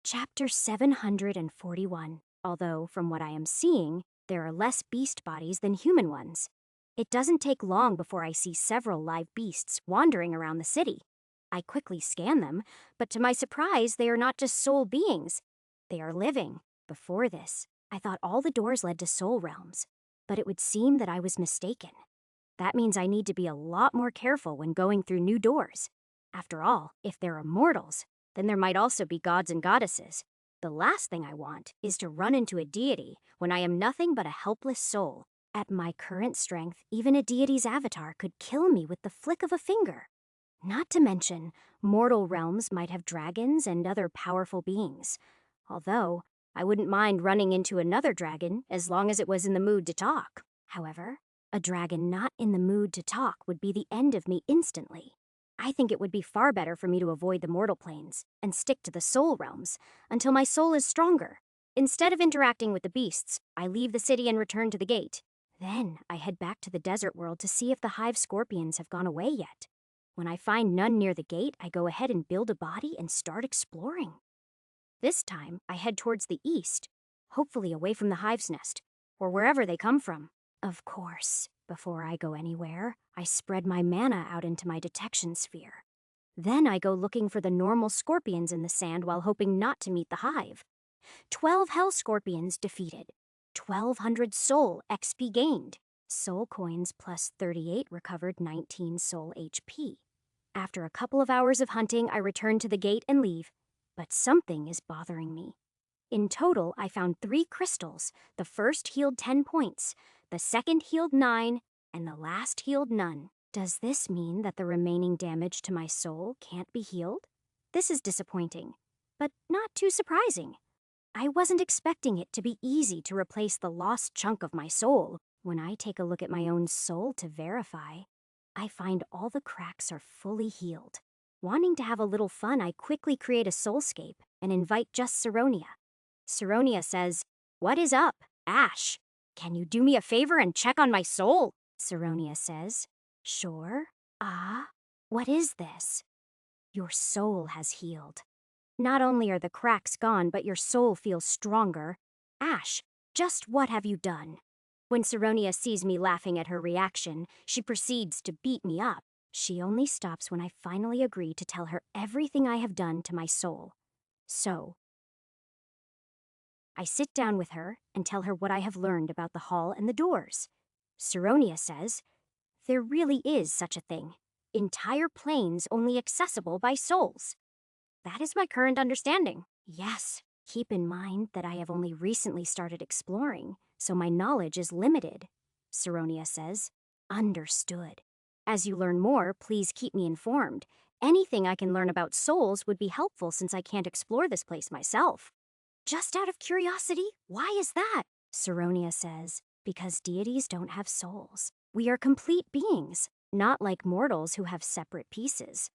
Chapter 741. Although, from what I am seeing, there are less beast bodies than human ones. It doesn't take long before I see several live beasts wandering around the city. I quickly scan them, but to my surprise, they are not just soul beings. They are living. Before this, I thought all the doors led to soul realms, but it would seem that I was mistaken. That means I need to be a lot more careful when going through new doors. After all, if there are mortals, then there might also be gods and goddesses. The last thing I want is to run into a deity when I am nothing but a helpless soul. At my current strength, even a deity's avatar could kill me with the flick of a finger. Not to mention, mortal realms might have dragons and other powerful beings. Although, I wouldn't mind running into another dragon as long as it was in the mood to talk. However, a dragon not in the mood to talk would be the end of me instantly. I think it would be far better for me to avoid the mortal planes and stick to the soul realms until my soul is stronger. Instead of interacting with the beasts, I leave the city and return to the gate. Then I head back to the desert world to see if the hive scorpions have gone away yet. When I find none near the gate, I go ahead and build a body and start exploring. This time, I head towards the east, hopefully away from the hive's nest, or wherever they come from. Of course, before I go anywhere, I spread my mana out into my detection sphere. Then I go looking for the normal scorpions in the sand while hoping not to meet the hive. 12 hell scorpions defeated. 1,200 soul XP gained. Soul coins plus 38 recovered 19 soul HP. After a couple of hours of hunting, I return to the gate and leave. But something is bothering me. In total, I found 3 crystals. The first healed 10 points, the second healed 9, and the last healed none. Does this mean that the remaining damage to my soul can't be healed? This is disappointing, but not too surprising. I wasn't expecting it to be easy to replace the lost chunk of my soul. When I take a look at my own soul to verify, I find all the cracks are fully healed. Wanting to have a little fun, I quickly create a soulscape and invite just Saronia. Saronia says, "What is up, Ash? Can you do me a favor and check on my soul?" Saronia says, "Sure. Ah, what is this?" "Your soul has healed. Not only are the cracks gone, but your soul feels stronger. Ash, just what have you done?" When Saronia sees me laughing at her reaction, she proceeds to beat me up. She only stops when I finally agree to tell her everything I have done to my soul. So, I sit down with her and tell her what I have learned about the hall and the doors. Saronia says, "There really is such a thing. Entire planes only accessible by souls." That is my current understanding. Yes, keep in mind that I have only recently started exploring, so my knowledge is limited. Saronia says, "Understood. As you learn more, please keep me informed. Anything I can learn about souls would be helpful since I can't explore this place myself." "Just out of curiosity, why is that?" Saronia says, "Because deities don't have souls. We are complete beings, not like mortals who have separate pieces."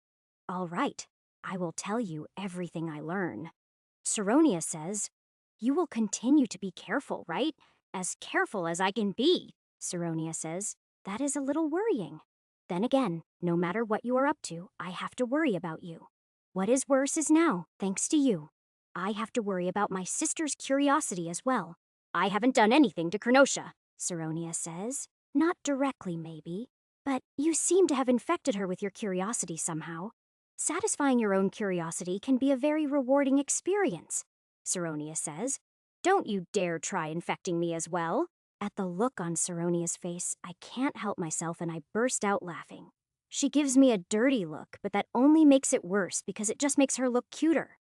"All right, I will tell you everything I learn." Saronia says, "You will continue to be careful, right? As careful as I can be." Saronia says, "That is a little worrying. Then again, no matter what you are up to, I have to worry about you. What is worse is now, thanks to you. I have to worry about my sister's curiosity as well." "I haven't done anything to Krenosha," Saronia says. "Not directly, maybe, but you seem to have infected her with your curiosity somehow. Satisfying your own curiosity can be a very rewarding experience," Saronia says. "Don't you dare try infecting me as well." At the look on Saronia's face, I can't help myself and I burst out laughing. She gives me a dirty look, but that only makes it worse because it just makes her look cuter.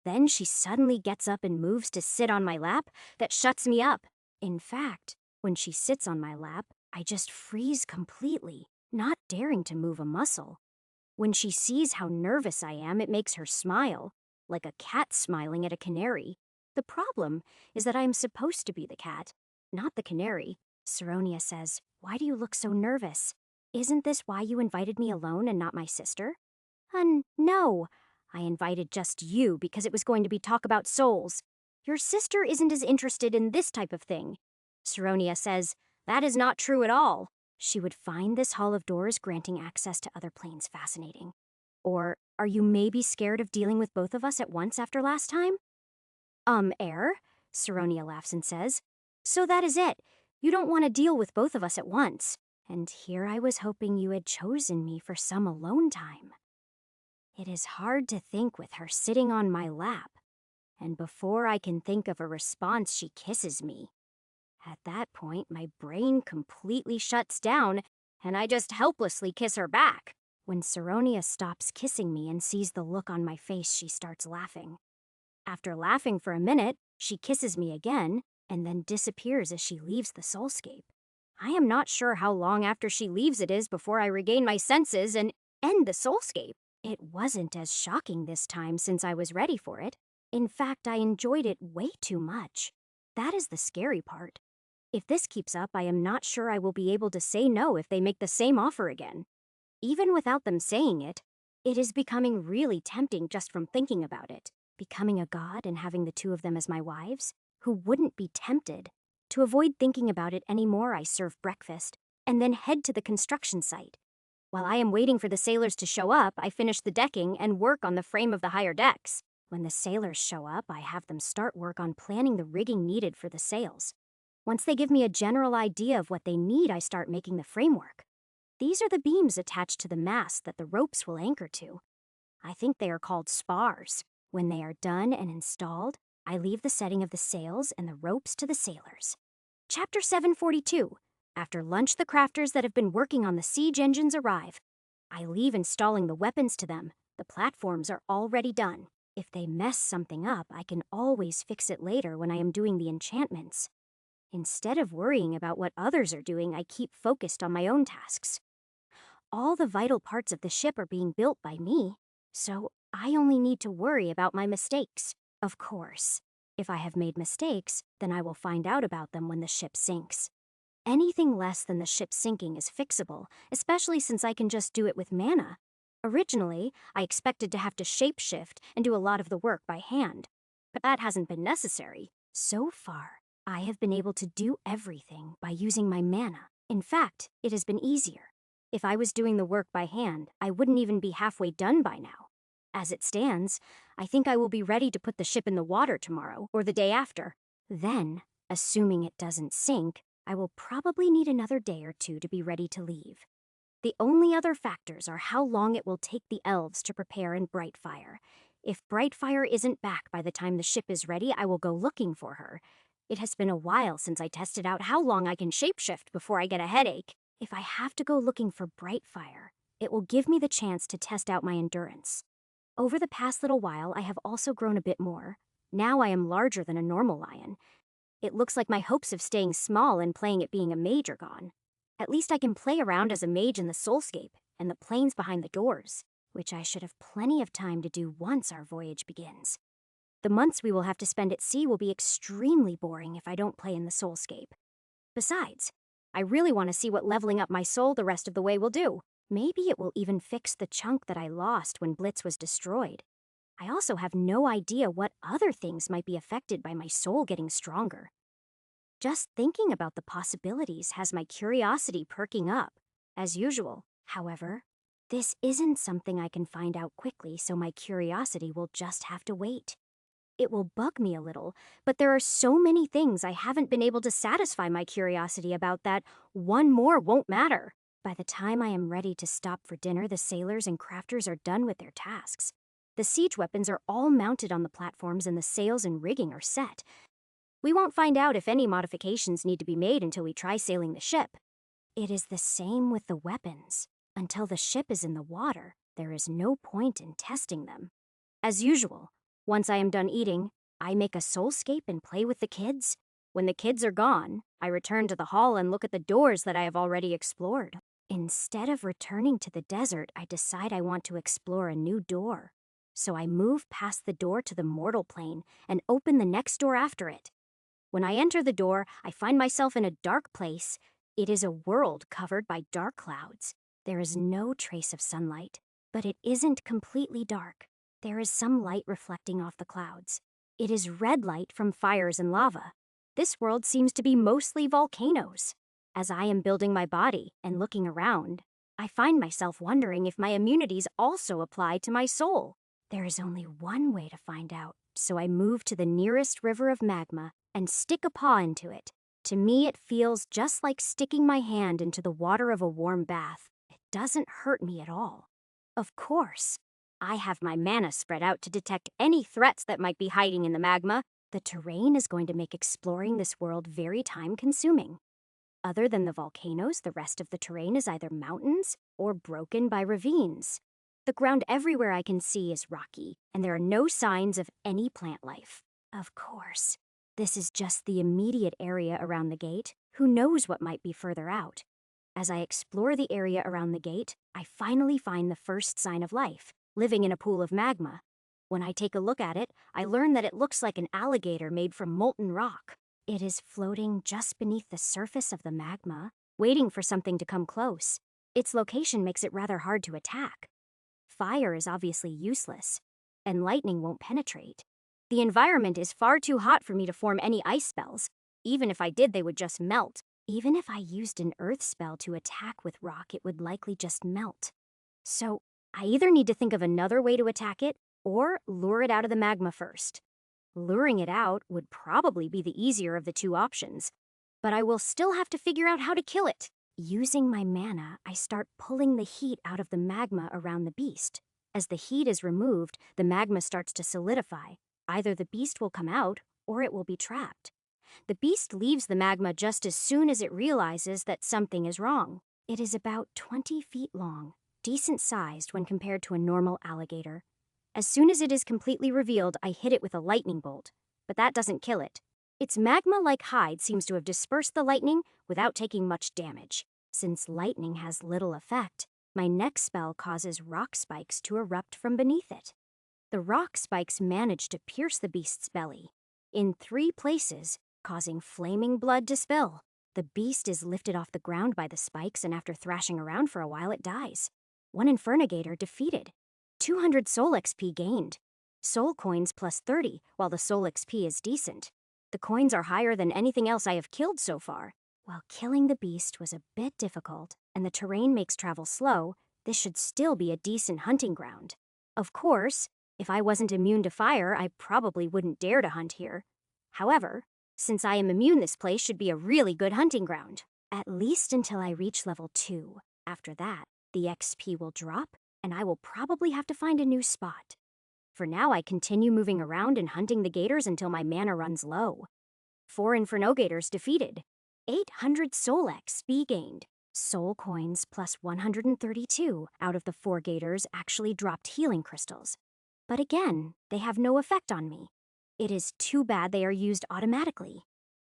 Then she suddenly gets up and moves to sit on my lap. That shuts me up. In fact, when she sits on my lap, I just freeze completely, not daring to move a muscle. When she sees how nervous I am, it makes her smile, like a cat smiling at a canary. The problem is that I am supposed to be the cat, not the canary. Saronia says, "Why do you look so nervous? Isn't this why you invited me alone and not my sister?" No. I invited just you because it was going to be talk about souls. Your sister isn't as interested in this type of thing." Saronia says, "That is not true at all." She would find this hall of doors granting access to other planes fascinating. Or are you maybe scared of dealing with both of us at once after last time? Air, Saronia laughs and says. So that is it. You don't want to deal with both of us at once. And here I was hoping you had chosen me for some alone time. It is hard to think with her sitting on my lap, and before I can think of a response, she kisses me. At that point, my brain completely shuts down, and I just helplessly kiss her back. When Saronia stops kissing me and sees the look on my face, she starts laughing. After laughing for a minute, she kisses me again, and then disappears as she leaves the soulscape. I am not sure how long after she leaves it is before I regain my senses and end the soulscape. It wasn't as shocking this time since I was ready for it. In fact, I enjoyed it way too much. That is the scary part. If this keeps up, I am not sure I will be able to say no if they make the same offer again. Even without them saying it, it is becoming really tempting just from thinking about it. Becoming a god and having the two of them as my wives? Who wouldn't be tempted? To avoid thinking about it anymore, I serve breakfast and then head to the construction site. While I am waiting for the sailors to show up, I finish the decking and work on the frame of the higher decks. When the sailors show up, I have them start work on planning the rigging needed for the sails. Once they give me a general idea of what they need, I start making the framework. These are the beams attached to the mast that the ropes will anchor to. I think they are called spars. When they are done and installed, I leave the setting of the sails and the ropes to the sailors. Chapter 742. After lunch, the crafters that have been working on the siege engines arrive. I leave installing the weapons to them. The platforms are already done. If they mess something up, I can always fix it later when I am doing the enchantments. Instead of worrying about what others are doing, I keep focused on my own tasks. All the vital parts of the ship are being built by me, so I only need to worry about my mistakes. Of course, if I have made mistakes, then I will find out about them when the ship sinks. Anything less than the ship sinking is fixable, especially since I can just do it with mana. Originally, I expected to have to shapeshift and do a lot of the work by hand, but that hasn't been necessary. So far, I have been able to do everything by using my mana. In fact, it has been easier. If I was doing the work by hand, I wouldn't even be halfway done by now. As it stands, I think I will be ready to put the ship in the water tomorrow or the day after. Then, assuming it doesn't sink, I will probably need another day or two to be ready to leave. The only other factors are how long it will take the elves to prepare in Brightfire. If Brightfire isn't back by the time the ship is ready, I will go looking for her. It has been a while since I tested out how long I can shapeshift before I get a headache. If I have to go looking for Brightfire, it will give me the chance to test out my endurance. Over the past little while, I have also grown a bit more. Now I am larger than a normal lion. It looks like my hopes of staying small and playing at being a mage are gone. At least I can play around as a mage in the soulscape and the planes behind the doors, which I should have plenty of time to do once our voyage begins. The months we will have to spend at sea will be extremely boring if I don't play in the soulscape. Besides, I really want to see what leveling up my soul the rest of the way will do. Maybe it will even fix the chunk that I lost when Blitz was destroyed. I also have no idea what other things might be affected by my soul getting stronger. Just thinking about the possibilities has my curiosity perking up, as usual. However, this isn't something I can find out quickly, so my curiosity will just have to wait. It will bug me a little, but there are so many things I haven't been able to satisfy my curiosity about that one more won't matter. By the time I am ready to stop for dinner, the sailors and crafters are done with their tasks. The siege weapons are all mounted on the platforms and the sails and rigging are set. We won't find out if any modifications need to be made until we try sailing the ship. It is the same with the weapons. Until the ship is in the water, there is no point in testing them. As usual, once I am done eating, I make a soulscape and play with the kids. When the kids are gone, I return to the hall and look at the doors that I have already explored. Instead of returning to the desert, I decide I want to explore a new door. So I move past the door to the mortal plane and open the next door after it. When I enter the door, I find myself in a dark place. It is a world covered by dark clouds. There is no trace of sunlight, but it isn't completely dark. There is some light reflecting off the clouds. It is red light from fires and lava. This world seems to be mostly volcanoes. As I am building my body and looking around, I find myself wondering if my immunities also apply to my soul. There is only one way to find out. So I move to the nearest river of magma and stick a paw into it. To me, it feels just like sticking my hand into the water of a warm bath. It doesn't hurt me at all. Of course, I have my mana spread out to detect any threats that might be hiding in the magma. The terrain is going to make exploring this world very time-consuming. Other than the volcanoes, the rest of the terrain is either mountains or broken by ravines. The ground everywhere I can see is rocky, and there are no signs of any plant life. Of course, this is just the immediate area around the gate. Who knows what might be further out? As I explore the area around the gate, I finally find the first sign of life, living in a pool of magma. When I take a look at it, I learn that it looks like an alligator made from molten rock. It is floating just beneath the surface of the magma, waiting for something to come close. Its location makes it rather hard to attack. Fire is obviously useless, and lightning won't penetrate. The environment is far too hot for me to form any ice spells. Even if I did, they would just melt. Even if I used an earth spell to attack with rock, it would likely just melt. So, I either need to think of another way to attack it, or lure it out of the magma first. Luring it out would probably be the easier of the two options, but I will still have to figure out how to kill it. Using my mana, I start pulling the heat out of the magma around the beast. As the heat is removed, the magma starts to solidify. Either the beast will come out, or it will be trapped. The beast leaves the magma just as soon as it realizes that something is wrong. It is about 20 feet long, decent sized when compared to a normal alligator. As soon as it is completely revealed, I hit it with a lightning bolt, but that doesn't kill it. Its magma-like hide seems to have dispersed the lightning without taking much damage. Since lightning has little effect, my next spell causes rock spikes to erupt from beneath it. The rock spikes manage to pierce the beast's belly, in 3 places, causing flaming blood to spill. The beast is lifted off the ground by the spikes, and after thrashing around for a while, it dies. One Infernigator defeated. 200 Soul XP gained. Soul coins plus 30, while the Soul XP is decent. The coins are higher than anything else I have killed so far. While killing the beast was a bit difficult, and the terrain makes travel slow, this should still be a decent hunting ground. Of course, if I wasn't immune to fire, I probably wouldn't dare to hunt here. However, since I am immune, this place should be a really good hunting ground. At least until I reach level 2. After that, the XP will drop, and I will probably have to find a new spot. For now, I continue moving around and hunting the gators until my mana runs low. 4 Infernogators defeated. 800 Soul XP gained. Soul coins plus 132 out of the 4 gators actually dropped healing crystals. But again, they have no effect on me. It is too bad they are used automatically.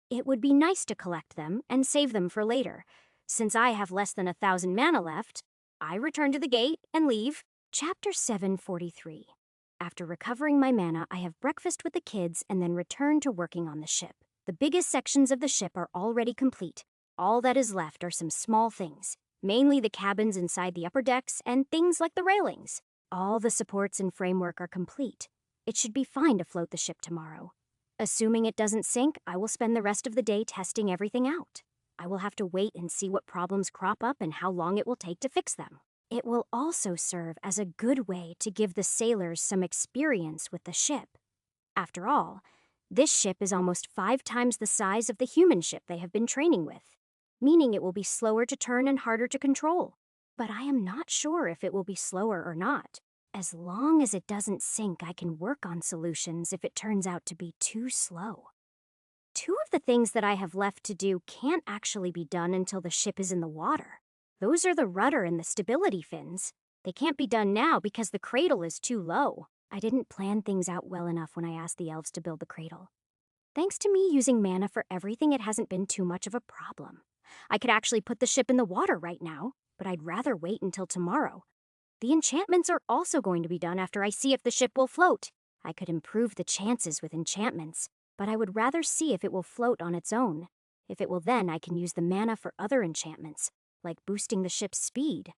It would be nice to collect them and save them for later. Since I have less than 1,000 mana left, I return to the gate and leave. Chapter 743. After recovering my mana, I have breakfast with the kids and then return to working on the ship. The biggest sections of the ship are already complete. All that is left are some small things, mainly the cabins inside the upper decks and things like the railings. All the supports and framework are complete. It should be fine to float the ship tomorrow. Assuming it doesn't sink, I will spend the rest of the day testing everything out. I will have to wait and see what problems crop up and how long it will take to fix them. It will also serve as a good way to give the sailors some experience with the ship. After all, this ship is almost 5 times the size of the human ship they have been training with, meaning it will be slower to turn and harder to control. But I am not sure if it will be slower or not. As long as it doesn't sink, I can work on solutions if it turns out to be too slow. 2 of the things that I have left to do can't actually be done until the ship is in the water. Those are the rudder and the stability fins. They can't be done now because the cradle is too low. I didn't plan things out well enough when I asked the elves to build the cradle. Thanks to me using mana for everything, it hasn't been too much of a problem. I could actually put the ship in the water right now, but I'd rather wait until tomorrow. The enchantments are also going to be done after I see if the ship will float. I could improve the chances with enchantments, but I would rather see if it will float on its own. If it will, then I can use the mana for other enchantments, like boosting the ship's speed.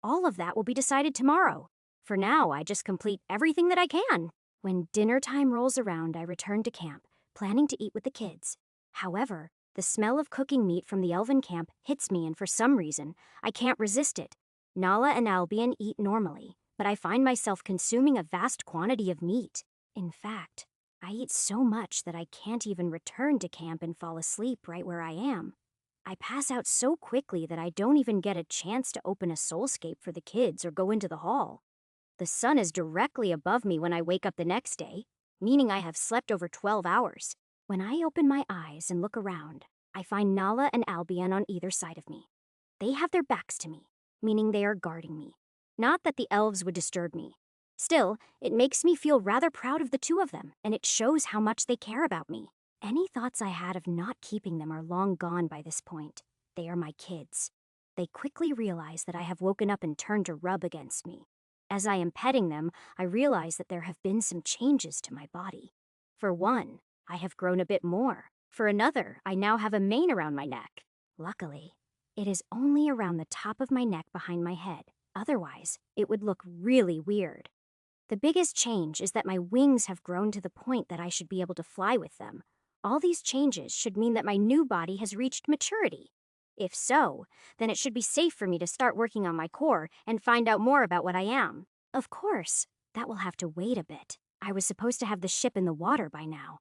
All of that will be decided tomorrow. For now, I just complete everything that I can. When dinner time rolls around, I return to camp, planning to eat with the kids. However, the smell of cooking meat from the elven camp hits me, and for some reason, I can't resist it. Nala and Albion eat normally, but I find myself consuming a vast quantity of meat. In fact, I eat so much that I can't even return to camp and fall asleep right where I am. I pass out so quickly that I don't even get a chance to open a soulscape for the kids or go into the hall. The sun is directly above me when I wake up the next day, meaning I have slept over 12 hours. When I open my eyes and look around, I find Nala and Albion on either side of me. They have their backs to me, meaning they are guarding me. Not that the elves would disturb me. Still, it makes me feel rather proud of the two of them, and it shows how much they care about me. Any thoughts I had of not keeping them are long gone by this point. They are my kids. They quickly realize that I have woken up and turned to rub against me. As I am petting them, I realize that there have been some changes to my body. For one, I have grown a bit more. For another, I now have a mane around my neck. Luckily, it is only around the top of my neck behind my head. Otherwise, it would look really weird. The biggest change is that my wings have grown to the point that I should be able to fly with them. All these changes should mean that my new body has reached maturity. If so, then it should be safe for me to start working on my core and find out more about what I am. Of course, that will have to wait a bit. I was supposed to have the ship in the water by now.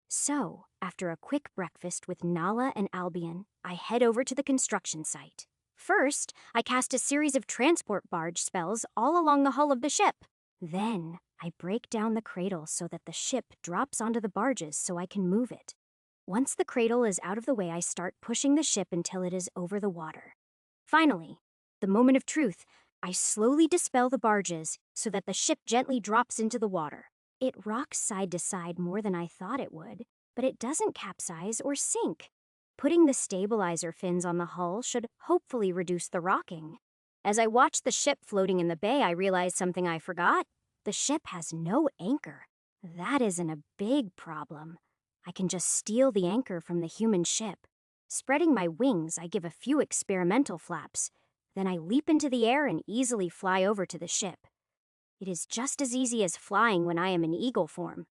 So, after a quick breakfast with Nala and Albion, I head over to the construction site. First, I cast a series of transport barge spells all along the hull of the ship. Then, I break down the cradle so that the ship drops onto the barges so I can move it. Once the cradle is out of the way, I start pushing the ship until it is over the water. Finally, the moment of truth, I slowly dispel the barges so that the ship gently drops into the water. It rocks side to side more than I thought it would, but it doesn't capsize or sink. Putting the stabilizer fins on the hull should hopefully reduce the rocking. As I watch the ship floating in the bay, I realize something I forgot. The ship has no anchor. That isn't a big problem. I can just steal the anchor from the human ship. Spreading my wings, I give a few experimental flaps. Then I leap into the air and easily fly over to the ship. It is just as easy as flying when I am in eagle form.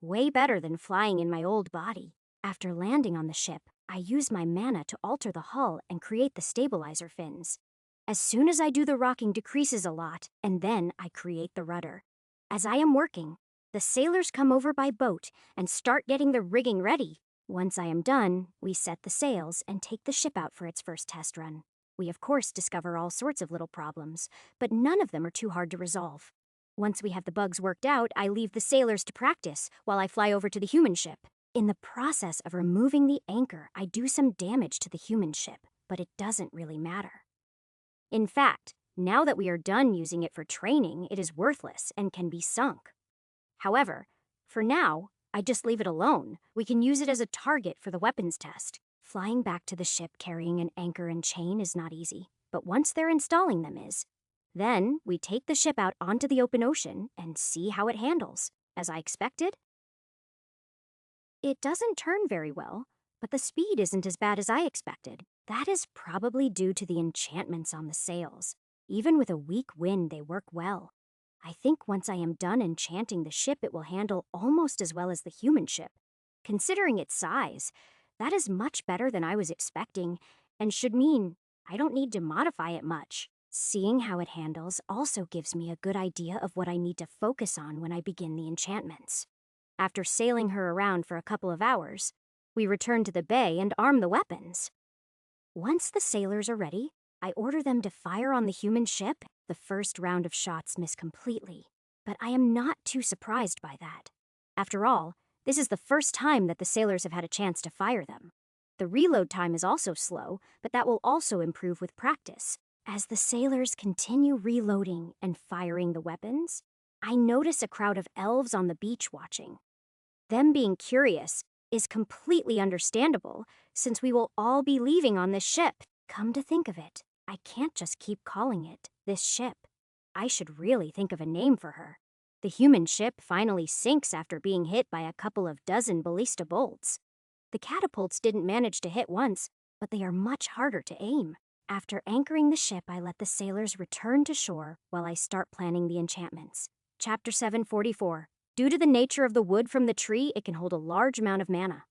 Way better than flying in my old body. After landing on the ship, I use my mana to alter the hull and create the stabilizer fins. As soon as I do, the rocking decreases a lot, and then I create the rudder. As I am working, the sailors come over by boat and start getting the rigging ready. Once I am done, we set the sails and take the ship out for its first test run. We of course discover all sorts of little problems, but none of them are too hard to resolve. Once we have the bugs worked out, I leave the sailors to practice while I fly over to the human ship. In the process of removing the anchor, I do some damage to the human ship, but it doesn't really matter. In fact, now that we are done using it for training, it is worthless and can be sunk. However, for now, I just leave it alone. We can use it as a target for the weapons test. Flying back to the ship carrying an anchor and chain is not easy, but once they're installing them is. Then, we take the ship out onto the open ocean and see how it handles. As I expected, it doesn't turn very well, but the speed isn't as bad as I expected. That is probably due to the enchantments on the sails. Even with a weak wind, they work well. I think once I am done enchanting the ship, it will handle almost as well as the human ship. Considering its size, that is much better than I was expecting, and should mean I don't need to modify it much. Seeing how it handles also gives me a good idea of what I need to focus on when I begin the enchantments. After sailing her around for a couple of hours, we return to the bay and arm the weapons. Once the sailors are ready, I order them to fire on the human ship. The first round of shots miss completely, but I am not too surprised by that. After all, this is the first time that the sailors have had a chance to fire them. The reload time is also slow, but that will also improve with practice. As the sailors continue reloading and firing the weapons, I notice a crowd of elves on the beach watching. Them being curious is completely understandable, since we will all be leaving on this ship. Come to think of it, I can't just keep calling it this ship. I should really think of a name for her. The human ship finally sinks after being hit by a couple of dozen ballista bolts. The catapults didn't manage to hit once, but they are much harder to aim. After anchoring the ship, I let the sailors return to shore while I start planning the enchantments. Chapter 744. Due to the nature of the wood from the tree, it can hold a large amount of mana.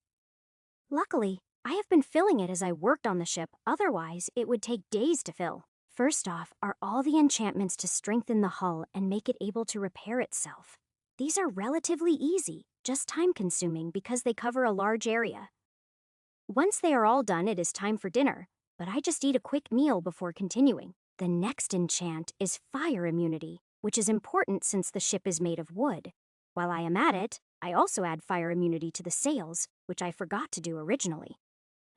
Luckily, I have been filling it as I worked on the ship, otherwise it would take days to fill. First off are all the enchantments to strengthen the hull and make it able to repair itself. These are relatively easy, just time-consuming because they cover a large area. Once they are all done, it is time for dinner, but I just eat a quick meal before continuing. The next enchant is fire immunity, which is important since the ship is made of wood. While I am at it, I also add fire immunity to the sails, which I forgot to do originally.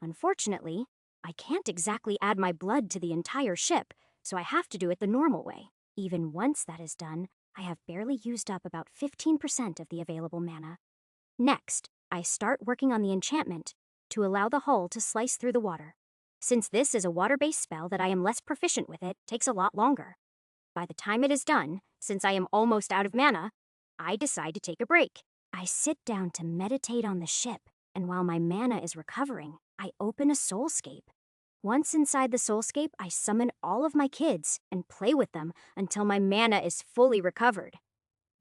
Unfortunately, I can't exactly add my blood to the entire ship, so I have to do it the normal way. Even once that is done, I have barely used up about 15% of the available mana. Next, I start working on the enchantment to allow the hull to slice through the water. Since this is a water-based spell that I am less proficient with, it takes a lot longer. By the time it is done, since I am almost out of mana, I decide to take a break. I sit down to meditate on the ship, and while my mana is recovering, I open a soulscape. Once inside the soulscape, I summon all of my kids and play with them until my mana is fully recovered.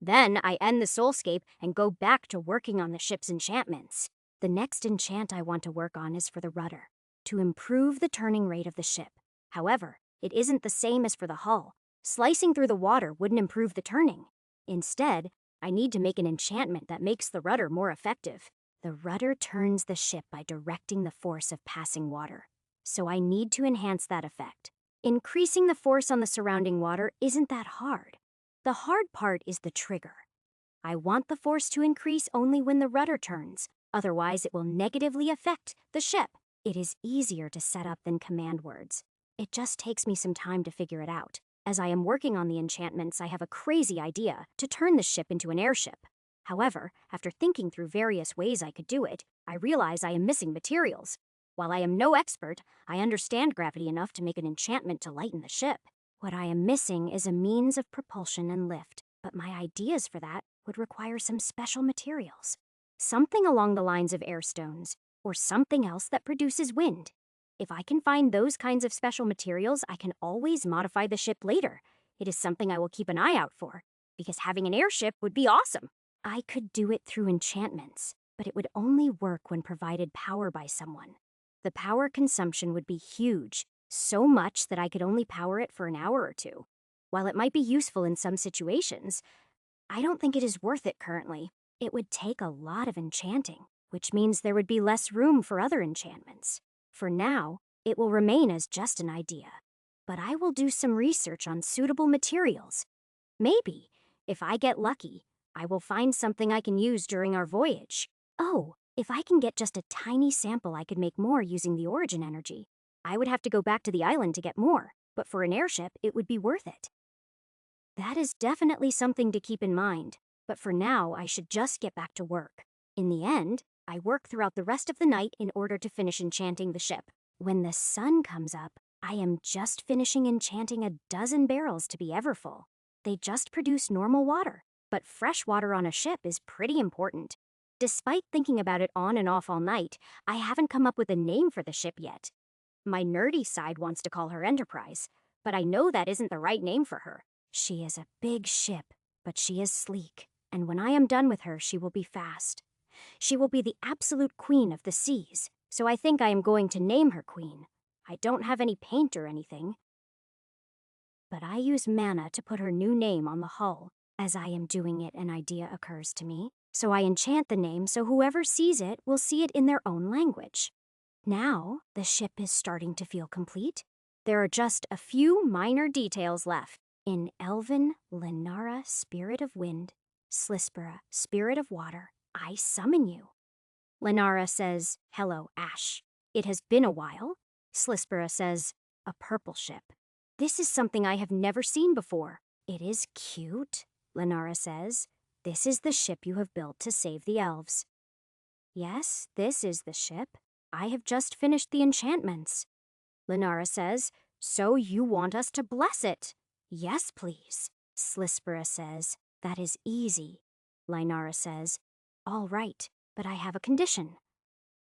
Then I end the soulscape and go back to working on the ship's enchantments. The next enchant I want to work on is for the rudder, to improve the turning rate of the ship. However, it isn't the same as for the hull. Slicing through the water wouldn't improve the turning. Instead, I need to make an enchantment that makes the rudder more effective. The rudder turns the ship by directing the force of passing water, so I need to enhance that effect. Increasing the force on the surrounding water isn't that hard. The hard part is the trigger. I want the force to increase only when the rudder turns, otherwise it will negatively affect the ship. It is easier to set up than command words. It just takes me some time to figure it out. As I am working on the enchantments, I have a crazy idea to turn the ship into an airship. However, after thinking through various ways I could do it, I realize I am missing materials. While I am no expert, I understand gravity enough to make an enchantment to lighten the ship. What I am missing is a means of propulsion and lift, but my ideas for that would require some special materials. Something along the lines of air stones, or something else that produces wind. If I can find those kinds of special materials, I can always modify the ship later. It is something I will keep an eye out for, because having an airship would be awesome. I could do it through enchantments, but it would only work when provided power by someone. The power consumption would be huge, so much that I could only power it for an hour or two. While it might be useful in some situations, I don't think it is worth it currently. It would take a lot of enchanting, which means there would be less room for other enchantments. For now, it will remain as just an idea. But I will do some research on suitable materials. Maybe, if I get lucky, I will find something I can use during our voyage. Oh, if I can get just a tiny sample, I could make more using the origin energy. I would have to go back to the island to get more, but for an airship, it would be worth it. That is definitely something to keep in mind, but for now, I should just get back to work. In the end, I work throughout the rest of the night in order to finish enchanting the ship. When the sun comes up, I am just finishing enchanting a dozen barrels to be ever full. They just produce normal water, but fresh water on a ship is pretty important. Despite thinking about it on and off all night, I haven't come up with a name for the ship yet. My nerdy side wants to call her Enterprise, but I know that isn't the right name for her. She is a big ship, but she is sleek, and when I am done with her, she will be fast. She will be the absolute queen of the seas, so I think I am going to name her queen. I don't have any paint or anything, but I use mana to put her new name on the hull. As I am doing it, an idea occurs to me, so I enchant the name so whoever sees it will see it in their own language. Now, the ship is starting to feel complete. There are just a few minor details left. In Elven, Lenara, Spirit of Wind, Slispera, Spirit of Water, I summon you. Lenara says, "Hello, Ash. It has been a while." Slispera says, "A purple ship. This is something I have never seen before." "It is cute," Lenara says. "This is the ship you have built to save the elves." "Yes, this is the ship. I have just finished the enchantments." Lenara says, "So you want us to bless it?" "Yes, please." Slispera says, "That is easy." Lenara says, "All right, but I have a condition."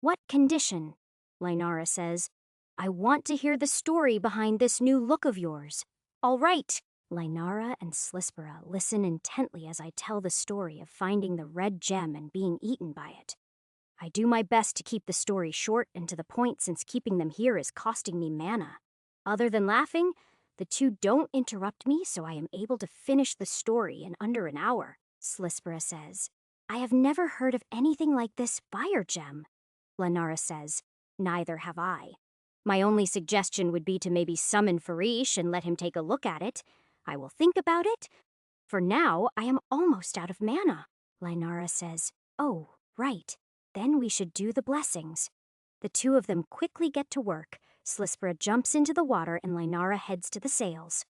"What condition?" Lenara says, "I want to hear the story behind this new look of yours." "All right." Lenara and Slispera listen intently as I tell the story of finding the red gem and being eaten by it. I do my best to keep the story short and to the point since keeping them here is costing me mana. Other than laughing, the two don't interrupt me, so I am able to finish the story in under an hour. Slispera says. I have never heard of anything like this fire gem. Lenara says. Neither have I. My only suggestion would be to maybe summon Farish and let him take a look at it. I will think about it. For now, I am almost out of mana. Lenara says. Oh, right. Then we should do the blessings. The two of them quickly get to work. Slispera jumps into the water and Lenara heads to the sails.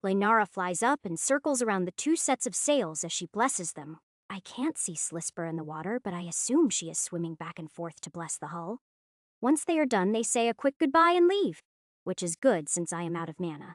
Lenara flies up and circles around the two sets of sails as she blesses them. I can't see Slispera in the water, but I assume she is swimming back and forth to bless the hull. Once they are done, they say a quick goodbye and leave, which is good since I am out of mana.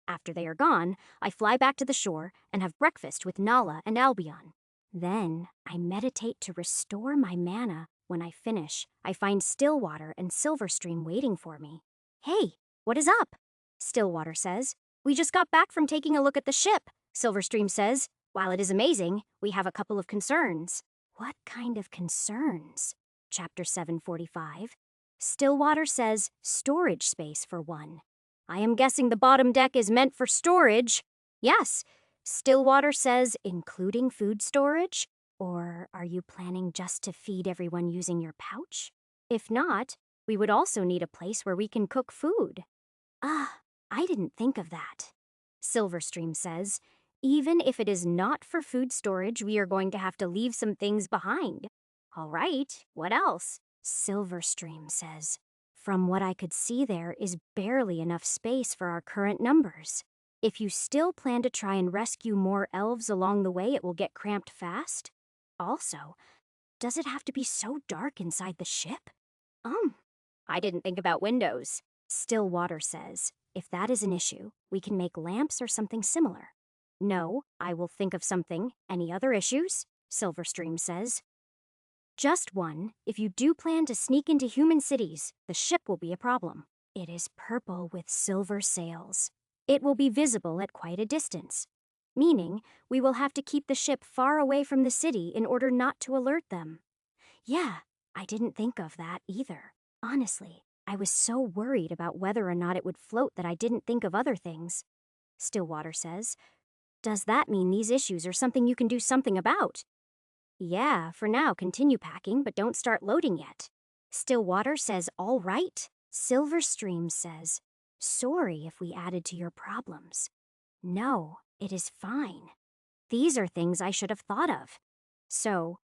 After they are gone, I fly back to the shore and have breakfast with Nala and Albion. Then I meditate to restore my mana. When I finish, I find Stillwater and Silverstream waiting for me. Hey, what is up? Stillwater says. We just got back from taking a look at the ship. Silverstream says. While it is amazing, we have a couple of concerns. What kind of concerns? Chapter 745. Stillwater says storage space for one. I am guessing the bottom deck is meant for storage. Yes. Stillwater says including food storage? Or are you planning just to feed everyone using your pouch? If not, we would also need a place where we can cook food. I didn't think of that. Silverstream says, even if it is not for food storage, we are going to have to leave some things behind. All right, what else? Silverstream says, from what I could see there is barely enough space for our current numbers. If you still plan to try and rescue more elves along the way, it will get cramped fast. Also, does it have to be so dark inside the ship? I didn't think about windows. Stillwater says, if that is an issue, we can make lamps or something similar. No, I will think of something. Any other issues? Silverstream says. Just one. If you do plan to sneak into human cities, the ship will be a problem. It is purple with silver sails. It will be visible at quite a distance, meaning we will have to keep the ship far away from the city in order not to alert them. Yeah, I didn't think of that either. Honestly, I was so worried about whether or not it would float that I didn't think of other things. Stillwater says, does that mean these issues are something you can do something about? Yeah, for now, continue packing, but don't start loading yet. Stillwater says, all right. Silverstream says, sorry if we added to your problems. No, it is fine. These are things I should have thought of. So,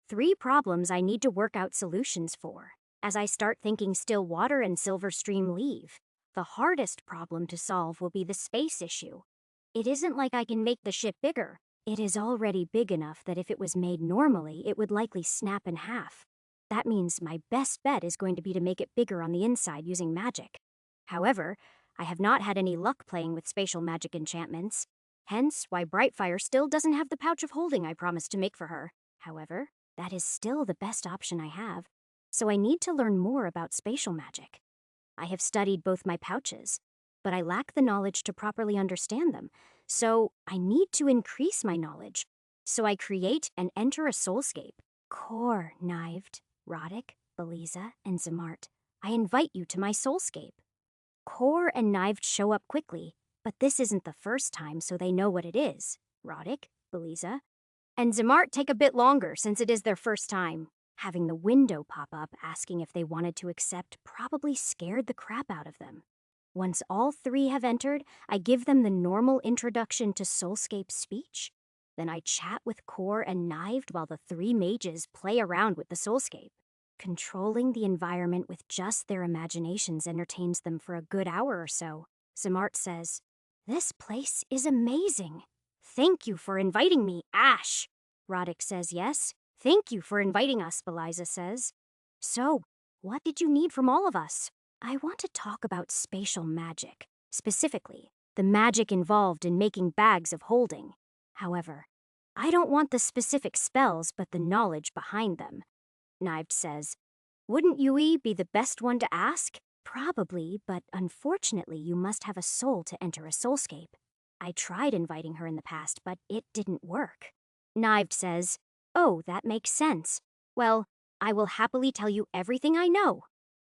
3 problems I need to work out solutions for. As I start thinking Stillwater and Silverstream leave, the hardest problem to solve will be the space issue. It isn't like I can make the ship bigger. It is already big enough that if it was made normally, it would likely snap in half. That means my best bet is going to be to make it bigger on the inside using magic. However, I have not had any luck playing with spatial magic enchantments. Hence, why Brightfire still doesn't have the pouch of holding I promised to make for her. However, that is still the best option I have, so I need to learn more about spatial magic. I have studied both my pouches, but I lack the knowledge to properly understand them, so I need to increase my knowledge. So I create and enter a soulscape. Kor, Knived, Roddick, Beliza, and Zamart, I invite you to my soulscape. Kor and Knived show up quickly, but this isn't the first time, so they know what it is. Roddick, Beliza, and Zamart take a bit longer since it is their first time. Having the window pop up asking if they wanted to accept probably scared the crap out of them. Once all 3 have entered, I give them the normal introduction to Soulscape speech. Then I chat with Kor and Knived while the 3 mages play around with the Soulscape. Controlling the environment with just their imaginations entertains them for a good hour or so. Zamart says, this place is amazing. Thank you for inviting me, Ash. Roddick says yes. Thank you for inviting us, Beliza says. So, what did you need from all of us? I want to talk about spatial magic, specifically, the magic involved in making bags of holding. However, I don't want the specific spells but the knowledge behind them. Knived says, wouldn't Yui be the best one to ask? Probably, but unfortunately you must have a soul to enter a soulscape. I tried inviting her in the past, but it didn't work. Knived says, oh, that makes sense. Well, I will happily tell you everything I know.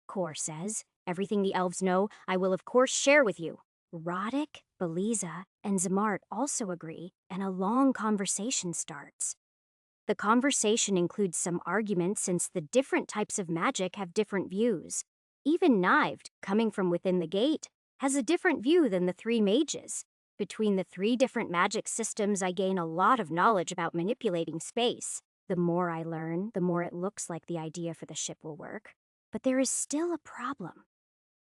Kor says, everything the elves know, I will of course share with you. Roddick, Beliza, and Zamart also agree, and a long conversation starts. The conversation includes some arguments since the different types of magic have different views. Even Knived, coming from within the gate, has a different view than the three mages. Between the three different magic systems, I gain a lot of knowledge about manipulating space. The more I learn, the more it looks like the idea for the ship will work. But there is still a problem.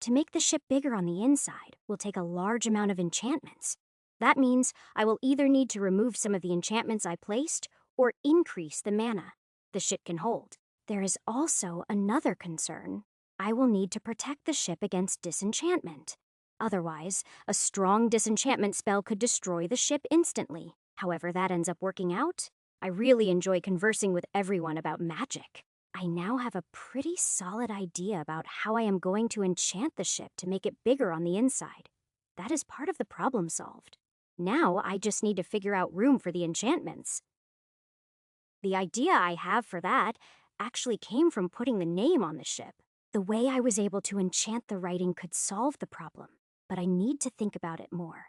To make the ship bigger on the inside will take a large amount of enchantments. That means I will either need to remove some of the enchantments I placed or increase the mana the ship can hold. There is also another concern. I will need to protect the ship against disenchantment. Otherwise, a strong disenchantment spell could destroy the ship instantly. However that ends up working out, I really enjoy conversing with everyone about magic. I now have a pretty solid idea about how I am going to enchant the ship to make it bigger on the inside. That is part of the problem solved. Now I just need to figure out room for the enchantments. The idea I have for that actually came from putting the name on the ship. The way I was able to enchant the writing could solve the problem, but I need to think about it more.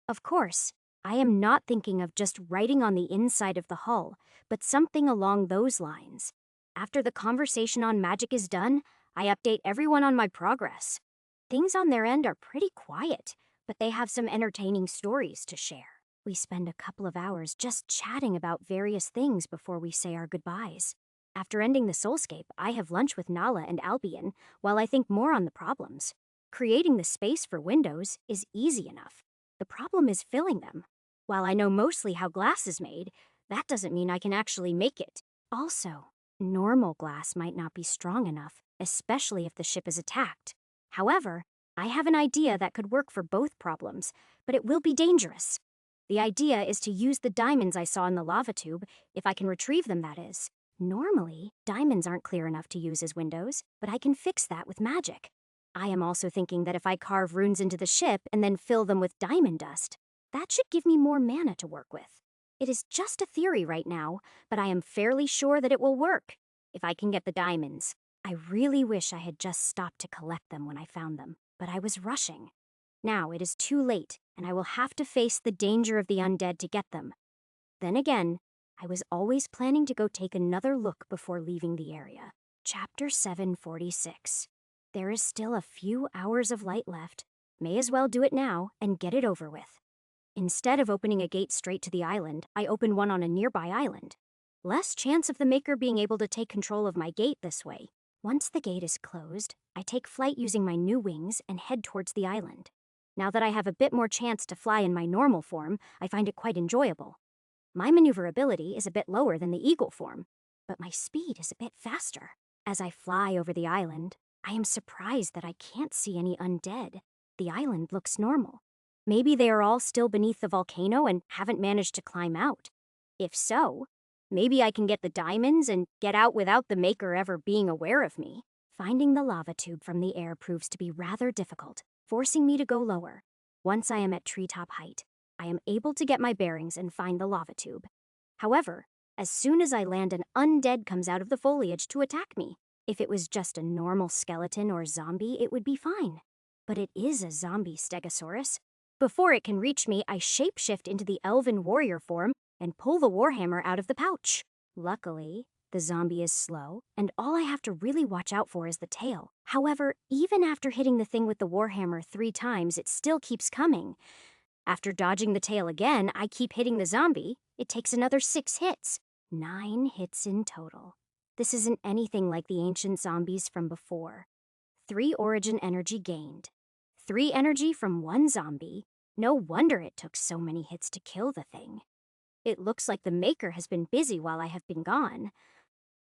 Of course, I am not thinking of just writing on the inside of the hull, but something along those lines. After the conversation on magic is done, I update everyone on my progress. Things on their end are pretty quiet, but they have some entertaining stories to share. We spend a couple of hours just chatting about various things before we say our goodbyes. After ending the Soulscape, I have lunch with Nala and Albion while I think more on the problems. Creating the space for windows is easy enough. The problem is filling them. While I know mostly how glass is made, that doesn't mean I can actually make it. Also, normal glass might not be strong enough, especially if the ship is attacked. However, I have an idea that could work for both problems, but it will be dangerous. The idea is to use the diamonds I saw in the lava tube, if I can retrieve them, that is. Normally, diamonds aren't clear enough to use as windows, but I can fix that with magic. I am also thinking that if I carve runes into the ship and then fill them with diamond dust, that should give me more mana to work with. It is just a theory right now, but I am fairly sure that it will work, if I can get the diamonds. I really wish I had just stopped to collect them when I found them, but I was rushing. Now it is too late, and I will have to face the danger of the undead to get them. Then again, I was always planning to go take another look before leaving the area. Chapter 746. There is still a few hours of light left. May as well do it now and get it over with. Instead of opening a gate straight to the island, I open one on a nearby island. Less chance of the Maker being able to take control of my gate this way. Once the gate is closed, I take flight using my new wings and head towards the island. Now that I have a bit more chance to fly in my normal form, I find it quite enjoyable. My maneuverability is a bit lower than the eagle form, but my speed is a bit faster. As I fly over the island, I am surprised that I can't see any undead. The island looks normal. Maybe they are all still beneath the volcano and haven't managed to climb out. If so, maybe I can get the diamonds and get out without the Maker ever being aware of me. Finding the lava tube from the air proves to be rather difficult, forcing me to go lower. Once I am at treetop height, I am able to get my bearings and find the lava tube. However, as soon as I land, an undead comes out of the foliage to attack me. If it was just a normal skeleton or zombie, it would be fine. But it is a zombie Stegosaurus. Before it can reach me, I shapeshift into the elven warrior form and pull the warhammer out of the pouch. Luckily, the zombie is slow, and all I have to really watch out for is the tail. However, even after hitting the thing with the warhammer 3 times, it still keeps coming. After dodging the tail again, I keep hitting the zombie. It takes another 6 hits. 9 hits in total. This isn't anything like the ancient zombies from before. 3 origin energy gained. 3 energy from 1 zombie. No wonder it took so many hits to kill the thing. It looks like the Maker has been busy while I have been gone.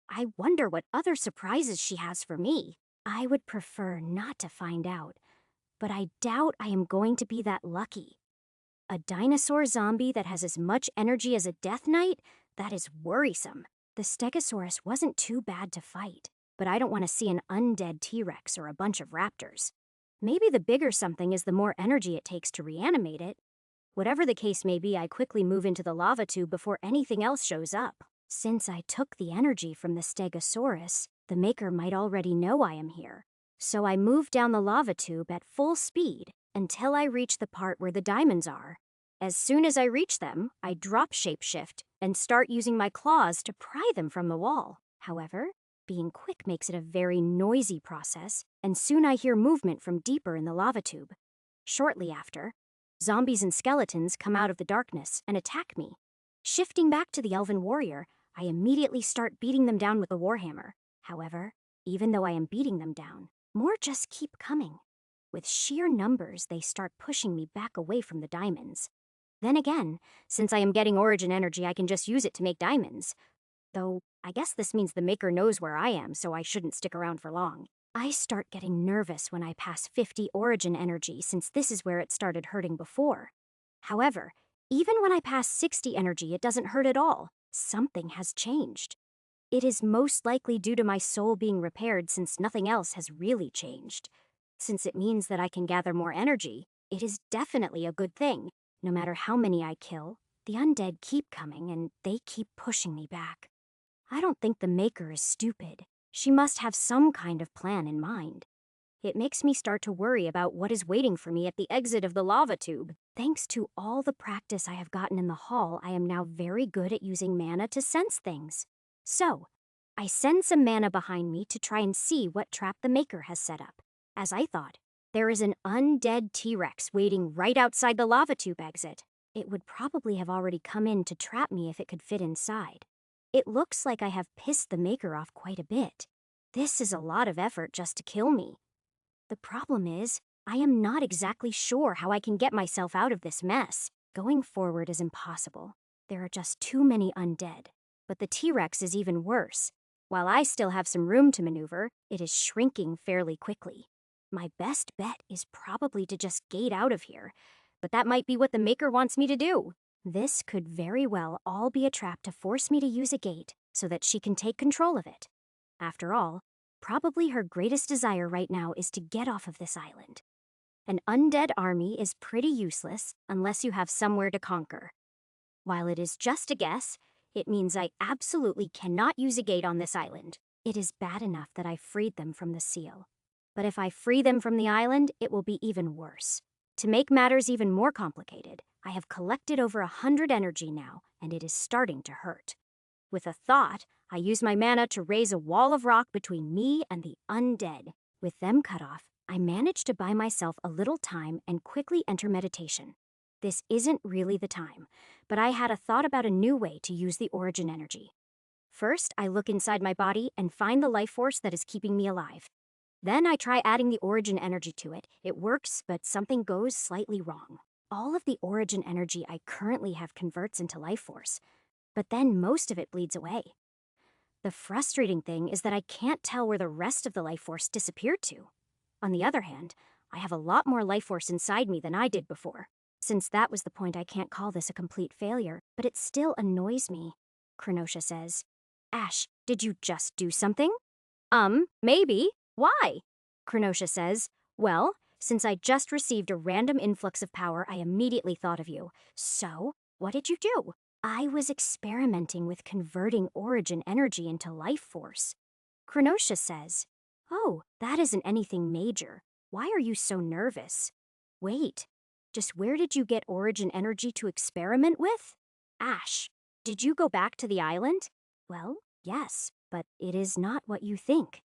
I wonder what other surprises she has for me. I would prefer not to find out, but I doubt I am going to be that lucky. A dinosaur zombie that has as much energy as a Death Knight? That is worrisome. The Stegosaurus wasn't too bad to fight, but I don't want to see an undead T-Rex or a bunch of raptors. Maybe the bigger something is the more energy it takes to reanimate it. Whatever the case may be, I quickly move into the lava tube before anything else shows up. Since I took the energy from the Stegosaurus, the Maker might already know I am here. So I move down the lava tube at full speed until I reach the part where the diamonds are. As soon as I reach them, I drop shapeshift and start using my claws to pry them from the wall. However, being quick makes it a very noisy process, and soon I hear movement from deeper in the lava tube. Shortly after, zombies and skeletons come out of the darkness and attack me. Shifting back to the elven warrior, I immediately start beating them down with the warhammer. However, even though I am beating them down, more just keep coming. With sheer numbers, they start pushing me back away from the diamonds. Then again, since I am getting origin energy, I can just use it to make diamonds. Though, I guess this means the maker knows where I am, so I shouldn't stick around for long. I start getting nervous when I pass 50 origin energy, since this is where it started hurting before. However, even when I pass 60 energy, it doesn't hurt at all. Something has changed. It is most likely due to my soul being repaired, since nothing else has really changed. Since it means that I can gather more energy, it is definitely a good thing. No matter how many I kill, the undead keep coming and they keep pushing me back. I don't think the Maker is stupid. She must have some kind of plan in mind. It makes me start to worry about what is waiting for me at the exit of the lava tube. Thanks to all the practice I have gotten in the hall, I am now very good at using mana to sense things. So, I send some mana behind me to try and see what trap the Maker has set up. As I thought, there is an undead T-Rex waiting right outside the lava tube exit. It would probably have already come in to trap me if it could fit inside. It looks like I have pissed the Maker off quite a bit. This is a lot of effort just to kill me. The problem is, I am not exactly sure how I can get myself out of this mess. Going forward is impossible. There are just too many undead. But the T-Rex is even worse. While I still have some room to maneuver, it is shrinking fairly quickly. My best bet is probably to just gate out of here, but that might be what the Maker wants me to do. This could very well all be a trap to force me to use a gate so that she can take control of it. After all, probably her greatest desire right now is to get off of this island. An undead army is pretty useless unless you have somewhere to conquer. While it is just a guess, it means I absolutely cannot use a gate on this island. It is bad enough that I freed them from the seal. But if I free them from the island, it will be even worse. To make matters even more complicated, I have collected over 100 energy now, and it is starting to hurt. With a thought, I use my mana to raise a wall of rock between me and the undead. With them cut off, I manage to buy myself a little time and quickly enter meditation. This isn't really the time, but I had a thought about a new way to use the origin energy. First, I look inside my body and find the life force that is keeping me alive. Then I try adding the origin energy to it. It works, but something goes slightly wrong. All of the origin energy I currently have converts into life force, but then most of it bleeds away. The frustrating thing is that I can't tell where the rest of the life force disappeared to. On the other hand, I have a lot more life force inside me than I did before. Since that was the point, I can't call this a complete failure, but it still annoys me. Krenosha says, "Ash, did you just do something?" Maybe. Why? Krenosha says, "Well, since I just received a random influx of power, I immediately thought of you. So, what did you do?" "I was experimenting with converting origin energy into life force." Krenosha says, "Oh, that isn't anything major. Why are you so nervous?" "Wait, just where did you get origin energy to experiment with?" "Ash, did you go back to the island?" "Well, yes, but it is not what you think.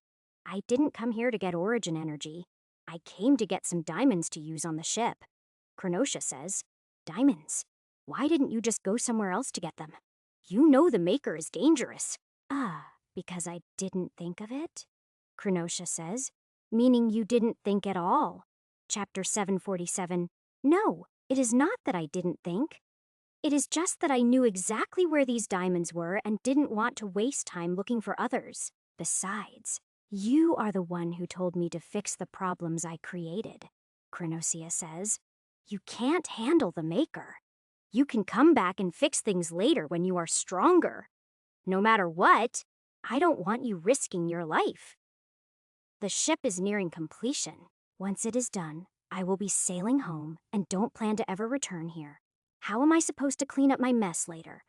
I didn't come here to get origin energy. I came to get some diamonds to use on the ship." Krenosha says, "Diamonds? Why didn't you just go somewhere else to get them? You know the Maker is dangerous." Because I didn't think of it?" Krenosha says, "Meaning you didn't think at all." Chapter 747. No, it is not that I didn't think. It is just that I knew exactly where these diamonds were and didn't want to waste time looking for others. Besides, you are the one who told me to fix the problems I created," Krenosha says. "You can't handle the Maker. You can come back and fix things later when you are stronger. No matter what, I don't want you risking your life." The ship is nearing completion. Once it is done, I will be sailing home and don't plan to ever return here. How am I supposed to clean up my mess later?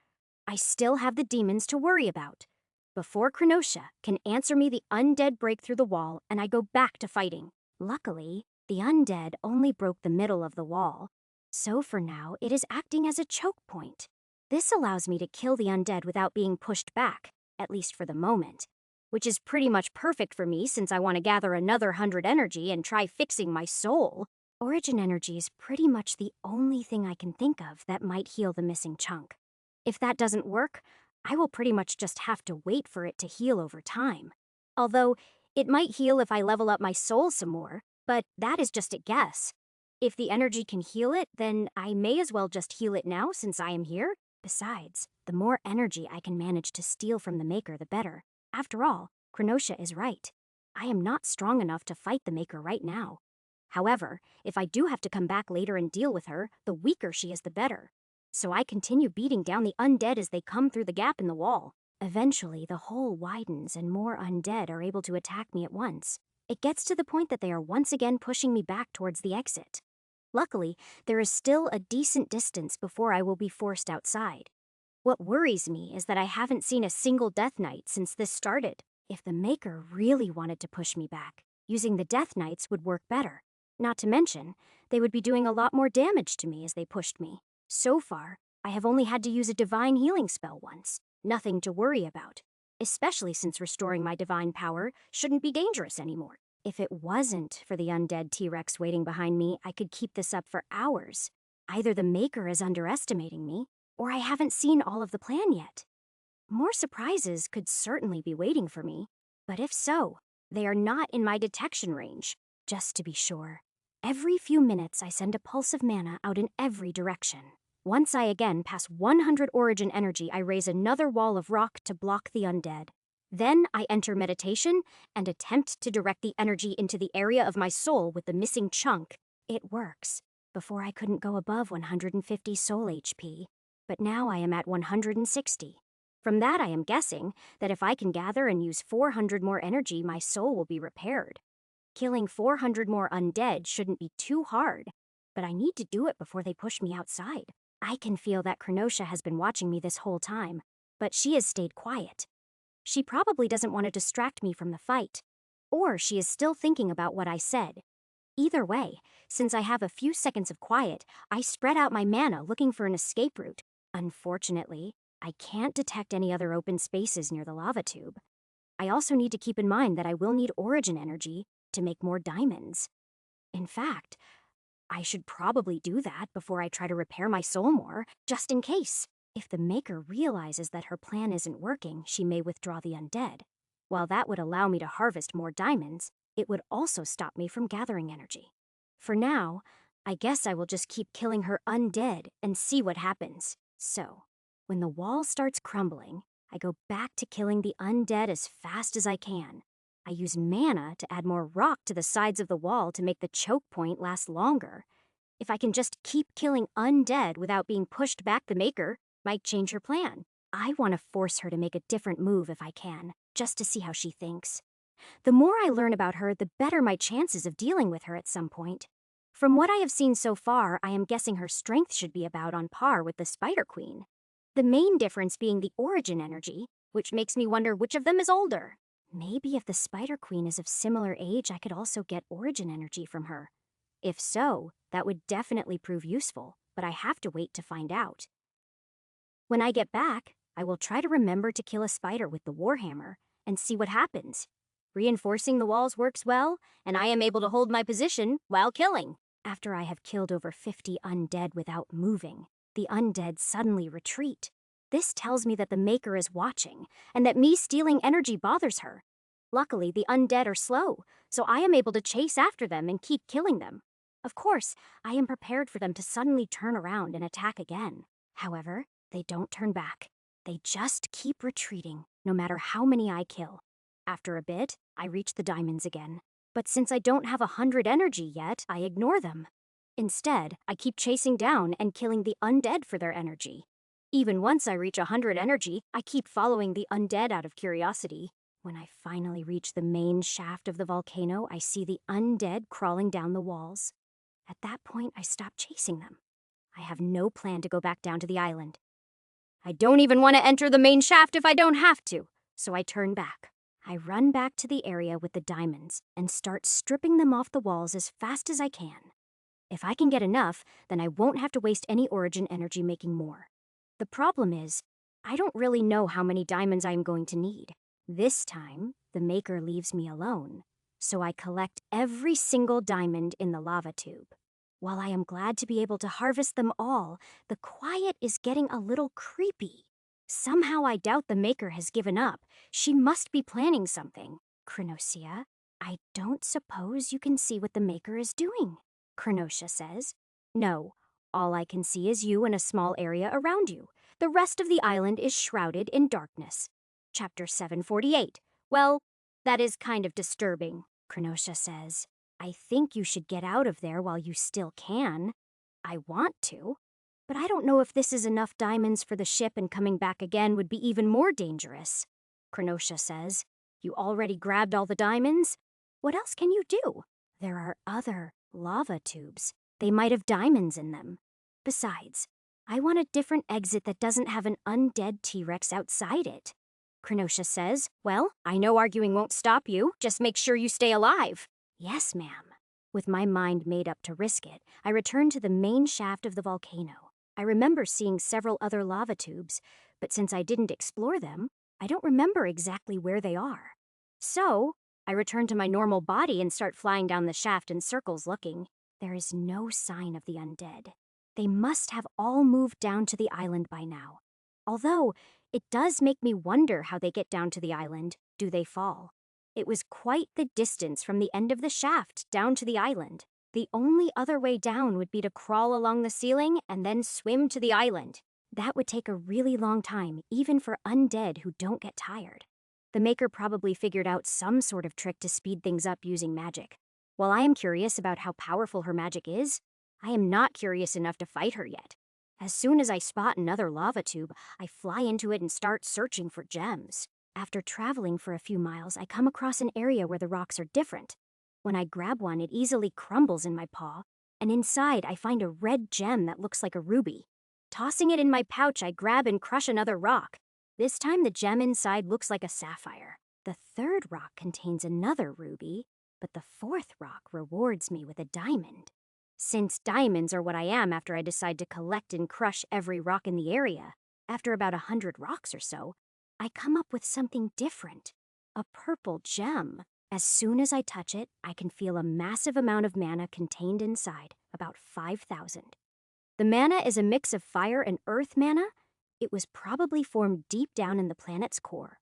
I still have the demons to worry about. Before Krenosha can answer me, the undead break through the wall and I go back to fighting. Luckily, the undead only broke the middle of the wall. So for now, it is acting as a choke point. This allows me to kill the undead without being pushed back, at least for the moment. Which is pretty much perfect for me since I want to gather another 100 energy and try fixing my soul. Origin energy is pretty much the only thing I can think of that might heal the missing chunk. If that doesn't work, I will pretty much just have to wait for it to heal over time. Although, it might heal if I level up my soul some more, but that is just a guess. If the energy can heal it, then I may as well just heal it now since I am here. Besides, the more energy I can manage to steal from the Maker, the better. After all, Krenosha is right. I am not strong enough to fight the Maker right now. However, if I do have to come back later and deal with her, the weaker she is, the better. So I continue beating down the undead as they come through the gap in the wall. Eventually, the hole widens and more undead are able to attack me at once. It gets to the point that they are once again pushing me back towards the exit. Luckily, there is still a decent distance before I will be forced outside. What worries me is that I haven't seen a single Death Knight since this started. If the Maker really wanted to push me back, using the Death Knights would work better. Not to mention, they would be doing a lot more damage to me as they pushed me. So far, I have only had to use a divine healing spell once. Nothing to worry about. Especially since restoring my divine power shouldn't be dangerous anymore. If it wasn't for the undead T-Rex waiting behind me, I could keep this up for hours. Either the Maker is underestimating me, or I haven't seen all of the plan yet. More surprises could certainly be waiting for me, but if so, they are not in my detection range. Just to be sure, every few minutes I send a pulse of mana out in every direction. Once I again pass 100 origin energy, I raise another wall of rock to block the undead. Then I enter meditation and attempt to direct the energy into the area of my soul with the missing chunk. It works. Before I couldn't go above 150 soul HP, but now I am at 160. From that I am guessing that if I can gather and use 400 more energy, my soul will be repaired. Killing 400 more undead shouldn't be too hard, but I need to do it before they push me outside. I can feel that Krenosha has been watching me this whole time, but she has stayed quiet. She probably doesn't want to distract me from the fight, or she is still thinking about what I said. Either way, since I have a few seconds of quiet, I spread out my mana looking for an escape route. Unfortunately, I can't detect any other open spaces near the lava tube. I also need to keep in mind that I will need origin energy to make more diamonds. In fact, I should probably do that before I try to repair my soul more, just in case. If the Maker realizes that her plan isn't working, she may withdraw the undead. While that would allow me to harvest more diamonds, it would also stop me from gathering energy. For now, I guess I will just keep killing her undead and see what happens. So, when the wall starts crumbling, I go back to killing the undead as fast as I can. I use mana to add more rock to the sides of the wall to make the choke point last longer. If I can just keep killing undead without being pushed back, the Maker might change her plan. I want to force her to make a different move if I can, just to see how she thinks. The more I learn about her, the better my chances of dealing with her at some point. From what I have seen so far, I am guessing her strength should be about on par with the Spider Queen. The main difference being the origin energy, which makes me wonder which of them is older. Maybe if the Spider Queen is of similar age, I could also get origin energy from her. If so, that would definitely prove useful, but I have to wait to find out. When I get back, I will try to remember to kill a spider with the Warhammer and see what happens. Reinforcing the walls works well, and I am able to hold my position while killing. After I have killed over 50 undead without moving, the undead suddenly retreat. This tells me that the Maker is watching, and that me stealing energy bothers her. Luckily, the undead are slow, so I am able to chase after them and keep killing them. Of course, I am prepared for them to suddenly turn around and attack again. However, they don't turn back. They just keep retreating, no matter how many I kill. After a bit, I reach the diamonds again. But since I don't have 100 energy yet, I ignore them. Instead, I keep chasing down and killing the undead for their energy. Even once I reach 100 energy, I keep following the undead out of curiosity. When I finally reach the main shaft of the volcano, I see the undead crawling down the walls. At that point, I stop chasing them. I have no plan to go back down to the island. I don't even want to enter the main shaft if I don't have to, so I turn back. I run back to the area with the diamonds and start stripping them off the walls as fast as I can. If I can get enough, then I won't have to waste any origin energy making more. The problem is, I don't really know how many diamonds I'm going to need. This time, the maker leaves me alone, so I collect every single diamond in the lava tube. While I am glad to be able to harvest them all, the quiet is getting a little creepy. Somehow I doubt the maker has given up. She must be planning something. Chronosia, I don't suppose you can see what the maker is doing, Chronosia says. No, all I can see is you and a small area around you. The rest of the island is shrouded in darkness. Chapter 748. Well, that is kind of disturbing, Chronosia says. I think you should get out of there while you still can. I want to, but I don't know if this is enough diamonds for the ship, and coming back again would be even more dangerous. Chronosia says, You already grabbed all the diamonds? What else can you do? There are other lava tubes. They might have diamonds in them. Besides, I want a different exit that doesn't have an undead T-Rex outside it. Chronosia says, Well, I know arguing won't stop you. Just make sure you stay alive. Yes, ma'am. With my mind made up to risk it, I return to the main shaft of the volcano. I remember seeing several other lava tubes, but since I didn't explore them, I don't remember exactly where they are. So, I return to my normal body and start flying down the shaft in circles looking. There is no sign of the undead. They must have all moved down to the island by now. Although, it does make me wonder how they get down to the island. Do they fall? It was quite the distance from the end of the shaft down to the island. The only other way down would be to crawl along the ceiling and then swim to the island. That would take a really long time, even for undead who don't get tired. The maker probably figured out some sort of trick to speed things up using magic. While I am curious about how powerful her magic is, I am not curious enough to fight her yet. As soon as I spot another lava tube, I fly into it and start searching for gems. After traveling for a few miles, I come across an area where the rocks are different. When I grab one, it easily crumbles in my paw, and inside I find a red gem that looks like a ruby. Tossing it in my pouch, I grab and crush another rock. This time the gem inside looks like a sapphire. The third rock contains another ruby, but the fourth rock rewards me with a diamond. Since diamonds are what I am after I decide to collect and crush every rock in the area, after about 100 rocks or so, I come up with something different. A purple gem. As soon as I touch it, I can feel a massive amount of mana contained inside, about 5,000. The mana is a mix of fire and earth mana. It was probably formed deep down in the planet's core.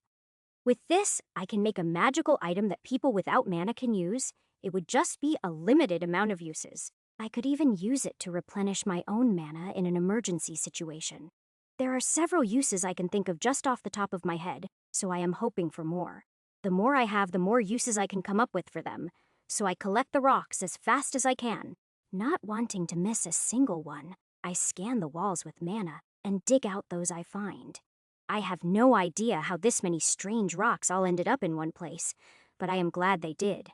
With this, I can make a magical item that people without mana can use. It would just be a limited amount of uses. I could even use it to replenish my own mana in an emergency situation. There are several uses I can think of just off the top of my head, so I am hoping for more. The more I have, the more uses I can come up with for them, so I collect the rocks as fast as I can. Not wanting to miss a single one, I scan the walls with mana and dig out those I find. I have no idea how this many strange rocks all ended up in one place, but I am glad they did.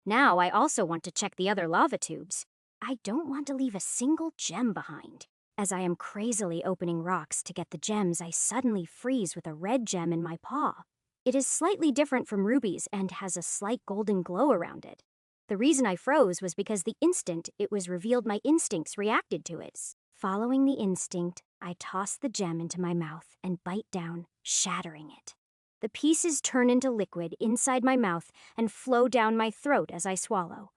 Now I also want to check the other lava tubes. I don't want to leave a single gem behind. As I am crazily opening rocks to get the gems, I suddenly freeze with a red gem in my paw. It is slightly different from rubies and has a slight golden glow around it. The reason I froze was because the instant it was revealed, my instincts reacted to it. Following the instinct, I toss the gem into my mouth and bite down, shattering it. The pieces turn into liquid inside my mouth and flow down my throat as I swallow.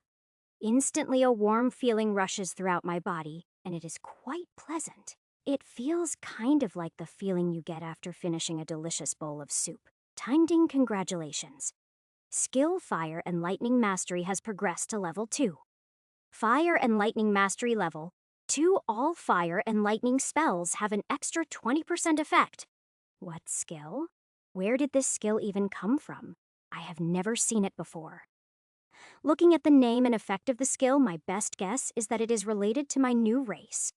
Instantly, a warm feeling rushes throughout my body, and it is quite pleasant. It feels kind of like the feeling you get after finishing a delicious bowl of soup. Timeding congratulations. Skill Fire and Lightning Mastery has progressed to level 2. Fire and Lightning Mastery level 2. All fire and lightning spells have an extra 20% effect. What skill? Where did this skill even come from? I have never seen it before. Looking at the name and effect of the skill, my best guess is that it is related to my new race.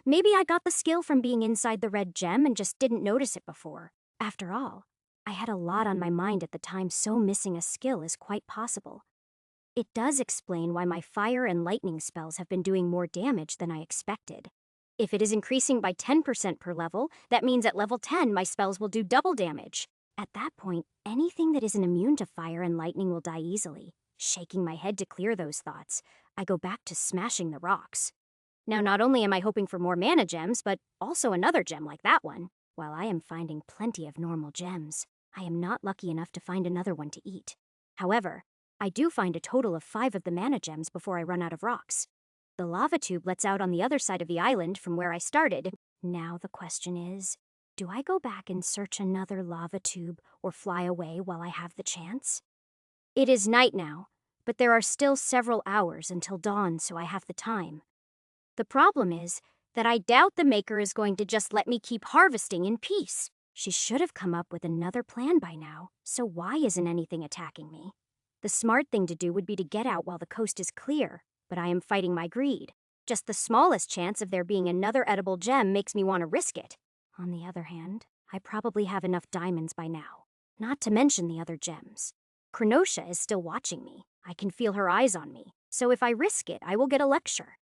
Maybe I got the skill from being inside the red gem and just didn't notice it before. After all, I had a lot on my mind at the time, so missing a skill is quite possible. It does explain why my fire and lightning spells have been doing more damage than I expected. If it is increasing by 10% per level, that means at level 10 my spells will do double damage. At that point, anything that isn't immune to fire and lightning will die easily. Shaking my head to clear those thoughts, I go back to smashing the rocks. Now, not only am I hoping for more mana gems, but also another gem like that one. While I am finding plenty of normal gems, I am not lucky enough to find another one to eat. However, I do find a total of 5 of the mana gems before I run out of rocks. The lava tube lets out on the other side of the island from where I started. Now the question is, do I go back and search another lava tube or fly away while I have the chance? It is night now, but there are still several hours until dawn, so I have the time. The problem is that I doubt the Maker is going to just let me keep harvesting in peace. She should have come up with another plan by now, so why isn't anything attacking me? The smart thing to do would be to get out while the coast is clear, but I am fighting my greed. Just the smallest chance of there being another edible gem makes me want to risk it. On the other hand, I probably have enough diamonds by now, not to mention the other gems. Krenosha is still watching me. I can feel her eyes on me, so if I risk it, I will get a lecture.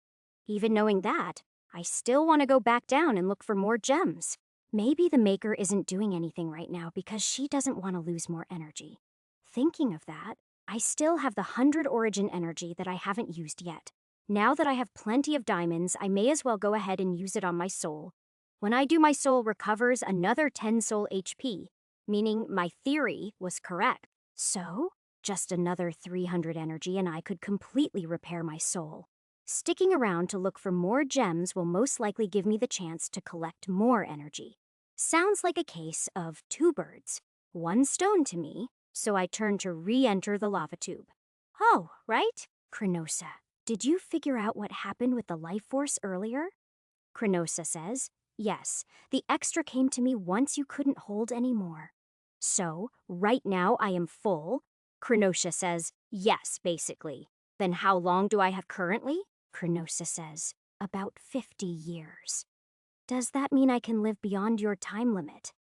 Even knowing that, I still want to go back down and look for more gems. Maybe the Maker isn't doing anything right now because she doesn't want to lose more energy. Thinking of that, I still have the 100 origin energy that I haven't used yet. Now that I have plenty of diamonds, I may as well go ahead and use it on my soul. When I do, my soul recovers another 10 soul HP, meaning my theory was correct. So, just another 300 energy and I could completely repair my soul. Sticking around to look for more gems will most likely give me the chance to collect more energy. Sounds like a case of 2 birds, 1 stone to me, so I turn to re-enter the lava tube. Oh, right? Krenosha, did you figure out what happened with the life force earlier? Krenosha says, yes, the extra came to me once you couldn't hold any more. So, right now I am full. Krenosha says, yes, basically. Then how long do I have currently? Krenosha says, about 50 years. Does that mean I can live beyond your time limit?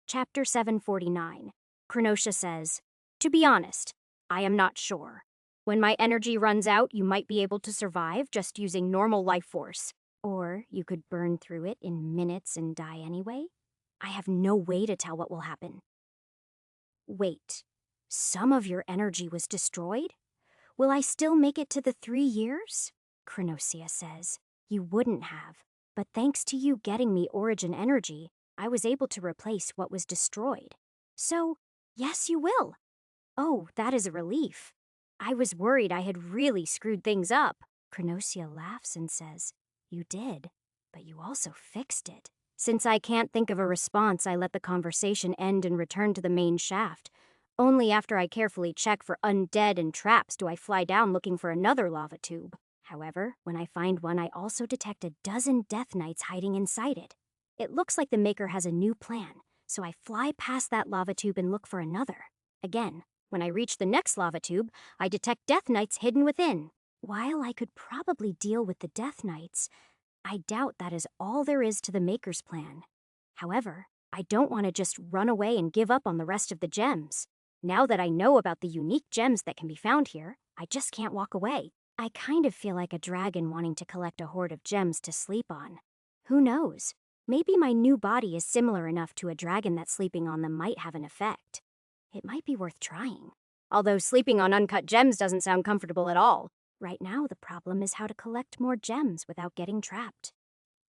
Chapter 749. Krenosha says, to be honest, I am not sure. When my energy runs out, you might be able to survive just using normal life force. Or you could burn through it in minutes and die anyway. I have no way to tell what will happen. Wait, some of your energy was destroyed? Will I still make it to the 3 years? Krenosha says, you wouldn't have, but thanks to you getting me origin energy, I was able to replace what was destroyed. So, yes, you will. Oh, that is a relief. I was worried I had really screwed things up. Krenosha laughs and says, you did, but you also fixed it. Since I can't think of a response, I let the conversation end and return to the main shaft. Only after I carefully check for undead and traps do I fly down looking for another lava tube. However, when I find one, I also detect a dozen Death Knights hiding inside it. It looks like the Maker has a new plan, so I fly past that lava tube and look for another. Again, when I reach the next lava tube, I detect Death Knights hidden within. While I could probably deal with the Death Knights, I doubt that is all there is to the Maker's plan. However, I don't want to just run away and give up on the rest of the gems. Now that I know about the unique gems that can be found here, I just can't walk away. I kind of feel like a dragon wanting to collect a hoard of gems to sleep on. Who knows? Maybe my new body is similar enough to a dragon that sleeping on them might have an effect. It might be worth trying. Although sleeping on uncut gems doesn't sound comfortable at all. Right now, the problem is how to collect more gems without getting trapped.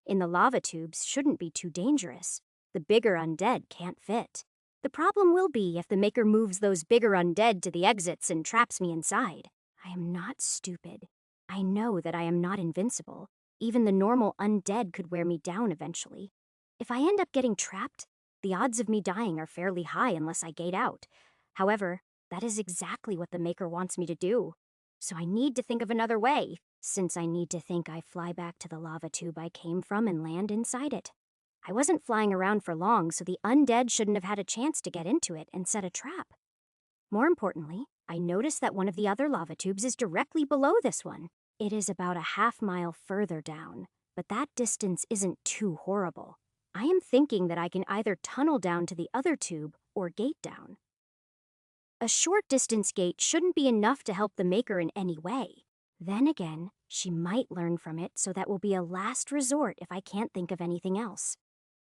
In the lava tubes shouldn't be too dangerous. The bigger undead can't fit. The problem will be if the Maker moves those bigger undead to the exits and traps me inside. I am not stupid. I know that I am not invincible. Even the normal undead could wear me down eventually. If I end up getting trapped, the odds of me dying are fairly high unless I gate out. However, that is exactly what the Maker wants me to do. So I need to think of another way, since I need to think I fly back to the lava tube I came from and land inside it. I wasn't flying around for long, so the undead shouldn't have had a chance to get into it and set a trap. More importantly, I noticed that one of the other lava tubes is directly below this one. It is about a half-mile further down, but that distance isn't too horrible. I am thinking that I can either tunnel down to the other tube or gate down. A short distance gate shouldn't be enough to help the Maker in any way. Then again, she might learn from it, so that will be a last resort if I can't think of anything else.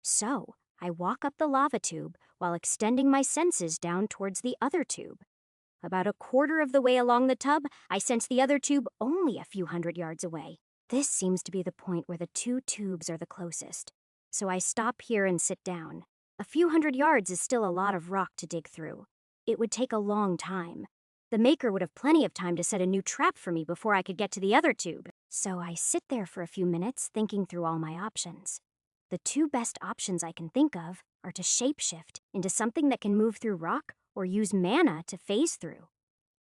So, I walk up the lava tube while extending my senses down towards the other tube. About a quarter of the way along the tub, I sense the other tube only a few hundred yards away. This seems to be the point where the two tubes are the closest. So I stop here and sit down. A few hundred yards is still a lot of rock to dig through. It would take a long time. The maker would have plenty of time to set a new trap for me before I could get to the other tube. So I sit there for a few minutes thinking through all my options. The two best options I can think of are to shapeshift into something that can move through rock or use mana to phase through.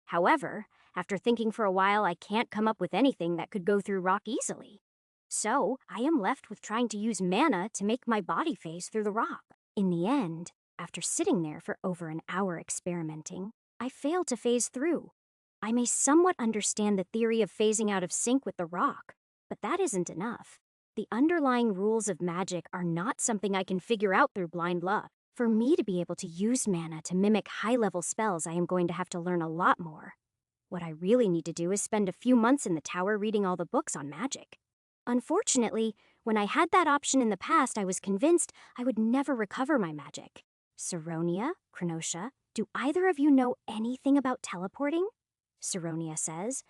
However, after thinking for a while, I can't come up with anything that could go through rock easily. So I am left with trying to use mana to make my body phase through the rock. In the end, after sitting there for over an hour experimenting, I fail to phase through. I may somewhat understand the theory of phasing out of sync with the rock, but that isn't enough. The underlying rules of magic are not something I can figure out through blind luck. For me to be able to use mana to mimic high-level spells, I am going to have to learn a lot more. What I really need to do is spend a few months in the tower reading all the books on magic. Unfortunately, when I had that option in the past, I was convinced I would never recover my magic. Saronia, Krenosha, do either of you know anything about teleporting? Saronia says,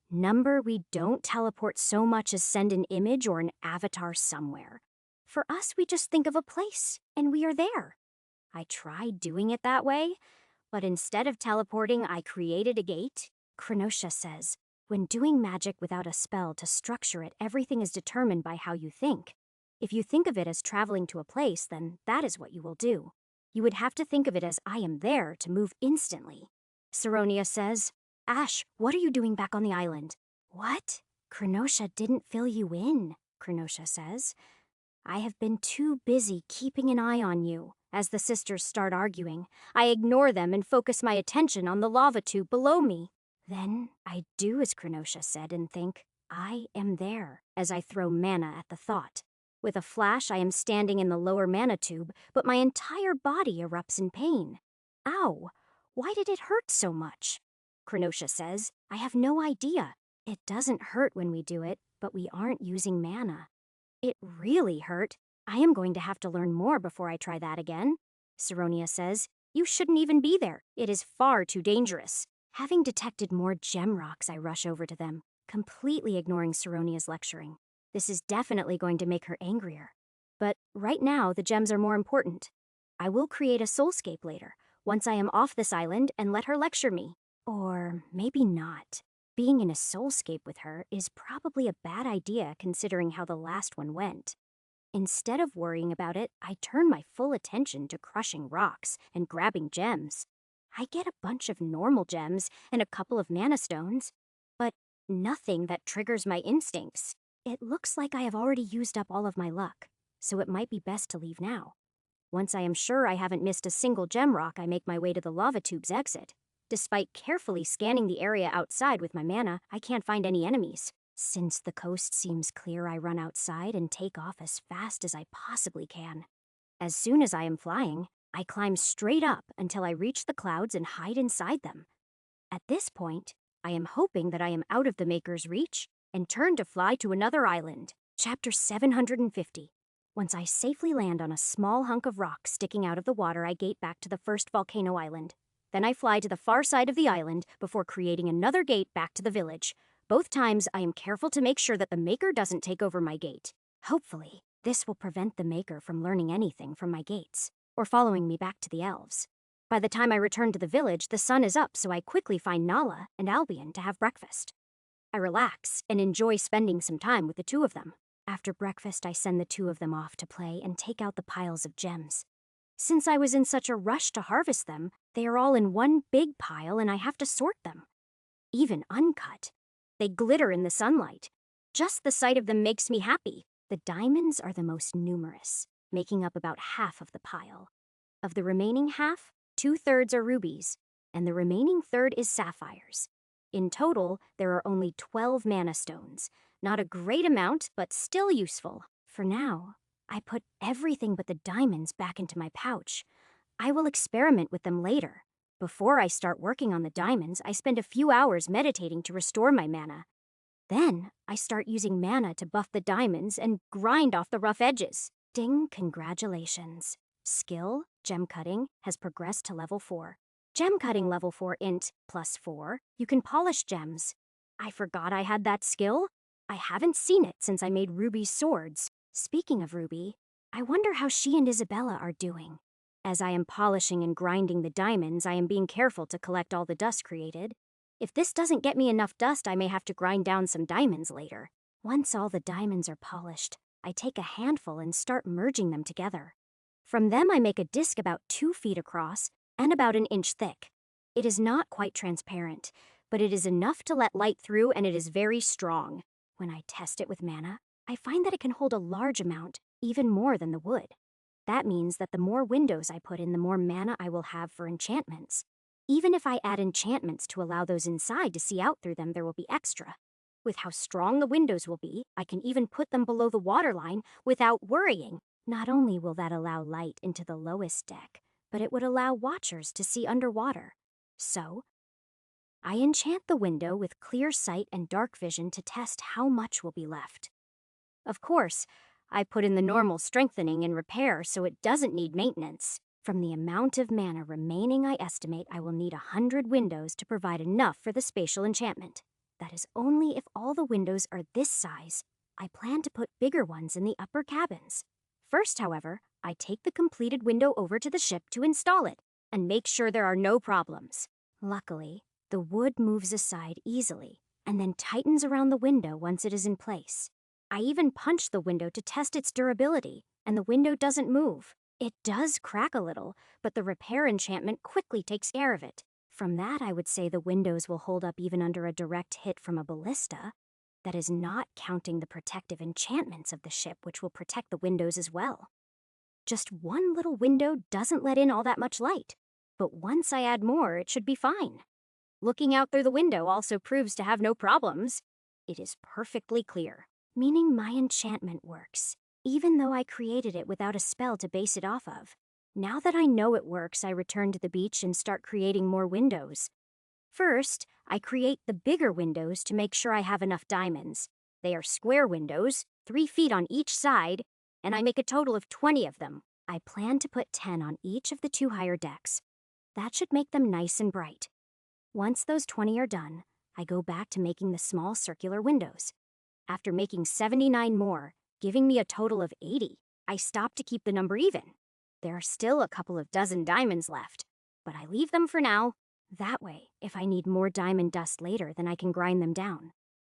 Number, we don't teleport so much as send an image or an avatar somewhere. For us, we just think of a place, and we are there. I tried doing it that way, but instead of teleporting, I created a gate. Krenosha says, when doing magic without a spell to structure it, everything is determined by how you think. If you think of it as traveling to a place, then that is what you will do. You would have to think of it as I am there to move instantly. Saronia says, Ash, what are you doing back on the island? What? Krenosha didn't fill you in, Krenosha says. I have been too busy keeping an eye on you. As the sisters start arguing, I ignore them and focus my attention on the lava tube below me. Then I do as Krenosha said and think, I am there, as I throw mana at the thought. With a flash, I am standing in the lower mana tube, but my entire body erupts in pain. Ow! Why did it hurt so much? Krenosha says, I have no idea. It doesn't hurt when we do it, but we aren't using mana. It really hurt. I am going to have to learn more before I try that again. Saronia says, You shouldn't even be there. It is far too dangerous. Having detected more gem rocks, I rush over to them, completely ignoring Saronia's lecturing. This is definitely going to make her angrier. But right now, the gems are more important. I will create a soulscape later, once I am off this island, and let her lecture me. Or maybe not. Being in a soulscape with her is probably a bad idea considering how the last one went. Instead of worrying about it, I turn my full attention to crushing rocks and grabbing gems. I get a bunch of normal gems and a couple of mana stones, but nothing that triggers my instincts. It looks like I have already used up all of my luck, so it might be best to leave now. Once I am sure I haven't missed a single gem rock, I make my way to the lava tube's exit. Despite carefully scanning the area outside with my mana, I can't find any enemies. Since the coast seems clear, I run outside and take off as fast as I possibly can. As soon as I am flying, I climb straight up until I reach the clouds and hide inside them. At this point, I am hoping that I am out of the Maker's reach and turn to fly to another island. Chapter 750. Once I safely land on a small hunk of rock sticking out of the water, I gate back to the first volcano island. Then I fly to the far side of the island before creating another gate back to the village. Both times, I am careful to make sure that the Maker doesn't take over my gate. Hopefully, this will prevent the Maker from learning anything from my gates, or following me back to the elves. By the time I return to the village, the sun is up, so I quickly find Nala and Albion to have breakfast. I relax and enjoy spending some time with the two of them. After breakfast, I send the two of them off to play and take out the piles of gems. Since I was in such a rush to harvest them, they are all in one big pile and I have to sort them. Even uncut. They glitter in the sunlight. Just the sight of them makes me happy. The diamonds are the most numerous, making up about half of the pile. Of the remaining half, 2/3 are rubies, and the remaining third is sapphires. In total, there are only 12 mana stones. Not a great amount, but still useful. For now, I put everything but the diamonds back into my pouch. I will experiment with them later. Before I start working on the diamonds, I spend a few hours meditating to restore my mana. Then, I start using mana to buff the diamonds and grind off the rough edges. Ding, congratulations. Skill, gem cutting, has progressed to level 4. Gem cutting level 4 int +4, you can polish gems. I forgot I had that skill. I haven't seen it since I made Ruby's swords. Speaking of Ruby, I wonder how she and Isabella are doing. As I am polishing and grinding the diamonds, I am being careful to collect all the dust created. If this doesn't get me enough dust, I may have to grind down some diamonds later. Once all the diamonds are polished, I take a handful and start merging them together. From them, I make a disc about 2 feet across and about an inch thick. It is not quite transparent, but it is enough to let light through, and it is very strong. When I test it with mana, I find that it can hold a large amount, even more than the wood. That means that the more windows I put in, the more mana I will have for enchantments. Even if I add enchantments to allow those inside to see out through them, there will be extra. With how strong the windows will be, I can even put them below the waterline without worrying. Not only will that allow light into the lowest deck, but it would allow watchers to see underwater. So, I enchant the window with clear sight and dark vision to test how much will be left. Of course, I put in the normal strengthening and repair so it doesn't need maintenance. From the amount of mana remaining, I estimate I will need 100 windows to provide enough for the spatial enchantment. That is only if all the windows are this size. I plan to put bigger ones in the upper cabins. First, however, I take the completed window over to the ship to install it and make sure there are no problems. Luckily, the wood moves aside easily and then tightens around the window once it is in place. I even punch the window to test its durability, and the window doesn't move. It does crack a little, but the repair enchantment quickly takes care of it. From that, I would say the windows will hold up even under a direct hit from a ballista. That is not counting the protective enchantments of the ship, which will protect the windows as well. Just one little window doesn't let in all that much light, but once I add more, it should be fine. Looking out through the window also proves to have no problems. It is perfectly clear, meaning my enchantment works, even though I created it without a spell to base it off of. Now that I know it works, I return to the beach and start creating more windows. First, I create the bigger windows to make sure I have enough diamonds. They are square windows, 3 feet on each side, and I make a total of 20 of them. I plan to put 10 on each of the 2 higher decks. That should make them nice and bright. Once those 20 are done, I go back to making the small circular windows. After making 79 more, giving me a total of 80, I stop to keep the number even. There are still a couple of dozen diamonds left, but I leave them for now. That way, if I need more diamond dust later, then I can grind them down.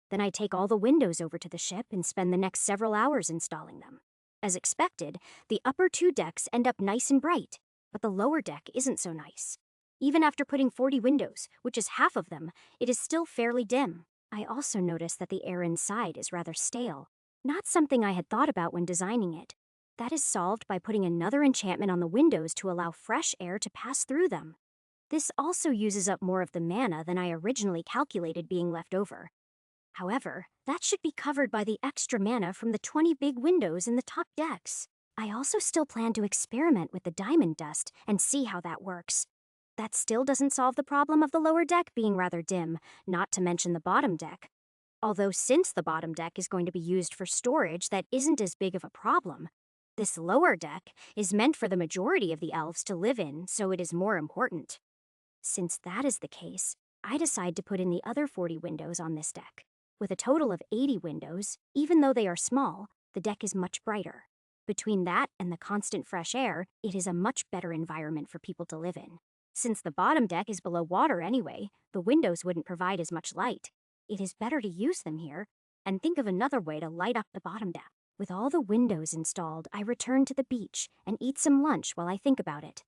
Then I take all the windows over to the ship and spend the next several hours installing them. As expected, the upper 2 decks end up nice and bright, but the lower deck isn't so nice. Even after putting 40 windows, which is half of them, it is still fairly dim. I also notice that the air inside is rather stale, not something I had thought about when designing it. That is solved by putting another enchantment on the windows to allow fresh air to pass through them. This also uses up more of the mana than I originally calculated being left over. However, that should be covered by the extra mana from the 20 big windows in the top decks. I also still plan to experiment with the diamond dust and see how that works. That still doesn't solve the problem of the lower deck being rather dim, not to mention the bottom deck. Although since the bottom deck is going to be used for storage, that isn't as big of a problem. This lower deck is meant for the majority of the elves to live in, so it is more important. Since that is the case, I decide to put in the other 40 windows on this deck. With a total of 80 windows, even though they are small, the deck is much brighter. Between that and the constant fresh air, it is a much better environment for people to live in. Since the bottom deck is below water anyway, the windows wouldn't provide as much light. It is better to use them here, and think of another way to light up the bottom deck. With all the windows installed, I return to the beach and eat some lunch while I think about it.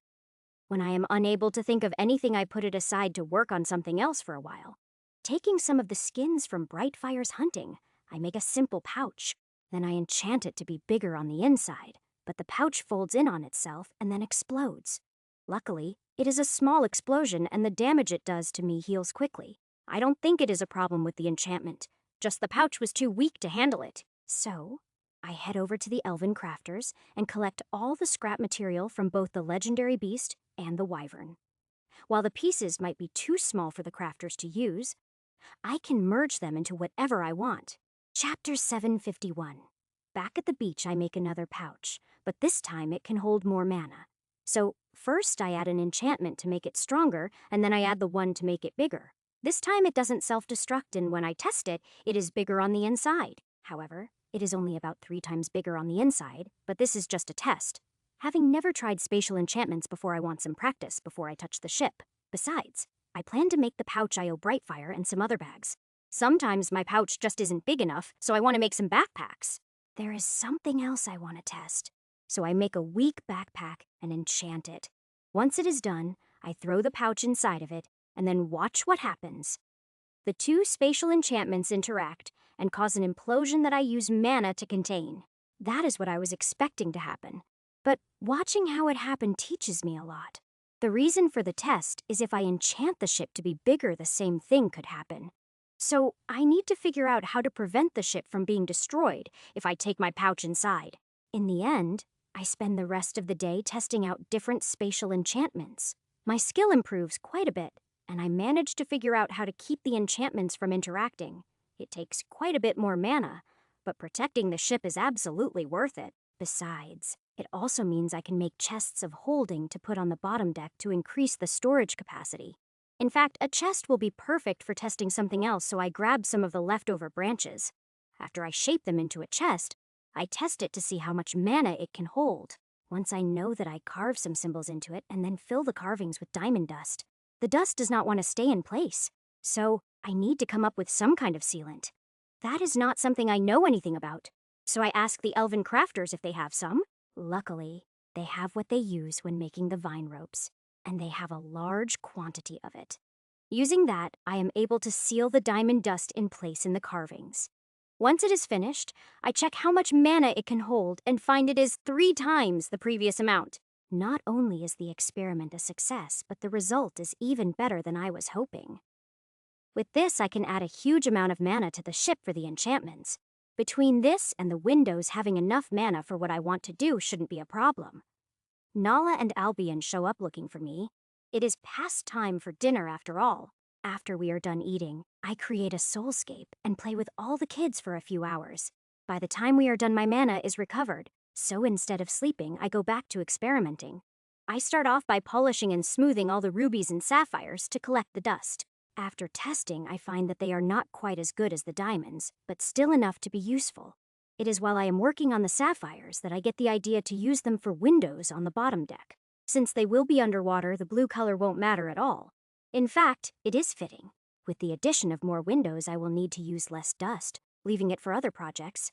When I am unable to think of anything, I put it aside to work on something else for a while. Taking some of the skins from Brightfire's hunting, I make a simple pouch. Then I enchant it to be bigger on the inside, but the pouch folds in on itself and then explodes. Luckily, it is a small explosion and the damage it does to me heals quickly. I don't think it is a problem with the enchantment, just the pouch was too weak to handle it. So, I head over to the Elven Crafters and collect all the scrap material from both the legendary beast and the wyvern. While the pieces might be too small for the crafters to use, I can merge them into whatever I want. Chapter 751. Back at the beach, I make another pouch, but this time it can hold more mana. So, first I add an enchantment to make it stronger, and then I add the one to make it bigger. This time it doesn't self-destruct, and when I test it, it is bigger on the inside. However, it is only about 3 times bigger on the inside, but this is just a test. Having never tried spatial enchantments before, I want some practice before I touch the ship. Besides, I plan to make the pouch I owe Brightfire and some other bags. Sometimes my pouch just isn't big enough, so I want to make some backpacks. There is something else I want to test. So I make a weak backpack and enchant it. Once it is done, I throw the pouch inside of it, and then watch what happens. The 2 spatial enchantments interact and cause an implosion that I use mana to contain. That is what I was expecting to happen. But watching how it happened teaches me a lot. The reason for the test is if I enchant the ship to be bigger, the same thing could happen. So I need to figure out how to prevent the ship from being destroyed if I take my pouch inside. In the end, I spend the rest of the day testing out different spatial enchantments. My skill improves quite a bit, and I manage to figure out how to keep the enchantments from interacting. It takes quite a bit more mana, but protecting the ship is absolutely worth it. Besides, it also means I can make chests of holding to put on the bottom deck to increase the storage capacity. In fact, a chest will be perfect for testing something else, so I grab some of the leftover branches. After I shape them into a chest, I test it to see how much mana it can hold. Once I know that, I carve some symbols into it and then fill the carvings with diamond dust. The dust does not want to stay in place, so I need to come up with some kind of sealant. That is not something I know anything about, so I ask the elven crafters if they have some. Luckily, they have what they use when making the vine ropes, and they have a large quantity of it. Using that, I am able to seal the diamond dust in place in the carvings. Once it is finished, I check how much mana it can hold and find it is 3 times the previous amount. Not only is the experiment a success, but the result is even better than I was hoping. With this, I can add a huge amount of mana to the ship for the enchantments. Between this and the windows, having enough mana for what I want to do shouldn't be a problem. Nala and Albion show up looking for me. It is past time for dinner after all. After we are done eating, I create a soulscape and play with all the kids for a few hours. By the time we are done, my mana is recovered, so instead of sleeping, I go back to experimenting. I start off by polishing and smoothing all the rubies and sapphires to collect the dust. After testing, I find that they are not quite as good as the diamonds, but still enough to be useful. It is while I am working on the sapphires that I get the idea to use them for windows on the bottom deck. Since they will be underwater, the blue color won't matter at all. In fact, it is fitting. With the addition of more windows, I will need to use less dust, leaving it for other projects.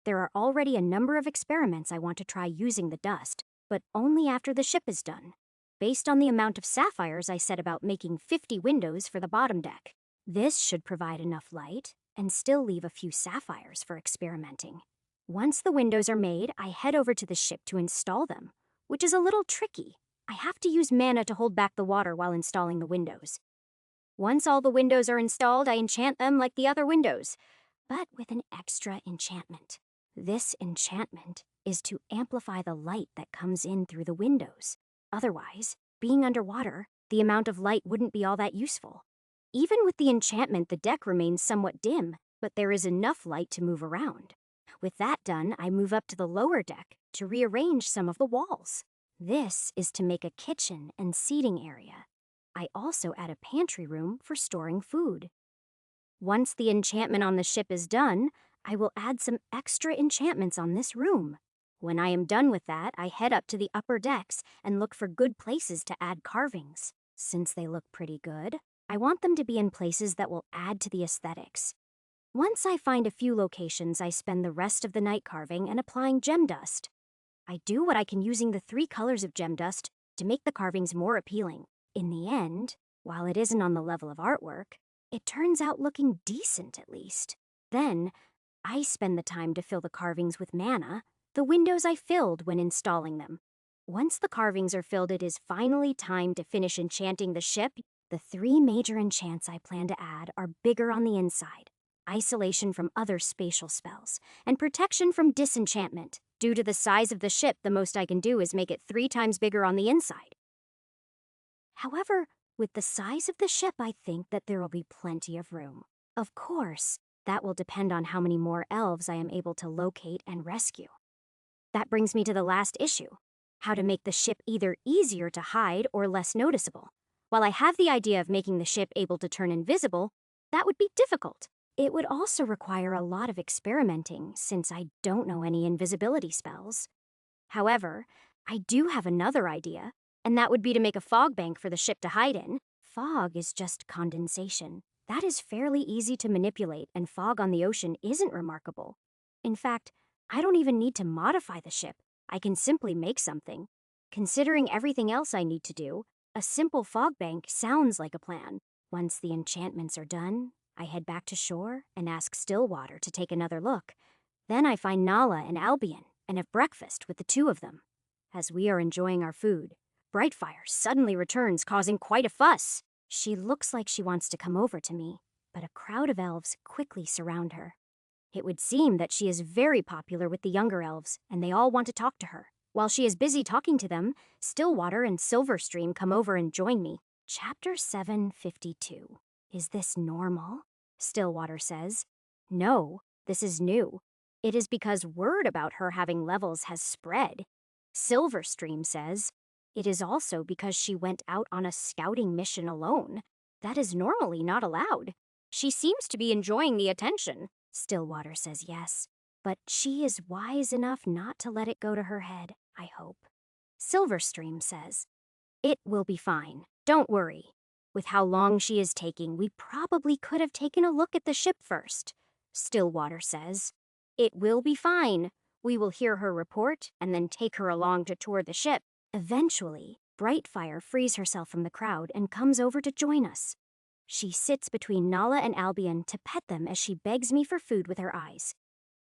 There are already a number of experiments I want to try using the dust, but only after the ship is done. Based on the amount of sapphires, I set about making 50 windows for the bottom deck. This should provide enough light and still leave a few sapphires for experimenting. Once the windows are made, I head over to the ship to install them, which is a little tricky. I have to use mana to hold back the water while installing the windows. Once all the windows are installed, I enchant them like the other windows, but with an extra enchantment. This enchantment is to amplify the light that comes in through the windows. Otherwise, being underwater, the amount of light wouldn't be all that useful. Even with the enchantment, the deck remains somewhat dim, but there is enough light to move around. With that done, I move up to the lower deck to rearrange some of the walls. This is to make a kitchen and seating area. I also add a pantry room for storing food. Once the enchantment on the ship is done, I will add some extra enchantments on this room. When I am done with that, I head up to the upper decks and look for good places to add carvings. Since they look pretty good, I want them to be in places that will add to the aesthetics. Once I find a few locations, I spend the rest of the night carving and applying gem dust. I do what I can using the 3 colors of gem dust to make the carvings more appealing. In the end, while it isn't on the level of artwork, it turns out looking decent at least. Then, I spend the time to fill the carvings with mana. The windows I filled when installing them. Once the carvings are filled, it is finally time to finish enchanting the ship. The 3 major enchants I plan to add are bigger on the inside, isolation from other spatial spells, and protection from disenchantment. Due to the size of the ship, the most I can do is make it 3 times bigger on the inside. However, with the size of the ship, I think that there will be plenty of room. Of course, that will depend on how many more elves I am able to locate and rescue. That brings me to the last issue. how to make the ship either easier to hide or less noticeable. While I have the idea of making the ship able to turn invisible, that would be difficult. It would also require a lot of experimenting since I don't know any invisibility spells. However, I do have another idea, and that would be to make a fog bank for the ship to hide in. Fog is just condensation. That is fairly easy to manipulate, and fog on the ocean isn't remarkable. In fact, I don't even need to modify the ship. I can simply make something. Considering everything else I need to do, a simple fog bank sounds like a plan. Once the enchantments are done, I head back to shore and ask Stillwater to take another look. Then I find Nala and Albion and have breakfast with the two of them. As we are enjoying our food, Brightfire suddenly returns, causing quite a fuss. She looks like she wants to come over to me, but a crowd of elves quickly surround her. It would seem that she is very popular with the younger elves, and they all want to talk to her. While she is busy talking to them, Stillwater and Silverstream come over and join me. Chapter 752. Is this normal? Stillwater says. No, this is new. It is because word about her having levels has spread. Silverstream says, it is also because she went out on a scouting mission alone. That is normally not allowed. She seems to be enjoying the attention. Stillwater says yes, but she is wise enough not to let it go to her head, I hope. Silverstream says, it will be fine. Don't worry. With how long she is taking, we probably could have taken a look at the ship first. Stillwater says, it will be fine. We will hear her report and then take her along to tour the ship. Eventually, Brightfire frees herself from the crowd and comes over to join us. She sits between Nala and Albion to pet them as she begs me for food with her eyes.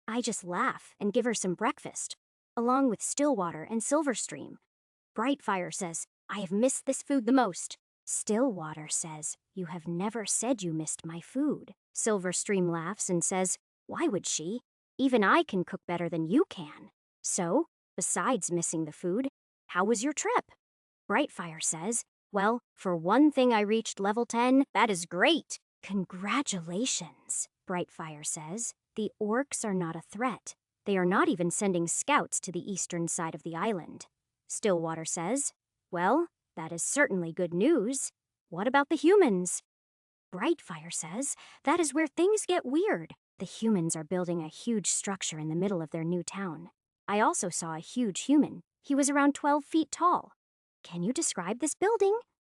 I just laugh and give her some breakfast, along with Stillwater and Silverstream. Brightfire says, I have missed this food the most. Stillwater says, you have never said you missed my food. Silverstream laughs and says, why would she? Even I can cook better than you can. So, besides missing the food, how was your trip? Brightfire says, well, for one thing I reached level 10, that is great. Congratulations, Brightfire says. The orcs are not a threat. They are not even sending scouts to the eastern side of the island. Stillwater says, well, that is certainly good news. What about the humans? Brightfire says, that is where things get weird. The humans are building a huge structure in the middle of their new town. I also saw a huge human. He was around 12 feet tall. Can you describe this building?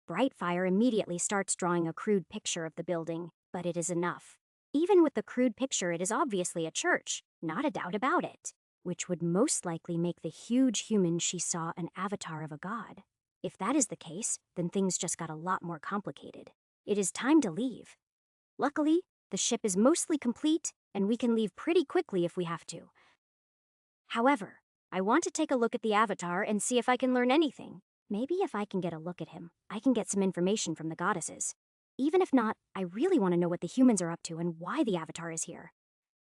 Brightfire immediately starts drawing a crude picture of the building, but it is enough. Even with the crude picture, it is obviously a church, not a doubt about it, which would most likely make the huge human she saw an avatar of a god. If that is the case, then things just got a lot more complicated. It is time to leave. Luckily, the ship is mostly complete, and we can leave pretty quickly if we have to. However, I want to take a look at the avatar and see if I can learn anything. Maybe if I can get a look at him, I can get some information from the goddesses. Even if not, I really want to know what the humans are up to and why the avatar is here.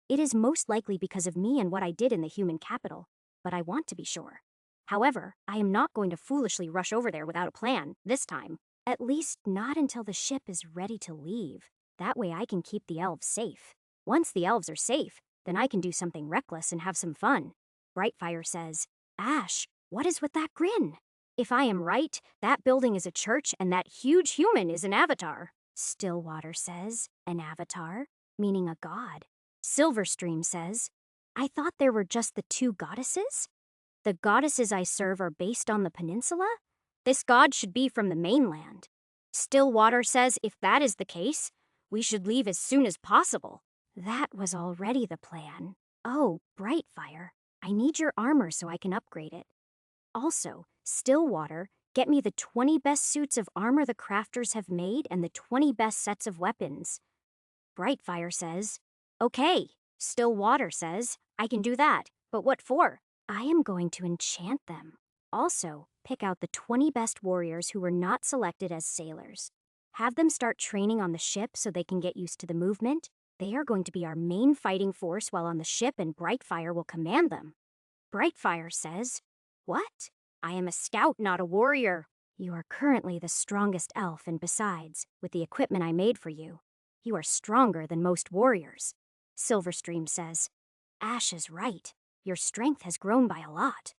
It is most likely because of me and what I did in the human capital, but I want to be sure. However, I am not going to foolishly rush over there without a plan, this time. At least not until the ship is ready to leave. That way I can keep the elves safe. Once the elves are safe, then I can do something reckless and have some fun. Brightfire says, Ash, what is with that grin? If I am right, that building is a church and that huge human is an avatar. Stillwater says, an avatar, meaning a god. Silverstream says, I thought there were just the two goddesses? The goddesses I serve are based on the peninsula? This god should be from the mainland. Stillwater says if that is the case, we should leave as soon as possible. That was already the plan. Oh, Brightfire, I need your armor so I can upgrade it. Also, Stillwater, get me the 20 best suits of armor the crafters have made and the 20 best sets of weapons. Brightfire says, okay. Stillwater says, I can do that, but what for? I am going to enchant them. Also, pick out the 20 best warriors who were not selected as sailors. Have them start training on the ship so they can get used to the movement. They are going to be our main fighting force while on the ship, and Brightfire will command them. Brightfire says, what? I am a scout, not a warrior. You are currently the strongest elf, and besides, with the equipment I made for you, you are stronger than most warriors. Silverstream says, Ash is right. Your strength has grown by a lot.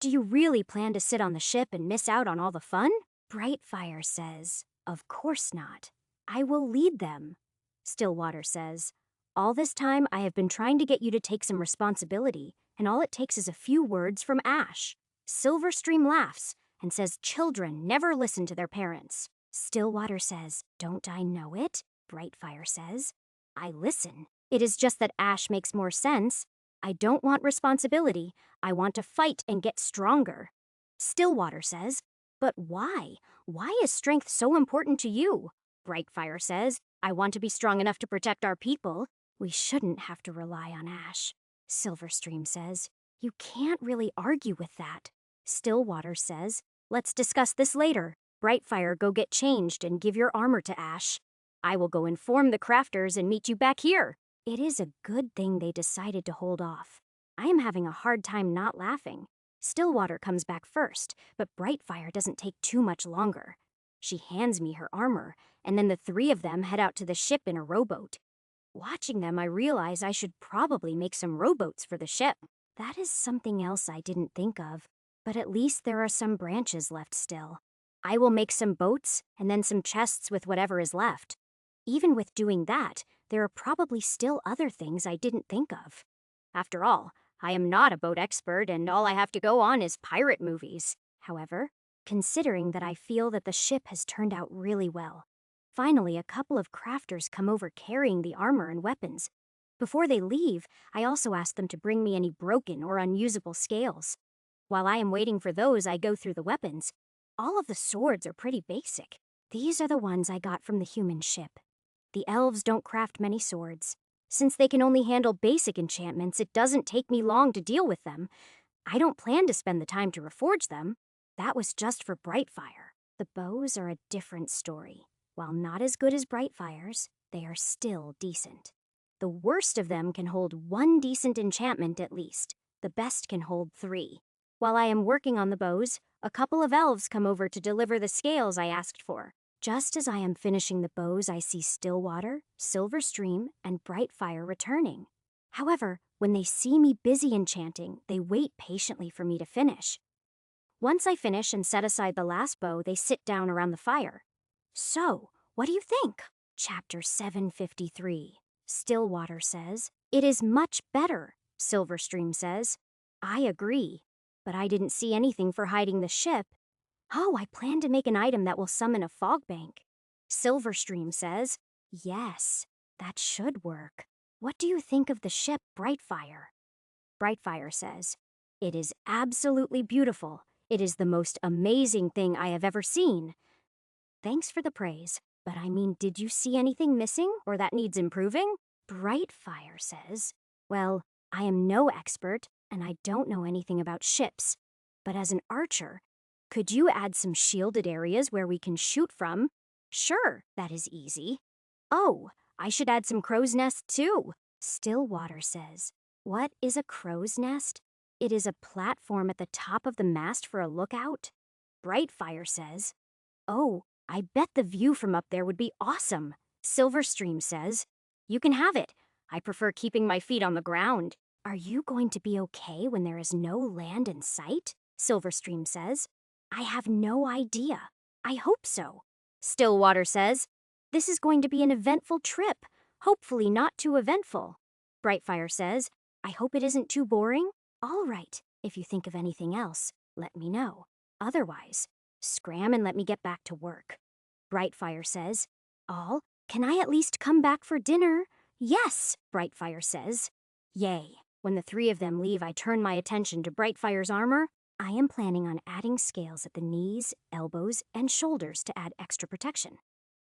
Do you really plan to sit on the ship and miss out on all the fun? Brightfire says, Of course not. I will lead them. Stillwater says, All this time I have been trying to get you to take some responsibility, and all it takes is a few words from Ash. Silverstream laughs and says children never listen to their parents. Stillwater says, Don't I know it? Brightfire says, I listen. It is just that Ash makes more sense. I don't want responsibility. I want to fight and get stronger. Stillwater says, But why? Why is strength so important to you? Brightfire says, I want to be strong enough to protect our people. We shouldn't have to rely on Ash. Silverstream says, You can't really argue with that. Stillwater says, Let's discuss this later. Brightfire, go get changed and give your armor to Ash. I will go inform the crafters and meet you back here. It is a good thing they decided to hold off. I am having a hard time not laughing. Stillwater comes back first, but Brightfire doesn't take too much longer. She hands me her armor, and then the three of them head out to the ship in a rowboat. Watching them, I realize I should probably make some rowboats for the ship. That is something else I didn't think of, but at least there are some branches left still. I will make some boats and then some chests with whatever is left. Even with doing that, there are probably still other things I didn't think of. After all, I am not a boat expert and all I have to go on is pirate movies. However, considering that I feel that the ship has turned out really well. Finally, a couple of crafters come over carrying the armor and weapons. Before they leave, I also ask them to bring me any broken or unusable scales. While I am waiting for those, I go through the weapons. All of the swords are pretty basic. These are the ones I got from the human ship. The elves don't craft many swords. Since they can only handle basic enchantments, it doesn't take me long to deal with them. I don't plan to spend the time to reforge them. That was just for Brightfire. The bows are a different story. While not as good as Brightfire's, they are still decent. The worst of them can hold one decent enchantment at least. The best can hold 3. While I am working on the bows, a couple of elves come over to deliver the scales I asked for. Just as I am finishing the bows, I see Stillwater, Silverstream, and Brightfire returning. However, when they see me busy enchanting, they wait patiently for me to finish. Once I finish and set aside the last bow, they sit down around the fire. So, what do you think? Chapter 753. Stillwater says, It is much better, Silverstream says. I agree, but I didn't see anything for hiding the ship. Oh, I plan to make an item that will summon a fog bank. Silverstream says, Yes, that should work. What do you think of the ship Brightfire? Brightfire says, It is absolutely beautiful. It is the most amazing thing I have ever seen. Thanks for the praise, but I mean, did you see anything missing or that needs improving? Brightfire says, Well, I am no expert and I don't know anything about ships, but as an archer, could you add some shielded areas where we can shoot from? Sure, that is easy. Oh, I should add some crow's nests too. Stillwater says, What is a crow's nest? It is a platform at the top of the mast for a lookout. Brightfire says, Oh, I bet the view from up there would be awesome. Silverstream says, You can have it. I prefer keeping my feet on the ground. Are you going to be okay when there is no land in sight? Silverstream says, I have no idea. I hope so. Stillwater says, This is going to be an eventful trip. Hopefully not too eventful. Brightfire says, I hope it isn't too boring. All right, if you think of anything else, let me know. Otherwise, scram and let me get back to work. Brightfire says, All, can I at least come back for dinner? Yes, Brightfire says. Yay. When the 3 of them leave, I turn my attention to Brightfire's armor. I am planning on adding scales at the knees, elbows, and shoulders to add extra protection.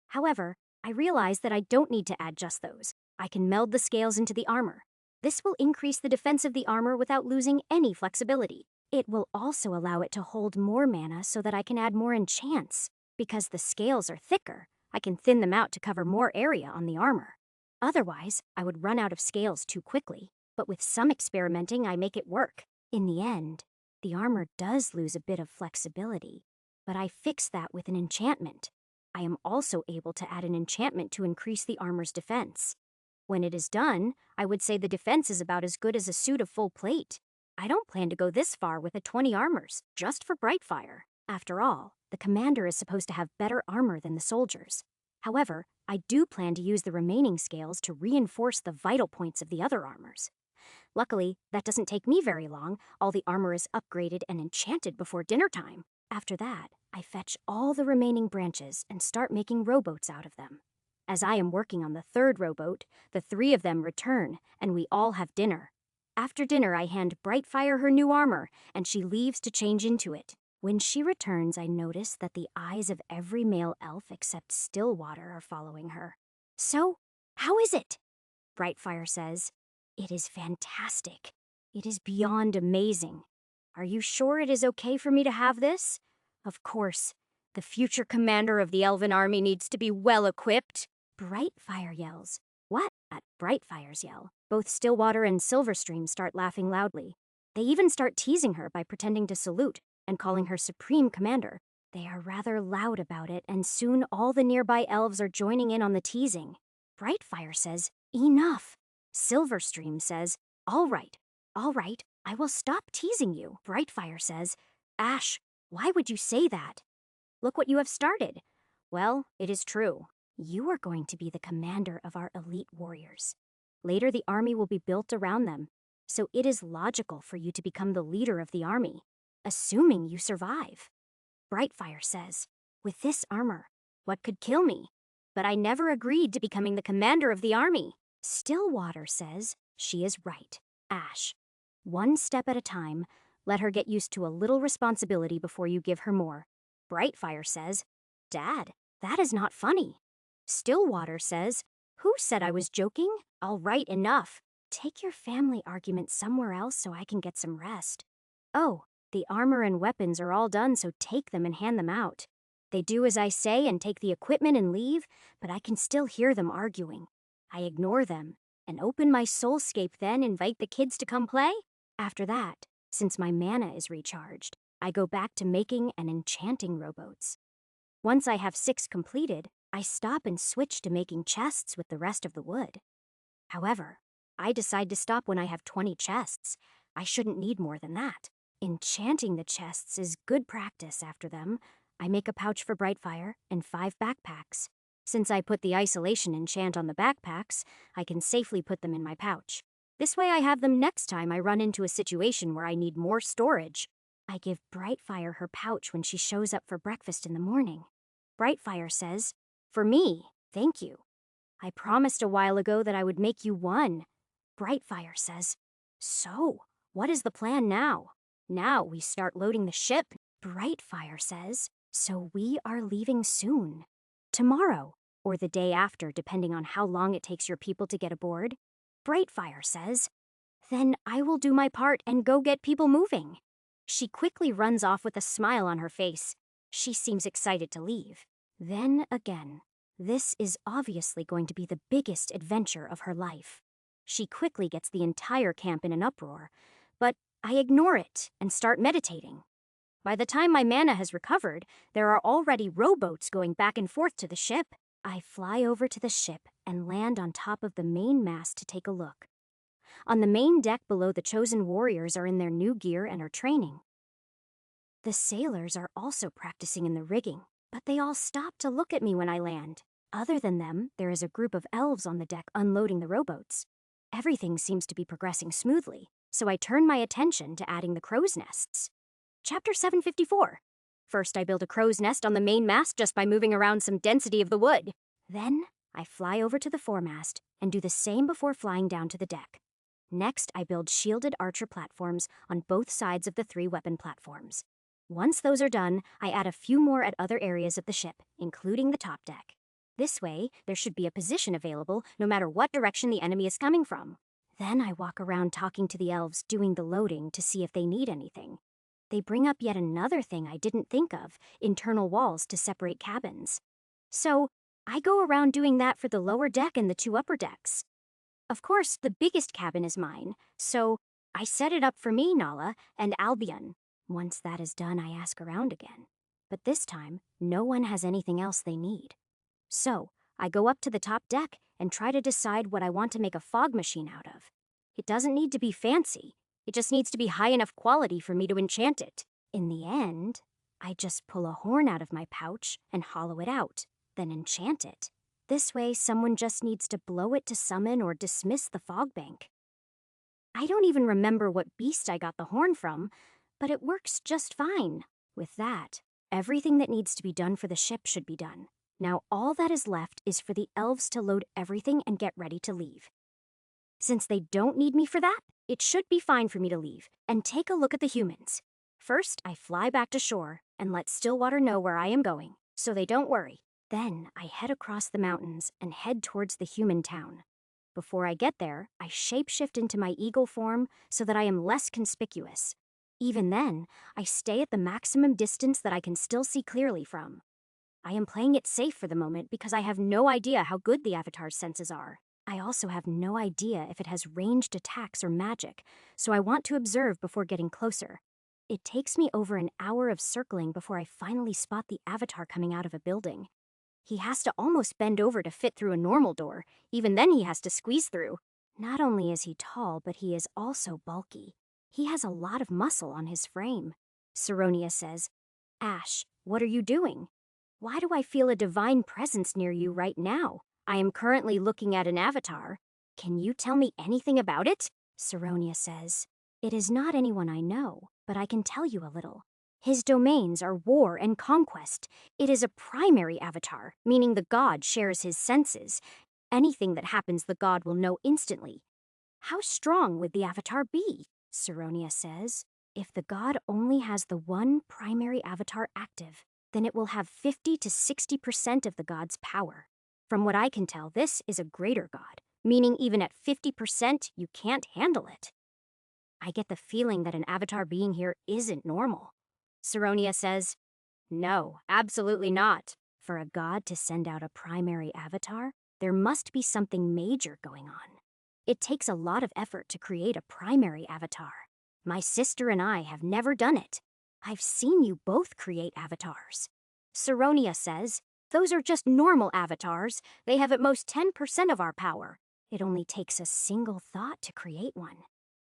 However, I realize that I don't need to add just those. I can meld the scales into the armor. This will increase the defense of the armor without losing any flexibility. It will also allow it to hold more mana so that I can add more enchants. Because the scales are thicker, I can thin them out to cover more area on the armor. Otherwise, I would run out of scales too quickly, but with some experimenting, I make it work. In the end, the armor does lose a bit of flexibility, but I fix that with an enchantment. I am also able to add an enchantment to increase the armor's defense. When it is done, I would say the defense is about as good as a suit of full plate. I don't plan to go this far with the 20 armors, just for Brightfire. After all, the commander is supposed to have better armor than the soldiers. However, I do plan to use the remaining scales to reinforce the vital points of the other armors. Luckily, that doesn't take me very long. All the armor is upgraded and enchanted before dinner time. After that, I fetch all the remaining branches and start making rowboats out of them. As I am working on the third rowboat, the 3 of them return, and we all have dinner. After dinner, I hand Brightfire her new armor, and she leaves to change into it. When she returns, I notice that the eyes of every male elf except Stillwater are following her. So, how is it? Brightfire says, "It is fantastic. It is beyond amazing. Are you sure it is okay for me to have this? Of course. The future commander of the Elven army needs to be well equipped." Brightfire yells. What? At Brightfire's yell, both Stillwater and Silverstream start laughing loudly. They even start teasing her by pretending to salute and calling her Supreme Commander. They are rather loud about it, and soon all the nearby elves are joining in on the teasing. Brightfire says, "Enough." Silverstream says, all right, I will stop teasing you." Brightfire says, "Ash, why would you say that? Look what you have started." Well, it is true. You are going to be the commander of our elite warriors. Later, the army will be built around them, so it is logical for you to become the leader of the army, assuming you survive. Brightfire says, "With this armor, what could kill me? But I never agreed to becoming the commander of the army." Stillwater says, "She is right. Ash, one step at a time, let her get used to a little responsibility before you give her more." Brightfire says, "Dad, that is not funny." Stillwater says, "Who said I was joking? All right, enough. Take your family argument somewhere else so I can get some rest." Oh, the armor and weapons are all done, so take them and hand them out. They do as I say and take the equipment and leave, but I can still hear them arguing. I ignore them and open my soulscape, then invite the kids to come play. After that, since my mana is recharged, I go back to making and enchanting rowboats. Once I have 6 completed, I stop and switch to making chests with the rest of the wood. However, I decide to stop when I have 20 chests. I shouldn't need more than that. Enchanting the chests is good practice. After them, I make a pouch for Brightfire and 5 backpacks. Since I put the isolation enchant on the backpacks, I can safely put them in my pouch. This way I have them next time I run into a situation where I need more storage. I give Brightfire her pouch when she shows up for breakfast in the morning. Brightfire says, "For me, thank you. I promised a while ago that I would make you one." Brightfire says, "So, what is the plan now?" "Now we start loading the ship." Brightfire says, "So we are leaving soon. Tomorrow, or the day after, depending on how long it takes your people to get aboard." Brightfire says, "Then I will do my part and go get people moving." She quickly runs off with a smile on her face. She seems excited to leave. Then again, this is obviously going to be the biggest adventure of her life. She quickly gets the entire camp in an uproar, but I ignore it and start meditating. By the time my mana has recovered, there are already rowboats going back and forth to the ship. I fly over to the ship and land on top of the main mast to take a look. On the main deck below, the chosen warriors are in their new gear and are training. The sailors are also practicing in the rigging, but they all stop to look at me when I land. Other than them, there is a group of elves on the deck unloading the rowboats. Everything seems to be progressing smoothly, so I turn my attention to adding the crow's nests. Chapter 754. First, I build a crow's nest on the main mast just by moving around some density of the wood. Then, I fly over to the foremast and do the same before flying down to the deck. Next, I build shielded archer platforms on both sides of the 3 weapon platforms. Once those are done, I add a few more at other areas of the ship, including the top deck. This way, there should be a position available no matter what direction the enemy is coming from. Then I walk around talking to the elves doing the loading to see if they need anything. They bring up yet another thing I didn't think of, internal walls to separate cabins. So, I go around doing that for the lower deck and the 2 upper decks. Of course, the biggest cabin is mine, so I set it up for me, Nala, and Albion. Once that is done, I ask around again. But this time, no one has anything else they need. So, I go up to the top deck and try to decide what I want to make a fog machine out of. It doesn't need to be fancy. It just needs to be high enough quality for me to enchant it. In the end, I just pull a horn out of my pouch and hollow it out, then enchant it. This way, someone just needs to blow it to summon or dismiss the fog bank. I don't even remember what beast I got the horn from, but it works just fine. With that, everything that needs to be done for the ship should be done. Now all that is left is for the elves to load everything and get ready to leave. Since they don't need me for that, it should be fine for me to leave and take a look at the humans. First, I fly back to shore and let Stillwater know where I am going, so they don't worry. Then I head across the mountains and head towards the human town. Before I get there, I shapeshift into my eagle form so that I am less conspicuous. Even then, I stay at the maximum distance that I can still see clearly from. I am playing it safe for the moment because I have no idea how good the Avatar's senses are. I also have no idea if it has ranged attacks or magic, so I want to observe before getting closer. It takes me over an hour of circling before I finally spot the Avatar coming out of a building. He has to almost bend over to fit through a normal door. Even then he has to squeeze through. Not only is he tall, but he is also bulky. He has a lot of muscle on his frame. Saronia says, "Ash, what are you doing? Why do I feel a divine presence near you right now? I am currently looking at an avatar. Can you tell me anything about it?" Saronia says, "It is not anyone I know, but I can tell you a little. His domains are war and conquest. It is a primary avatar, meaning the god shares his senses. Anything that happens, the god will know instantly. How strong would the avatar be?" Saronia says, "If the god only has the one primary avatar active, then it will have 50 to 60% of the god's power. From what I can tell, this is a greater god, meaning even at 50%, you can't handle it. I get the feeling that an avatar being here isn't normal." Saronia says, "No, absolutely not. For a god to send out a primary avatar, there must be something major going on. It takes a lot of effort to create a primary avatar. My sister and I have never done it. I've seen you both create avatars." Saronia says, "Those are just normal avatars. They have at most 10% of our power. It only takes a single thought to create one."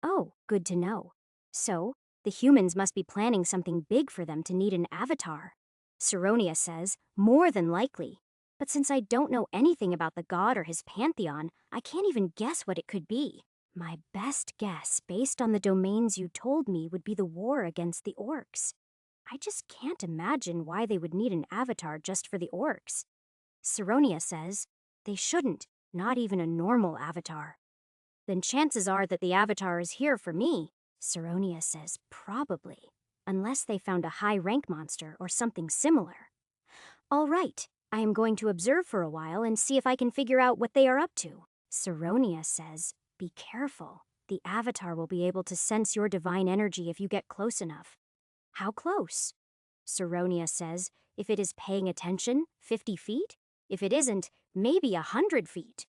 Oh, good to know. So, the humans must be planning something big for them to need an avatar. Saronia says, "More than likely. But since I don't know anything about the god or his pantheon, I can't even guess what it could be. My best guess, based on the domains you told me, would be the war against the orcs. I just can't imagine why they would need an avatar just for the orcs." Saronia says, "They shouldn't, not even a normal avatar." "Then chances are that the avatar is here for me." Saronia says, "Probably, unless they found a high-rank monster or something similar." "All right, I am going to observe for a while and see if I can figure out what they are up to." Saronia says, "Be careful. The avatar will be able to sense your divine energy if you get close enough." "How close?" Saronia says, "If it is paying attention, 50 feet. If it isn't, maybe 100 feet."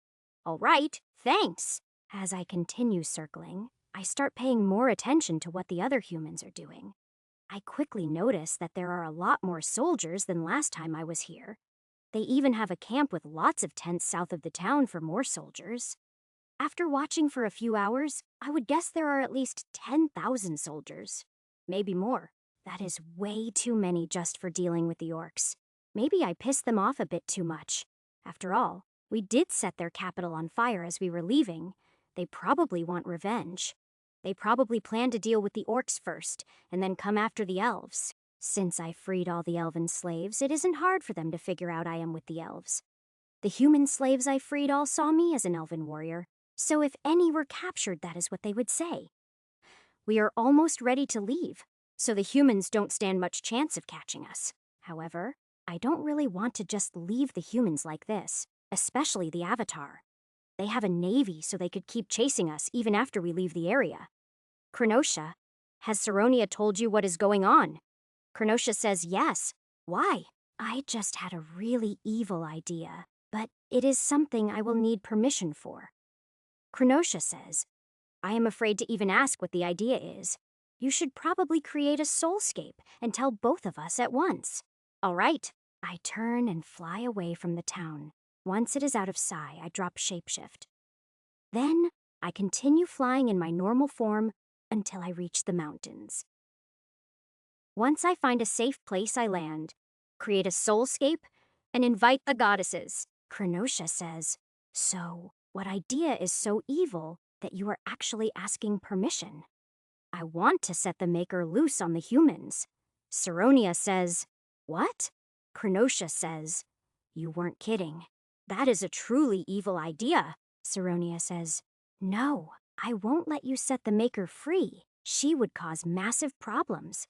"All right, thanks." As I continue circling, I start paying more attention to what the other humans are doing. I quickly notice that there are a lot more soldiers than last time I was here. They even have a camp with lots of tents south of the town for more soldiers. After watching for a few hours, I would guess there are at least 10,000 soldiers. Maybe more. That is way too many just for dealing with the orcs. Maybe I pissed them off a bit too much. After all, we did set their capital on fire as we were leaving. They probably want revenge. They probably plan to deal with the orcs first, and then come after the elves. Since I freed all the elven slaves, it isn't hard for them to figure out I am with the elves. The human slaves I freed all saw me as an elven warrior, so if any were captured, that is what they would say. We are almost ready to leave, so the humans don't stand much chance of catching us. However, I don't really want to just leave the humans like this, especially the Avatar. They have a navy, so they could keep chasing us even after we leave the area. Krenosha, has Saronia told you what is going on? Krenosha says yes. Why? I just had a really evil idea, but it is something I will need permission for. Krenosha says, I am afraid to even ask what the idea is. You should probably create a soulscape and tell both of us at once. All right. I turn and fly away from the town. Once it is out of sight, I drop shapeshift. Then I continue flying in my normal form until I reach the mountains. Once I find a safe place, I land, create a soulscape, and invite the goddesses. Krenosha says, "So, what idea is so evil that you are actually asking permission?" "I want to set the Maker loose on the humans." Saronia says, "What?" Krenosha says, "You weren't kidding. That is a truly evil idea." Saronia says, "No, I won't let you set the Maker free. She would cause massive problems."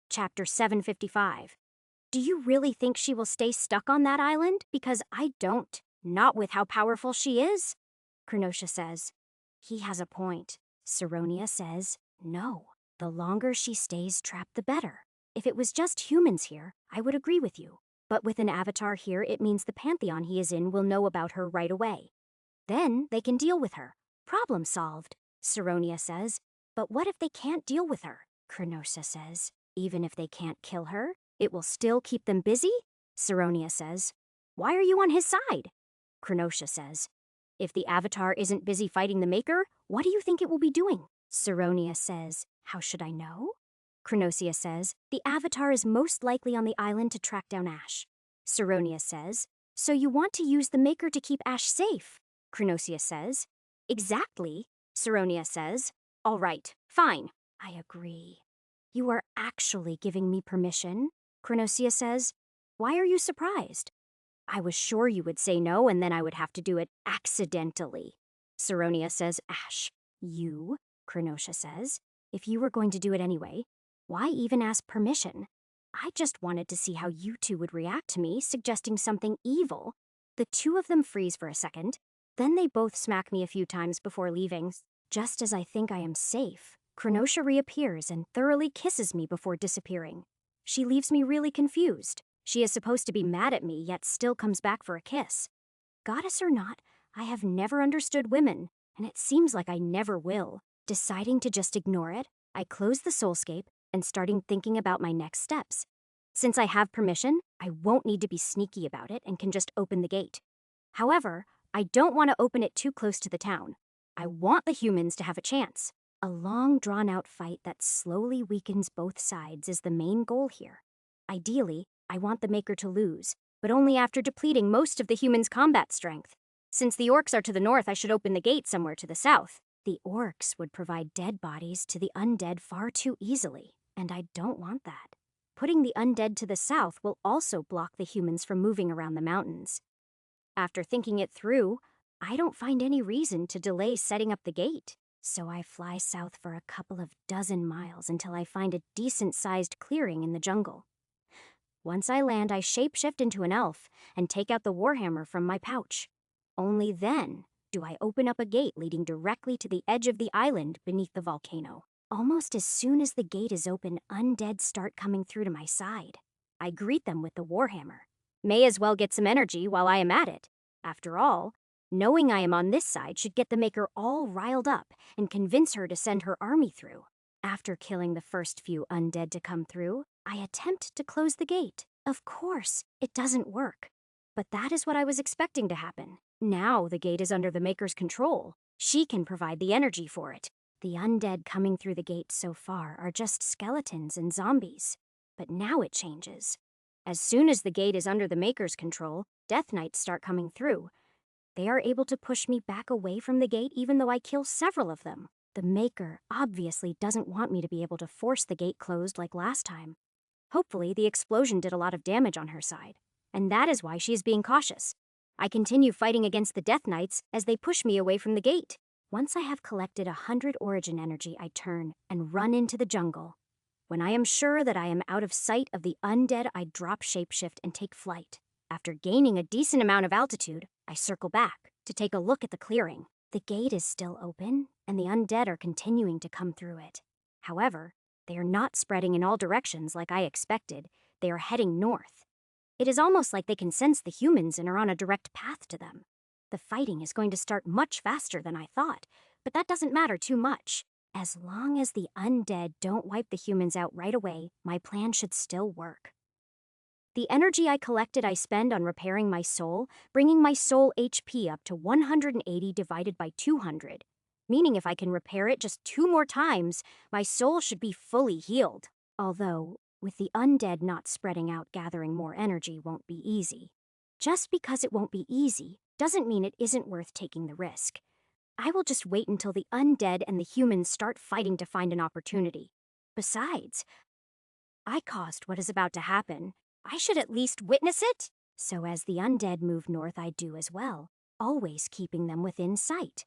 Chapter 755. Do you really think she will stay stuck on that island? Because I don't. Not with how powerful she is. Krenosha says, "He has a point." Saronia says, "No. The longer she stays trapped, the better. If it was just humans here, I would agree with you. But with an avatar here, it means the pantheon he is in will know about her right away. Then they can deal with her. Problem solved." Saronia says, "But what if they can't deal with her?" Krenosha says, "Even if they can't kill her, it will still keep them busy?" Saronia says, "Why are you on his side?" Krenosha says, "If the Avatar isn't busy fighting the Maker, what do you think it will be doing?" Saronia says, "How should I know?" Krenosha says, "The Avatar is most likely on the island to track down Ash." Saronia says, "So you want to use the Maker to keep Ash safe?" Krenosha says, "Exactly." Saronia says, "All right, fine. I agree." "You are actually giving me permission?" Krenosha says, "Why are you surprised?" "I was sure you would say no, and then I would have to do it accidentally." Saronia says, "Ash, you?" Krenosha says, "If you were going to do it anyway, why even ask permission? I just wanted to see how you two would react to me suggesting something evil." The two of them freeze for a second. Then they both smack me a few times before leaving. Just as I think I am safe, Krenosha reappears and thoroughly kisses me before disappearing. She leaves me really confused. She is supposed to be mad at me, yet still comes back for a kiss. Goddess or not, I have never understood women, and it seems like I never will. Deciding to just ignore it, I close the soulscape and starting thinking about my next steps. Since I have permission, I won't need to be sneaky about it and can just open the gate. However, I don't want to open it too close to the town. I want the humans to have a chance. A long, drawn-out fight that slowly weakens both sides is the main goal here. Ideally, I want the Maker to lose, but only after depleting most of the humans' combat strength. Since the orcs are to the north, I should open the gate somewhere to the south. The orcs would provide dead bodies to the undead far too easily, and I don't want that. Putting the undead to the south will also block the humans from moving around the mountains. After thinking it through, I don't find any reason to delay setting up the gate. So I fly south for a couple of dozen miles until I find a decent-sized clearing in the jungle. Once I land, I shapeshift into an elf and take out the warhammer from my pouch. Only then do I open up a gate leading directly to the edge of the island beneath the volcano. Almost as soon as the gate is open, undead start coming through to my side. I greet them with the warhammer. May as well get some energy while I am at it. After all, knowing I am on this side should get the Maker all riled up and convince her to send her army through. After killing the first few undead to come through, I attempt to close the gate. Of course, it doesn't work. But that is what I was expecting to happen. Now the gate is under the Maker's control. She can provide the energy for it. The undead coming through the gate so far are just skeletons and zombies. But now it changes. As soon as the gate is under the Maker's control, Death Knights start coming through. They are able to push me back away from the gate even though I kill several of them. The Maker obviously doesn't want me to be able to force the gate closed like last time. Hopefully, the explosion did a lot of damage on her side, and that is why she is being cautious. I continue fighting against the Death Knights as they push me away from the gate. Once I have collected 100 origin energy, I turn and run into the jungle. When I am sure that I am out of sight of the undead, I drop shapeshift and take flight. After gaining a decent amount of altitude, I circle back to take a look at the clearing. The gate is still open, and the undead are continuing to come through it. However, they are not spreading in all directions like I expected. They are heading north. It is almost like they can sense the humans and are on a direct path to them. The fighting is going to start much faster than I thought, but that doesn't matter too much. As long as the undead don't wipe the humans out right away, my plan should still work. The energy I collected I spend on repairing my soul, bringing my soul HP up to 180 divided by 200. meaning if I can repair it just 2 more times, my soul should be fully healed. Although, with the undead not spreading out, gathering more energy won't be easy. Just because it won't be easy doesn't mean it isn't worth taking the risk. I will just wait until the undead and the humans start fighting to find an opportunity. Besides, I caused what is about to happen. I should at least witness it. So as the undead move north, I do as well, always keeping them within sight.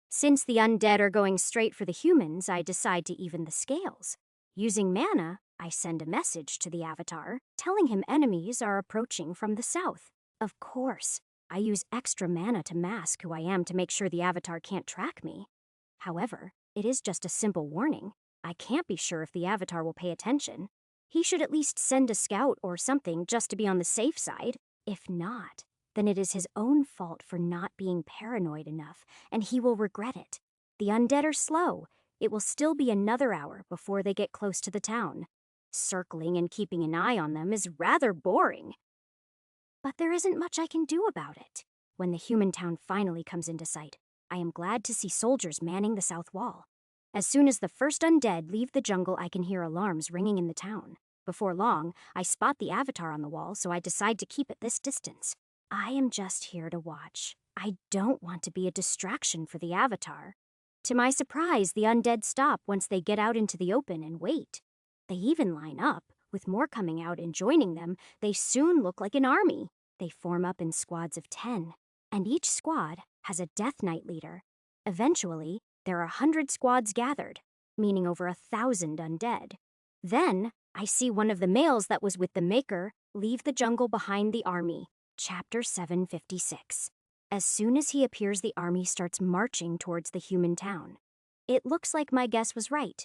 Since the undead are going straight for the humans, I decide to even the scales. Using mana, I send a message to the avatar, telling him enemies are approaching from the south. Of course, I use extra mana to mask who I am to make sure the avatar can't track me. However, it is just a simple warning. I can't be sure if the avatar will pay attention. He should at least send a scout or something just to be on the safe side. If not, then it is his own fault for not being paranoid enough, and he will regret it. The undead are slow. It will still be another hour before they get close to the town. Circling and keeping an eye on them is rather boring. But there isn't much I can do about it. When the human town finally comes into sight, I am glad to see soldiers manning the south wall. As soon as the first undead leave the jungle, I can hear alarms ringing in the town. Before long, I spot the avatar on the wall, so I decide to keep at this distance. I am just here to watch. I don't want to be a distraction for the avatar. To my surprise, the undead stop once they get out into the open and wait. They even line up. With more coming out and joining them, they soon look like an army. They form up in squads of 10, and each squad has a Death Knight leader. Eventually, there are 100 squads gathered, meaning over 1,000 undead. Then, I see one of the males that was with the Maker leave the jungle behind the army. Chapter 756. As soon as he appears, the army starts marching towards the human town. It looks like my guess was right.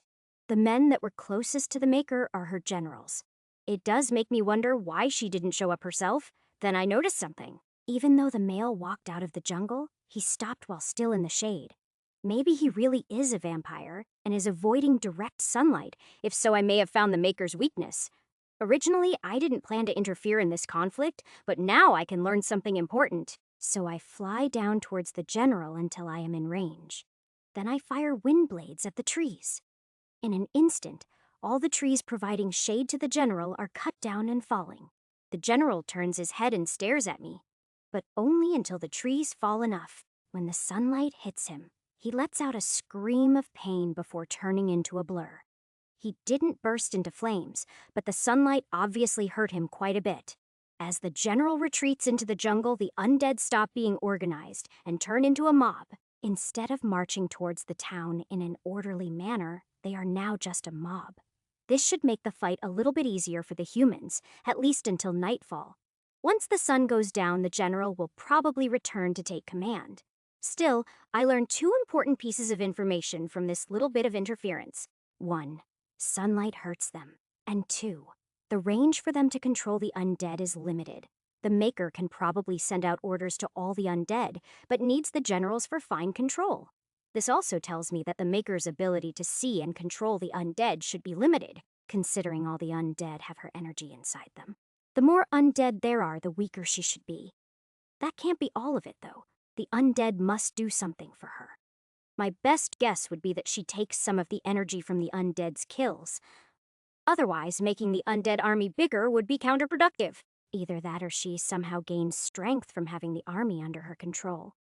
The men that were closest to the Maker are her generals. It does make me wonder why she didn't show up herself. Then I noticed something. Even though the male walked out of the jungle, he stopped while still in the shade. Maybe he really is a vampire and is avoiding direct sunlight. If so, I may have found the Maker's weakness. Originally, I didn't plan to interfere in this conflict, but now I can learn something important. So I fly down towards the general until I am in range. Then I fire wind blades at the trees. In an instant, all the trees providing shade to the general are cut down and falling. The general turns his head and stares at me, but only until the trees fall enough. When the sunlight hits him, he lets out a scream of pain before turning into a blur. He didn't burst into flames, but the sunlight obviously hurt him quite a bit. As the general retreats into the jungle, the undead stop being organized and turn into a mob. Instead of marching towards the town in an orderly manner, they are now just a mob. This should make the fight a little bit easier for the humans, at least until nightfall. Once the sun goes down, the general will probably return to take command. Still, I learned 2 important pieces of information from this little bit of interference. 1. Sunlight hurts them. And 2. The range for them to control the undead is limited. The Maker can probably send out orders to all the undead, but needs the generals for fine control. This also tells me that the Maker's ability to see and control the undead should be limited, considering all the undead have her energy inside them. The more undead there are, the weaker she should be. That can't be all of it, though. The undead must do something for her. My best guess would be that she takes some of the energy from the undead's kills. Otherwise, making the undead army bigger would be counterproductive. Either that or she somehow gains strength from having the army under her control.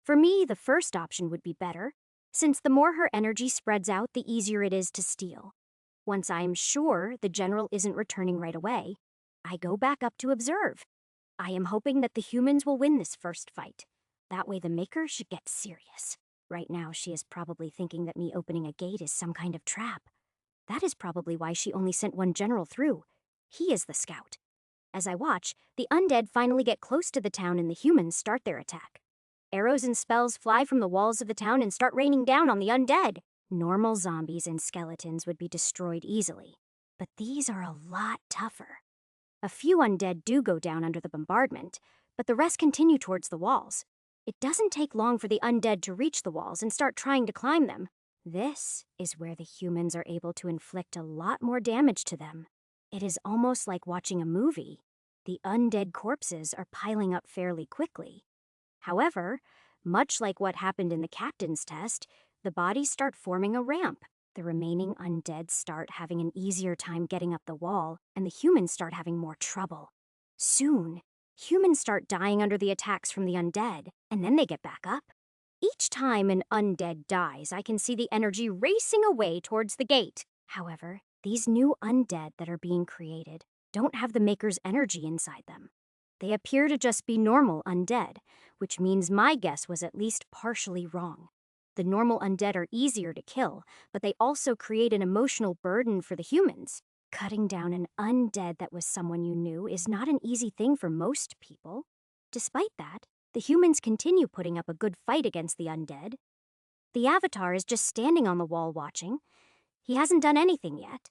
For me, the first option would be better, since the more her energy spreads out, the easier it is to steal. Once I am sure the general isn't returning right away, I go back up to observe. I am hoping that the humans will win this first fight. That way the Maker should get serious. Right now, she is probably thinking that me opening a gate is some kind of trap. That is probably why she only sent one general through. He is the scout. As I watch, the undead finally get close to the town and the humans start their attack. Arrows and spells fly from the walls of the town and start raining down on the undead. Normal zombies and skeletons would be destroyed easily, but these are a lot tougher. A few undead do go down under the bombardment, but the rest continue towards the walls. It doesn't take long for the undead to reach the walls and start trying to climb them. This is where the humans are able to inflict a lot more damage to them. It is almost like watching a movie. The undead corpses are piling up fairly quickly. However, much like what happened in the captain's test, the bodies start forming a ramp. The remaining undead start having an easier time getting up the wall, and the humans start having more trouble. Soon, humans start dying under the attacks from the undead, and then they get back up. Each time an undead dies, I can see the energy racing away towards the gate. However, these new undead that are being created don't have the Maker's energy inside them. They appear to just be normal undead, which means my guess was at least partially wrong. The normal undead are easier to kill, but they also create an emotional burden for the humans. Cutting down an undead that was someone you knew is not an easy thing for most people. Despite that, the humans continue putting up a good fight against the undead. The Avatar is just standing on the wall watching. He hasn't done anything yet.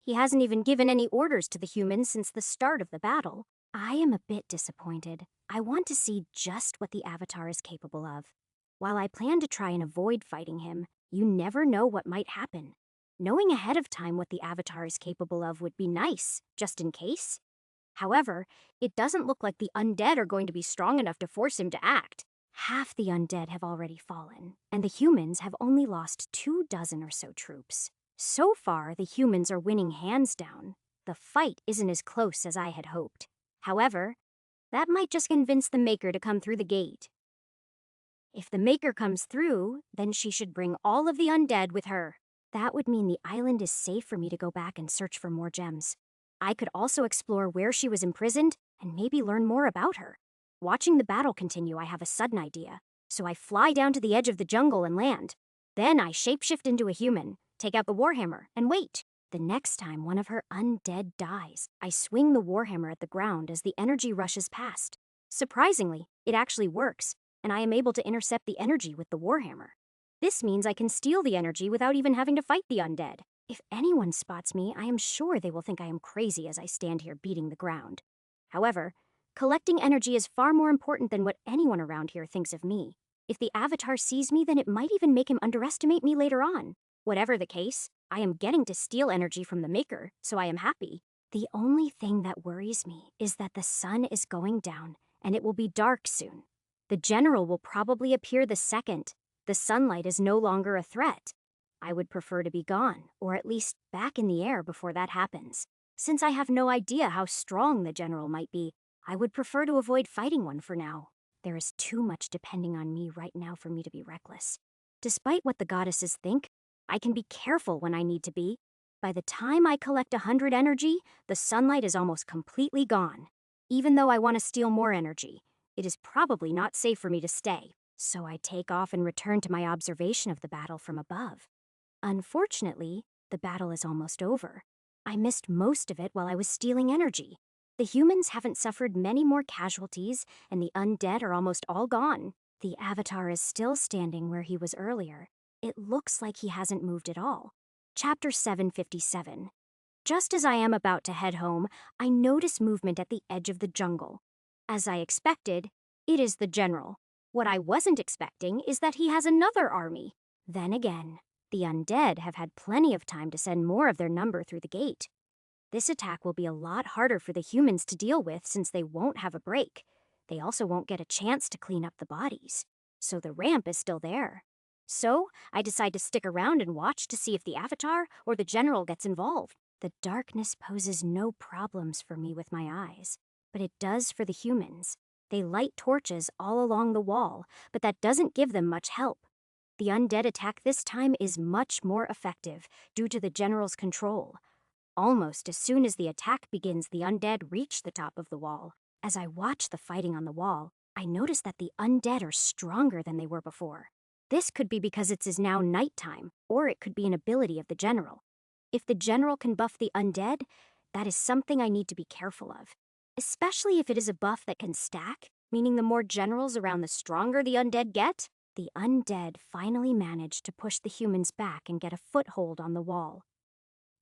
He hasn't even given any orders to the humans since the start of the battle. I am a bit disappointed. I want to see just what the Avatar is capable of. While I plan to try and avoid fighting him, you never know what might happen. Knowing ahead of time what the Avatar is capable of would be nice, just in case. However, it doesn't look like the undead are going to be strong enough to force him to act. Half the undead have already fallen, and the humans have only lost 24 or so troops. So far, the humans are winning hands down. The fight isn't as close as I had hoped. However, that might just convince the Maker to come through the gate. If the Maker comes through, then she should bring all of the undead with her. That would mean the island is safe for me to go back and search for more gems. I could also explore where she was imprisoned and maybe learn more about her. Watching the battle continue, I have a sudden idea. So I fly down to the edge of the jungle and land. Then I shapeshift into a human, take out the warhammer, and wait. The next time one of her undead dies, I swing the warhammer at the ground as the energy rushes past. Surprisingly, it actually works, and I am able to intercept the energy with the warhammer. This means I can steal the energy without even having to fight the undead. If anyone spots me, I am sure they will think I am crazy as I stand here beating the ground. However, collecting energy is far more important than what anyone around here thinks of me. If the Avatar sees me, then it might even make him underestimate me later on. Whatever the case, I am getting to steal energy from the Maker, so I am happy. The only thing that worries me is that the sun is going down, and it will be dark soon. The general will probably appear the second. The sunlight is no longer a threat. I would prefer to be gone, or at least back in the air before that happens. Since I have no idea how strong the general might be, I would prefer to avoid fighting one for now. There is too much depending on me right now for me to be reckless. Despite what the goddesses think, I can be careful when I need to be. By the time I collect 100 energy, the sunlight is almost completely gone. Even though I want to steal more energy, it is probably not safe for me to stay, so I take off and return to my observation of the battle from above. Unfortunately, the battle is almost over. I missed most of it while I was stealing energy. The humans haven't suffered many more casualties, and the undead are almost all gone. The Avatar is still standing where he was earlier. It looks like he hasn't moved at all. Chapter 757. Just as I am about to head home, I notice movement at the edge of the jungle. As I expected, it is the general. What I wasn't expecting is that he has another army. Then again, the undead have had plenty of time to send more of their number through the gate. This attack will be a lot harder for the humans to deal with since they won't have a break. They also won't get a chance to clean up the bodies. So the ramp is still there. So I decide to stick around and watch to see if the Avatar or the general gets involved. The darkness poses no problems for me with my eyes, but it does for the humans. They light torches all along the wall, but that doesn't give them much help. The undead attack this time is much more effective due to the general's control. Almost as soon as the attack begins, the undead reach the top of the wall. As I watch the fighting on the wall, I notice that the undead are stronger than they were before. This could be because it is now nighttime, or it could be an ability of the general. If the general can buff the undead, that is something I need to be careful of. Especially if it is a buff that can stack, meaning the more generals around the stronger the undead get. The undead finally manage to push the humans back and get a foothold on the wall.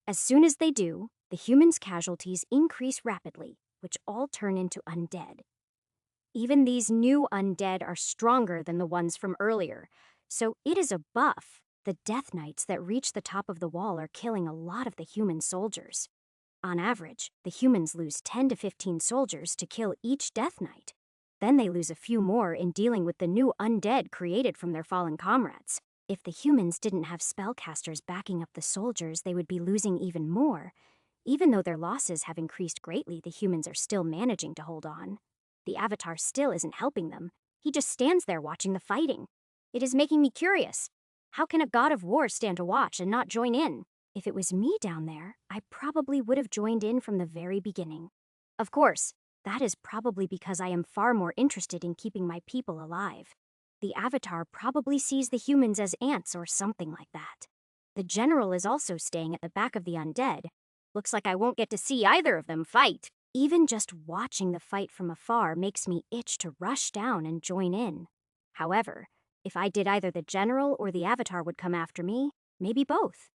As soon as they do, the humans' casualties increase rapidly, which all turn into undead. Even these new undead are stronger than the ones from earlier, so it is a buff. The Death Knights that reach the top of the wall are killing a lot of the human soldiers. On average, the humans lose 10 to 15 soldiers to kill each Death Knight. Then they lose a few more in dealing with the new undead created from their fallen comrades. If the humans didn't have spellcasters backing up the soldiers, they would be losing even more. Even though their losses have increased greatly, the humans are still managing to hold on. The Avatar still isn't helping them. He just stands there watching the fighting. It is making me curious. How can a god of war stand to watch and not join in? If it was me down there, I probably would have joined in from the very beginning. Of course, that is probably because I am far more interested in keeping my people alive. The Avatar probably sees the humans as ants or something like that. The general is also staying at the back of the undead. Looks like I won't get to see either of them fight. Even just watching the fight from afar makes me itch to rush down and join in. However, if I did, either the general or the Avatar would come after me, maybe both.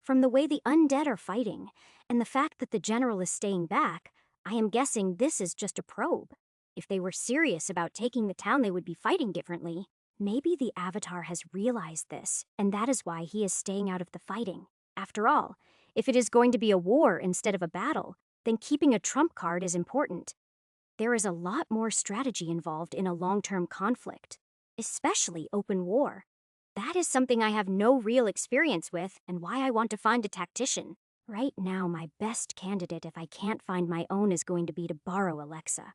From the way the undead are fighting, and the fact that the general is staying back, I am guessing this is just a probe. If they were serious about taking the town, they would be fighting differently. Maybe the Avatar has realized this, and that is why he is staying out of the fighting. After all, if it is going to be a war instead of a battle, then keeping a trump card is important. There is a lot more strategy involved in a long-term conflict, especially open war. That is something I have no real experience with, and why I want to find a tactician. Right now, my best candidate if I can't find my own is going to be to borrow Alexa.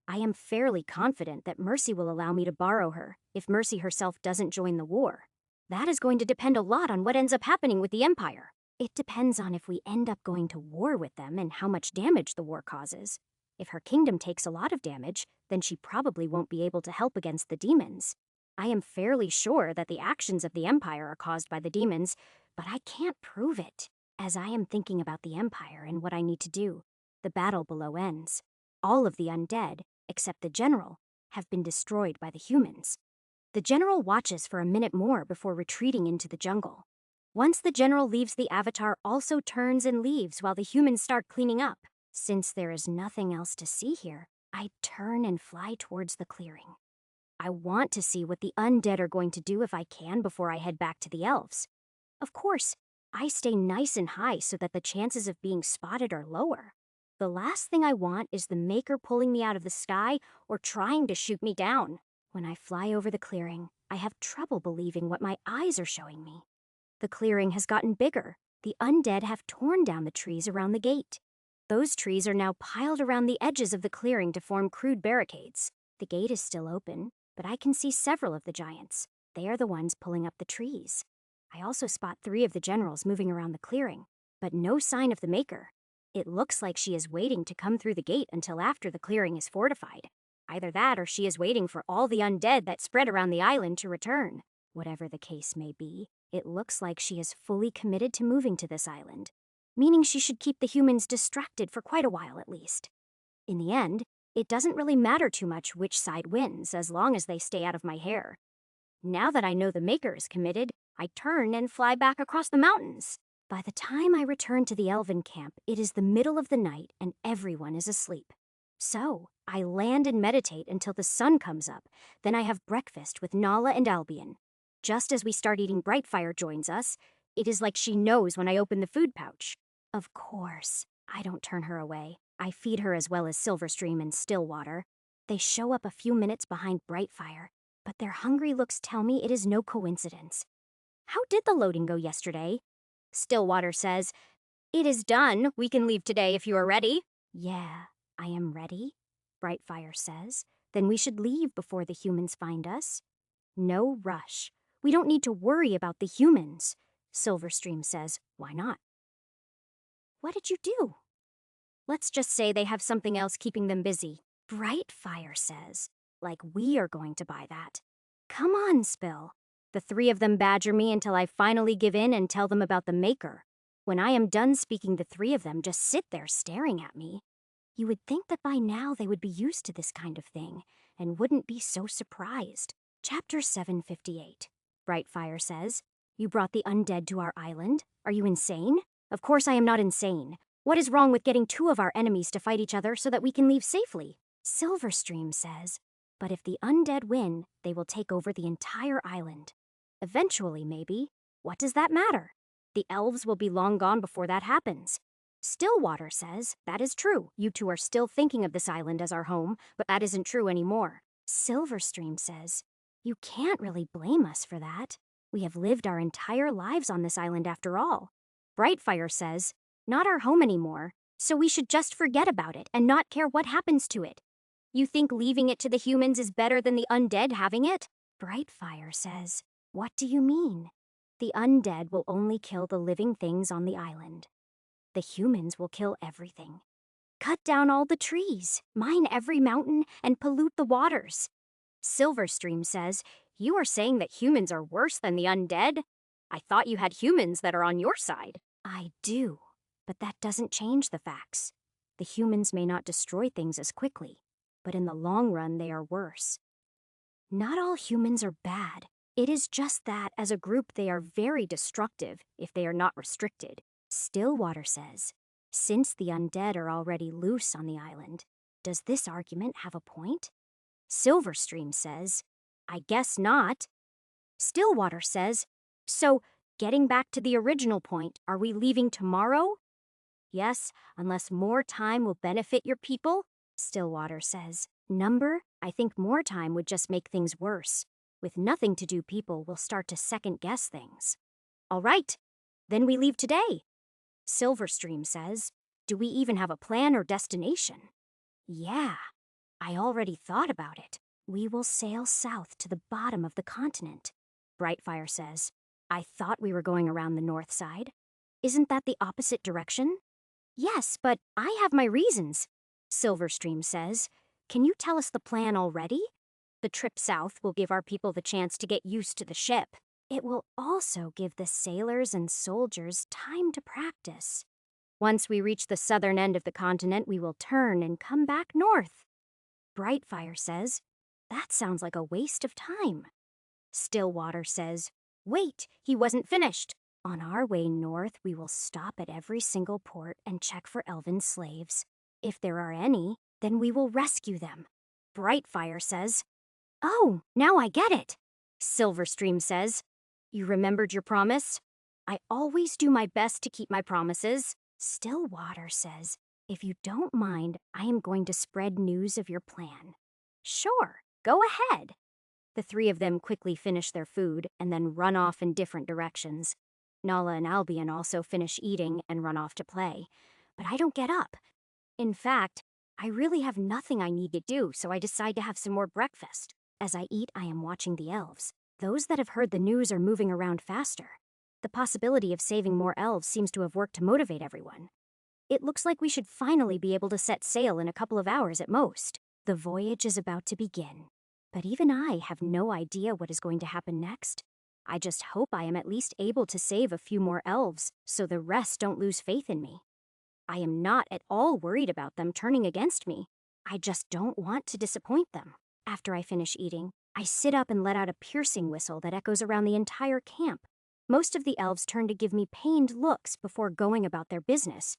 I am fairly confident that Mercy will allow me to borrow her if Mercy herself doesn't join the war. That is going to depend a lot on what ends up happening with the Empire. It depends on if we end up going to war with them and how much damage the war causes. If her kingdom takes a lot of damage, then she probably won't be able to help against the demons. I am fairly sure that the actions of the Empire are caused by the demons, but I can't prove it. As I am thinking about the Empire and what I need to do, the battle below ends. All of the undead, except the general, have been destroyed by the humans. The general watches for a minute more before retreating into the jungle. Once the general leaves, the Avatar also turns and leaves while the humans start cleaning up. Since there is nothing else to see here, I turn and fly towards the clearing. I want to see what the undead are going to do if I can before I head back to the elves. Of course, I stay nice and high so that the chances of being spotted are lower. The last thing I want is the Maker pulling me out of the sky or trying to shoot me down. When I fly over the clearing, I have trouble believing what my eyes are showing me. The clearing has gotten bigger. The undead have torn down the trees around the gate. Those trees are now piled around the edges of the clearing to form crude barricades. The gate is still open, but I can see several of the giants. They are the ones pulling up the trees. I also spot 3 of the generals moving around the clearing, but no sign of the Maker. It looks like she is waiting to come through the gate until after the clearing is fortified. Either that or she is waiting for all the undead that spread around the island to return. Whatever the case may be, it looks like she is fully committed to moving to this island, meaning she should keep the humans distracted for quite a while at least. In the end, it doesn't really matter too much which side wins as long as they stay out of my hair. Now that I know the Maker is committed, I turn and fly back across the mountains. By the time I return to the elven camp, it is the middle of the night and everyone is asleep. So, I land and meditate until the sun comes up. Then I have breakfast with Nala and Albion. Just as we start eating, Brightfire joins us. It is like she knows when I open the food pouch. Of course, I don't turn her away. I feed her as well as Silverstream and Stillwater. They show up a few minutes behind Brightfire, but their hungry looks tell me it is no coincidence. How did the loading go yesterday? Stillwater says, "It is done. We can leave today if you are ready." "Yeah, I am ready," Brightfire says. "Then we should leave before the humans find us." "No rush. We don't need to worry about the humans." Silverstream says, "Why not?" "What did you do?" "Let's just say they have something else keeping them busy." Brightfire says, "Like we are going to buy that." "Come on, Spill." The 3 of them badger me until I finally give in and tell them about the Maker. When I am done speaking, the 3 of them just sit there staring at me. You would think that by now they would be used to this kind of thing and wouldn't be so surprised. Chapter 758. Brightfire says, "You brought the undead to our island? Are you insane?" "Of course I am not insane. What is wrong with getting 2 of our enemies to fight each other so that we can leave safely?" Silverstream says, "But if the undead win, they will take over the entire island. Eventually, maybe. What does that matter? The elves will be long gone before that happens." Stillwater says, "That is true. You 2 are still thinking of this island as our home, but that isn't true anymore." Silverstream says, "You can't really blame us for that." We have lived our entire lives on this island after all. Brightfire says, not our home anymore, so we should just forget about it and not care what happens to it. You think leaving it to the humans is better than the undead having it? Brightfire says, what do you mean? The undead will only kill the living things on the island. The humans will kill everything. Cut down all the trees, mine every mountain, and pollute the waters. Silverstream says, you are saying that humans are worse than the undead? I thought you had humans that are on your side. I do, but that doesn't change the facts. The humans may not destroy things as quickly, but in the long run they are worse. Not all humans are bad. It is just that, as a group, they are very destructive if they are not restricted. Stillwater says, since the undead are already loose on the island, does this argument have a point? Silverstream says, I guess not. Stillwater says, so, getting back to the original point, are we leaving tomorrow? Yes, unless more time will benefit your people, Stillwater says. Number, I think more time would just make things worse. With nothing to do, people will start to second-guess things. All right, then we leave today. Silverstream says, do we even have a plan or destination? Yeah, I already thought about it. We will sail south to the bottom of the continent. Brightfire says, I thought we were going around the north side. Isn't that the opposite direction? Yes, but I have my reasons. Silverstream says, can you tell us the plan already? The trip south will give our people the chance to get used to the ship. It will also give the sailors and soldiers time to practice. Once we reach the southern end of the continent, we will turn and come back north. Brightfire says, that sounds like a waste of time. Stillwater says, wait, he wasn't finished. On our way north, we will stop at every single port and check for elven slaves. If there are any, then we will rescue them. Brightfire says, oh, now I get it. Silverstream says, you remembered your promise? I always do my best to keep my promises. Stillwater says, if you don't mind, I am going to spread news of your plan. Sure, go ahead. The three of them quickly finish their food and then run off in different directions. Nala and Albion also finish eating and run off to play, but I don't get up. In fact, I really have nothing I need to do, so I decide to have some more breakfast. As I eat, I am watching the elves. Those that have heard the news are moving around faster. The possibility of saving more elves seems to have worked to motivate everyone. It looks like we should finally be able to set sail in a couple of hours at most. The voyage is about to begin. But even I have no idea what is going to happen next. I just hope I am at least able to save a few more elves so the rest don't lose faith in me. I am not at all worried about them turning against me. I just don't want to disappoint them. After I finish eating, I sit up and let out a piercing whistle that echoes around the entire camp. Most of the elves turn to give me pained looks before going about their business.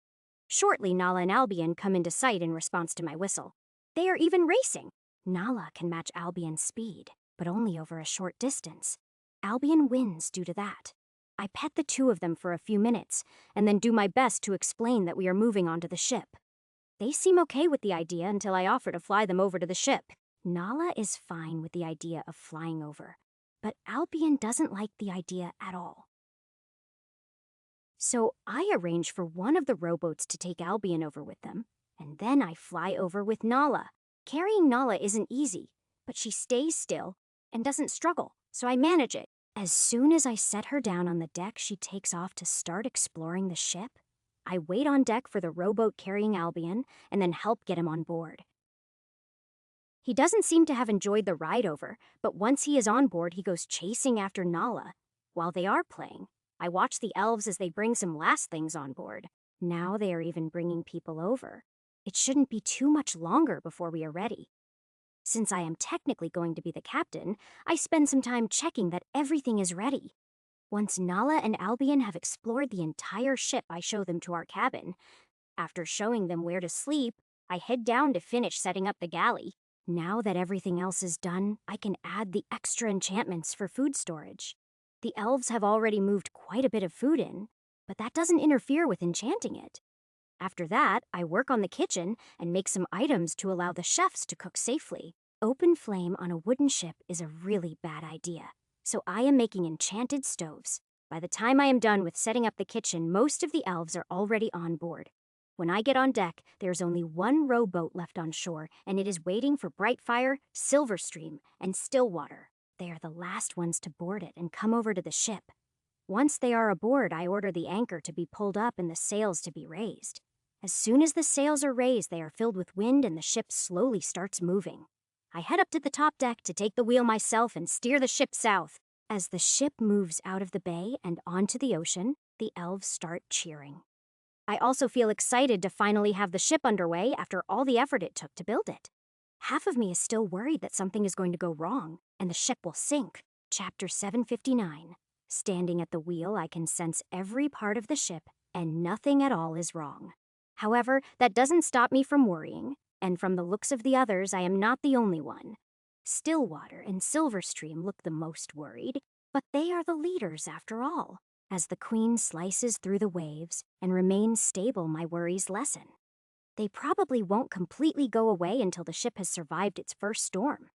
Shortly, Nala and Albion come into sight in response to my whistle. They are even racing. Nala can match Albion's speed, but only over a short distance. Albion wins due to that. I pet the two of them for a few minutes, and then do my best to explain that we are moving onto the ship. They seem okay with the idea until I offer to fly them over to the ship. Nala is fine with the idea of flying over, but Albion doesn't like the idea at all. So I arrange for one of the rowboats to take Albion over with them, and then I fly over with Nala. Carrying Nala isn't easy, but she stays still and doesn't struggle, so I manage it. As soon as I set her down on the deck, she takes off to start exploring the ship. I wait on deck for the rowboat carrying Albion and then help get him on board. He doesn't seem to have enjoyed the ride over, but once he is on board, he goes chasing after Nala. While they are playing, I watch the elves as they bring some last things on board. Now they are even bringing people over. It shouldn't be too much longer before we are ready. Since I am technically going to be the captain, I spend some time checking that everything is ready. Once Nala and Albion have explored the entire ship, I show them to our cabin. After showing them where to sleep, I head down to finish setting up the galley. Now that everything else is done, I can add the extra enchantments for food storage. The elves have already moved quite a bit of food in, but that doesn't interfere with enchanting it. After that, I work on the kitchen and make some items to allow the chefs to cook safely. Open flame on a wooden ship is a really bad idea, so I am making enchanted stoves. By the time I am done with setting up the kitchen, most of the elves are already on board. When I get on deck, there's only one rowboat left on shore, and it is waiting for Brightfire, Silverstream, and Stillwater. They are the last ones to board it and come over to the ship. Once they are aboard, I order the anchor to be pulled up and the sails to be raised. As soon as the sails are raised, they are filled with wind and the ship slowly starts moving. I head up to the top deck to take the wheel myself and steer the ship south. As the ship moves out of the bay and onto the ocean, the elves start cheering. I also feel excited to finally have the ship underway after all the effort it took to build it. Half of me is still worried that something is going to go wrong and the ship will sink. Chapter 759. Standing at the wheel, I can sense every part of the ship, and nothing at all is wrong. However, that doesn't stop me from worrying, and from the looks of the others, I am not the only one. Stillwater and Silverstream look the most worried, but they are the leaders after all. As the Queen slices through the waves and remains stable, my worries lessen. They probably won't completely go away until the ship has survived its first storm.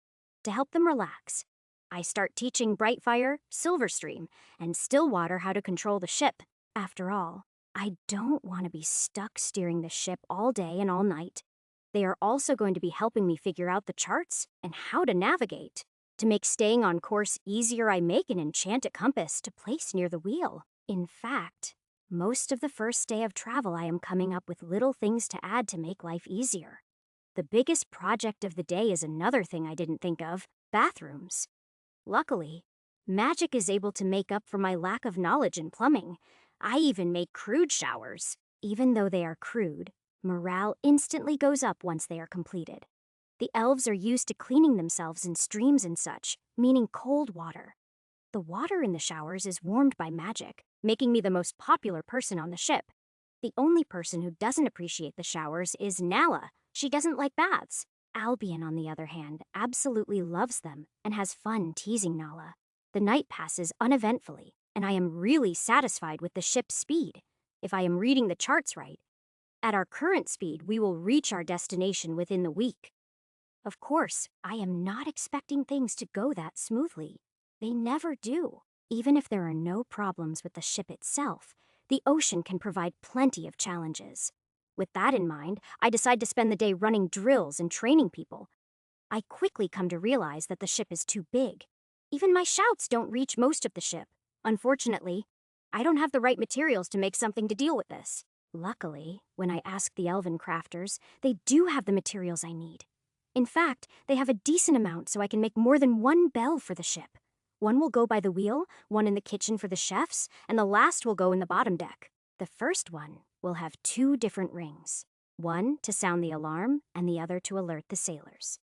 To help them relax, I start teaching Brightfire, Silverstream, and Stillwater how to control the ship. After all, I don't want to be stuck steering the ship all day and all night. They are also going to be helping me figure out the charts and how to navigate. To make staying on course easier, I make an enchanted compass to place near the wheel. In fact, most of the first day of travel, I am coming up with little things to add to make life easier. The biggest project of the day is another thing I didn't think of: bathrooms. Luckily, magic is able to make up for my lack of knowledge in plumbing. I even make crude showers. Even though they are crude, morale instantly goes up once they are completed. The elves are used to cleaning themselves in streams and such, meaning cold water. The water in the showers is warmed by magic, making me the most popular person on the ship. The only person who doesn't appreciate the showers is Nala. She doesn't like baths. Albion, on the other hand, absolutely loves them and has fun teasing Nala. The night passes uneventfully, and I am really satisfied with the ship's speed. If I am reading the charts right, at our current speed, we will reach our destination within the week. Of course, I am not expecting things to go that smoothly. They never do. Even if there are no problems with the ship itself, the ocean can provide plenty of challenges. With that in mind, I decide to spend the day running drills and training people. I quickly come to realize that the ship is too big. Even my shouts don't reach most of the ship. Unfortunately, I don't have the right materials to make something to deal with this. Luckily, when I ask the elven crafters, they do have the materials I need. In fact, they have a decent amount so I can make more than one bell for the ship. One will go by the wheel, one in the kitchen for the chefs, and the last will go in the bottom deck. The first one will have 2 different rings, one to sound the alarm and the other to alert the sailors.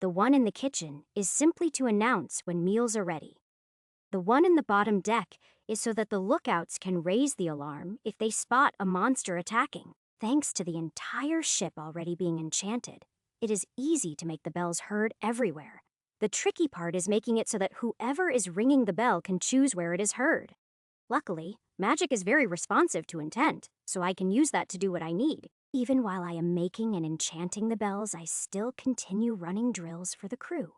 The one in the kitchen is simply to announce when meals are ready. The one in the bottom deck is so that the lookouts can raise the alarm if they spot a monster attacking. Thanks to the entire ship already being enchanted, it is easy to make the bells heard everywhere. The tricky part is making it so that whoever is ringing the bell can choose where it is heard. Luckily, magic is very responsive to intent, so I can use that to do what I need. Even while I am making and enchanting the bells, I still continue running drills for the crew.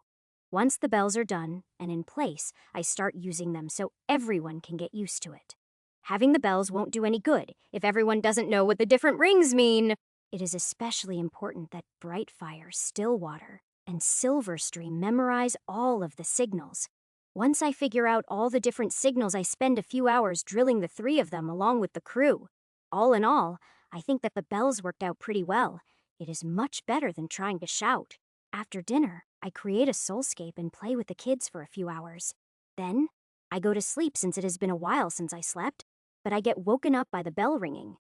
Once the bells are done and in place, I start using them so everyone can get used to it. Having the bells won't do any good if everyone doesn't know what the different rings mean. It is especially important that Brightfire, Stillwater, and Silverstream memorize all of the signals. Once I figure out all the different signals, I spend a few hours drilling the 3 of them along with the crew. All in all, I think that the bells worked out pretty well. It is much better than trying to shout. After dinner, I create a soulscape and play with the kids for a few hours. Then, I go to sleep since it has been a while since I slept, but I get woken up by the bell ringing.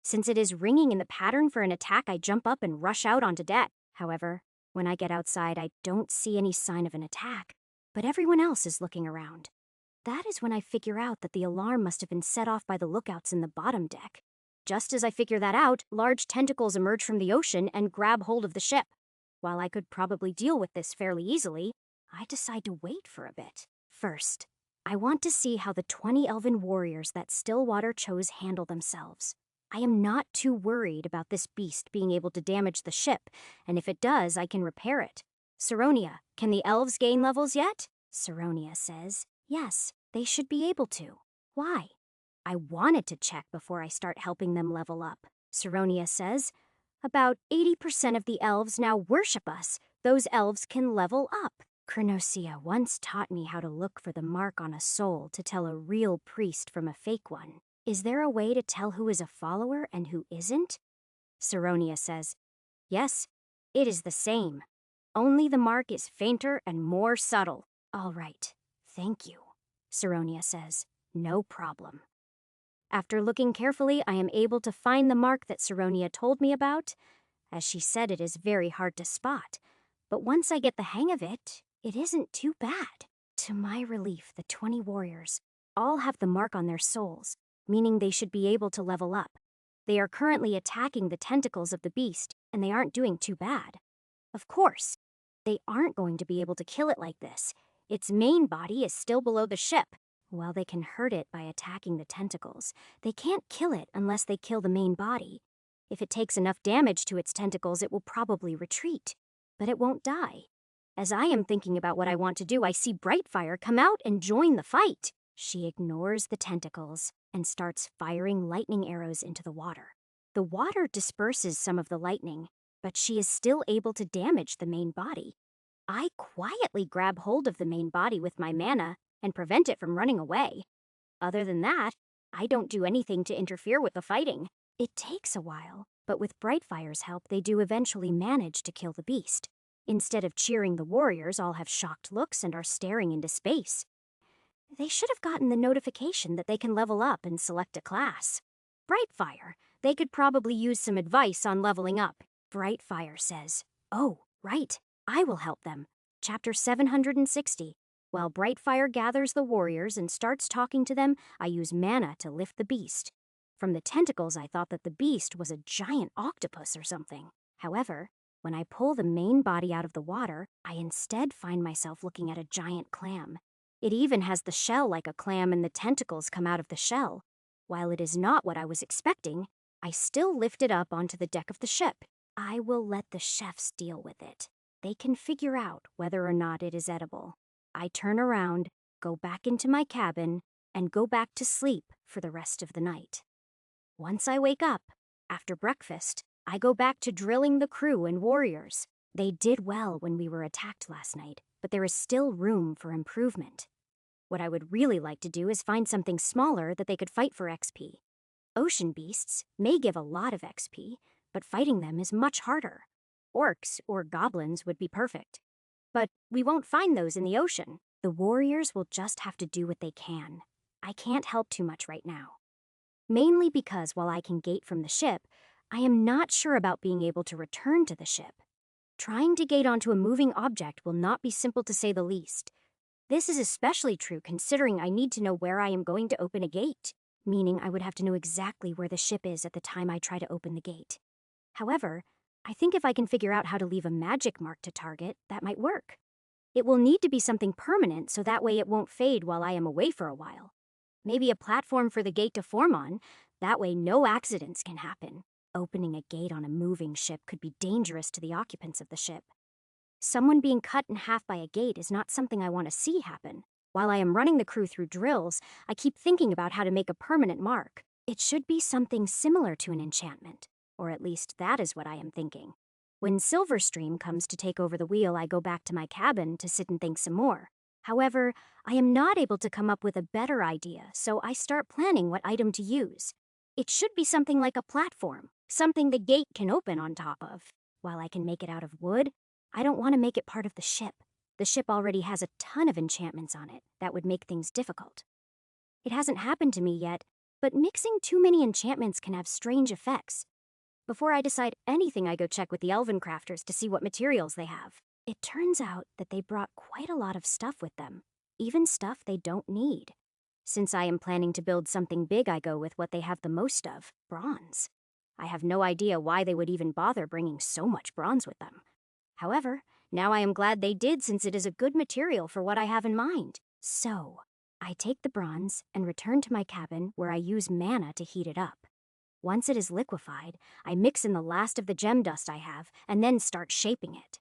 Since it is ringing in the pattern for an attack, I jump up and rush out onto deck. However, when I get outside, I don't see any sign of an attack, but everyone else is looking around. That is when I figure out that the alarm must have been set off by the lookouts in the bottom deck. Just as I figure that out, large tentacles emerge from the ocean and grab hold of the ship. While I could probably deal with this fairly easily, I decide to wait for a bit. First, I want to see how the 20 elven warriors that Stillwater chose handle themselves. I am not too worried about this beast being able to damage the ship, and if it does, I can repair it. Saronia, can the elves gain levels yet? Saronia says, Yes, they should be able to. Why? I wanted to check before I start helping them level up. Saronia says, about 80% of the elves now worship us. Those elves can level up. Chronosia once taught me how to look for the mark on a soul to tell a real priest from a fake one. Is there a way to tell who is a follower and who isn't? Saronia says, yes, it is the same. Only the mark is fainter and more subtle. All right, thank you, Saronia says. No problem. After looking carefully, I am able to find the mark that Saronia told me about. As she said, it is very hard to spot. But once I get the hang of it, it isn't too bad. To my relief, the 20 warriors all have the mark on their souls, meaning they should be able to level up. They are currently attacking the tentacles of the beast, and they aren't doing too bad. Of course, they aren't going to be able to kill it like this. Its main body is still below the ship. While they can hurt it by attacking the tentacles, they can't kill it unless they kill the main body. If it takes enough damage to its tentacles, it will probably retreat. But it won't die. As I am thinking about what I want to do, I see Brightfire come out and join the fight. She ignores the tentacles and starts firing lightning arrows into the water. The water disperses some of the lightning, but she is still able to damage the main body. I quietly grab hold of the main body with my mana and prevent it from running away. Other than that, I don't do anything to interfere with the fighting. It takes a while, but with Brightfire's help, they do eventually manage to kill the beast. Instead of cheering the warriors, all have shocked looks and are staring into space. They should have gotten the notification that they can level up and select a class. Brightfire, they could probably use some advice on leveling up. Brightfire says, oh, right, I will help them. Chapter 760. While Brightfire gathers the warriors and starts talking to them, I use mana to lift the beast. From the tentacles, I thought that the beast was a giant octopus or something. However, when I pull the main body out of the water, I instead find myself looking at a giant clam. It even has the shell like a clam and the tentacles come out of the shell. While it is not what I was expecting, I still lift it up onto the deck of the ship. I will let the chefs deal with it. They can figure out whether or not it is edible. I turn around, go back into my cabin, and go back to sleep for the rest of the night. Once I wake up, after breakfast, I go back to drilling the crew and warriors. They did well when we were attacked last night, but there is still room for improvement. What I would really like to do is find something smaller that they could fight for XP. Ocean beasts may give a lot of XP, but fighting them is much harder. Orcs or goblins would be perfect. But we won't find those in the ocean. The warriors will just have to do what they can. I can't help too much right now. Mainly because while I can gate from the ship, I am not sure about being able to return to the ship. Trying to gate onto a moving object will not be simple to say the least. This is especially true considering I need to know where I am going to open a gate, meaning I would have to know exactly where the ship is at the time I try to open the gate. However, I think if I can figure out how to leave a magic mark to target, that might work. It will need to be something permanent so that way it won't fade while I am away for a while. Maybe a platform for the gate to form on, that way no accidents can happen. Opening a gate on a moving ship could be dangerous to the occupants of the ship. Someone being cut in half by a gate is not something I want to see happen. While I am running the crew through drills, I keep thinking about how to make a permanent mark. It should be something similar to an enchantment, or at least that is what I am thinking. When Silverstream comes to take over the wheel, I go back to my cabin to sit and think some more. However, I am not able to come up with a better idea, so I start planning what item to use. It should be something like a platform, something the gate can open on top of. While I can make it out of wood, I don't want to make it part of the ship. The ship already has a ton of enchantments on it that would make things difficult. It hasn't happened to me yet, but mixing too many enchantments can have strange effects. Before I decide anything, I go check with the elven crafters to see what materials they have. It turns out that they brought quite a lot of stuff with them, even stuff they don't need. Since I am planning to build something big, I go with what they have the most of, bronze. I have no idea why they would even bother bringing so much bronze with them. However, now I am glad they did since it is a good material for what I have in mind. So, I take the bronze and return to my cabin where I use mana to heat it up. Once it is liquefied, I mix in the last of the gem dust I have and then start shaping it.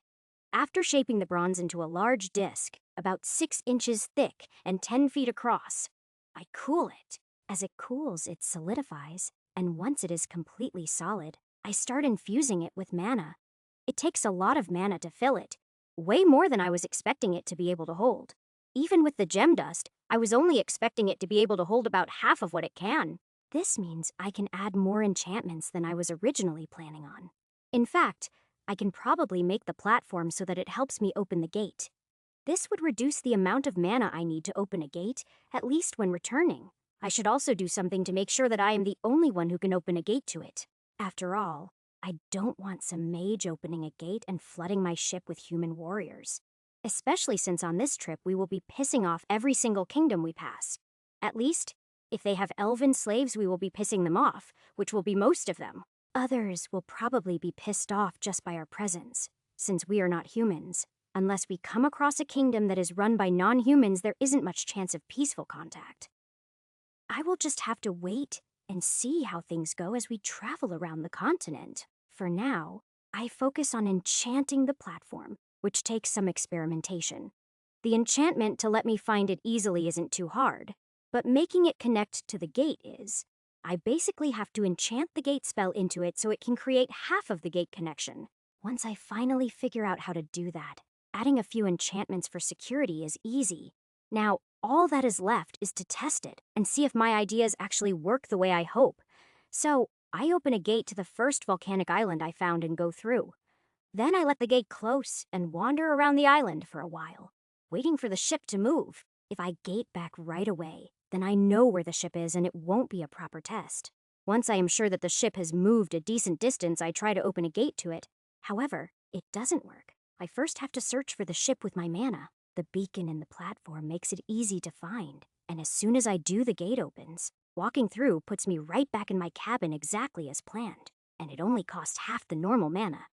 After shaping the bronze into a large disc, about 6 inches thick and 10 feet across. I cool it. As it cools, it solidifies, and once it is completely solid, I start infusing it with mana. It takes a lot of mana to fill it, way more than I was expecting it to be able to hold. Even with the gem dust, I was only expecting it to be able to hold about half of what it can. This means I can add more enchantments than I was originally planning on. In fact, I can probably make the platform so that it helps me open the gate. This would reduce the amount of mana I need to open a gate, at least when returning. I should also do something to make sure that I am the only one who can open a gate to it. After all, I don't want some mage opening a gate and flooding my ship with human warriors. Especially since on this trip we will be pissing off every single kingdom we pass. At least, if they have elven slaves, we will be pissing them off, which will be most of them. Others will probably be pissed off just by our presence, since we are not humans. Unless we come across a kingdom that is run by non-humans, there isn't much chance of peaceful contact. I will just have to wait and see how things go as we travel around the continent. For now, I focus on enchanting the platform, which takes some experimentation. The enchantment to let me find it easily isn't too hard, but making it connect to the gate is. I basically have to enchant the gate spell into it so it can create half of the gate connection. Once I finally figure out how to do that, adding a few enchantments for security is easy. Now, all that is left is to test it and see if my ideas actually work the way I hope. So, I open a gate to the first volcanic island I found and go through. Then I let the gate close and wander around the island for a while, waiting for the ship to move. If I gate back right away, then I know where the ship is and it won't be a proper test. Once I am sure that the ship has moved a decent distance, I try to open a gate to it. However, it doesn't work. I first have to search for the ship with my mana. The beacon in the platform makes it easy to find, and as soon as I do, the gate opens. Walking through puts me right back in my cabin exactly as planned, and it only cost half the normal mana.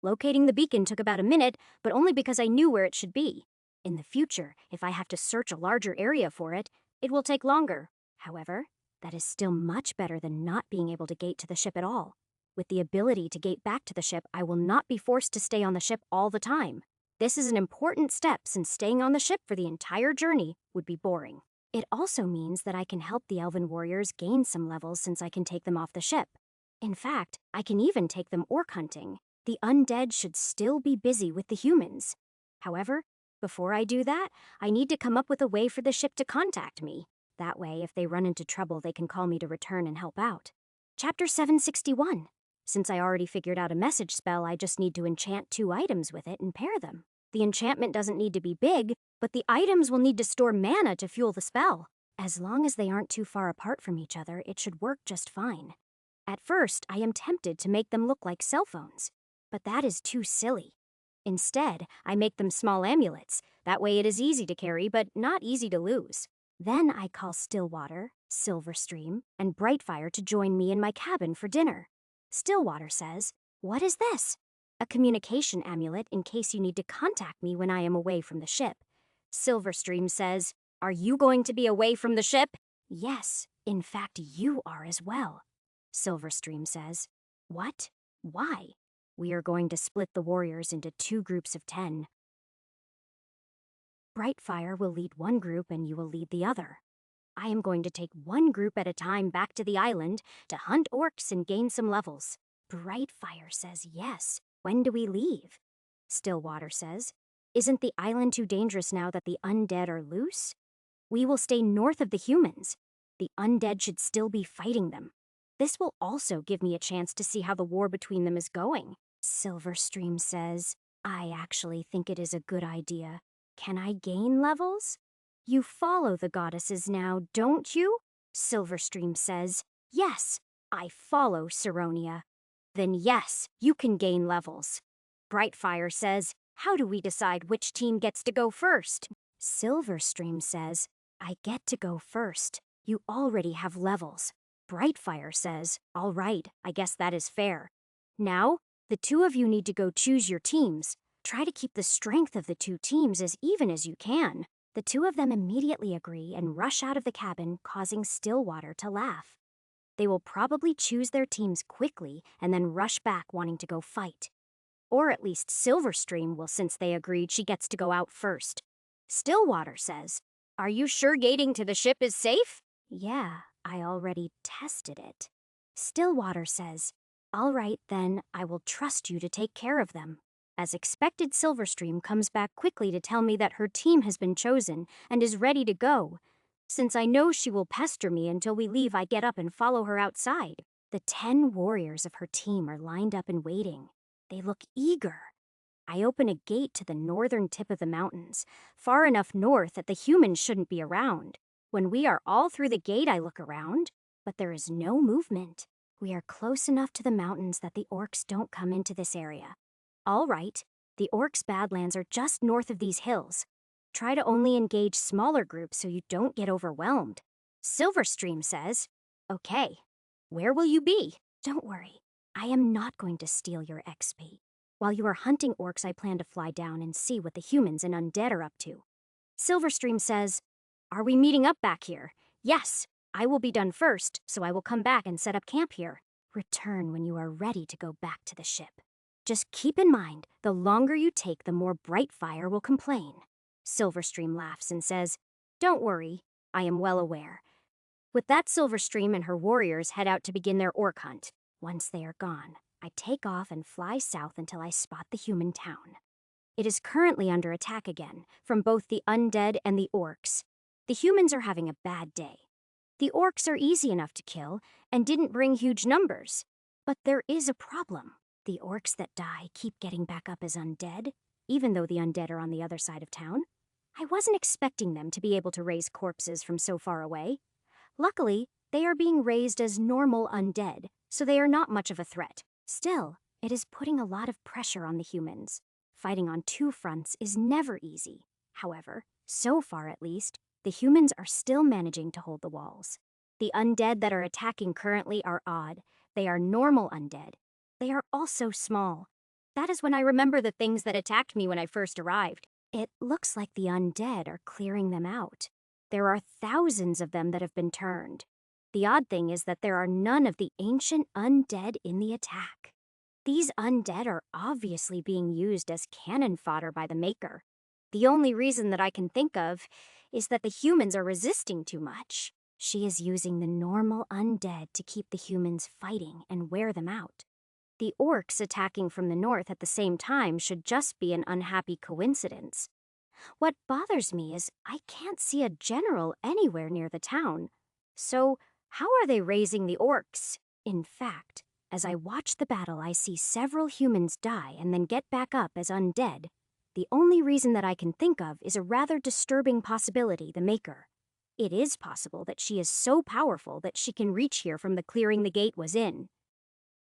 Locating the beacon took about a minute, but only because I knew where it should be. In the future, if I have to search a larger area for it, it will take longer. However, that is still much better than not being able to gate to the ship at all. With the ability to gate back to the ship, I will not be forced to stay on the ship all the time. This is an important step since staying on the ship for the entire journey would be boring. It also means that I can help the elven warriors gain some levels since I can take them off the ship. In fact, I can even take them orc hunting. The undead should still be busy with the humans. However, before I do that, I need to come up with a way for the ship to contact me. That way, if they run into trouble, they can call me to return and help out. Chapter 761. Since I already figured out a message spell, I just need to enchant 2 items with it and pair them. The enchantment doesn't need to be big, but the items will need to store mana to fuel the spell. As long as they aren't too far apart from each other, it should work just fine. At first, I am tempted to make them look like cell phones, but that is too silly. Instead, I make them small amulets. That way it is easy to carry, but not easy to lose. Then I call Stillwater, Silverstream, and Brightfire to join me in my cabin for dinner. Stillwater says, "What is this?" "A communication amulet in case you need to contact me when I am away from the ship." Silverstream says, "Are you going to be away from the ship?" "Yes, in fact you are as well." Silverstream says, "What? Why?" "We are going to split the warriors into 2 groups of 10. Brightfire will lead one group and you will lead the other. I am going to take one group at a time back to the island to hunt orcs and gain some levels." Brightfire says yes. "When do we leave?" Stillwater says, "Isn't the island too dangerous now that the undead are loose? We will stay north of the humans. The undead should still be fighting them. This will also give me a chance to see how the war between them is going." Silverstream says, "I actually think it is a good idea. Can I gain levels?" "You follow the goddesses now, don't you?" Silverstream says, "Yes, I follow Saronia." "Then yes, you can gain levels." Brightfire says, "How do we decide which team gets to go first?" Silverstream says, "I get to go first. You already have levels." Brightfire says, "All right, I guess that is fair. Now, the 2 of you need to go choose your teams. Try to keep the strength of the 2 teams as even as you can." The 2 of them immediately agree and rush out of the cabin, causing Stillwater to laugh. They will probably choose their teams quickly and then rush back wanting to go fight. Or at least Silverstream will, since they agreed she gets to go out first. Stillwater says, "Are you sure gating to the ship is safe?" "Yeah, I already tested it." Stillwater says, "All right, then I will trust you to take care of them." As expected, Silverstream comes back quickly to tell me that her team has been chosen and is ready to go. Since I know she will pester me until we leave, I get up and follow her outside. The 10 warriors of her team are lined up and waiting. They look eager. I open a gate to the northern tip of the mountains, far enough north that the humans shouldn't be around. When we are all through the gate, I look around, but there is no movement. We are close enough to the mountains that the orcs don't come into this area. All right, the orcs' badlands are just north of these hills. Try to only engage smaller groups so you don't get overwhelmed. Silverstream says, "Okay, where will you be?" "Don't worry, I am not going to steal your XP. While you are hunting orcs, I plan to fly down and see what the humans and undead are up to." Silverstream says, "Are we meeting up back here?" "Yes, I will be done first, so I will come back and set up camp here." "Return when you are ready to go back to the ship. Just keep in mind, the longer you take, the more Brightfire will complain." Silverstream laughs and says, "Don't worry, I am well aware." With that, Silverstream and her warriors head out to begin their orc hunt. Once they are gone, I take off and fly south until I spot the human town. It is currently under attack again, from both the undead and the orcs. The humans are having a bad day. The orcs are easy enough to kill and didn't bring huge numbers. But there is a problem. The orcs that die keep getting back up as undead, even though the undead are on the other side of town. I wasn't expecting them to be able to raise corpses from so far away. Luckily, they are being raised as normal undead, so they are not much of a threat. Still, it is putting a lot of pressure on the humans. Fighting on two fronts is never easy. However, so far at least, the humans are still managing to hold the walls. The undead that are attacking currently are odd. They are normal undead. They are also small. That is when I remember the things that attacked me when I first arrived. It looks like the undead are clearing them out. There are thousands of them that have been turned. The odd thing is that there are none of the ancient undead in the attack. These undead are obviously being used as cannon fodder by the Maker. The only reason that I can think of is that the humans are resisting too much. She is using the normal undead to keep the humans fighting and wear them out. The orcs attacking from the north at the same time should just be an unhappy coincidence. What bothers me is I can't see a general anywhere near the town. So, how are they raising the orcs? In fact, as I watch the battle, I see several humans die and then get back up as undead. The only reason that I can think of is a rather disturbing possibility: the Maker. It is possible that she is so powerful that she can reach here from the clearing the gate was in.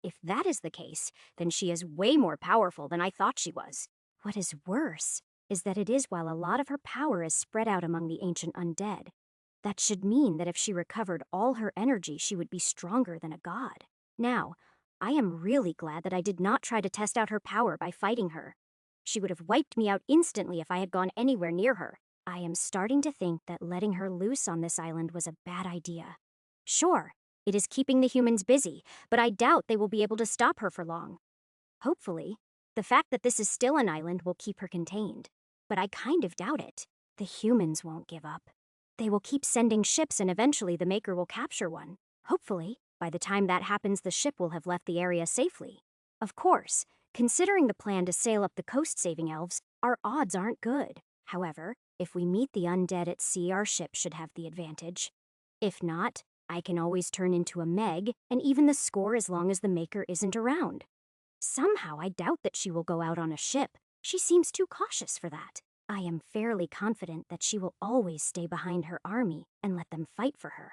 If that is the case, then she is way more powerful than I thought she was. What is worse is that it is while a lot of her power is spread out among the ancient undead. That should mean that if she recovered all her energy, she would be stronger than a god. Now, I am really glad that I did not try to test out her power by fighting her. She would have wiped me out instantly if I had gone anywhere near her. I am starting to think that letting her loose on this island was a bad idea. Sure, it is keeping the humans busy, but I doubt they will be able to stop her for long. Hopefully, the fact that this is still an island will keep her contained. But I kind of doubt it. The humans won't give up. They will keep sending ships and eventually the Maker will capture one. Hopefully, by the time that happens, the ship will have left the area safely. Of course, considering the plan to sail up the coast saving elves, our odds aren't good. However, if we meet the undead at sea, our ship should have the advantage. If not, I can always turn into a Meg and even the score as long as the Maker isn't around. Somehow I doubt that she will go out on a ship. She seems too cautious for that. I am fairly confident that she will always stay behind her army and let them fight for her.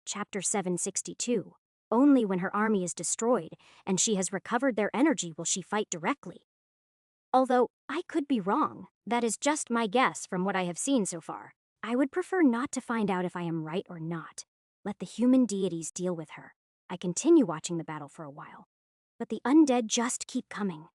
Chapter 762. Only when her army is destroyed and she has recovered their energy will she fight directly. Although I could be wrong, that is just my guess from what I have seen so far. I would prefer not to find out if I am right or not. Let the human deities deal with her. I continue watching the battle for a while. But the undead just keep coming.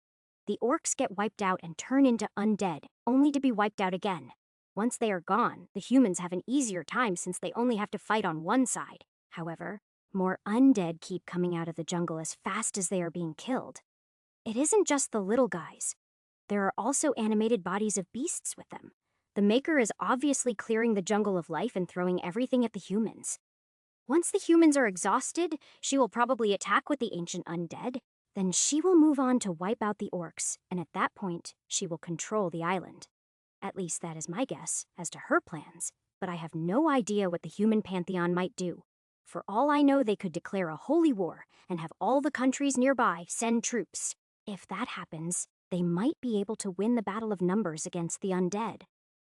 The orcs get wiped out and turn into undead, only to be wiped out again. Once they are gone, the humans have an easier time since they only have to fight on one side. However, more undead keep coming out of the jungle as fast as they are being killed. It isn't just the little guys. There are also animated bodies of beasts with them. The Maker is obviously clearing the jungle of life and throwing everything at the humans. Once the humans are exhausted, she will probably attack with the ancient undead. Then she will move on to wipe out the orcs, and at that point, she will control the island. At least that is my guess as to her plans, but I have no idea what the human pantheon might do. For all I know, they could declare a holy war and have all the countries nearby send troops. If that happens, they might be able to win the battle of numbers against the undead.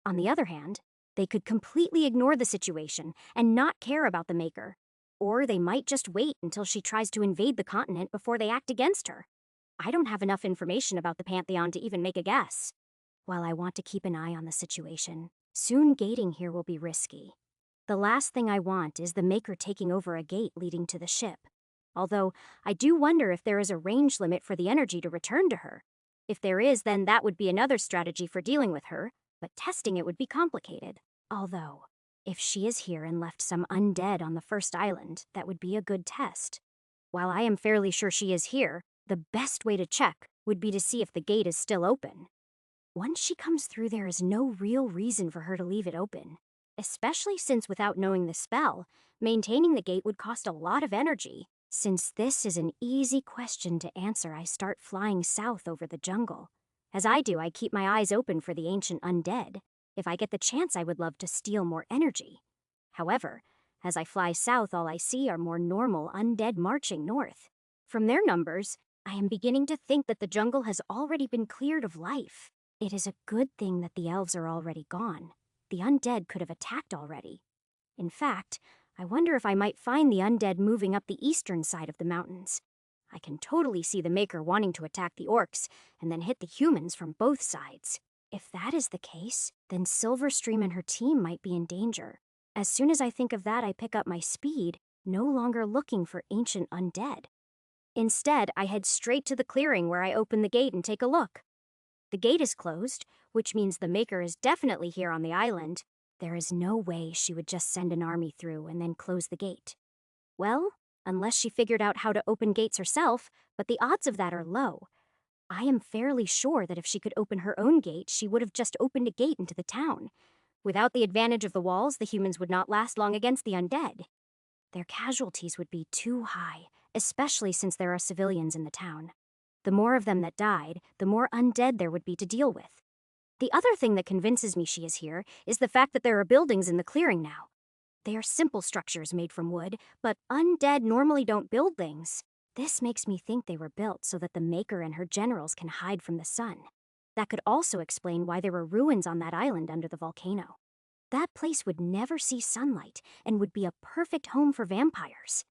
On the other hand, they could completely ignore the situation and not care about the Maker. Or they might just wait until she tries to invade the continent before they act against her. I don't have enough information about the Pantheon to even make a guess. While I want to keep an eye on the situation, soon gating here will be risky. The last thing I want is the Maker taking over a gate leading to the ship. Although, I do wonder if there is a range limit for the energy to return to her. If there is, then that would be another strategy for dealing with her, but testing it would be complicated. Although, if she is here and left some undead on the first island, that would be a good test. While I am fairly sure she is here, the best way to check would be to see if the gate is still open. Once she comes through, there is no real reason for her to leave it open. Especially since without knowing the spell, maintaining the gate would cost a lot of energy. Since this is an easy question to answer, I start flying south over the jungle. As I do, I keep my eyes open for the ancient undead. If I get the chance, I would love to steal more energy. However, as I fly south, all I see are more normal undead marching north. From their numbers, I am beginning to think that the jungle has already been cleared of life. It is a good thing that the elves are already gone. The undead could have attacked already. In fact, I wonder if I might find the undead moving up the eastern side of the mountains. I can totally see the Maker wanting to attack the orcs and then hit the humans from both sides. If that is the case, then Silverstream and her team might be in danger. As soon as I think of that, I pick up my speed, no longer looking for ancient undead. Instead, I head straight to the clearing where I open the gate and take a look. The gate is closed, which means the Maker is definitely here on the island. There is no way she would just send an army through and then close the gate. Well, unless she figured out how to open gates herself, but the odds of that are low. I am fairly sure that if she could open her own gate, she would have just opened a gate into the town. Without the advantage of the walls, the humans would not last long against the undead. Their casualties would be too high, especially since there are civilians in the town. The more of them that died, the more undead there would be to deal with. The other thing that convinces me she is here is the fact that there are buildings in the clearing now. They are simple structures made from wood, but undead normally don't build things. This makes me think they were built so that the Maker and her generals can hide from the sun. That could also explain why there were ruins on that island under the volcano. That place would never see sunlight and would be a perfect home for vampires.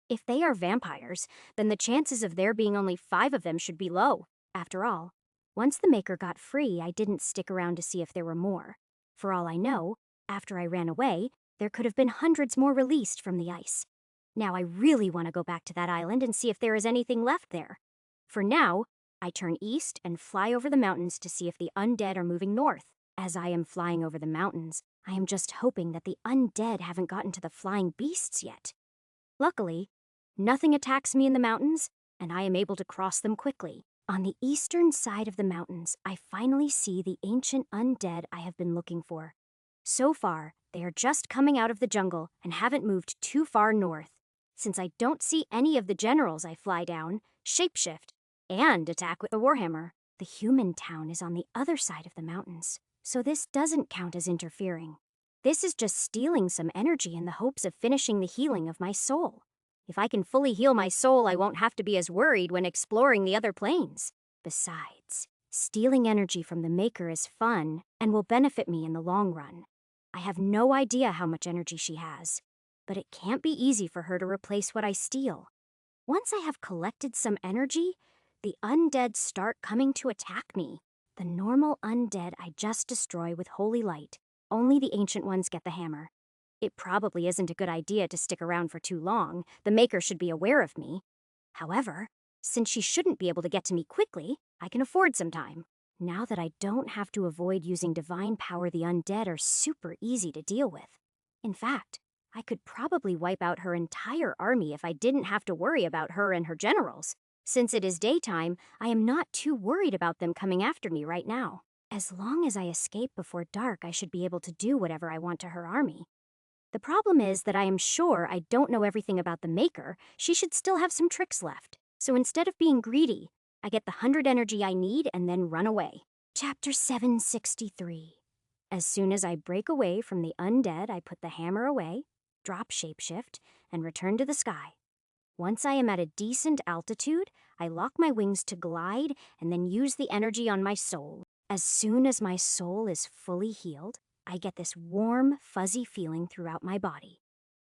If they are vampires, then the chances of there being only 5 of them should be low. After all, once the Maker got free, I didn't stick around to see if there were more. For all I know, after I ran away, there could have been hundreds more released from the ice. Now I really want to go back to that island and see if there is anything left there. For now, I turn east and fly over the mountains to see if the undead are moving north. As I am flying over the mountains, I am just hoping that the undead haven't gotten to the flying beasts yet. Luckily, nothing attacks me in the mountains, and I am able to cross them quickly. On the eastern side of the mountains, I finally see the ancient undead I have been looking for. So far, they are just coming out of the jungle and haven't moved too far north. Since I don't see any of the generals, I fly down, shapeshift, and attack with a warhammer. The human town is on the other side of the mountains, so this doesn't count as interfering. This is just stealing some energy in the hopes of finishing the healing of my soul. If I can fully heal my soul, I won't have to be as worried when exploring the other planes. Besides, stealing energy from the Maker is fun and will benefit me in the long run. I have no idea how much energy she has, but it can't be easy for her to replace what I steal. Once I have collected some energy, the undead start coming to attack me. The normal undead I just destroy with holy light. Only the ancient ones get the hammer. It probably isn't a good idea to stick around for too long. The Maker should be aware of me. However, since she shouldn't be able to get to me quickly, I can afford some time. Now that I don't have to avoid using divine power, the undead are super easy to deal with. In fact, I could probably wipe out her entire army if I didn't have to worry about her and her generals. Since it is daytime, I am not too worried about them coming after me right now. As long as I escape before dark, I should be able to do whatever I want to her army. The problem is that I am sure I don't know everything about the Maker. She should still have some tricks left. So instead of being greedy, I get the 100 energy I need and then run away. Chapter 763. As soon as I break away from the undead, I put the hammer away, drop shapeshift, and return to the sky. Once I am at a decent altitude, I lock my wings to glide and then use the energy on my soul. As soon as my soul is fully healed, I get this warm, fuzzy feeling throughout my body.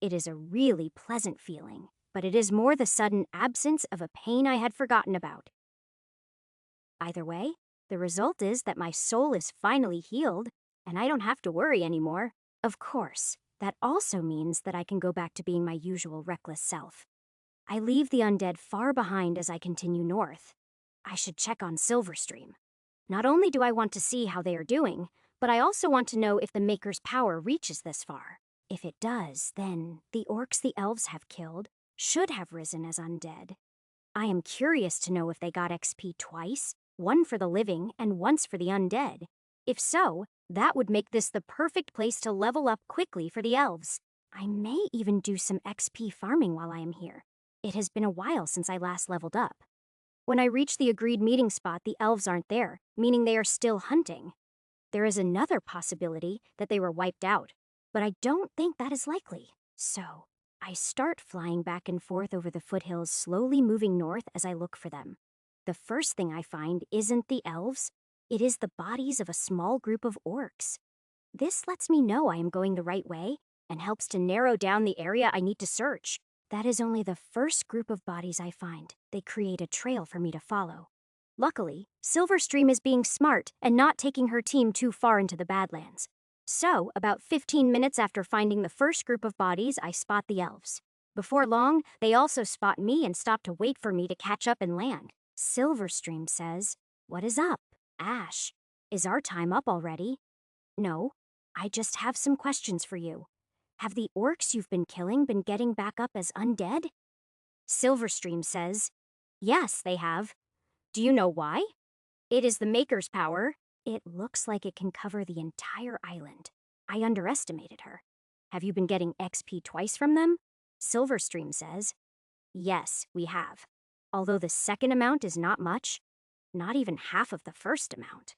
It is a really pleasant feeling, but it is more the sudden absence of a pain I had forgotten about. Either way, the result is that my soul is finally healed, and I don't have to worry anymore. Of course, that also means that I can go back to being my usual reckless self. I leave the undead far behind as I continue north. I should check on Silverstream. Not only do I want to see how they are doing, but I also want to know if the Maker's power reaches this far. If it does, then the orcs the elves have killed should have risen as undead. I am curious to know if they got XP twice, one for the living and once for the undead. If so, that would make this the perfect place to level up quickly for the elves. I may even do some XP farming while I am here. It has been a while since I last leveled up. When I reach the agreed meeting spot, the elves aren't there, meaning they are still hunting. There is another possibility that they were wiped out, but I don't think that is likely. So, I start flying back and forth over the foothills, slowly moving north as I look for them. The first thing I find isn't the elves, it is the bodies of a small group of orcs. This lets me know I am going the right way and helps to narrow down the area I need to search. That is only the first group of bodies I find. They create a trail for me to follow. Luckily, Silverstream is being smart and not taking her team too far into the Badlands. So, about 15 minutes after finding the first group of bodies, I spot the elves. Before long, they also spot me and stop to wait for me to catch up and land. Silverstream says, "What is up, Ash? Is our time up already?" "No, I just have some questions for you. Have the orcs you've been killing been getting back up as undead?" Silverstream says, "Yes, they have. Do you know why? It is the Maker's power. It looks like it can cover the entire island. I underestimated her. Have you been getting XP twice from them?" Silverstream says, "Yes, we have. Although the second amount is not much, not even half of the first amount.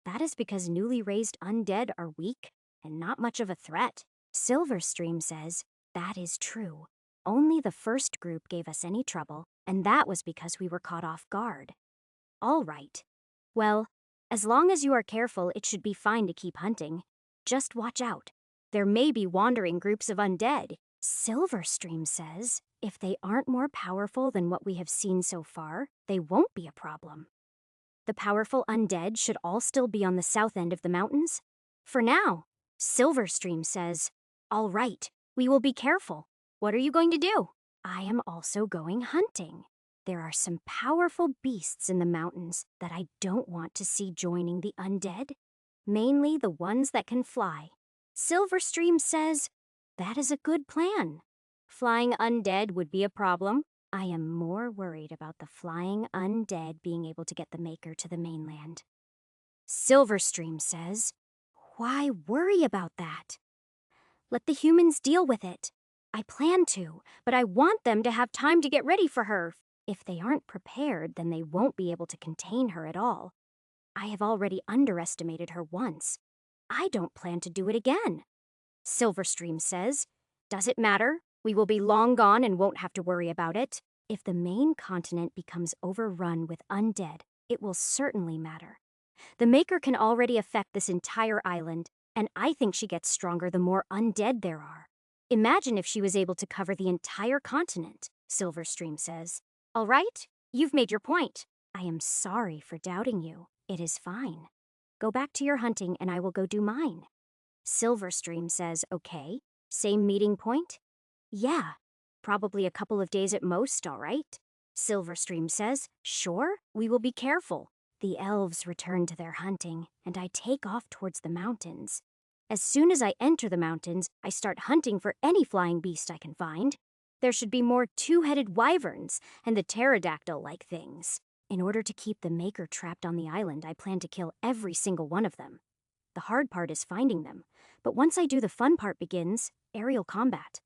That is because newly raised undead are weak and not much of a threat." Silverstream says, "That is true. Only the first group gave us any trouble, and that was because we were caught off guard." "All right. Well, as long as you are careful, it should be fine to keep hunting. Just watch out. There may be wandering groups of undead." Silverstream says, "If they aren't more powerful than what we have seen so far, they won't be a problem. The powerful undead should all still be on the south end of the mountains? For now." Silverstream says, "All right, we will be careful. What are you going to do?" "I am also going hunting. There are some powerful beasts in the mountains that I don't want to see joining the undead, mainly the ones that can fly." Silverstream says, "That is a good plan. Flying undead would be a problem. I am more worried about the flying undead being able to get the Maker to the mainland." Silverstream says, "Why worry about that? Let the humans deal with it. I plan to, but I want them to have time to get ready for her. If they aren't prepared, then they won't be able to contain her at all. I have already underestimated her once. I don't plan to do it again." Silverstream says, "Does it matter? We will be long gone and won't have to worry about it. If the main continent becomes overrun with undead, it will certainly matter. The Maker can already affect this entire island, and I think she gets stronger the more undead there are. Imagine if she was able to cover the entire continent," Silverstream says. "All right, you've made your point. I am sorry for doubting you. It is fine. Go back to your hunting and I will go do mine." Silverstream says, "Okay, same meeting point?" "Yeah, probably a couple of days at most, all right?" Silverstream says, "Sure, we will be careful." The elves return to their hunting, and I take off towards the mountains. As soon as I enter the mountains, I start hunting for any flying beast I can find. There should be more two-headed wyverns and the pterodactyl-like things. In order to keep the Maker trapped on the island, I plan to kill every single one of them. The hard part is finding them, but once I do, the fun part begins: aerial combat.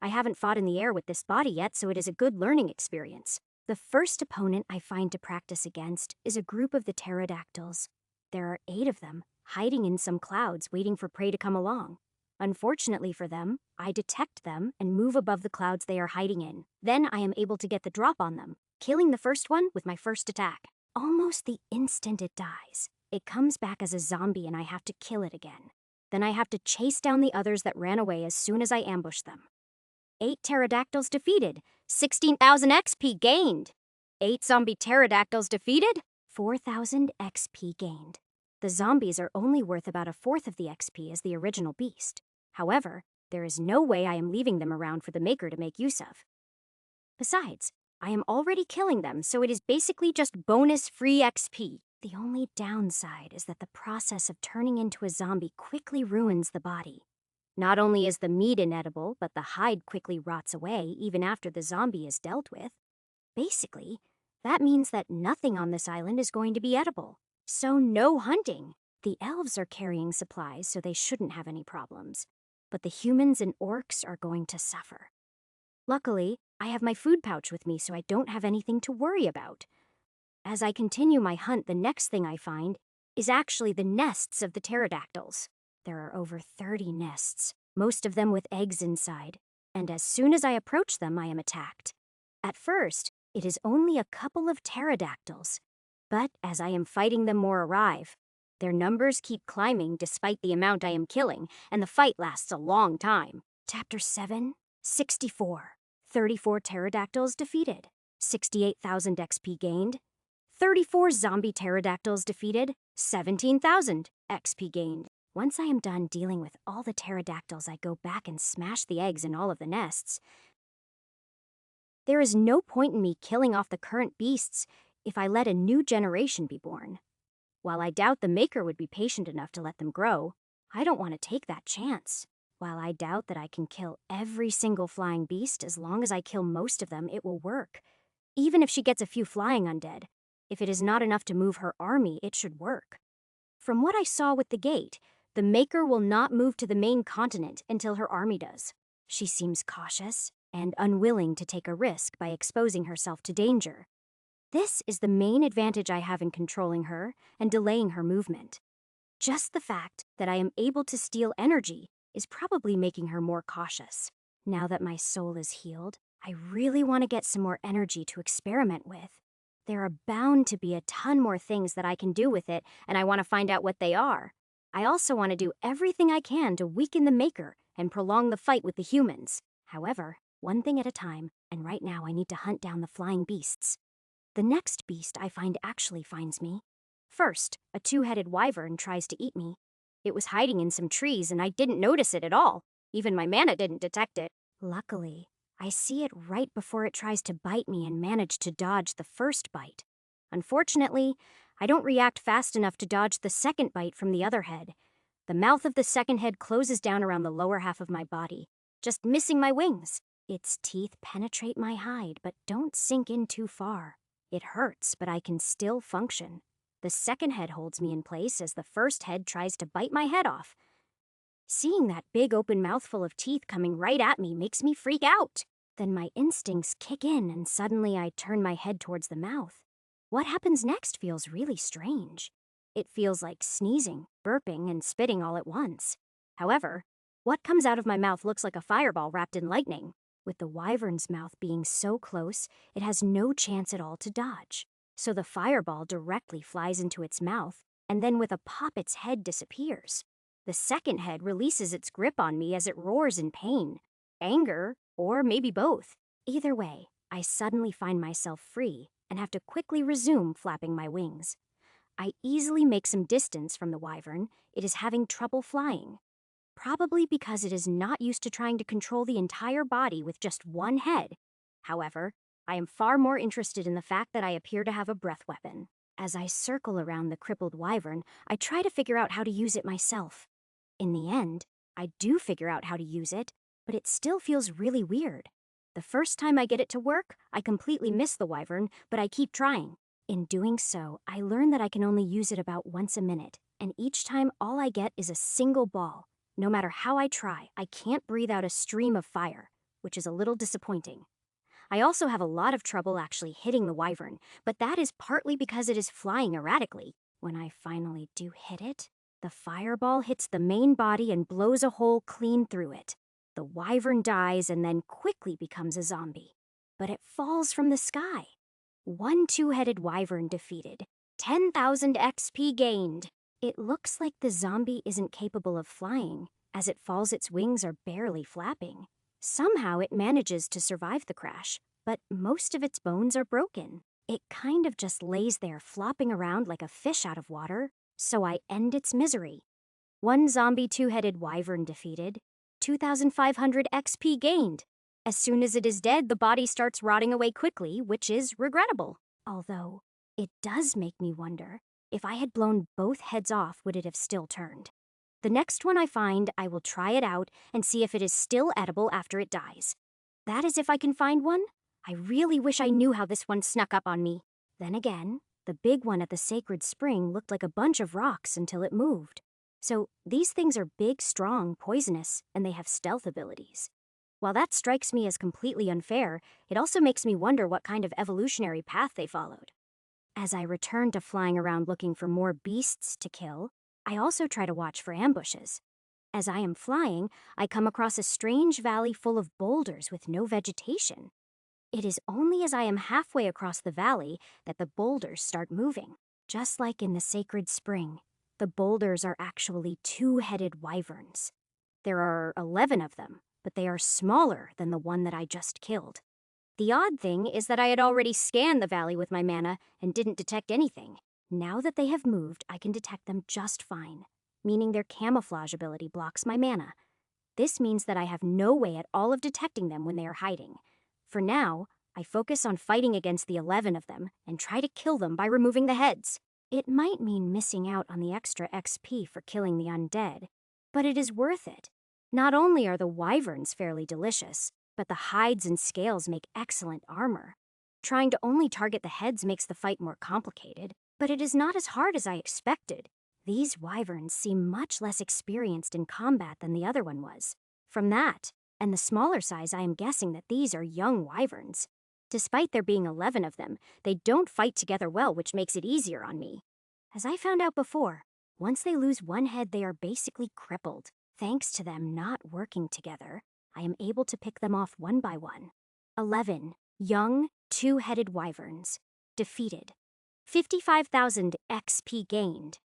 I haven't fought in the air with this body yet, so it is a good learning experience. The first opponent I find to practice against is a group of the pterodactyls. There are 8 of them, hiding in some clouds, waiting for prey to come along. Unfortunately for them, I detect them and move above the clouds they are hiding in. Then I am able to get the drop on them, killing the first one with my first attack. Almost the instant it dies, it comes back as a zombie and I have to kill it again. Then I have to chase down the others that ran away as soon as I ambush them. 8 pterodactyls defeated, 16,000 XP gained. 8 zombie pterodactyls defeated, 4,000 XP gained. The zombies are only worth about a fourth of the XP as the original beast. However, there is no way I am leaving them around for the Maker to make use of. Besides, I am already killing them, so it is basically just bonus free XP. The only downside is that the process of turning into a zombie quickly ruins the body. Not only is the meat inedible, but the hide quickly rots away even after the zombie is dealt with. Basically, that means that nothing on this island is going to be edible. So no hunting. The elves are carrying supplies, so they shouldn't have any problems. But the humans and orcs are going to suffer. Luckily, I have my food pouch with me, so I don't have anything to worry about. As I continue my hunt, the next thing I find is actually the nests of the pterodactyls. There are over 30 nests, most of them with eggs inside, and as soon as I approach them, I am attacked. At first, it is only a couple of pterodactyls, but as I am fighting them, more arrive. Their numbers keep climbing despite the amount I am killing, and the fight lasts a long time. Chapter 7, 64. 34 pterodactyls defeated, 68,000 XP gained. 34 zombie pterodactyls defeated, 17,000 XP gained. Once I am done dealing with all the pterodactyls, I go back and smash the eggs in all of the nests. There is no point in me killing off the current beasts if I let a new generation be born. While I doubt the Maker would be patient enough to let them grow, I don't want to take that chance. While I doubt that I can kill every single flying beast, as long as I kill most of them, it will work. Even if she gets a few flying undead, if it is not enough to move her army, it should work. From what I saw with the gate, the Maker will not move to the main continent until her army does. She seems cautious and unwilling to take a risk by exposing herself to danger. This is the main advantage I have in controlling her and delaying her movement. Just the fact that I am able to steal energy is probably making her more cautious. Now that my soul is healed, I really want to get some more energy to experiment with. There are bound to be a ton more things that I can do with it, and I want to find out what they are. I also want to do everything I can to weaken the Maker and prolong the fight with the humans. However, one thing at a time, and right now I need to hunt down the flying beasts. The next beast I find actually finds me. First, a 2-headed wyvern tries to eat me. It was hiding in some trees and I didn't notice it at all. Even my mana didn't detect it. Luckily, I see it right before it tries to bite me and manage to dodge the first bite. Unfortunately, I don't react fast enough to dodge the second bite from the other head. The mouth of the second head closes down around the lower half of my body, just missing my wings. Its teeth penetrate my hide, but don't sink in too far. It hurts, but I can still function. The second head holds me in place as the first head tries to bite my head off. Seeing that big open mouthful of teeth coming right at me makes me freak out. Then my instincts kick in and suddenly I turn my head towards the mouth. What happens next feels really strange. It feels like sneezing, burping, and spitting all at once. However, what comes out of my mouth looks like a fireball wrapped in lightning. With the wyvern's mouth being so close, it has no chance at all to dodge. So the fireball directly flies into its mouth, and then with a pop its head disappears. The second head releases its grip on me as it roars in pain, anger, or maybe both. Either way, I suddenly find myself free and have to quickly resume flapping my wings. I easily make some distance from the wyvern. It is having trouble flying. Probably because it is not used to trying to control the entire body with just one head. However, I am far more interested in the fact that I appear to have a breath weapon. As I circle around the crippled wyvern, I try to figure out how to use it myself. In the end, I do figure out how to use it, but it still feels really weird. The first time I get it to work, I completely miss the wyvern, but I keep trying. In doing so, I learn that I can only use it about once a minute, and each time all I get is a single ball. No matter how I try, I can't breathe out a stream of fire, which is a little disappointing. I also have a lot of trouble actually hitting the wyvern, but that is partly because it is flying erratically. When I finally do hit it, the fireball hits the main body and blows a hole clean through it. The wyvern dies and then quickly becomes a zombie. But it falls from the sky. One two-headed wyvern defeated. 10,000 XP gained. It looks like the zombie isn't capable of flying. As it falls, its wings are barely flapping. Somehow it manages to survive the crash, but most of its bones are broken. It kind of just lays there flopping around like a fish out of water, so I end its misery. One zombie two-headed wyvern defeated. 2,500 XP gained. As soon as it is dead, the body starts rotting away quickly, which is regrettable. Although, it does make me wonder, if I had blown both heads off, would it have still turned? The next one I find, I will try it out and see if it is still edible after it dies. That is if I can find one. I really wish I knew how this one snuck up on me. Then again, the big one at the sacred spring looked like a bunch of rocks until it moved. So these things are big, strong, poisonous, and they have stealth abilities. While that strikes me as completely unfair, it also makes me wonder what kind of evolutionary path they followed. As I return to flying around looking for more beasts to kill, I also try to watch for ambushes. As I am flying, I come across a strange valley full of boulders with no vegetation. It is only as I am halfway across the valley that the boulders start moving. Just like in the sacred spring, the boulders are actually two-headed wyverns. There are 11 of them, but they are smaller than the one that I just killed. The odd thing is that I had already scanned the valley with my mana and didn't detect anything. Now that they have moved, I can detect them just fine, meaning their camouflage ability blocks my mana. This means that I have no way at all of detecting them when they are hiding. For now, I focus on fighting against the 11 of them and try to kill them by removing the heads. It might mean missing out on the extra XP for killing the undead, but it is worth it. Not only are the wyverns fairly delicious, but the hides and scales make excellent armor. Trying to only target the heads makes the fight more complicated, but it is not as hard as I expected. These wyverns seem much less experienced in combat than the other one was. From that, and the smaller size, I am guessing that these are young wyverns. Despite there being 11 of them, they don't fight together well, which makes it easier on me. As I found out before, once they lose one head, they are basically crippled. Thanks to them not working together, I am able to pick them off one by one. 11 young, two-headed wyverns. Defeated. 55,000 XP gained.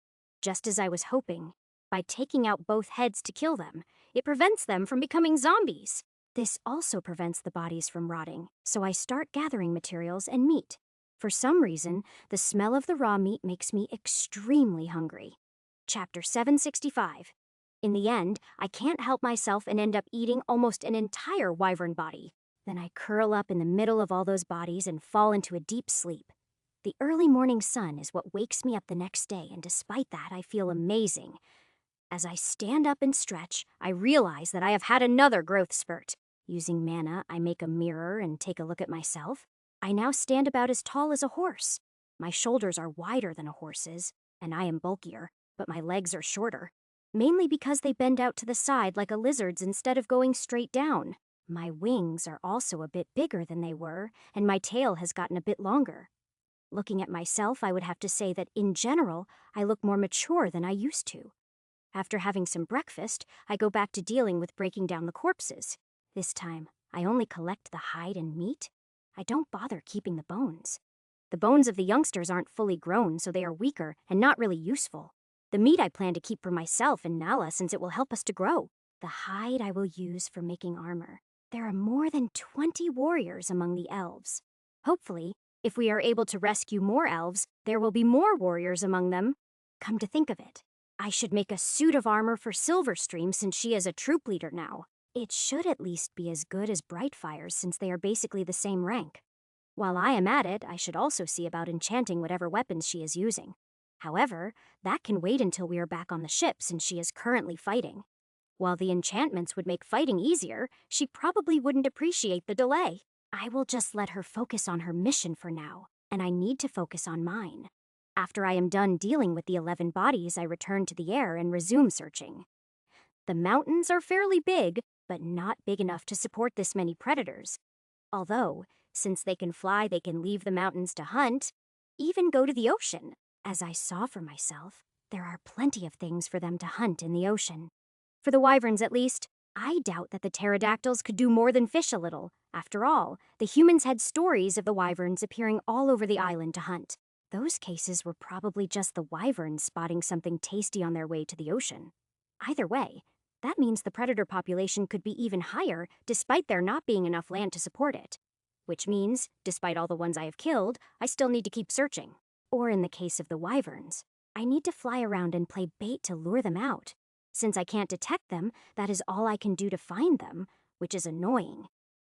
Just as I was hoping, by taking out both heads to kill them, it prevents them from becoming zombies. This also prevents the bodies from rotting, so I start gathering materials and meat. For some reason, the smell of the raw meat makes me extremely hungry. Chapter 765. In the end, I can't help myself and end up eating almost an entire wyvern body. Then I curl up in the middle of all those bodies and fall into a deep sleep. The early morning sun is what wakes me up the next day, and despite that, I feel amazing. As I stand up and stretch, I realize that I have had another growth spurt. Using mana, I make a mirror and take a look at myself. I now stand about as tall as a horse. My shoulders are wider than a horse's, and I am bulkier, but my legs are shorter, mainly because they bend out to the side like a lizard's instead of going straight down. My wings are also a bit bigger than they were, and my tail has gotten a bit longer. Looking at myself, I would have to say that in general, I look more mature than I used to. After having some breakfast, I go back to dealing with breaking down the corpses. This time, I only collect the hide and meat. I don't bother keeping the bones. The bones of the youngsters aren't fully grown, so they are weaker and not really useful. The meat I plan to keep for myself and Nala since it will help us to grow. The hide I will use for making armor. There are more than 20 warriors among the elves. Hopefully, if we are able to rescue more elves, there will be more warriors among them. Come to think of it, I should make a suit of armor for Silverstream since she is a troop leader now. It should at least be as good as Brightfire's since they are basically the same rank. While I am at it, I should also see about enchanting whatever weapons she is using. However, that can wait until we are back on the ship since she is currently fighting. While the enchantments would make fighting easier, she probably wouldn't appreciate the delay. I will just let her focus on her mission for now, and I need to focus on mine. After I am done dealing with the 11 bodies, I return to the air and resume searching. The mountains are fairly big, but not big enough to support this many predators. Although, since they can fly, they can leave the mountains to hunt, even go to the ocean. As I saw for myself, there are plenty of things for them to hunt in the ocean. For the wyverns, at least, I doubt that the pterodactyls could do more than fish a little. After all, the humans had stories of the wyverns appearing all over the island to hunt. Those cases were probably just the wyverns spotting something tasty on their way to the ocean. Either way, that means the predator population could be even higher despite there not being enough land to support it. Which means, despite all the ones I have killed, I still need to keep searching. Or in the case of the wyverns, I need to fly around and play bait to lure them out. Since I can't detect them, that is all I can do to find them, which is annoying.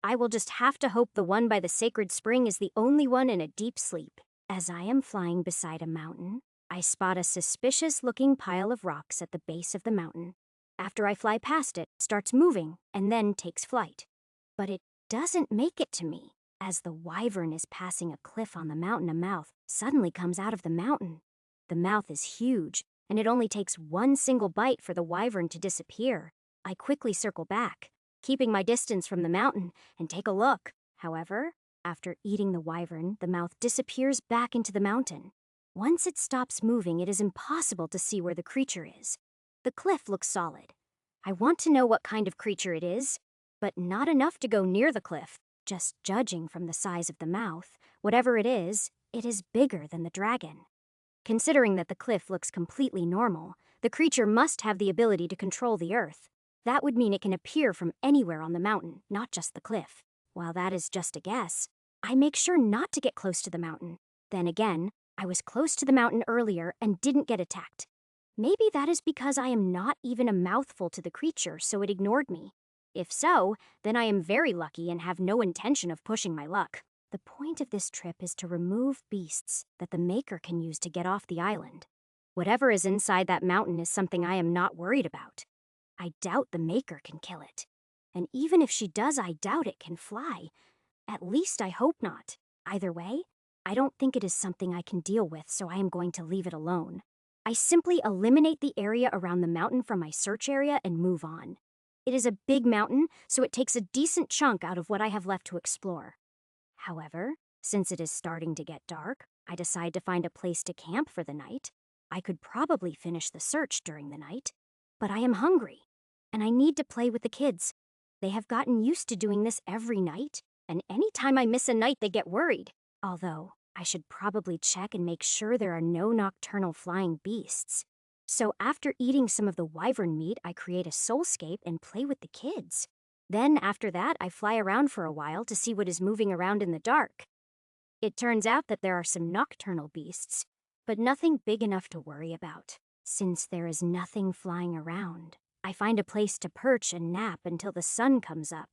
I will just have to hope the one by the sacred spring is the only one in a deep sleep. As I am flying beside a mountain, I spot a suspicious-looking pile of rocks at the base of the mountain. After I fly past it, it starts moving and then takes flight. But it doesn't make it to me. As the wyvern is passing a cliff on the mountain, a mouth suddenly comes out of the mountain. The mouth is huge, and it only takes one single bite for the wyvern to disappear. I quickly circle back, keeping my distance from the mountain, and take a look. However, after eating the wyvern, the mouth disappears back into the mountain. Once it stops moving, it is impossible to see where the creature is. The cliff looks solid. I want to know what kind of creature it is, but not enough to go near the cliff. Just judging from the size of the mouth, whatever it is bigger than the dragon. Considering that the cliff looks completely normal, the creature must have the ability to control the earth. That would mean it can appear from anywhere on the mountain, not just the cliff. While that is just a guess, I make sure not to get close to the mountain. Then again, I was close to the mountain earlier and didn't get attacked. Maybe that is because I am not even a mouthful to the creature, so it ignored me. If so, then I am very lucky and have no intention of pushing my luck. The point of this trip is to remove beasts that the Maker can use to get off the island. Whatever is inside that mountain is something I am not worried about. I doubt the Maker can kill it. And even if she does, I doubt it can fly. At least I hope not. Either way, I don't think it is something I can deal with, so I am going to leave it alone. I simply eliminate the area around the mountain from my search area and move on. It is a big mountain, so it takes a decent chunk out of what I have left to explore. However, since it is starting to get dark, I decide to find a place to camp for the night. I could probably finish the search during the night, but I am hungry, and I need to play with the kids. They have gotten used to doing this every night, and any time I miss a night they get worried. Although, I should probably check and make sure there are no nocturnal flying beasts. So after eating some of the wyvern meat, I create a soulscape and play with the kids. Then after that, I fly around for a while to see what is moving around in the dark. It turns out that there are some nocturnal beasts, but nothing big enough to worry about. Since there is nothing flying around, I find a place to perch and nap until the sun comes up.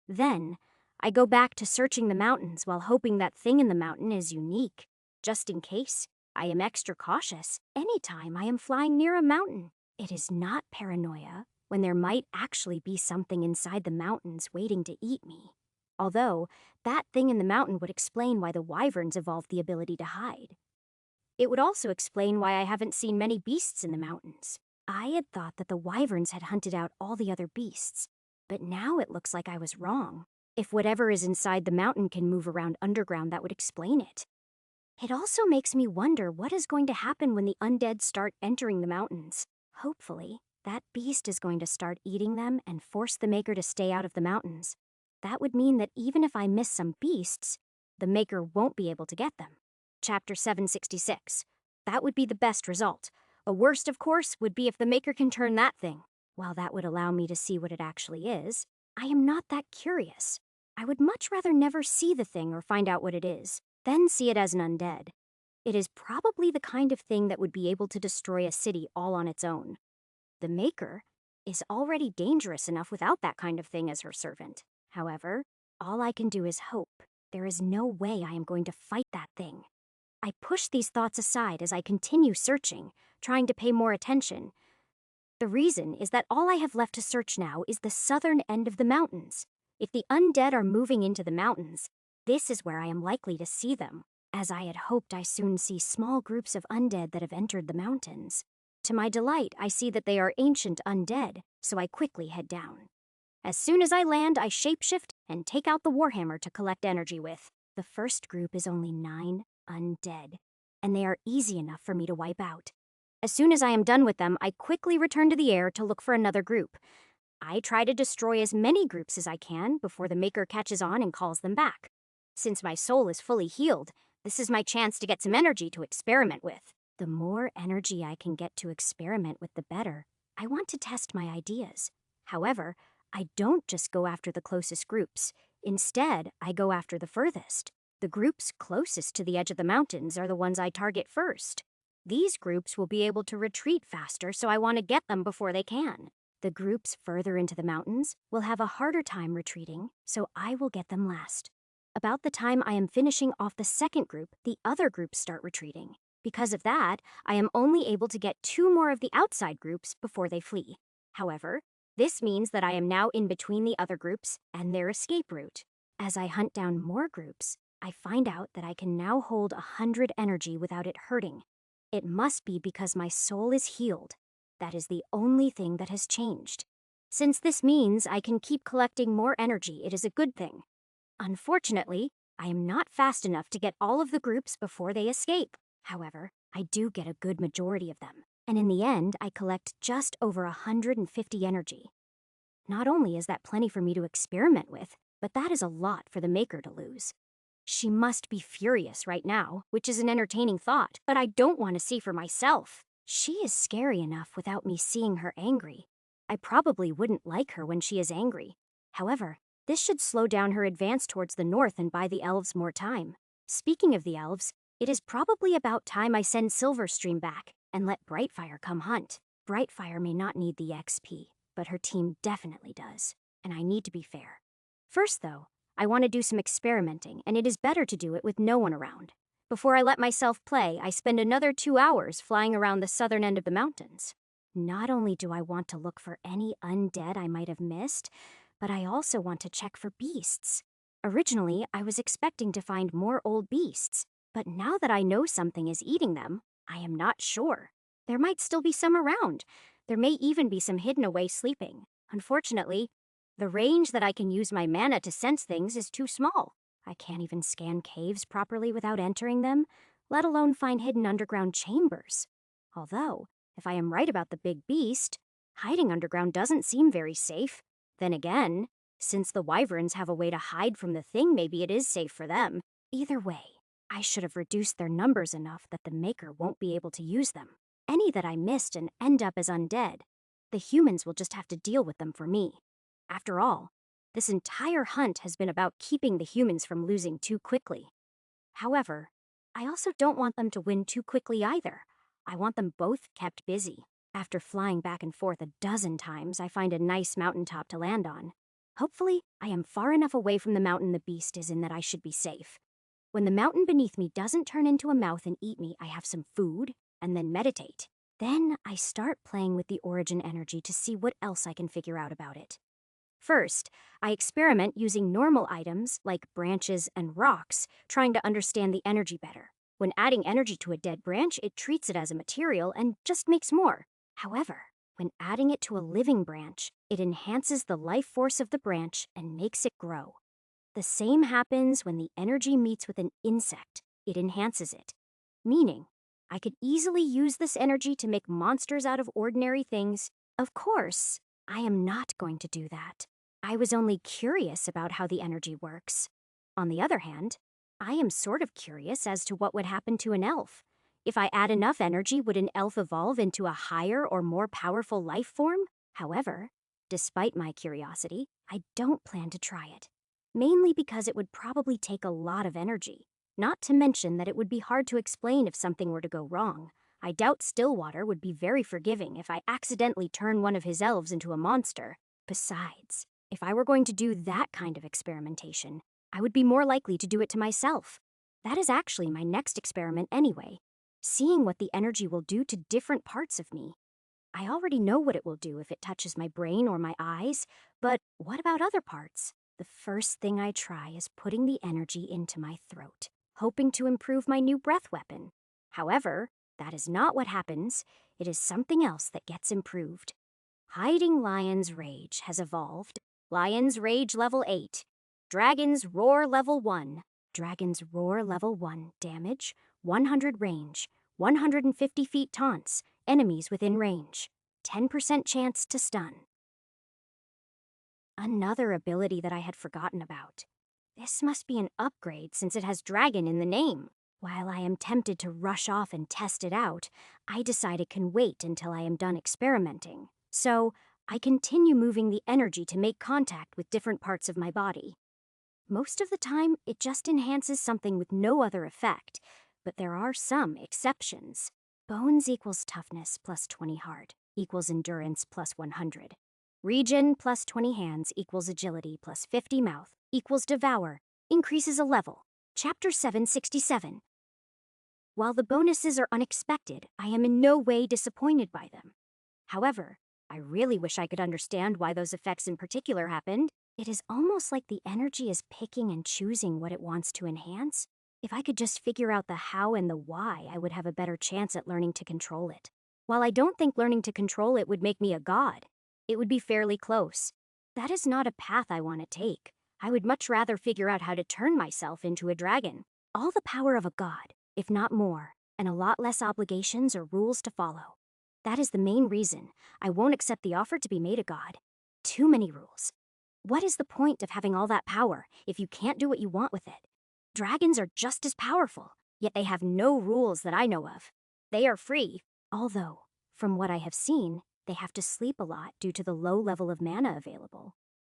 Then, I go back to searching the mountains while hoping that thing in the mountain is unique. Just in case, I am extra cautious anytime I am flying near a mountain. It is not paranoia when there might actually be something inside the mountains waiting to eat me. Although, that thing in the mountain would explain why the wyverns evolved the ability to hide. It would also explain why I haven't seen many beasts in the mountains. I had thought that the wyverns had hunted out all the other beasts, but now it looks like I was wrong. If whatever is inside the mountain can move around underground, that would explain it. It also makes me wonder what is going to happen when the undead start entering the mountains. Hopefully, that beast is going to start eating them and force the Maker to stay out of the mountains. That would mean that even if I miss some beasts, the Maker won't be able to get them. Chapter 766. That would be the best result. A worst, of course, would be if the Maker can turn that thing. While that would allow me to see what it actually is, I am not that curious. I would much rather never see the thing or find out what it is, then see it as an undead. It is probably the kind of thing that would be able to destroy a city all on its own. The Maker is already dangerous enough without that kind of thing as her servant. However, all I can do is hope. There is no way I am going to fight that thing. I push these thoughts aside as I continue searching, trying to pay more attention. The reason is that all I have left to search now is the southern end of the mountains. If the undead are moving into the mountains, this is where I am likely to see them. As I had hoped, I soon see small groups of undead that have entered the mountains. To my delight, I see that they are ancient undead, so I quickly head down. As soon as I land, I shapeshift and take out the Warhammer to collect energy with. The first group is only 9 undead, and they are easy enough for me to wipe out. As soon as I am done with them, I quickly return to the air to look for another group. I try to destroy as many groups as I can before the Maker catches on and calls them back. Since my soul is fully healed, this is my chance to get some energy to experiment with. The more energy I can get to experiment with, the better. I want to test my ideas. However, I don't just go after the closest groups. Instead, I go after the furthest. The groups closest to the edge of the mountains are the ones I target first. These groups will be able to retreat faster, so I want to get them before they can. The groups further into the mountains will have a harder time retreating, so I will get them last. About the time I am finishing off the second group, the other groups start retreating. Because of that, I am only able to get 2 more of the outside groups before they flee. However, this means that I am now in between the other groups and their escape route. As I hunt down more groups, I find out that I can now hold 100 energy without it hurting. It must be because my soul is healed. That is the only thing that has changed. Since this means I can keep collecting more energy, it is a good thing. Unfortunately, I am not fast enough to get all of the groups before they escape. However, I do get a good majority of them, and in the end, I collect just over 150 energy. Not only is that plenty for me to experiment with, but that is a lot for the Maker to lose. She must be furious right now, which is an entertaining thought, but I don't want to see for myself. She is scary enough without me seeing her angry. I probably wouldn't like her when she is angry. However, this should slow down her advance towards the north and buy the elves more time. Speaking of the elves, it is probably about time I send Silverstream back and let Brightfire come hunt. Brightfire may not need the XP, but her team definitely does, and I need to be fair. First, though, I want to do some experimenting, and it is better to do it with no one around. Before I let myself play, I spend another 2 hours flying around the southern end of the mountains. Not only do I want to look for any undead I might have missed, but I also want to check for beasts. Originally, I was expecting to find more old beasts, but now that I know something is eating them, I am not sure. There might still be some around. There may even be some hidden away sleeping. Unfortunately, the range that I can use my mana to sense things is too small. I can't even scan caves properly without entering them, let alone find hidden underground chambers. Although, if I am right about the big beast, hiding underground doesn't seem very safe. Then again, since the wyverns have a way to hide from the thing, maybe it is safe for them. Either way, I should have reduced their numbers enough that the Maker won't be able to use them. Any that I missed and end up as undead, the humans will just have to deal with them for me. After all, this entire hunt has been about keeping the humans from losing too quickly. However, I also don't want them to win too quickly either. I want them both kept busy. After flying back and forth a dozen times, I find a nice mountaintop to land on. Hopefully, I am far enough away from the mountain the beast is in that I should be safe. When the mountain beneath me doesn't turn into a mouth and eat me, I have some food, and then meditate. Then I start playing with the origin energy to see what else I can figure out about it. First, I experiment using normal items like branches and rocks, trying to understand the energy better. When adding energy to a dead branch, it treats it as a material and just makes more. However, when adding it to a living branch, it enhances the life force of the branch and makes it grow. The same happens when the energy meets with an insect. It enhances it. Meaning, I could easily use this energy to make monsters out of ordinary things. Of course, I am not going to do that. I was only curious about how the energy works. On the other hand, I am sort of curious as to what would happen to an elf. If I add enough energy, would an elf evolve into a higher or more powerful life form? However, despite my curiosity, I don't plan to try it. Mainly because it would probably take a lot of energy. Not to mention that it would be hard to explain if something were to go wrong. I doubt Stillwater would be very forgiving if I accidentally turn one of his elves into a monster. Besides, if I were going to do that kind of experimentation, I would be more likely to do it to myself. That is actually my next experiment anyway, seeing what the energy will do to different parts of me. I already know what it will do if it touches my brain or my eyes, but what about other parts? The first thing I try is putting the energy into my throat, hoping to improve my new breath weapon. However, that is not what happens. It is something else that gets improved. Hiding Lion's Rage has evolved. Lion's Rage level 8. Dragon's Roar level 1. Dragon's Roar level 1 damage, 100 range, 150 feet taunts, enemies within range, 10% chance to stun. Another ability that I had forgotten about. This must be an upgrade since it has dragon in the name. While I am tempted to rush off and test it out, I decide it can wait until I am done experimenting. So, I continue moving the energy to make contact with different parts of my body. Most of the time, it just enhances something with no other effect, but there are some exceptions. Bones equals toughness plus 20 heart equals endurance plus 100. Regen plus 20 hands equals agility plus 50 mouth equals devour, increases a level. Chapter 767. While the bonuses are unexpected, I am in no way disappointed by them. However, I really wish I could understand why those effects in particular happened. It is almost like the energy is picking and choosing what it wants to enhance. If I could just figure out the how and the why, I would have a better chance at learning to control it. While I don't think learning to control it would make me a god, it would be fairly close. That is not a path I want to take. I would much rather figure out how to turn myself into a dragon. All the power of a god, if not more, and a lot less obligations or rules to follow. That is the main reason I won't accept the offer to be made a god. Too many rules. What is the point of having all that power if you can't do what you want with it? Dragons are just as powerful, yet they have no rules that I know of. They are free, although, from what I have seen, they have to sleep a lot due to the low level of mana available.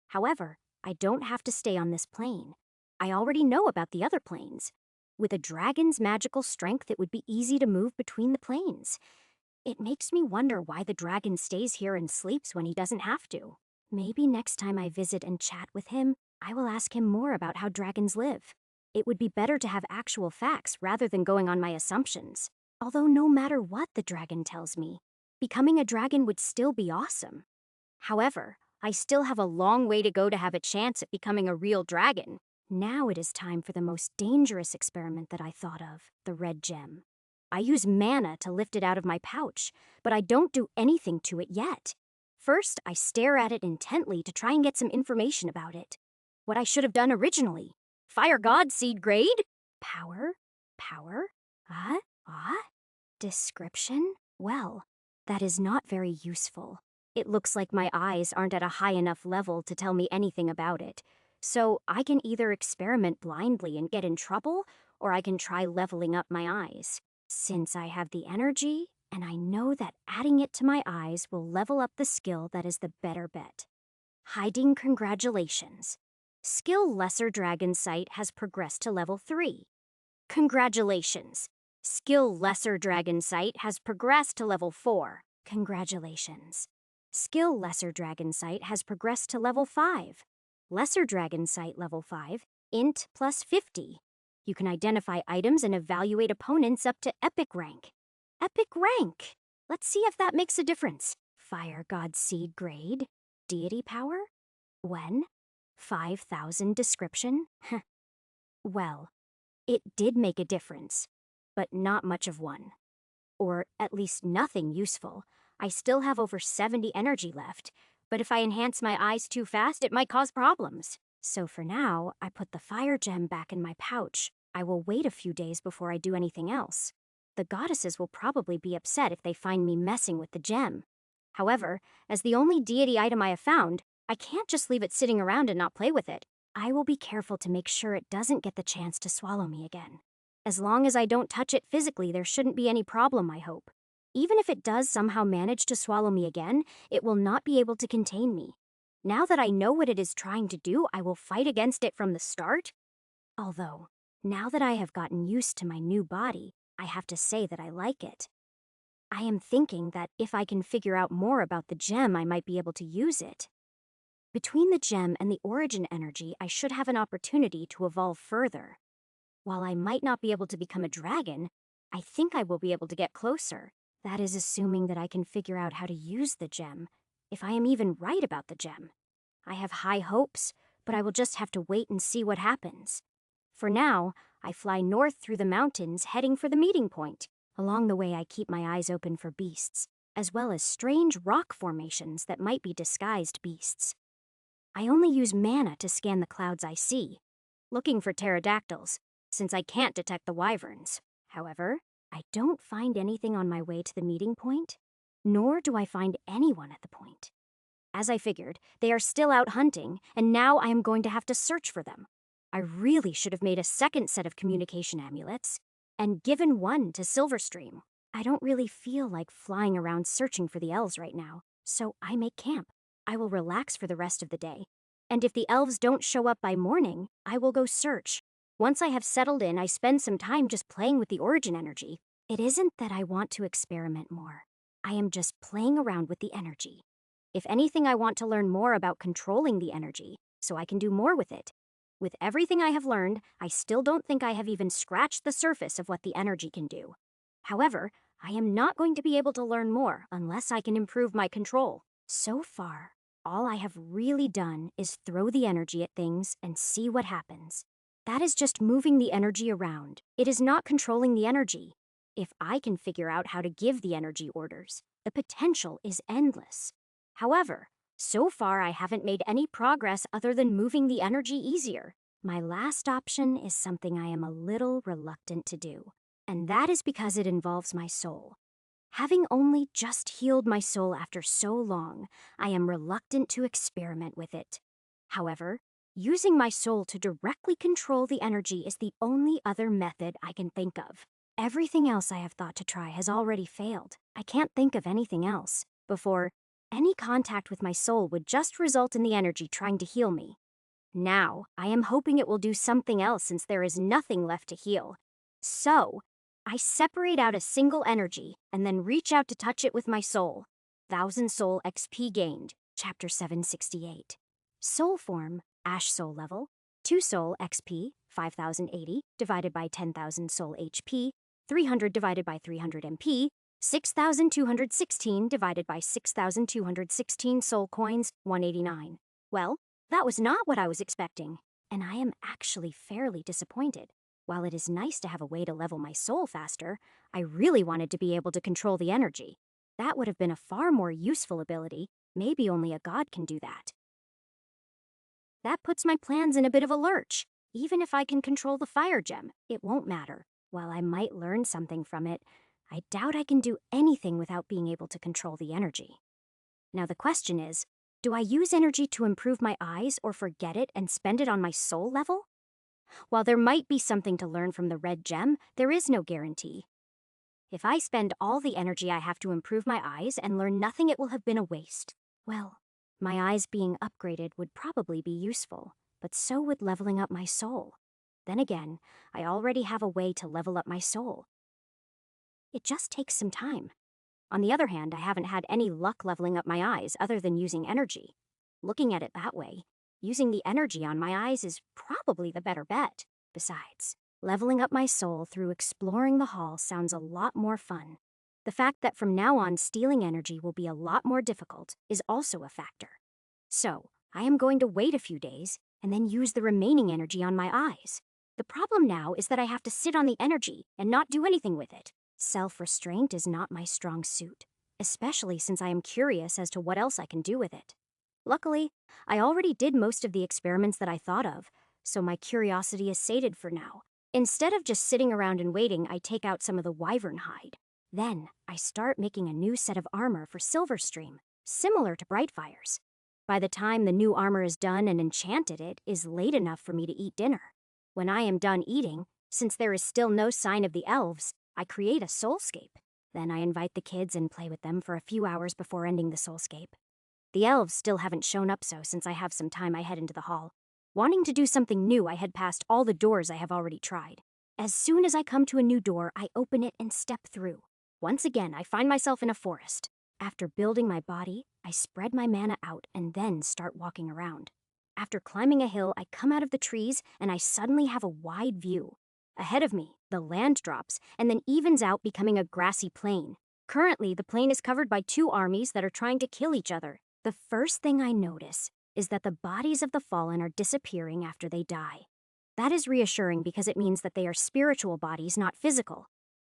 However, I don't have to stay on this plane. I already know about the other planes. With a dragon's magical strength, it would be easy to move between the planes. It makes me wonder why the dragon stays here and sleeps when he doesn't have to. Maybe next time I visit and chat with him, I will ask him more about how dragons live. It would be better to have actual facts rather than going on my assumptions. Although no matter what the dragon tells me, becoming a dragon would still be awesome. However, I still have a long way to go to have a chance at becoming a real dragon. Now it is time for the most dangerous experiment that I thought of, the red gem. I use mana to lift it out of my pouch, but I don't do anything to it yet. First, I stare at it intently to try and get some information about it. What I should have done originally. Fire God Seed grade? Power? Power? Description? Well, that is not very useful. It looks like my eyes aren't at a high enough level to tell me anything about it. So I can either experiment blindly and get in trouble, or I can try leveling up my eyes. Since I have the energy, and I know that adding it to my eyes will level up the skill that is the better bet. Hiding Congratulations. Skill Lesser Dragon Sight has progressed to level 3. Congratulations. Skill Lesser Dragon Sight has progressed to level 4. Congratulations. Skill Lesser Dragon Sight has progressed to level 5. Lesser Dragon Sight level 5, Int plus 50. You can identify items and evaluate opponents up to Epic rank. Epic rank! Let's see if that makes a difference. Fire God Seed grade. Deity power? When? 5,000 description? Well, it did make a difference, but not much of one. Or at least nothing useful. I still have over 70 energy left, but if I enhance my eyes too fast, it might cause problems. So for now, I put the fire gem back in my pouch. I will wait a few days before I do anything else. The goddesses will probably be upset if they find me messing with the gem. However, as the only deity item I have found, I can't just leave it sitting around and not play with it. I will be careful to make sure it doesn't get the chance to swallow me again. As long as I don't touch it physically, there shouldn't be any problem, I hope. Even if it does somehow manage to swallow me again, it will not be able to contain me. Now that I know what it is trying to do, I will fight against it from the start. Although, now that I have gotten used to my new body, I have to say that I like it. I am thinking that if I can figure out more about the gem, I might be able to use it. Between the gem and the origin energy, I should have an opportunity to evolve further. While I might not be able to become a dragon, I think I will be able to get closer. That is assuming that I can figure out how to use the gem, if I am even right about the gem. I have high hopes, but I will just have to wait and see what happens. For now, I fly north through the mountains, heading for the meeting point. Along the way, I keep my eyes open for beasts, as well as strange rock formations that might be disguised beasts. I only use mana to scan the clouds I see, looking for pterodactyls, since I can't detect the wyverns. However, I don't find anything on my way to the meeting point, nor do I find anyone at the point. As I figured, they are still out hunting, and now I am going to have to search for them. I really should have made a second set of communication amulets, and given one to Silverstream. I don't really feel like flying around searching for the elves right now, so I make camp. I will relax for the rest of the day, and if the elves don't show up by morning, I will go search. Once I have settled in, I spend some time just playing with the origin energy. It isn't that I want to experiment more. I am just playing around with the energy. If anything, I want to learn more about controlling the energy, so I can do more with it. With everything I have learned, I still don't think I have even scratched the surface of what the energy can do. However, I am not going to be able to learn more unless I can improve my control. So far, all I have really done is throw the energy at things and see what happens. That is just moving the energy around. It is not controlling the energy. If I can figure out how to give the energy orders, the potential is endless. However, so far I haven't made any progress other than moving the energy easier. My last option is something I am a little reluctant to do, and that is because it involves my soul. Having only just healed my soul after so long, I am reluctant to experiment with it. However, using my soul to directly control the energy is the only other method I can think of. Everything else I have thought to try has already failed. I can't think of anything else. Before, any contact with my soul would just result in the energy trying to heal me. Now, I am hoping it will do something else since there is nothing left to heal. So, I separate out a single energy and then reach out to touch it with my soul. 1000 Soul XP gained, Chapter 768. Soul form, Ash Soul level, 2 Soul XP, 5080, divided by 10,000 Soul HP, 300 divided by 300 MP, 6,216 divided by 6,216 Soul Coins, 189. Well, that was not what I was expecting, and I am actually fairly disappointed. While it is nice to have a way to level my soul faster, I really wanted to be able to control the energy. That would have been a far more useful ability. Maybe only a god can do that. That puts my plans in a bit of a lurch. Even if I can control the fire gem, it won't matter. While I might learn something from it, I doubt I can do anything without being able to control the energy. Now the question is, do I use energy to improve my eyes or forget it and spend it on my soul level? While there might be something to learn from the red gem, there is no guarantee. If I spend all the energy I have to improve my eyes and learn nothing, it will have been a waste. Well, my eyes being upgraded would probably be useful, but so would leveling up my soul. Then again, I already have a way to level up my soul. It just takes some time. On the other hand, I haven't had any luck leveling up my eyes other than using energy. Looking at it that way, using the energy on my eyes is probably the better bet. Besides, leveling up my soul through exploring the hall sounds a lot more fun. The fact that from now on stealing energy will be a lot more difficult is also a factor. So, I am going to wait a few days and then use the remaining energy on my eyes. The problem now is that I have to sit on the energy and not do anything with it. Self-restraint is not my strong suit, especially since I am curious as to what else I can do with it. Luckily, I already did most of the experiments that I thought of, so my curiosity is sated for now. Instead of just sitting around and waiting, I take out some of the wyvern hide. Then, I start making a new set of armor for Silverstream, similar to Brightfire's. By the time the new armor is done and enchanted, it is late enough for me to eat dinner. When I am done eating, since there is still no sign of the elves, I create a soulscape. Then I invite the kids and play with them for a few hours before ending the soulscape. The elves still haven't shown up, so since I have some time I head into the hall. Wanting to do something new, I head past all the doors I have already tried. As soon as I come to a new door, I open it and step through. Once again, I find myself in a forest. After building my body, I spread my mana out and then start walking around. After climbing a hill, I come out of the trees and I suddenly have a wide view. Ahead of me, the land drops and then evens out, becoming a grassy plain. Currently, the plane is covered by two armies that are trying to kill each other. The first thing I notice is that the bodies of the fallen are disappearing after they die. That is reassuring because it means that they are spiritual bodies, not physical.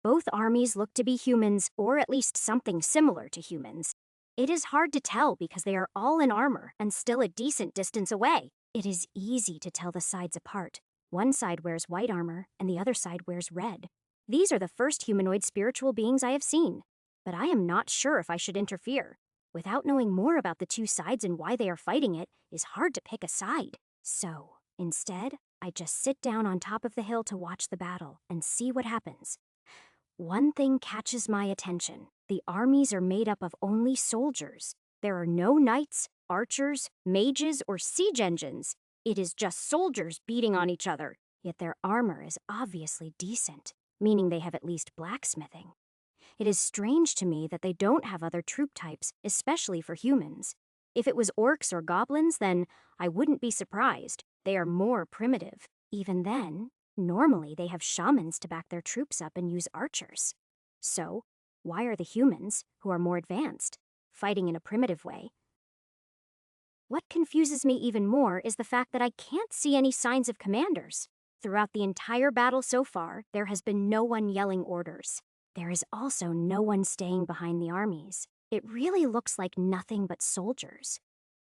Both armies look to be humans, or at least something similar to humans. It is hard to tell because they are all in armor and still a decent distance away. It is easy to tell the sides apart. One side wears white armor, and the other side wears red. These are the first humanoid spiritual beings I have seen, but I am not sure if I should interfere. Without knowing more about the two sides and why they are fighting it is hard to pick a side. So, instead, I just sit down on top of the hill to watch the battle and see what happens. One thing catches my attention. The armies are made up of only soldiers. There are no knights, archers, mages, or siege engines. It is just soldiers beating on each other. Yet their armor is obviously decent, meaning they have at least blacksmithing. It is strange to me that they don't have other troop types, especially for humans. If it was orcs or goblins, then I wouldn't be surprised. They are more primitive. Even then, normally they have shamans to back their troops up and use archers. So, why are the humans, who are more advanced, fighting in a primitive way? What confuses me even more is the fact that I can't see any signs of commanders. Throughout the entire battle so far, there has been no one yelling orders. There is also no one staying behind the armies. It really looks like nothing but soldiers.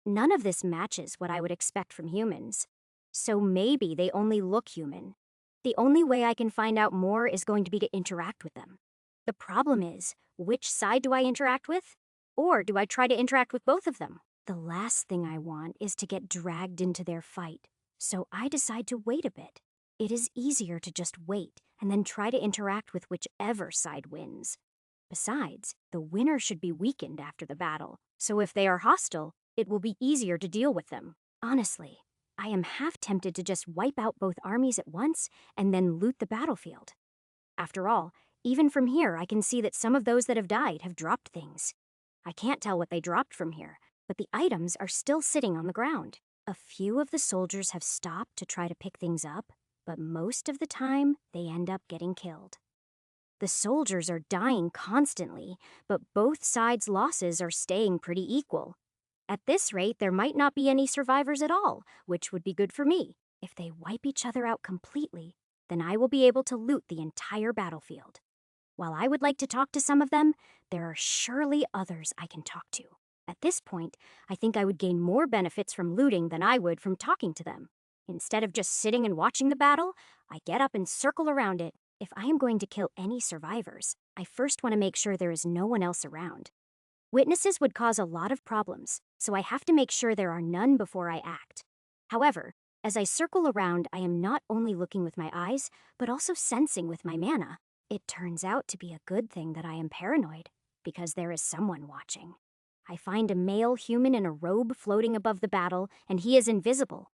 None of this matches what I would expect from humans. So maybe they only look human. The only way I can find out more is going to be to interact with them. The problem is, which side do I interact with? Or do I try to interact with both of them? The last thing I want is to get dragged into their fight, so I decide to wait a bit. It is easier to just wait and then try to interact with whichever side wins. Besides, the winner should be weakened after the battle, so if they are hostile, it will be easier to deal with them. Honestly, I am half tempted to just wipe out both armies at once and then loot the battlefield. After all, even from here I can see that some of those that have died have dropped things. I can't tell what they dropped from here, but the items are still sitting on the ground. A few of the soldiers have stopped to try to pick things up, but most of the time they end up getting killed. The soldiers are dying constantly, but both sides' losses are staying pretty equal. At this rate, there might not be any survivors at all, which would be good for me. If they wipe each other out completely, then I will be able to loot the entire battlefield. While I would like to talk to some of them, there are surely others I can talk to. At this point, I think I would gain more benefits from looting than I would from talking to them. Instead of just sitting and watching the battle, I get up and circle around it. If I am going to kill any survivors, I first want to make sure there is no one else around. Witnesses would cause a lot of problems, so I have to make sure there are none before I act. However, as I circle around, I am not only looking with my eyes, but also sensing with my mana. It turns out to be a good thing that I am paranoid, because there is someone watching. I find a male human in a robe floating above the battle, and he is invisible.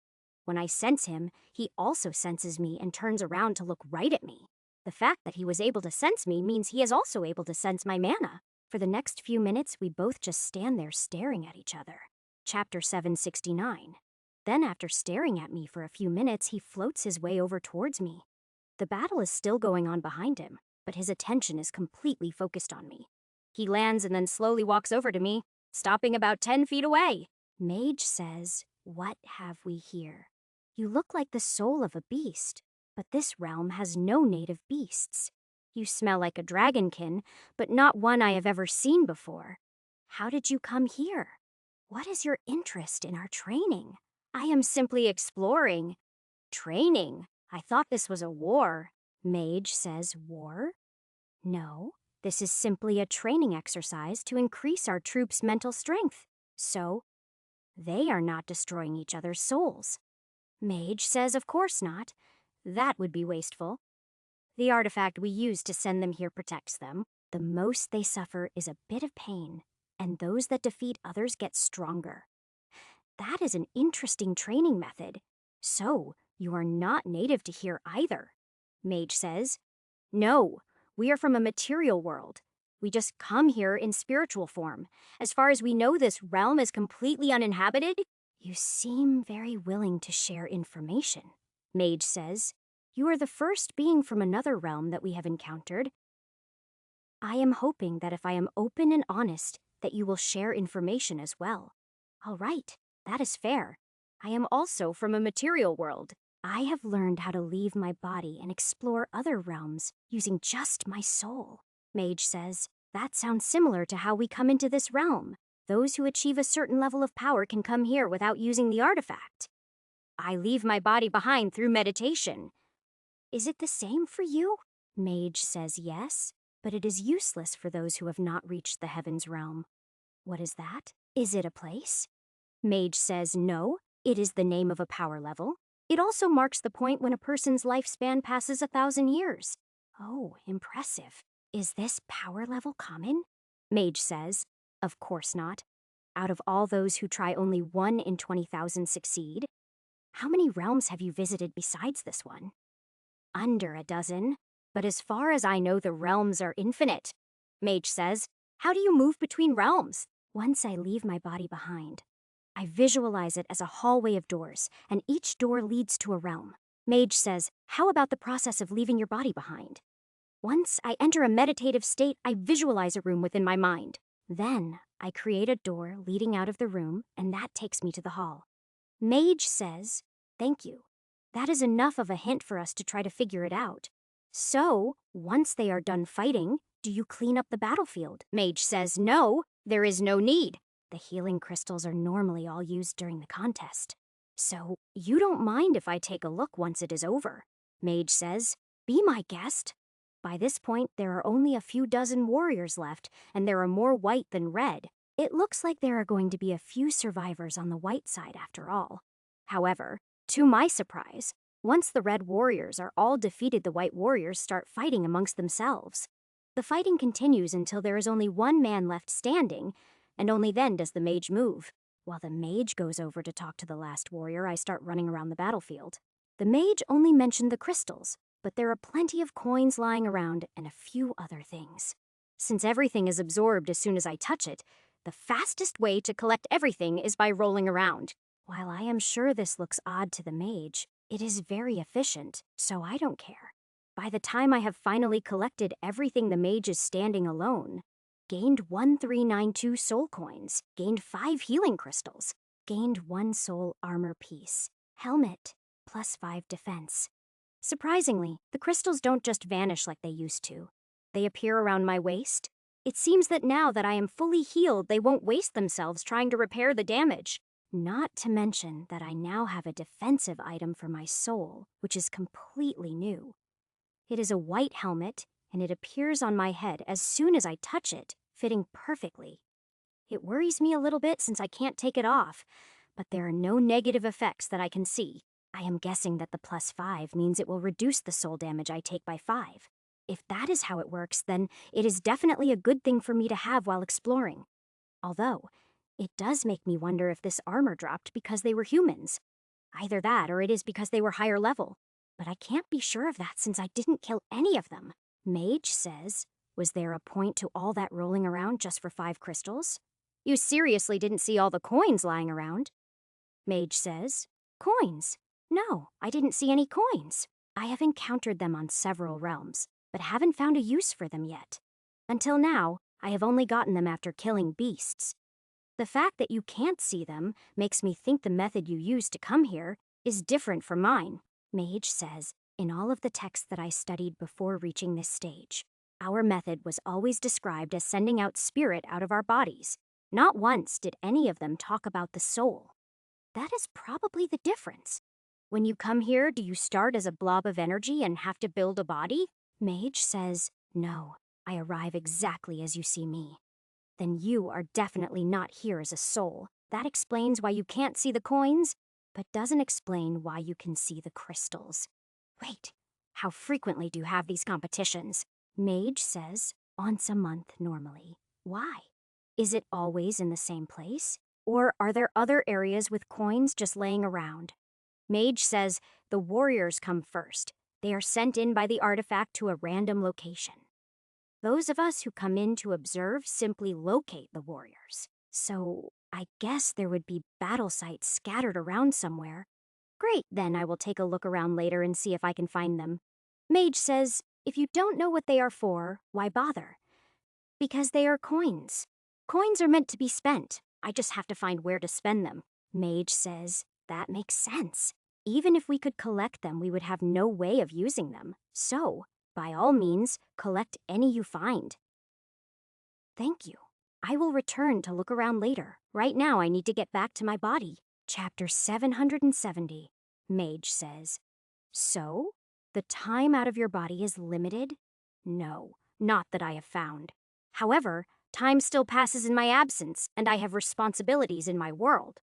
When I sense him, he also senses me and turns around to look right at me. The fact that he was able to sense me means he is also able to sense my mana. For the next few minutes, we both just stand there staring at each other. Chapter 769. Then after staring at me for a few minutes, he floats his way over towards me. The battle is still going on behind him, but his attention is completely focused on me. He lands and then slowly walks over to me, stopping about 10 feet away. Mage says, "What have we here? You look like the soul of a beast, but this realm has no native beasts. You smell like a dragonkin, but not one I have ever seen before. How did you come here? What is your interest in our training? I am simply exploring." Training? I thought this was a war. Mage says, "War? No, this is simply a training exercise to increase our troops' mental strength. So, they are not destroying each other's souls." Mage says, "Of course not. That would be wasteful. The artifact we use to send them here protects them. The most they suffer is a bit of pain, and those that defeat others get stronger." That is an interesting training method. So, you are not native to here either. Mage says, "No, we are from a material world. We just come here in spiritual form. As far as we know, this realm is completely uninhabited." "You seem very willing to share information," Mage says. "You are the first being from another realm that we have encountered. I am hoping that if I am open and honest, that you will share information as well. All right, that is fair. I am also from a material world. I have learned how to leave my body and explore other realms using just my soul. Mage says, that sounds similar to how we come into this realm. Those who achieve a certain level of power can come here without using the artifact. I leave my body behind through meditation. Is it the same for you? Mage says yes, but it is useless for those who have not reached the heavens realm. What is that? Is it a place? Mage says no, it is the name of a power level. It also marks the point when a person's lifespan passes 1,000 years. Oh, impressive. Is this power level common? Mage says, of course not. Out of all those who try, only 1 in 20,000 succeed. How many realms have you visited besides this one? Under a dozen. But as far as I know, the realms are infinite. Mage says, how do you move between realms? Once I leave my body behind, I visualize it as a hallway of doors, and each door leads to a realm. Mage says, how about the process of leaving your body behind? Once I enter a meditative state, I visualize a room within my mind. Then I create a door leading out of the room, and that takes me to the hall. Mage says, thank you. That is enough of a hint for us to try to figure it out. So, once they are done fighting, do you clean up the battlefield? Mage says, no, there is no need. The healing crystals are normally all used during the contest. So, you don't mind if I take a look once it is over? Mage says, be my guest. By this point, there are only a few dozen warriors left, and there are more white than red. It looks like there are going to be a few survivors on the white side after all. However, to my surprise, once the red warriors are all defeated, the white warriors start fighting amongst themselves. The fighting continues until there is only one man left standing, and only then does the mage move. While the mage goes over to talk to the last warrior, I start running around the battlefield. The mage only mentioned the crystals, but there are plenty of coins lying around and a few other things. Since everything is absorbed as soon as I touch it, the fastest way to collect everything is by rolling around. While I am sure this looks odd to the mage, it is very efficient, so I don't care. By the time I have finally collected everything, the mage is standing alone. Gained 1392 soul coins, gained 5 healing crystals, gained 1 soul armor piece, helmet, plus 5 defense. Surprisingly, the crystals don't just vanish like they used to. They appear around my waist. It seems that now that I am fully healed, they won't waste themselves trying to repair the damage. Not to mention that I now have a defensive item for my soul, which is completely new. It is a white helmet, and it appears on my head as soon as I touch it, fitting perfectly. It worries me a little bit since I can't take it off, but there are no negative effects that I can see. I am guessing that the plus 5 means it will reduce the soul damage I take by 5. If that is how it works, then it is definitely a good thing for me to have while exploring. Although, it does make me wonder if this armor dropped because they were humans. Either that or it is because they were higher level. But I can't be sure of that since I didn't kill any of them. Mage says, was there a point to all that rolling around just for 5 crystals? You seriously didn't see all the coins lying around? Mage says, coins? No, I didn't see any coins. I have encountered them on several realms, but haven't found a use for them yet. Until now, I have only gotten them after killing beasts. The fact that you can't see them makes me think the method you used to come here is different from mine. Mage says, in all of the texts that I studied before reaching this stage, our method was always described as sending out spirit out of our bodies. Not once did any of them talk about the soul. That is probably the difference. When you come here, do you start as a blob of energy and have to build a body? Mage says, no, I arrive exactly as you see me. Then you are definitely not here as a soul. That explains why you can't see the coins, but doesn't explain why you can see the crystals. Wait, how frequently do you have these competitions? Mage says, once a month normally. Why? Is it always in the same place? Or are there other areas with coins just laying around? Mage says the warriors come first. They are sent in by the artifact to a random location. Those of us who come in to observe simply locate the warriors. So, I guess there would be battle sites scattered around somewhere. Great, then I will take a look around later and see if I can find them. Mage says, if you don't know what they are for, why bother? Because they are coins. Coins are meant to be spent. I just have to find where to spend them. Mage says, that makes sense. Even if we could collect them, we would have no way of using them. So, by all means, collect any you find. Thank you. I will return to look around later. Right now, I need to get back to my body. Chapter 770. Mage says, so, the time out of your body is limited? No, not that I have found. However, time still passes in my absence, and I have responsibilities in my world.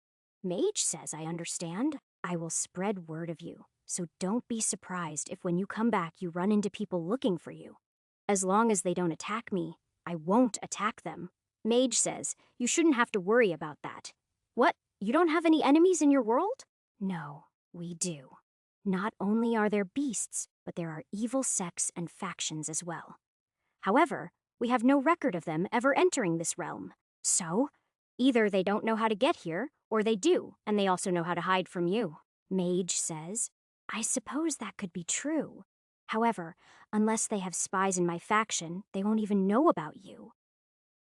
Mage says I understand. I will spread word of you, so don't be surprised if when you come back you run into people looking for you. As long as they don't attack me, I won't attack them. Mage says you shouldn't have to worry about that. What? You don't have any enemies in your world? No, we do. Not only are there beasts, but there are evil sects and factions as well. However, we have no record of them ever entering this realm. So, either they don't know how to get here, or they do, and they also know how to hide from you. Mage says, I suppose that could be true. However, unless they have spies in my faction, they won't even know about you.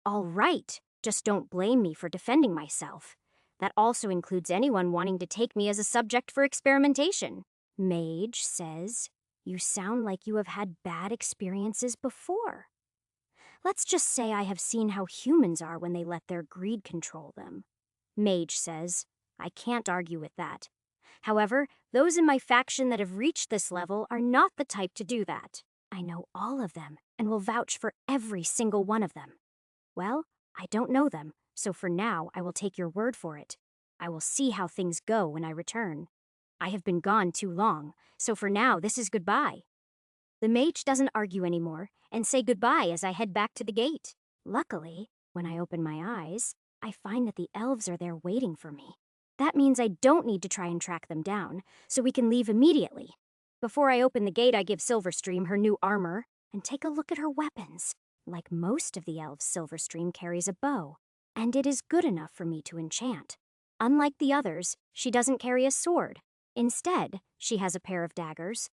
All right, just don't blame me for defending myself. That also includes anyone wanting to take me as a subject for experimentation. Mage says, you sound like you have had bad experiences before. Let's just say I have seen how humans are when they let their greed control them. Mage says, I can't argue with that. However, those in my faction that have reached this level are not the type to do that. I know all of them and will vouch for every single one of them. Well, I don't know them, so for now I will take your word for it. I will see how things go when I return. I have been gone too long, so for now this is goodbye. The mage doesn't argue anymore and say goodbye as I head back to the gate. Luckily, when I open my eyes, I find that the elves are there waiting for me. That means I don't need to try and track them down, so we can leave immediately. Before I open the gate, I give Silverstream her new armor and take a look at her weapons. Like most of the elves, Silverstream carries a bow, and it is good enough for me to enchant. Unlike the others, she doesn't carry a sword. Instead, she has a pair of daggers.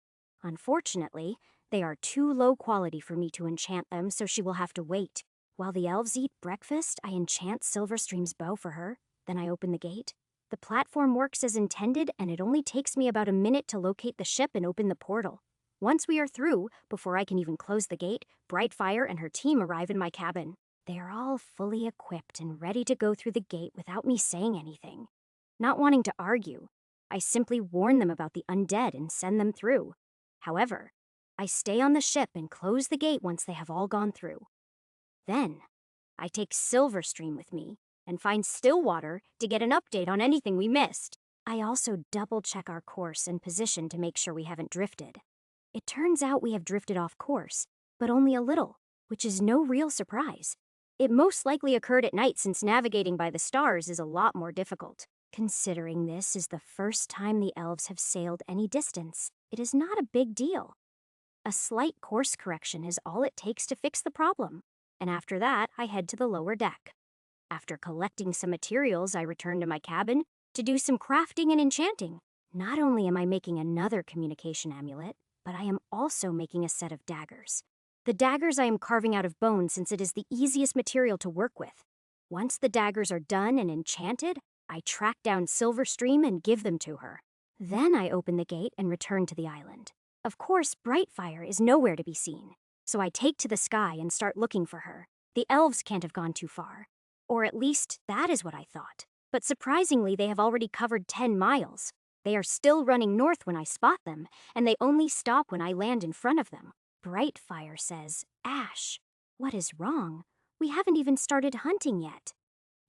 Unfortunately, they are too low quality for me to enchant them, so she will have to wait. While the elves eat breakfast, I enchant Silverstream's bow for her. Then I open the gate. The platform works as intended, and it only takes me about a minute to locate the ship and open the portal. Once we are through, before I can even close the gate, Brightfire and her team arrive in my cabin. They are all fully equipped and ready to go through the gate without me saying anything. Not wanting to argue, I simply warn them about the undead and send them through. However, I stay on the ship and close the gate once they have all gone through. Then, I take Silverstream with me and find Stillwater to get an update on anything we missed. I also double-check our course and position to make sure we haven't drifted. It turns out we have drifted off course, but only a little, which is no real surprise. It most likely occurred at night since navigating by the stars is a lot more difficult. Considering this is the first time the elves have sailed any distance, it is not a big deal. A slight course correction is all it takes to fix the problem, and after that, I head to the lower deck. After collecting some materials, I return to my cabin to do some crafting and enchanting. Not only am I making another communication amulet, but I am also making a set of daggers. The daggers I am carving out of bone since it is the easiest material to work with. Once the daggers are done and enchanted, I track down Silverstream and give them to her. Then I open the gate and return to the island. Of course, Brightfire is nowhere to be seen, so I take to the sky and start looking for her. The elves can't have gone too far. Or at least, that is what I thought. But surprisingly, they have already covered 10 miles. They are still running north when I spot them, and they only stop when I land in front of them. Brightfire says, Ash, what is wrong? We haven't even started hunting yet.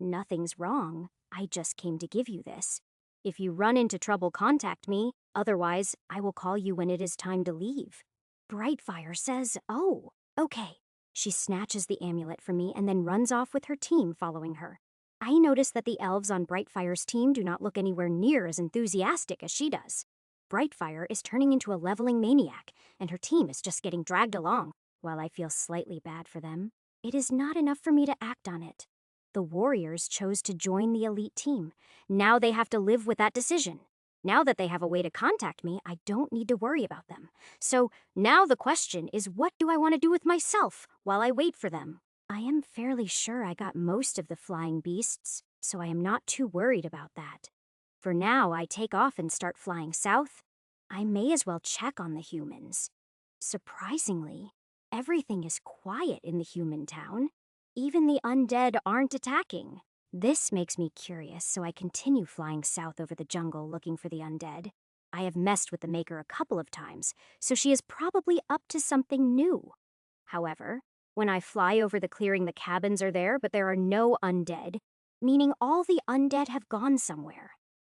Nothing's wrong. I just came to give you this. If you run into trouble, contact me. Otherwise, I will call you when it is time to leave. Brightfire says, oh, okay. She snatches the amulet from me and then runs off with her team following her. I notice that the elves on Brightfire's team do not look anywhere near as enthusiastic as she does. Brightfire is turning into a leveling maniac, and her team is just getting dragged along. While I feel slightly bad for them, it is not enough for me to act on it. The warriors chose to join the elite team. Now they have to live with that decision. Now that they have a way to contact me, I don't need to worry about them. So now the question is, what do I want to do with myself while I wait for them? I am fairly sure I got most of the flying beasts, so I am not too worried about that. For now, I take off and start flying south. I may as well check on the humans. Surprisingly, everything is quiet in the human town. Even the undead aren't attacking. This makes me curious, so I continue flying south over the jungle looking for the undead. I have messed with the Maker a couple of times, so she is probably up to something new. However, when I fly over the clearing, the cabins are there, but there are no undead, meaning all the undead have gone somewhere.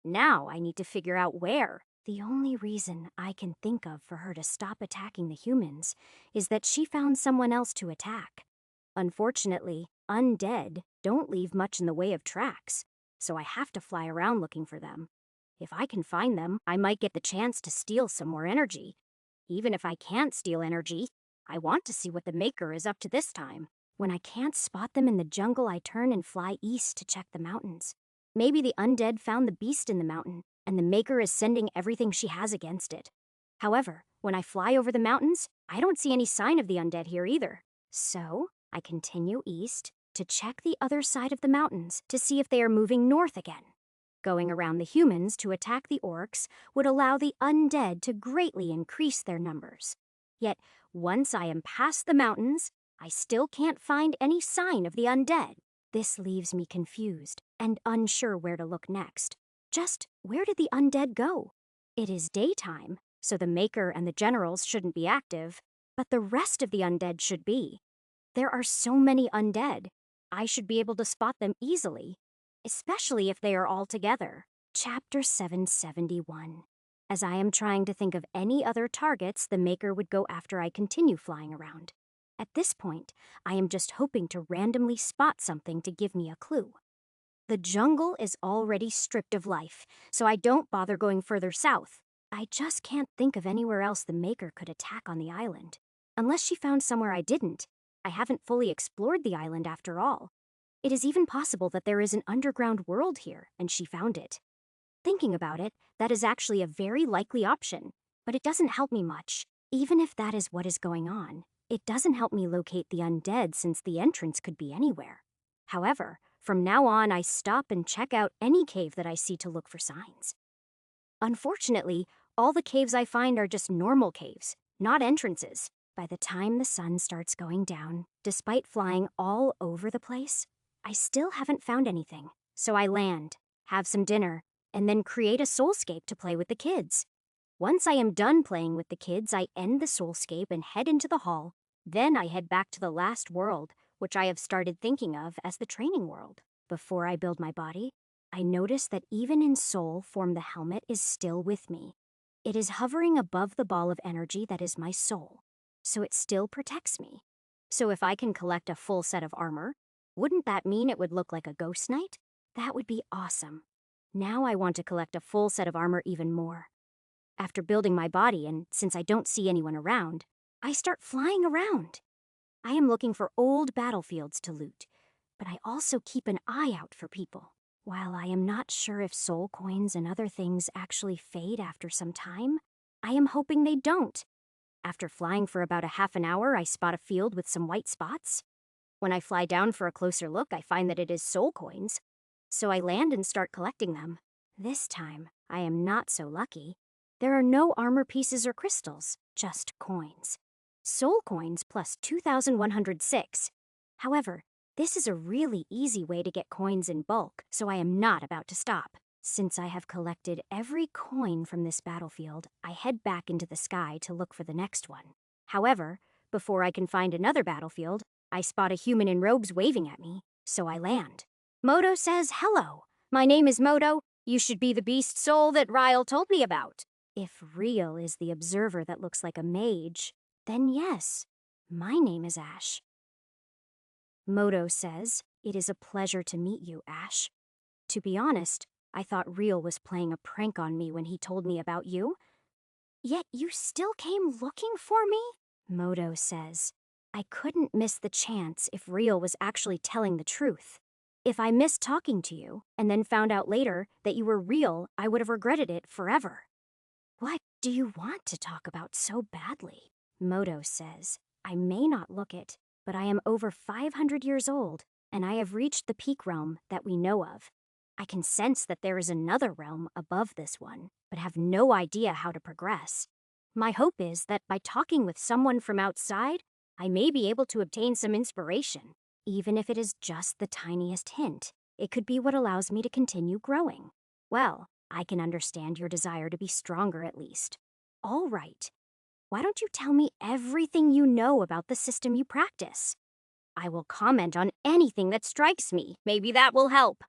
Now I need to figure out where. The only reason I can think of for her to stop attacking the humans is that she found someone else to attack. Unfortunately, undead don't leave much in the way of tracks, so I have to fly around looking for them. If I can find them, I might get the chance to steal some more energy. Even if I can't steal energy, I want to see what the Maker is up to this time. When I can't spot them in the jungle, I turn and fly east to check the mountains. Maybe the undead found the beast in the mountain, and the Maker is sending everything she has against it. However, when I fly over the mountains, I don't see any sign of the undead here either. So, I continue east to check the other side of the mountains to see if they are moving north again. Going around the humans to attack the orcs would allow the undead to greatly increase their numbers. Yet, once I am past the mountains, I still can't find any sign of the undead. This leaves me confused and unsure where to look next. Just where did the undead go? It is daytime, so the Maker and the generals shouldn't be active, but the rest of the undead should be. There are so many undead. I should be able to spot them easily, especially if they are all together. Chapter 771. As I am trying to think of any other targets the Maker would go after I continue flying around. At this point, I am just hoping to randomly spot something to give me a clue. The jungle is already stripped of life, so I don't bother going further south. I just can't think of anywhere else the Maker could attack on the island. Unless she found somewhere I didn't. I haven't fully explored the island after all. It is even possible that there is an underground world here, and she found it. Thinking about it, that is actually a very likely option, but it doesn't help me much. Even if that is what is going on, it doesn't help me locate the undead since the entrance could be anywhere. However, from now on I stop and check out any cave that I see to look for signs. Unfortunately, all the caves I find are just normal caves, not entrances. By the time the sun starts going down, despite flying all over the place, I still haven't found anything. So I land, have some dinner, and then create a soulscape to play with the kids. Once I am done playing with the kids, I end the soulscape and head into the hall. Then I head back to the last world, which I have started thinking of as the training world. Before I build my body, I notice that even in soul form the helmet is still with me. It is hovering above the ball of energy that is my soul, so it still protects me. So if I can collect a full set of armor, wouldn't that mean it would look like a ghost knight? That would be awesome. Now I want to collect a full set of armor even more. After building my body, and since I don't see anyone around, I start flying around. I am looking for old battlefields to loot, but I also keep an eye out for people. While I am not sure if soul coins and other things actually fade after some time, I am hoping they don't. After flying for about a half an hour, I spot a field with some white spots. When I fly down for a closer look, I find that it is soul coins. So I land and start collecting them. This time, I am not so lucky. There are no armor pieces or crystals, just coins. Soul coins plus 2,106. However, this is a really easy way to get coins in bulk, so I am not about to stop. Since I have collected every coin from this battlefield, I head back into the sky to look for the next one. However, before I can find another battlefield, I spot a human in robes waving at me, so I land. Moto says, "Hello, my name is Moto. You should be the beast soul that Ryle told me about." If Real is the observer that looks like a mage, then yes, my name is Ash. Moto says, "It is a pleasure to meet you, Ash. To be honest, I thought Real was playing a prank on me when he told me about you. Yet you still came looking for me?" Moto says, "I couldn't miss the chance if Real was actually telling the truth. If I missed talking to you, and then found out later that you were Real, I would have regretted it forever." "What do you want to talk about so badly?" Moto says, "I may not look it, but I am over 500 years old, and I have reached the peak realm that we know of. I can sense that there is another realm above this one, but have no idea how to progress. My hope is that by talking with someone from outside, I may be able to obtain some inspiration, even if it is just the tiniest hint. It could be what allows me to continue growing. Well, I can understand your desire to be stronger at least. All right. Why don't you tell me everything you know about the system you practice? I will comment on anything that strikes me. Maybe that will help,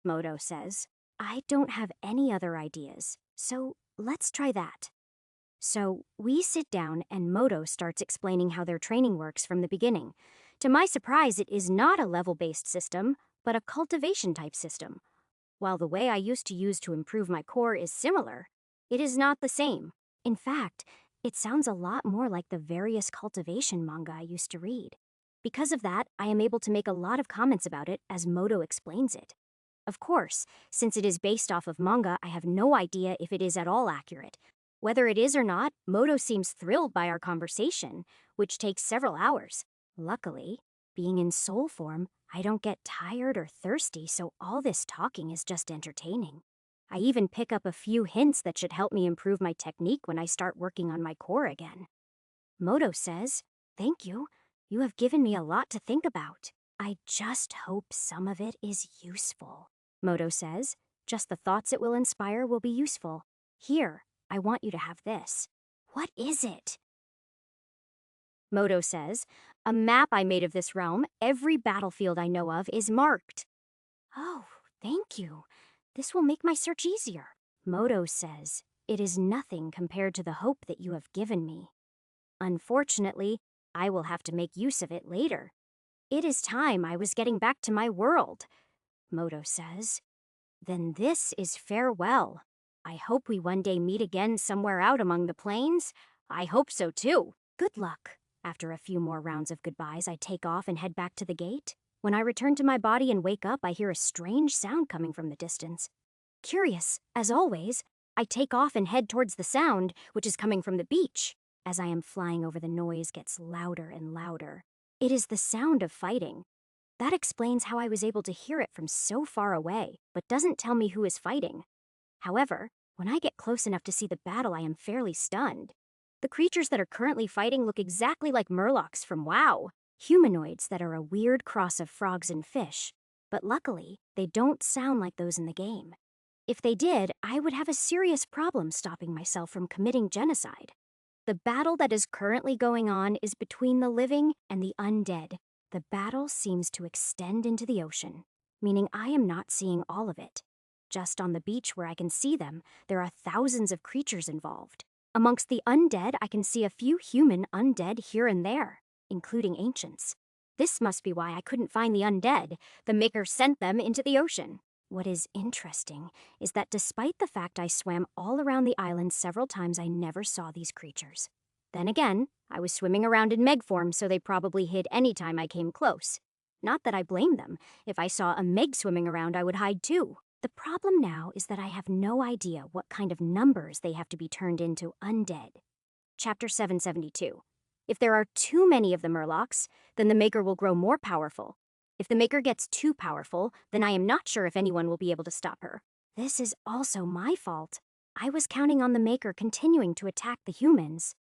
Moto says. I don't have any other ideas, so let's try that. So we sit down and Moto starts explaining how their training works from the beginning. To my surprise, it is not a level-based system, but a cultivation-type system. While the way I used to use to improve my core is similar, it is not the same. In fact, it sounds a lot more like the various cultivation manga I used to read. Because of that, I am able to make a lot of comments about it as Moto explains it. Of course, since it is based off of manga, I have no idea if it is at all accurate. Whether it is or not, Moto seems thrilled by our conversation, which takes several hours. Luckily, being in soul form, I don't get tired or thirsty, so all this talking is just entertaining. I even pick up a few hints that should help me improve my technique when I start working on my core again. Moto says, "Thank you. You have given me a lot to think about. I just hope some of it is useful." Moto says, "Just the thoughts it will inspire will be useful. Here, I want you to have this." What is it? Moto says, "A map I made of this realm. Every battlefield I know of is marked." Oh, thank you. This will make my search easier. Moto says, "It is nothing compared to the hope that you have given me. Unfortunately, I will have to make use of it later. It is time I was getting back to my world." Moto says, "Then this is farewell. I hope we one day meet again somewhere out among the plains. I hope so too. Good luck." After a few more rounds of goodbyes, I take off and head back to the gate. When I return to my body and wake up, I hear a strange sound coming from the distance. Curious, as always, I take off and head towards the sound, which is coming from the beach. As I am flying over, the noise gets louder and louder. It is the sound of fighting. That explains how I was able to hear it from so far away, but doesn't tell me who is fighting. However, when I get close enough to see the battle, I am fairly stunned. The creatures that are currently fighting look exactly like Murlocs from WoW, humanoids that are a weird cross of frogs and fish. But luckily, they don't sound like those in the game. If they did, I would have a serious problem stopping myself from committing genocide. The battle that is currently going on is between the living and the undead. The battle seems to extend into the ocean, meaning I am not seeing all of it. Just on the beach where I can see them, there are thousands of creatures involved. Amongst the undead, I can see a few human undead here and there, including ancients. This must be why I couldn't find the undead. The Maker sent them into the ocean. What is interesting is that despite the fact I swam all around the island several times, I never saw these creatures. Then again, I was swimming around in Meg form, so they probably hid any time I came close. Not that I blame them. If I saw a Meg swimming around, I would hide too. The problem now is that I have no idea what kind of numbers they have to be turned into undead. Chapter 772. If there are too many of the Murlocs, then the Maker will grow more powerful. If the Maker gets too powerful, then I am not sure if anyone will be able to stop her. This is also my fault. I was counting on the Maker continuing to attack the humans.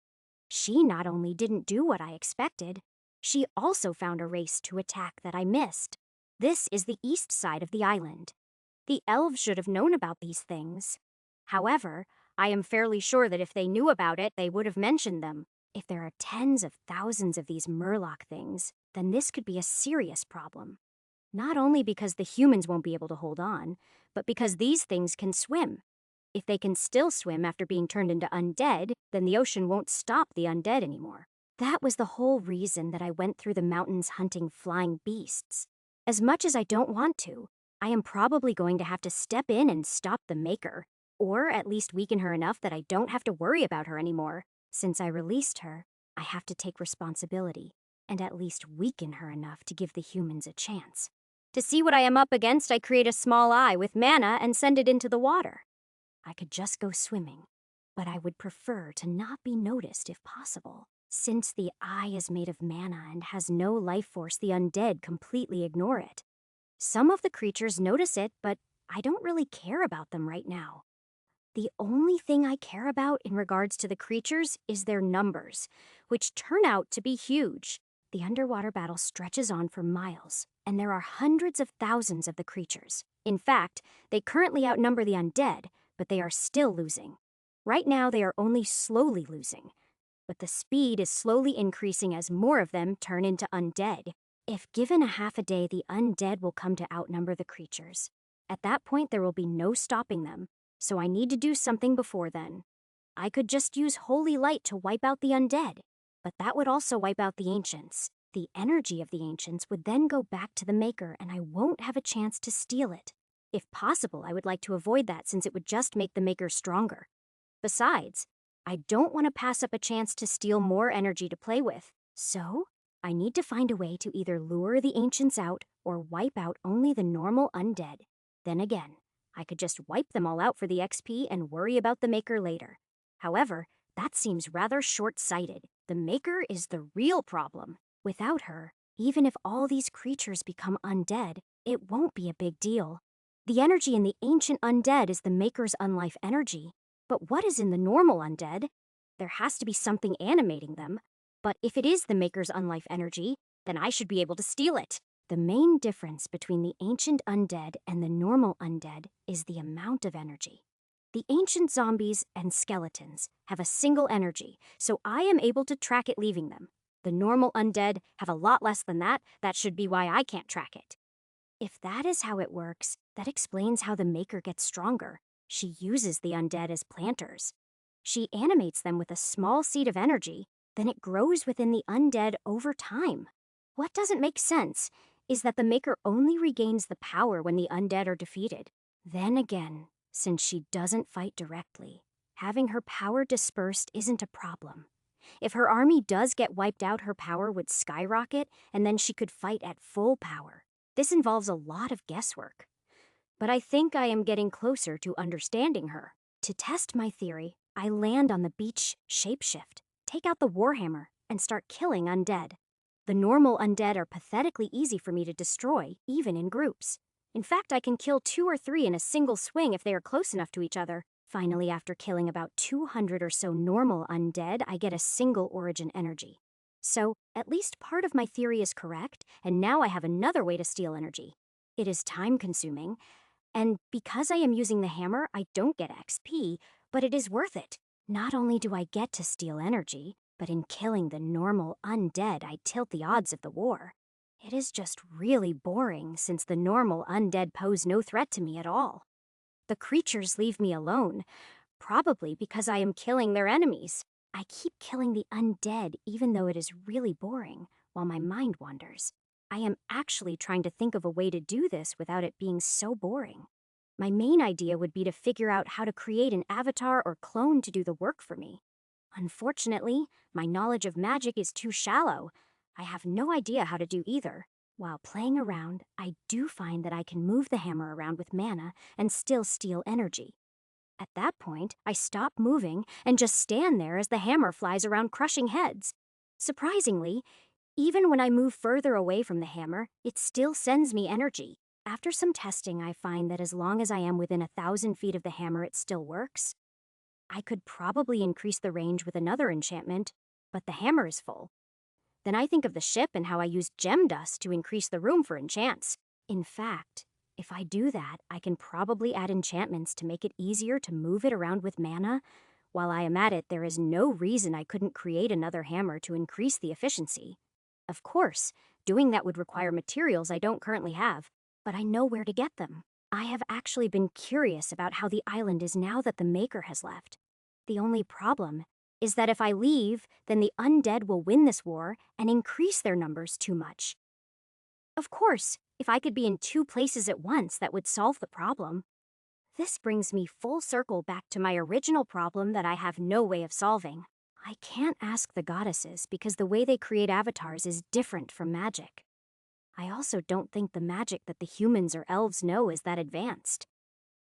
She not only didn't do what I expected, she also found a race to attack that I missed. This is the east side of the island. The elves should have known about these things. However, I am fairly sure that if they knew about it, they would have mentioned them. If there are tens of thousands of these Murloc things, then this could be a serious problem. Not only because the humans won't be able to hold on, but because these things can swim. If they can still swim after being turned into undead, then the ocean won't stop the undead anymore. That was the whole reason that I went through the mountains hunting flying beasts. As much as I don't want to, I am probably going to have to step in and stop the Maker, or at least weaken her enough that I don't have to worry about her anymore. Since I released her, I have to take responsibility, and at least weaken her enough to give the humans a chance. To see what I am up against, I create a small eye with mana and send it into the water. I could just go swimming, but I would prefer to not be noticed if possible. Since the eye is made of mana and has no life force, the undead completely ignore it. Some of the creatures notice it, but I don't really care about them right now. The only thing I care about in regards to the creatures is their numbers, which turn out to be huge. The underwater battle stretches on for miles, and there are hundreds of thousands of the creatures. In fact, they currently outnumber the undead, but they are still losing. Right now, they are only slowly losing, but the speed is slowly increasing as more of them turn into undead. If given a half a day, the undead will come to outnumber the creatures. At that point, there will be no stopping them, so I need to do something before then. I could just use holy light to wipe out the undead, but that would also wipe out the ancients. The energy of the ancients would then go back to the Maker, and I won't have a chance to steal it. If possible, I would like to avoid that since it would just make the Maker stronger. Besides, I don't want to pass up a chance to steal more energy to play with, so I need to find a way to either lure the ancients out or wipe out only the normal undead. Then again, I could just wipe them all out for the XP and worry about the Maker later. However, that seems rather short-sighted. The Maker is the real problem. Without her, even if all these creatures become undead, it won't be a big deal. The energy in the ancient undead is the Maker's unlife energy. But what is in the normal undead? There has to be something animating them. But if it is the Maker's unlife energy, then I should be able to steal it. The main difference between the ancient undead and the normal undead is the amount of energy. The ancient zombies and skeletons have a single energy, so I am able to track it leaving them. The normal undead have a lot less than that. That should be why I can't track it. If that is how it works, that explains how the Maker gets stronger. She uses the undead as planters. She animates them with a small seed of energy, then it grows within the undead over time. What doesn't make sense is that the Maker only regains the power when the undead are defeated. Then again, since she doesn't fight directly, having her power dispersed isn't a problem. If her army does get wiped out, her power would skyrocket, and then she could fight at full power. This involves a lot of guesswork. But I think I am getting closer to understanding her. To test my theory, I land on the beach shapeshift, take out the warhammer, and start killing undead. The normal undead are pathetically easy for me to destroy, even in groups. In fact, I can kill 2 or 3 in a single swing if they are close enough to each other. Finally, after killing about 200 or so normal undead, I get a single origin energy. So, at least part of my theory is correct, and now I have another way to steal energy. It is time-consuming, and because I am using the hammer, I don't get XP, but it is worth it. Not only do I get to steal energy, but in killing the normal undead, I tilt the odds of the war. It is just really boring since the normal undead pose no threat to me at all. The creatures leave me alone, probably because I am killing their enemies. I keep killing the undead even though it is really boring, while my mind wanders. I am actually trying to think of a way to do this without it being so boring. My main idea would be to figure out how to create an avatar or clone to do the work for me. Unfortunately, my knowledge of magic is too shallow. I have no idea how to do either. While playing around, I do find that I can move the hammer around with mana and still steal energy. At that point, I stop moving and just stand there as the hammer flies around crushing heads. Surprisingly, even when I move further away from the hammer, it still sends me energy. After some testing, I find that as long as I am within 1,000 feet of the hammer, it still works. I could probably increase the range with another enchantment, but the hammer is full. Then I think of the ship and how I use gem dust to increase the room for enchants. In fact, if I do that, I can probably add enchantments to make it easier to move it around with mana. While I am at it, there is no reason I couldn't create another hammer to increase the efficiency. Of course, doing that would require materials I don't currently have, but I know where to get them. I have actually been curious about how the island is now that the Maker has left. The only problem is that if I leave, then the undead will win this war and increase their numbers too much. Of course, if I could be in 2 places at once, that would solve the problem. This brings me full circle back to my original problem that I have no way of solving. I can't ask the goddesses because the way they create avatars is different from magic. I also don't think the magic that the humans or elves know is that advanced.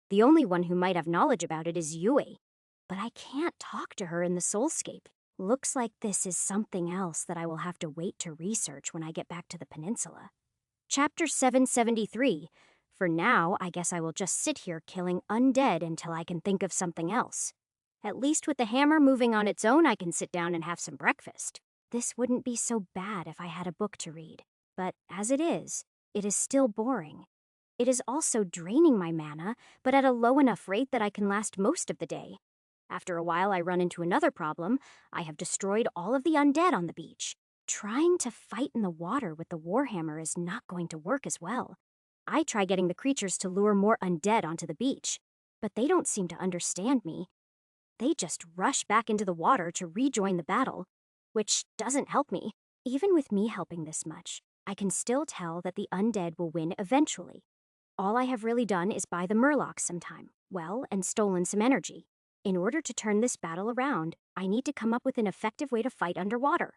The only one who might have knowledge about it is Yue, but I can't talk to her in the soulscape. Looks like this is something else that I will have to wait to research when I get back to the peninsula. Chapter 773. For now, I guess I will just sit here killing undead until I can think of something else. At least with the hammer moving on its own, I can sit down and have some breakfast. This wouldn't be so bad if I had a book to read. But as it is still boring. It is also draining my mana, but at a low enough rate that I can last most of the day. After a while, I run into another problem. I have destroyed all of the undead on the beach. Trying to fight in the water with the warhammer is not going to work as well. I try getting the creatures to lure more undead onto the beach, but they don't seem to understand me. They just rush back into the water to rejoin the battle, which doesn't help me. Even with me helping this much, I can still tell that the undead will win eventually. All I have really done is buy the murlocs some time, and stolen some energy. In order to turn this battle around, I need to come up with an effective way to fight underwater,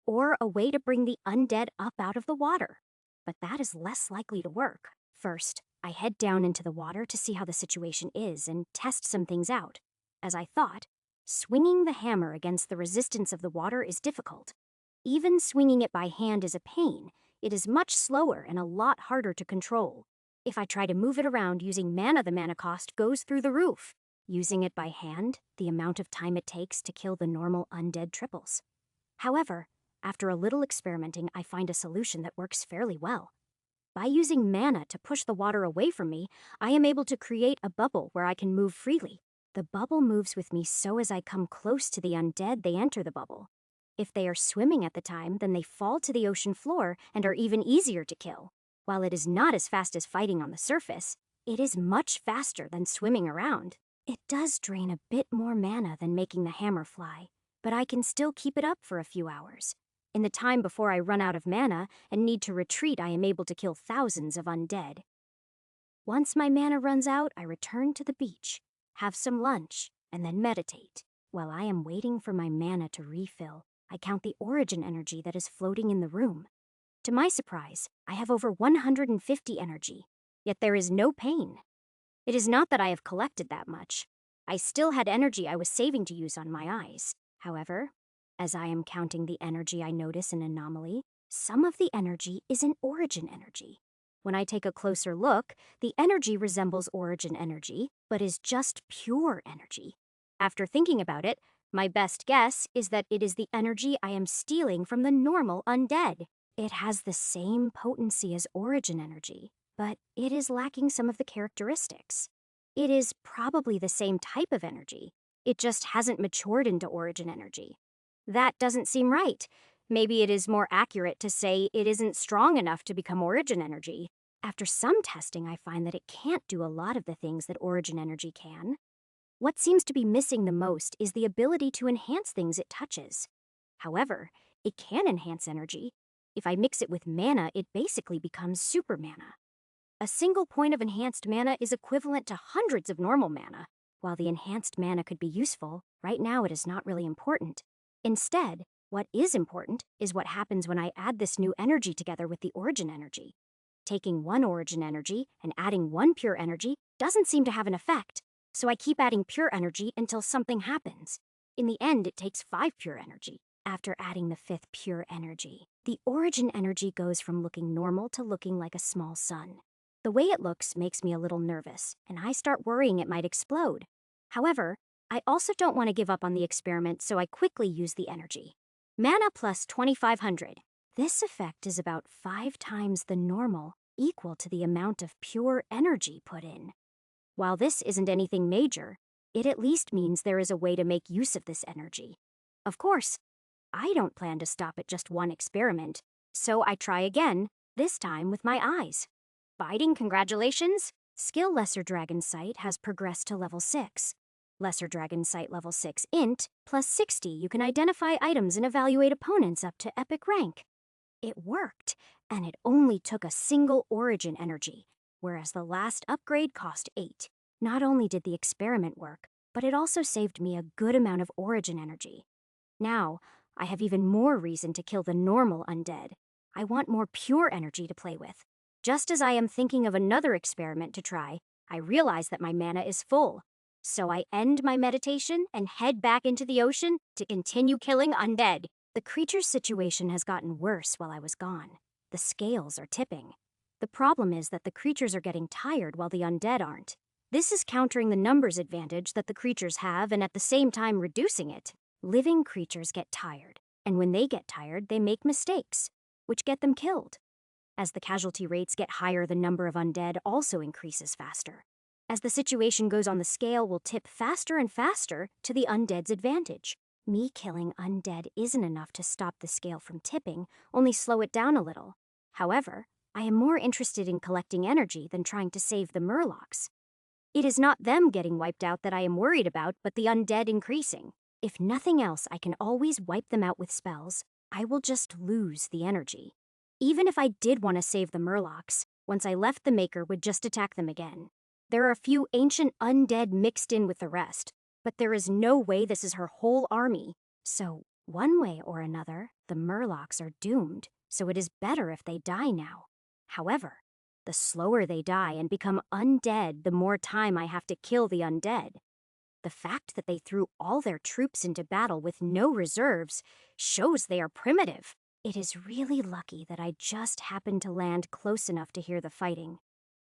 or a way to bring the undead up out of the water. But that is less likely to work. First, I head down into the water to see how the situation is and test some things out. As I thought, swinging the hammer against the resistance of the water is difficult. Even swinging it by hand is a pain. It is much slower and a lot harder to control. If I try to move it around using mana, the mana cost goes through the roof. Using it by hand, the amount of time it takes to kill the normal undead triples. However, after a little experimenting, I find a solution that works fairly well. By using mana to push the water away from me, I am able to create a bubble where I can move freely. The bubble moves with me, so as I come close to the undead, they enter the bubble. If they are swimming at the time, then they fall to the ocean floor and are even easier to kill. While it is not as fast as fighting on the surface, it is much faster than swimming around. It does drain a bit more mana than making the hammer fly, but I can still keep it up for a few hours. In the time before I run out of mana and need to retreat, I am able to kill thousands of undead. Once my mana runs out, I return to the beach, have some lunch, and then meditate. While I am waiting for my mana to refill, I count the origin energy that is floating in the room. To my surprise, I have over 150 energy, yet there is no pain. It is not that I have collected that much. I still had energy I was saving to use on my eyes. However, as I am counting the energy, I notice an anomaly. Some of the energy is an origin energy. When I take a closer look, the energy resembles origin energy, but is just pure energy. After thinking about it, my best guess is that it is the energy I am stealing from the normal undead. It has the same potency as origin energy, but it is lacking some of the characteristics. It is probably the same type of energy. It just hasn't matured into origin energy. That doesn't seem right. Maybe it is more accurate to say it isn't strong enough to become origin energy. After some testing, I find that it can't do a lot of the things that origin energy can. What seems to be missing the most is the ability to enhance things it touches. However, it can enhance energy. If I mix it with mana, it basically becomes super mana. A single point of enhanced mana is equivalent to hundreds of normal mana. While the enhanced mana could be useful, right now it is not really important. Instead, what is important is what happens when I add this new energy together with the origin energy. Taking one origin energy and adding one pure energy doesn't seem to have an effect, so I keep adding pure energy until something happens. In the end, it takes 5 pure energy. After adding the 5th pure energy, the origin energy goes from looking normal to looking like a small sun. The way it looks makes me a little nervous, and I start worrying it might explode. However, I also don't want to give up on the experiment, so I quickly use the energy. Mana plus 2500. This effect is about 5 times the normal, equal to the amount of pure energy put in. While this isn't anything major, it at least means there is a way to make use of this energy. Of course, I don't plan to stop at just one experiment, so I try again, this time with my eyes. Fighting, congratulations! Skill Lesser Dragon Sight has progressed to level 6. Lesser Dragon Sight level 6 int, plus 60, you can identify items and evaluate opponents up to epic rank. It worked, and it only took a single origin energy, whereas the last upgrade cost 8. Not only did the experiment work, but it also saved me a good amount of origin energy. Now, I have even more reason to kill the normal undead. I want more pure energy to play with. Just as I am thinking of another experiment to try, I realize that my mana is full. So I end my meditation and head back into the ocean to continue killing undead. The creature's situation has gotten worse while I was gone. The scales are tipping. The problem is that the creatures are getting tired while the undead aren't. This is countering the numbers advantage that the creatures have and at the same time reducing it. Living creatures get tired, and when they get tired, they make mistakes, which get them killed. As the casualty rates get higher, the number of undead also increases faster. As the situation goes on, the scale will tip faster and faster to the undead's advantage. Me killing undead isn't enough to stop the scale from tipping, only slow it down a little. However, I am more interested in collecting energy than trying to save the Murlocs. It is not them getting wiped out that I am worried about, but the undead increasing. If nothing else, I can always wipe them out with spells. I will just lose the energy. Even if I did want to save the Murlocs, once I left, the Maker would just attack them again. There are a few ancient undead mixed in with the rest, but there is no way this is her whole army. So, one way or another, the Murlocs are doomed, so it is better if they die now. However, the slower they die and become undead, the more time I have to kill the undead. The fact that they threw all their troops into battle with no reserves shows they are primitive. It is really lucky that I just happened to land close enough to hear the fighting.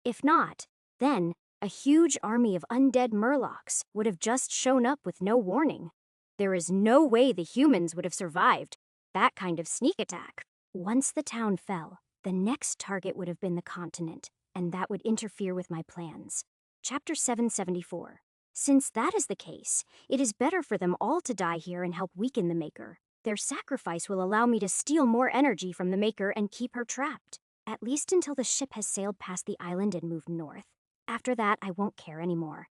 If not, then a huge army of undead Murlocs would have just shown up with no warning. There is no way the humans would have survived that kind of sneak attack. Once the town fell, the next target would have been the continent, and that would interfere with my plans. Chapter 774. Since that is the case, it is better for them all to die here and help weaken the Maker. Their sacrifice will allow me to steal more energy from the Maker and keep her trapped, at least until the ship has sailed past the island and moved north. After that, I won't care anymore.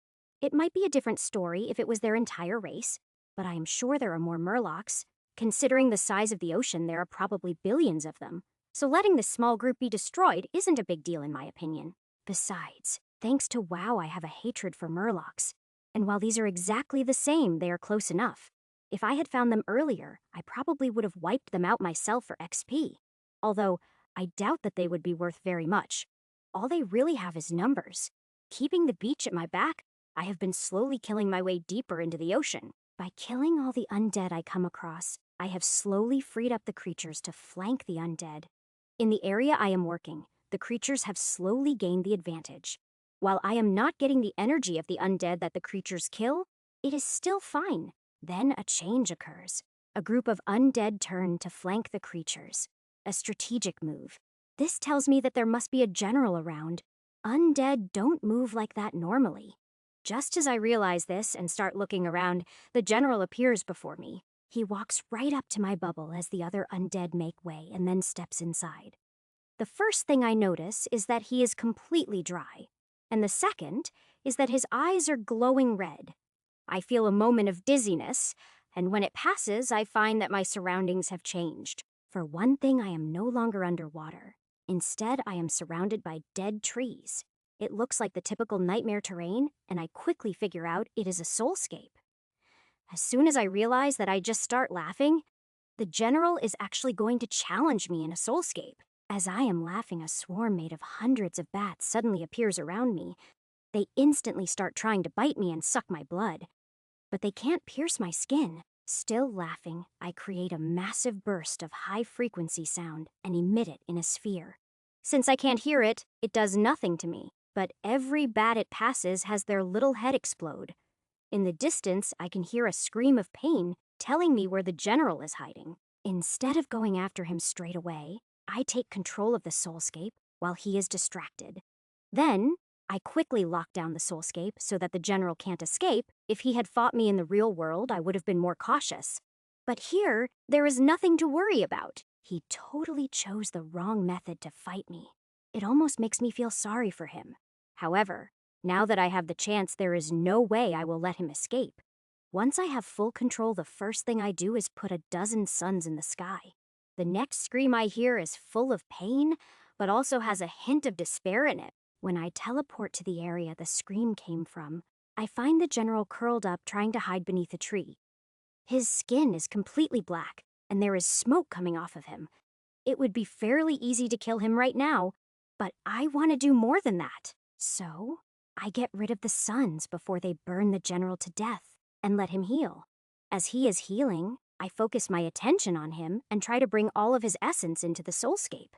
It might be a different story if it was their entire race, but I am sure there are more Murlocs. Considering the size of the ocean, there are probably billions of them. So letting this small group be destroyed isn't a big deal in my opinion. Besides, thanks to WoW, I have a hatred for Murlocs. And while these are exactly the same, they are close enough. If I had found them earlier, I probably would have wiped them out myself for XP. Although, I doubt that they would be worth very much. All they really have is numbers. Keeping the beach at my back, I have been slowly killing my way deeper into the ocean. By killing all the undead I come across, I have slowly freed up the creatures to flank the undead. In the area I am working, the creatures have slowly gained the advantage. While I am not getting the energy of the undead that the creatures kill, it is still fine. Then a change occurs. A group of undead turn to flank the creatures. A strategic move. This tells me that there must be a general around. Undead don't move like that normally. Just as I realize this and start looking around, the general appears before me. He walks right up to my bubble as the other undead make way and then steps inside. The first thing I notice is that he is completely dry, and the second is that his eyes are glowing red. I feel a moment of dizziness, and when it passes, I find that my surroundings have changed. For one thing, I am no longer underwater. Instead, I am surrounded by dead trees. It looks like the typical nightmare terrain, and I quickly figure out it is a soulscape. As soon as I realize that, I just start laughing. The general is actually going to challenge me in a soulscape. As I am laughing, a swarm made of hundreds of bats suddenly appears around me. They instantly start trying to bite me and suck my blood. But they can't pierce my skin. Still laughing, I create a massive burst of high-frequency sound and emit it in a sphere. Since I can't hear it, it does nothing to me, but every bat it passes has their little head explode. In the distance, I can hear a scream of pain telling me where the general is hiding. Instead of going after him straight away, I take control of the soulscape while he is distracted. Then, I quickly lock down the soulscape so that the general can't escape. If he had fought me in the real world, I would have been more cautious. But here, there is nothing to worry about. He totally chose the wrong method to fight me. It almost makes me feel sorry for him. However, now that I have the chance, there is no way I will let him escape. Once I have full control, the first thing I do is put a dozen suns in the sky. The next scream I hear is full of pain, but also has a hint of despair in it. When I teleport to the area the scream came from, I find the general curled up trying to hide beneath a tree. His skin is completely black, and there is smoke coming off of him. It would be fairly easy to kill him right now, but I want to do more than that. So, I get rid of the suns before they burn the general to death and let him heal. As he is healing, I focus my attention on him and try to bring all of his essence into the soulscape.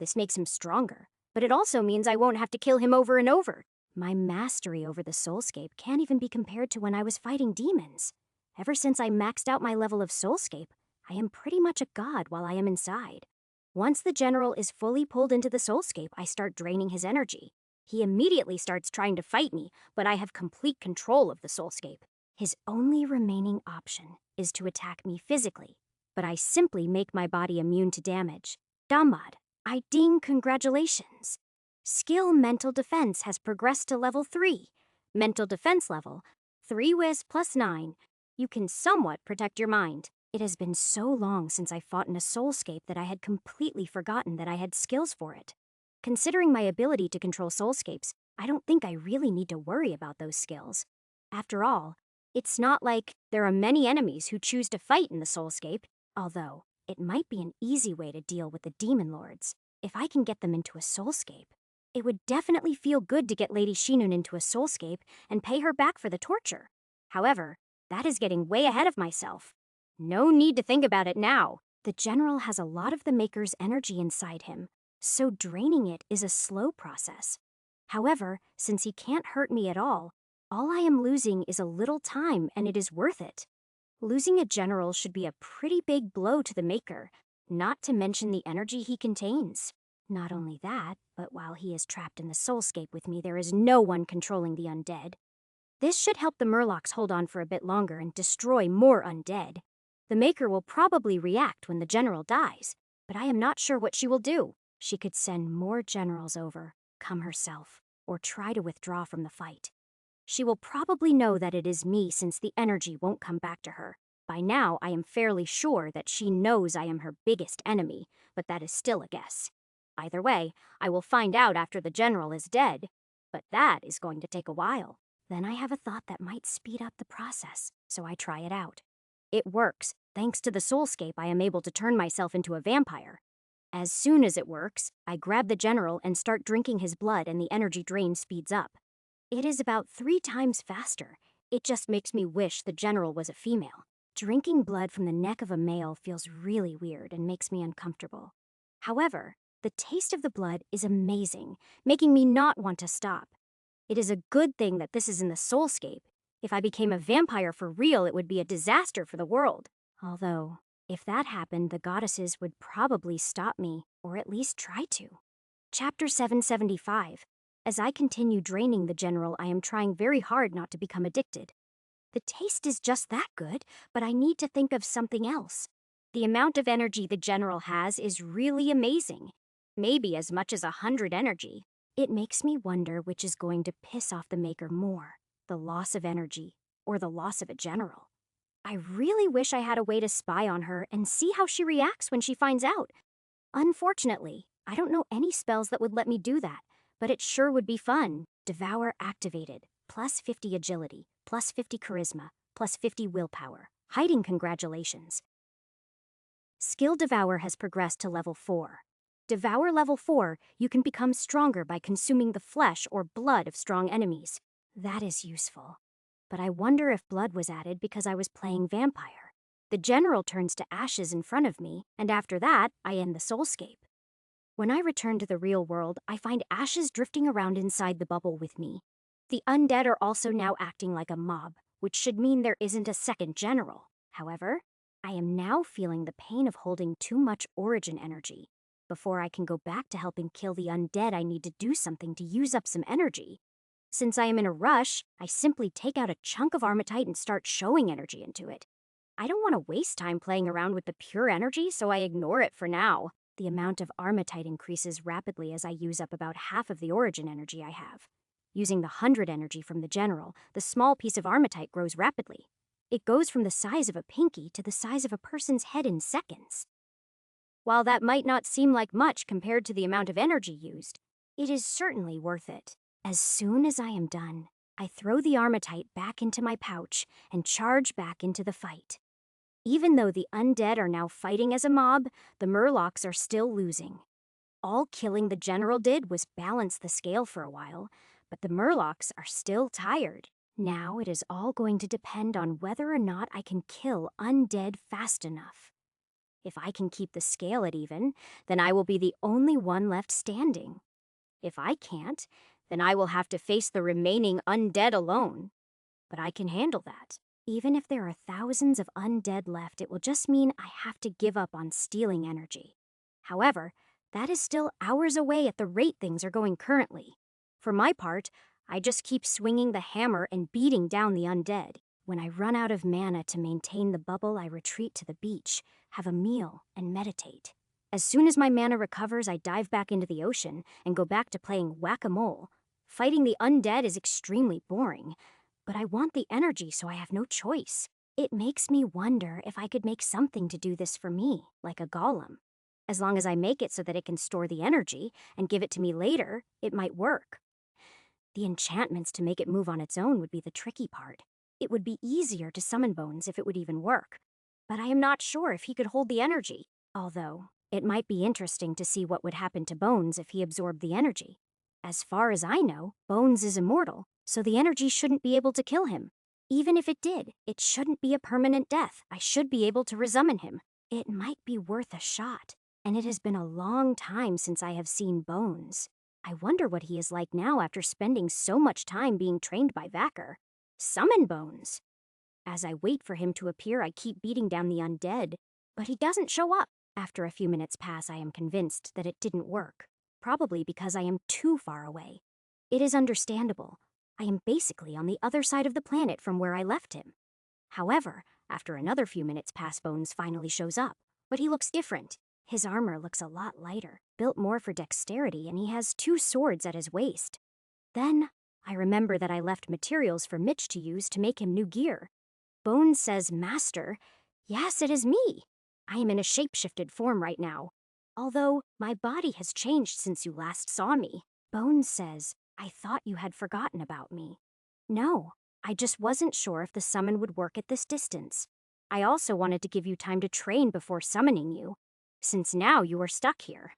This makes him stronger, but it also means I won't have to kill him over and over. My mastery over the soulscape can't even be compared to when I was fighting demons. Ever since I maxed out my level of soulscape, I am pretty much a god while I am inside. Once the general is fully pulled into the soulscape, I start draining his energy. He immediately starts trying to fight me, but I have complete control of the soulscape. His only remaining option is to attack me physically, but I simply make my body immune to damage. Damad, I ding congratulations. Skill Mental Defense has progressed to level 3. Mental Defense level, 3 whiz plus 9. You can somewhat protect your mind. It has been so long since I fought in a soulscape that I had completely forgotten that I had skills for it. Considering my ability to control soulscapes, I don't think I really need to worry about those skills. After all, it's not like there are many enemies who choose to fight in the soulscape, although it might be an easy way to deal with the demon lords. If I can get them into a soulscape, it would definitely feel good to get Lady Shinun into a soulscape and pay her back for the torture. However, that is getting way ahead of myself. No need to think about it now. The general has a lot of the Maker's energy inside him, so draining it is a slow process. However, since he can't hurt me at all I am losing is a little time, and it is worth it. Losing a general should be a pretty big blow to the Maker, not to mention the energy he contains. Not only that, but while he is trapped in the soulscape with me, there is no one controlling the undead. This should help the Murlocs hold on for a bit longer and destroy more undead. The Maker will probably react when the general dies, but I am not sure what she will do. She could send more generals over, come herself, or try to withdraw from the fight. She will probably know that it is me since the energy won't come back to her. By now, I am fairly sure that she knows I am her biggest enemy, but that is still a guess. Either way, I will find out after the general is dead, but that is going to take a while. Then I have a thought that might speed up the process, so I try it out. It works. Thanks to the soulscape, I am able to turn myself into a vampire. As soon as it works, I grab the general and start drinking his blood, and the energy drain speeds up. It is about 3 times faster. It just makes me wish the general was a female. Drinking blood from the neck of a male feels really weird and makes me uncomfortable. However, the taste of the blood is amazing, making me not want to stop. It is a good thing that this is in the soulscape. If I became a vampire for real, it would be a disaster for the world. Although, if that happened, the goddesses would probably stop me, or at least try to. Chapter 775. As I continue draining the general, I am trying very hard not to become addicted. The taste is just that good, but I need to think of something else. The amount of energy the general has is really amazing. Maybe as much as 100 energy. It makes me wonder which is going to piss off the Maker more, the loss of energy or the loss of a general. I really wish I had a way to spy on her and see how she reacts when she finds out. Unfortunately, I don't know any spells that would let me do that, but it sure would be fun. Devour activated, plus 50 agility, plus 50 charisma, plus 50 willpower. Hiding congratulations. Skill Devour has progressed to level 4. Devour level 4, you can become stronger by consuming the flesh or blood of strong enemies. That is useful. But I wonder if blood was added because I was playing vampire. The general turns to ashes in front of me, and after that, I end the soulscape. When I return to the real world, I find ashes drifting around inside the bubble with me. The undead are also now acting like a mob, which should mean there isn't a second general. However, I am now feeling the pain of holding too much origin energy. Before I can go back to helping kill the undead, I need to do something to use up some energy. Since I am in a rush, I simply take out a chunk of Armatite and start showing energy into it. I don't want to waste time playing around with the pure energy, so I ignore it for now. The amount of Armatite increases rapidly as I use up about half of the origin energy I have. Using the 100 energy from the general, the small piece of Armatite grows rapidly. It goes from the size of a pinky to the size of a person's head in seconds. While that might not seem like much compared to the amount of energy used, it is certainly worth it. As soon as I am done, I throw the Armatite back into my pouch and charge back into the fight. Even though the undead are now fighting as a mob, the Murlocs are still losing. All killing the general did was balance the scale for a while, but the Murlocs are still tired. Now it is all going to depend on whether or not I can kill undead fast enough. If I can keep the scale at even, then I will be the only one left standing. If I can't, then I will have to face the remaining undead alone. But I can handle that. Even if there are thousands of undead left, it will just mean I have to give up on stealing energy. However, that is still hours away at the rate things are going currently. For my part, I just keep swinging the hammer and beating down the undead. When I run out of mana to maintain the bubble, I retreat to the beach, have a meal, and meditate. As soon as my mana recovers, I dive back into the ocean and go back to playing whack-a-mole. Fighting the undead is extremely boring, but I want the energy, so I have no choice. It makes me wonder if I could make something to do this for me, like a golem. As long as I make it so that it can store the energy and give it to me later, it might work. The enchantments to make it move on its own would be the tricky part. It would be easier to summon Bones if it would even work. But I am not sure if he could hold the energy. Although, it might be interesting to see what would happen to Bones if he absorbed the energy. As far as I know, Bones is immortal, so the energy shouldn't be able to kill him. Even if it did, it shouldn't be a permanent death. I should be able to resummon him. It might be worth a shot, and it has been a long time since I have seen Bones. I wonder what he is like now after spending so much time being trained by Vacker. Summon Bones! As I wait for him to appear, I keep beating down the undead, but he doesn't show up. After a few minutes pass, I am convinced that it didn't work, probably because I am too far away. It is understandable. I am basically on the other side of the planet from where I left him. However, after another few minutes pass, Bones finally shows up, but he looks different. His armor looks a lot lighter, built more for dexterity, and he has 2 swords at his waist. Then, I remember that I left materials for Mitch to use to make him new gear. Bones says, "Master." Yes, it is me. I am in a shape-shifted form right now. Although, my body has changed since you last saw me. Bones says, "I thought you had forgotten about me." No, I just wasn't sure if the summon would work at this distance. I also wanted to give you time to train before summoning you, since now you are stuck here.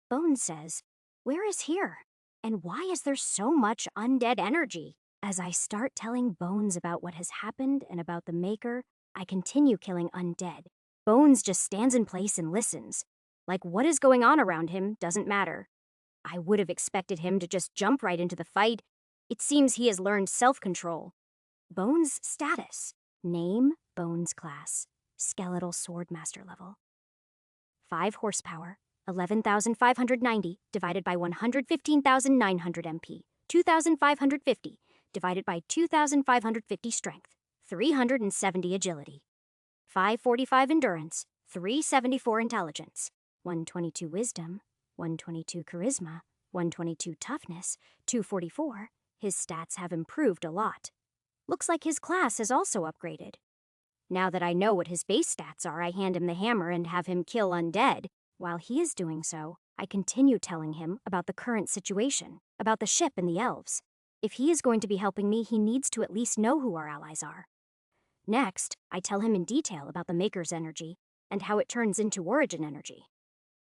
Bones says, "Where is here? And why is there so much undead energy?" As I start telling Bones about what has happened and about the Maker, I continue killing undead. Bones just stands in place and listens. Like what is going on around him doesn't matter. I would have expected him to just jump right into the fight. It seems he has learned self-control. Bones status. Name, Bones class. Skeletal Swordmaster level. 5 horsepower, 11,590 divided by 115,900 MP, 2,550 divided by 2,550 strength, 370 agility, 545 endurance, 374 intelligence, 122 wisdom, 122 charisma, 122 toughness, 244. His stats have improved a lot. Looks like his class has also upgraded. Now that I know what his base stats are, I hand him the hammer and have him kill undead. While he is doing so, I continue telling him about the current situation, about the ship and the elves. If he is going to be helping me, he needs to at least know who our allies are. Next, I tell him in detail about the Maker's energy and how it turns into Origin energy.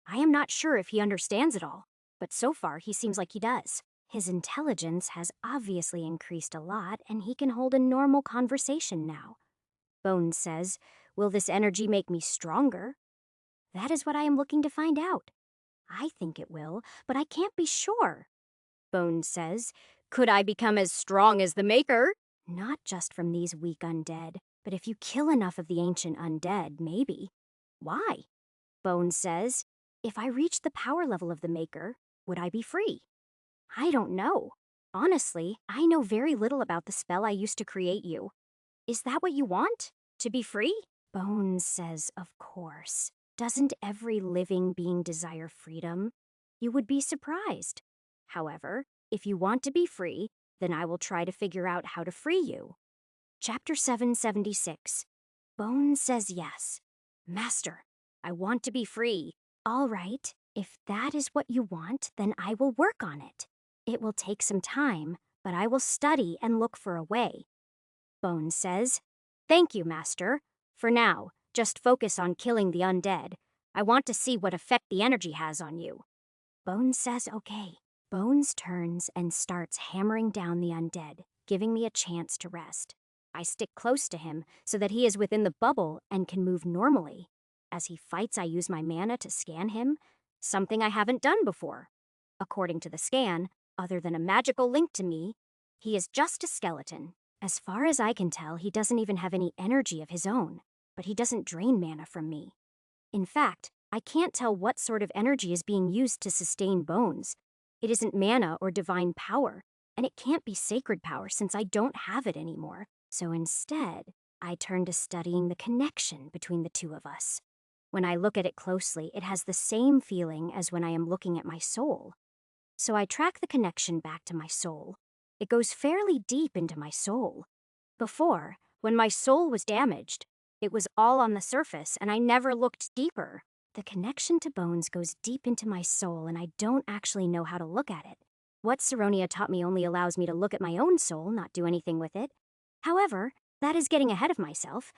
I am not sure if he understands it all, but so far he seems like he does. His intelligence has obviously increased a lot, and he can hold a normal conversation now. Bones says, "Will this energy make me stronger?" That is what I am looking to find out. I think it will, but I can't be sure. Bones says, "Could I become as strong as the Maker?" Not just from these weak undead, but if you kill enough of the ancient undead, maybe. Why? Bones says, "If I reach the power level of the Maker, would I be free?" I don't know. Honestly, I know very little about the spell I used to create you. Is that what you want? To be free? Bones says, "Of course. Doesn't every living being desire freedom? You would be surprised. However, if you want to be free, then I will try to figure out how to free you." Chapter 776. Bones says yes. "Master, I want to be free." All right, if that is what you want, then I will work on it. It will take some time, but I will study and look for a way. Bones says, "Thank you, Master. For now, just focus on killing the undead. I want to see what effect the energy has on you." Bones says okay. Bones turns and starts hammering down the undead, giving me a chance to rest. I stick close to him so that he is within the bubble and can move normally. As he fights, I use my mana to scan him, something I haven't done before. According to the scan, other than a magical link to me, he is just a skeleton. As far as I can tell, he doesn't even have any energy of his own, but he doesn't drain mana from me. In fact, I can't tell what sort of energy is being used to sustain Bones. It isn't mana or divine power, and it can't be sacred power since I don't have it anymore. So instead, I turn to studying the connection between the two of us. When I look at it closely, it has the same feeling as when I am looking at my soul. So I track the connection back to my soul. It goes fairly deep into my soul. Before, when my soul was damaged, it was all on the surface and I never looked deeper. The connection to Bones goes deep into my soul and I don't actually know how to look at it. What Saronia taught me only allows me to look at my own soul, not do anything with it. However, that is getting ahead of myself.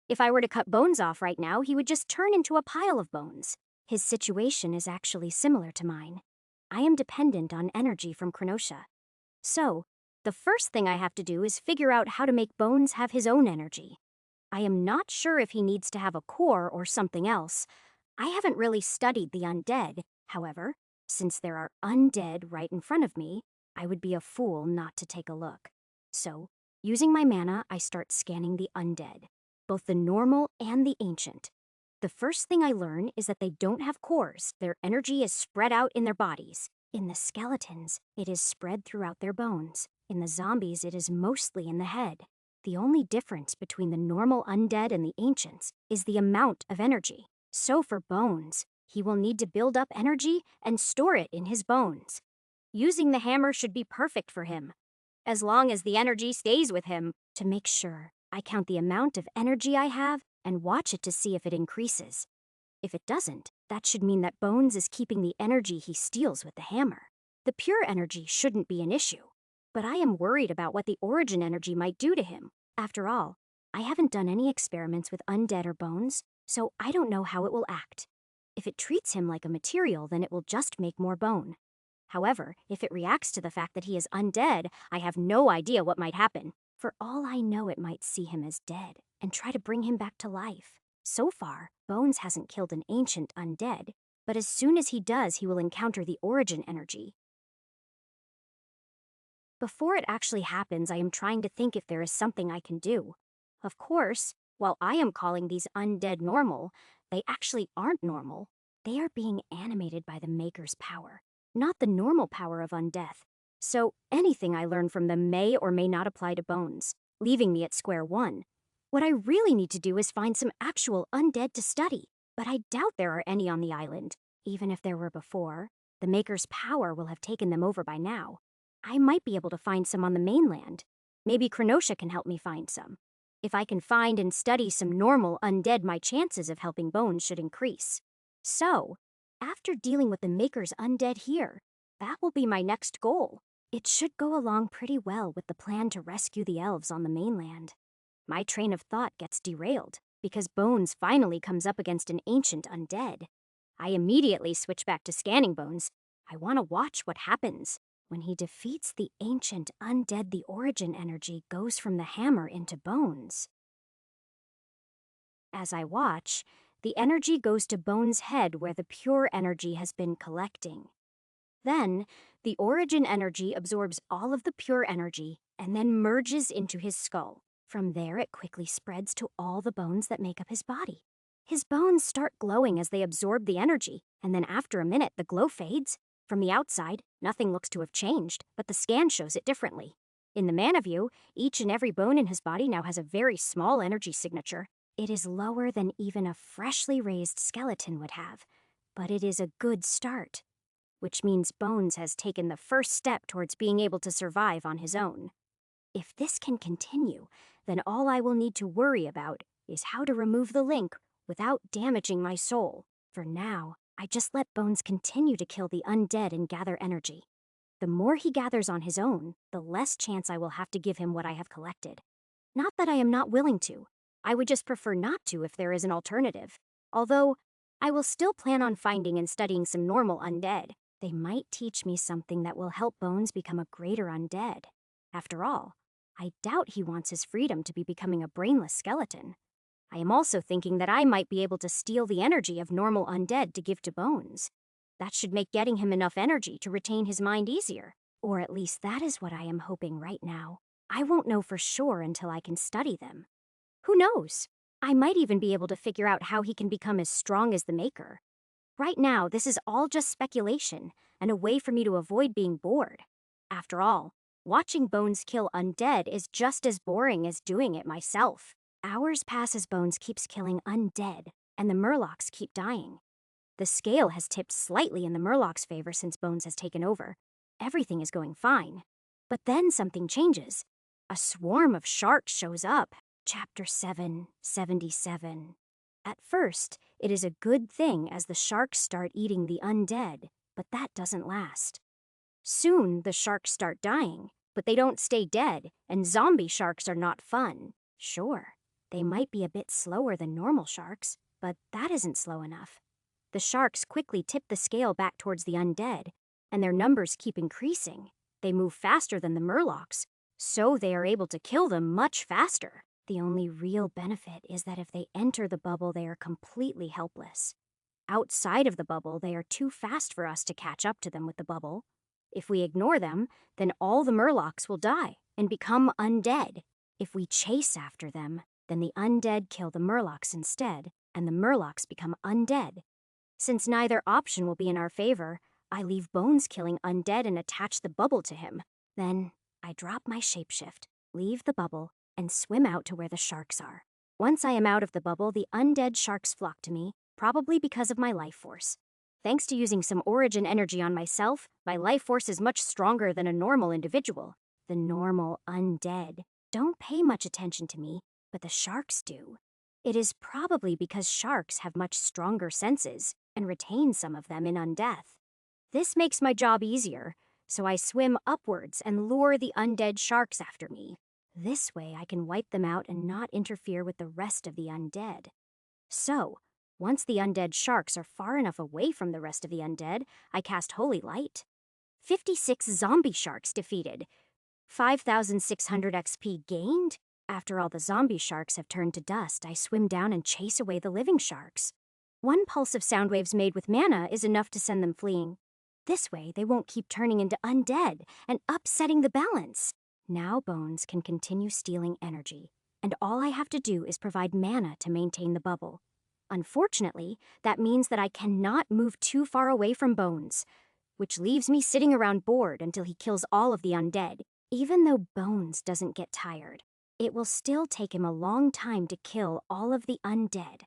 If I were to cut Bones off right now, he would just turn into a pile of bones. His situation is actually similar to mine. I am dependent on energy from Krenosha. So, the first thing I have to do is figure out how to make Bones have his own energy. I am not sure if he needs to have a core or something else. I haven't really studied the undead, however. Since there are undead right in front of me, I would be a fool not to take a look. So, using my mana, I start scanning the undead, both the normal and the ancient. The first thing I learn is that they don't have cores. Their energy is spread out in their bodies. In the skeletons, it is spread throughout their bones. In the zombies, it is mostly in the head. The only difference between the normal undead and the ancients is the amount of energy. So for Bones, he will need to build up energy and store it in his bones. Using the hammer should be perfect for him, as long as the energy stays with him. To make sure, I count the amount of energy I have and watch it to see if it increases. If it doesn't, that should mean that Bones is keeping the energy he steals with the hammer. The pure energy shouldn't be an issue, but I am worried about what the origin energy might do to him. After all, I haven't done any experiments with undead or Bones, so I don't know how it will act. If it treats him like a material, then it will just make more bone. However, if it reacts to the fact that he is undead, I have no idea what might happen. For all I know, it might see him as dead and try to bring him back to life. So far, Bones hasn't killed an ancient undead, but as soon as he does, he will encounter the origin energy. Before it actually happens, I am trying to think if there is something I can do. Of course, while I am calling these undead normal, they actually aren't normal. They are being animated by the Maker's power, not the normal power of undeath. So anything I learn from them may or may not apply to Bones, leaving me at square one. What I really need to do is find some actual undead to study, but I doubt there are any on the island. Even if there were before, the Maker's power will have taken them over by now. I might be able to find some on the mainland. Maybe Krenosha can help me find some. If I can find and study some normal undead, my chances of helping Bones should increase. So, after dealing with the Maker's undead here, that will be my next goal. It should go along pretty well with the plan to rescue the elves on the mainland. My train of thought gets derailed because Bones finally comes up against an ancient undead. I immediately switch back to scanning Bones. I want to watch what happens. When he defeats the ancient undead, the origin energy goes from the hammer into Bones. As I watch, the energy goes to Bones' head where the pure energy has been collecting. Then, the origin energy absorbs all of the pure energy and then merges into his skull. From there, it quickly spreads to all the bones that make up his body. His bones start glowing as they absorb the energy, and then after a minute, the glow fades. From the outside, nothing looks to have changed, but the scan shows it differently. In the mana view, each and every bone in his body now has a very small energy signature. It is lower than even a freshly raised skeleton would have, but it is a good start, which means Bones has taken the first step towards being able to survive on his own. If this can continue, then all I will need to worry about is how to remove the link without damaging my soul. For now, I just let Bones continue to kill the undead and gather energy. The more he gathers on his own, the less chance I will have to give him what I have collected. Not that I am not willing to. I would just prefer not to if there is an alternative. Although, I will still plan on finding and studying some normal undead. They might teach me something that will help Bones become a greater undead. After all, I doubt he wants his freedom to be becoming a brainless skeleton. I am also thinking that I might be able to steal the energy of normal undead to give to Bones. That should make getting him enough energy to retain his mind easier. Or at least that is what I am hoping right now. I won't know for sure until I can study them. Who knows? I might even be able to figure out how he can become as strong as the Maker. Right now, this is all just speculation and a way for me to avoid being bored. After all, watching Bones kill undead is just as boring as doing it myself. Hours pass as Bones keeps killing undead, and the Murlocs keep dying. The scale has tipped slightly in the Murlocs' favor since Bones has taken over. Everything is going fine. But then something changes. A swarm of sharks shows up. Chapter 777. At first, it is a good thing as the sharks start eating the undead, but that doesn't last. Soon, the sharks start dying, but they don't stay dead, and zombie sharks are not fun. Sure, they might be a bit slower than normal sharks, but that isn't slow enough. The sharks quickly tip the scale back towards the undead, and their numbers keep increasing. They move faster than the Murlocs, so they are able to kill them much faster. The only real benefit is that if they enter the bubble, they are completely helpless. Outside of the bubble, they are too fast for us to catch up to them with the bubble. If we ignore them, then all the Murlocs will die and become undead. If we chase after them, then the undead kill the Murlocs instead, and the Murlocs become undead. Since neither option will be in our favor, I leave Bones killing undead and attach the bubble to him. Then, I drop my shapeshift, leave the bubble, and swim out to where the sharks are. Once I am out of the bubble, the undead sharks flock to me, probably because of my life force. Thanks to using some origin energy on myself, my life force is much stronger than a normal individual. The normal undead don't pay much attention to me, but the sharks do. It is probably because sharks have much stronger senses and retain some of them in undeath. This makes my job easier, so I swim upwards and lure the undead sharks after me. This way I can wipe them out and not interfere with the rest of the undead. So, once the undead sharks are far enough away from the rest of the undead, I cast Holy Light. 56 zombie sharks defeated. 5,600 XP gained? After all the zombie sharks have turned to dust, I swim down and chase away the living sharks. One pulse of sound waves made with mana is enough to send them fleeing. This way, they won't keep turning into undead and upsetting the balance. Now Bones can continue stealing energy, and all I have to do is provide mana to maintain the bubble. Unfortunately, that means that I cannot move too far away from Bones, which leaves me sitting around bored until he kills all of the undead. Even though Bones doesn't get tired, it will still take him a long time to kill all of the undead.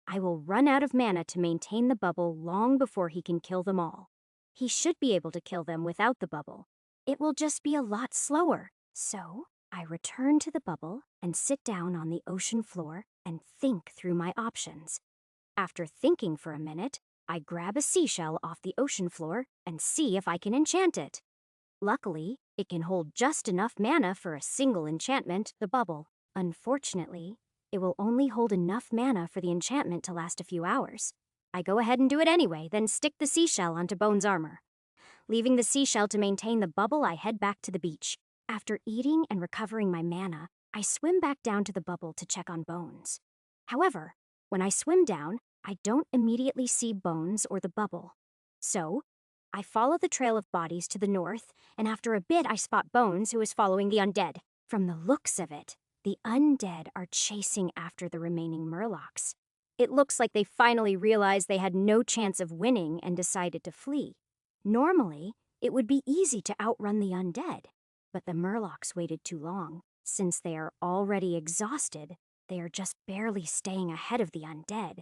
I will run out of mana to maintain the bubble long before he can kill them all. He should be able to kill them without the bubble. It will just be a lot slower. So, I return to the bubble and sit down on the ocean floor and think through my options. After thinking for a minute, I grab a seashell off the ocean floor and see if I can enchant it. Luckily, it can hold just enough mana for a single enchantment, the bubble. Unfortunately, it will only hold enough mana for the enchantment to last a few hours. I go ahead and do it anyway, then stick the seashell onto Bones' armor. Leaving the seashell to maintain the bubble, I head back to the beach. After eating and recovering my mana, I swim back down to the bubble to check on Bones. However, when I swim down, I don't immediately see Bones or the bubble. So, I follow the trail of bodies to the north, and after a bit I spot Bones, who is following the undead. From the looks of it, the undead are chasing after the remaining Murlocs. It looks like they finally realized they had no chance of winning and decided to flee. Normally, it would be easy to outrun the undead. But the Murlocs waited too long. Since they are already exhausted, they are just barely staying ahead of the undead.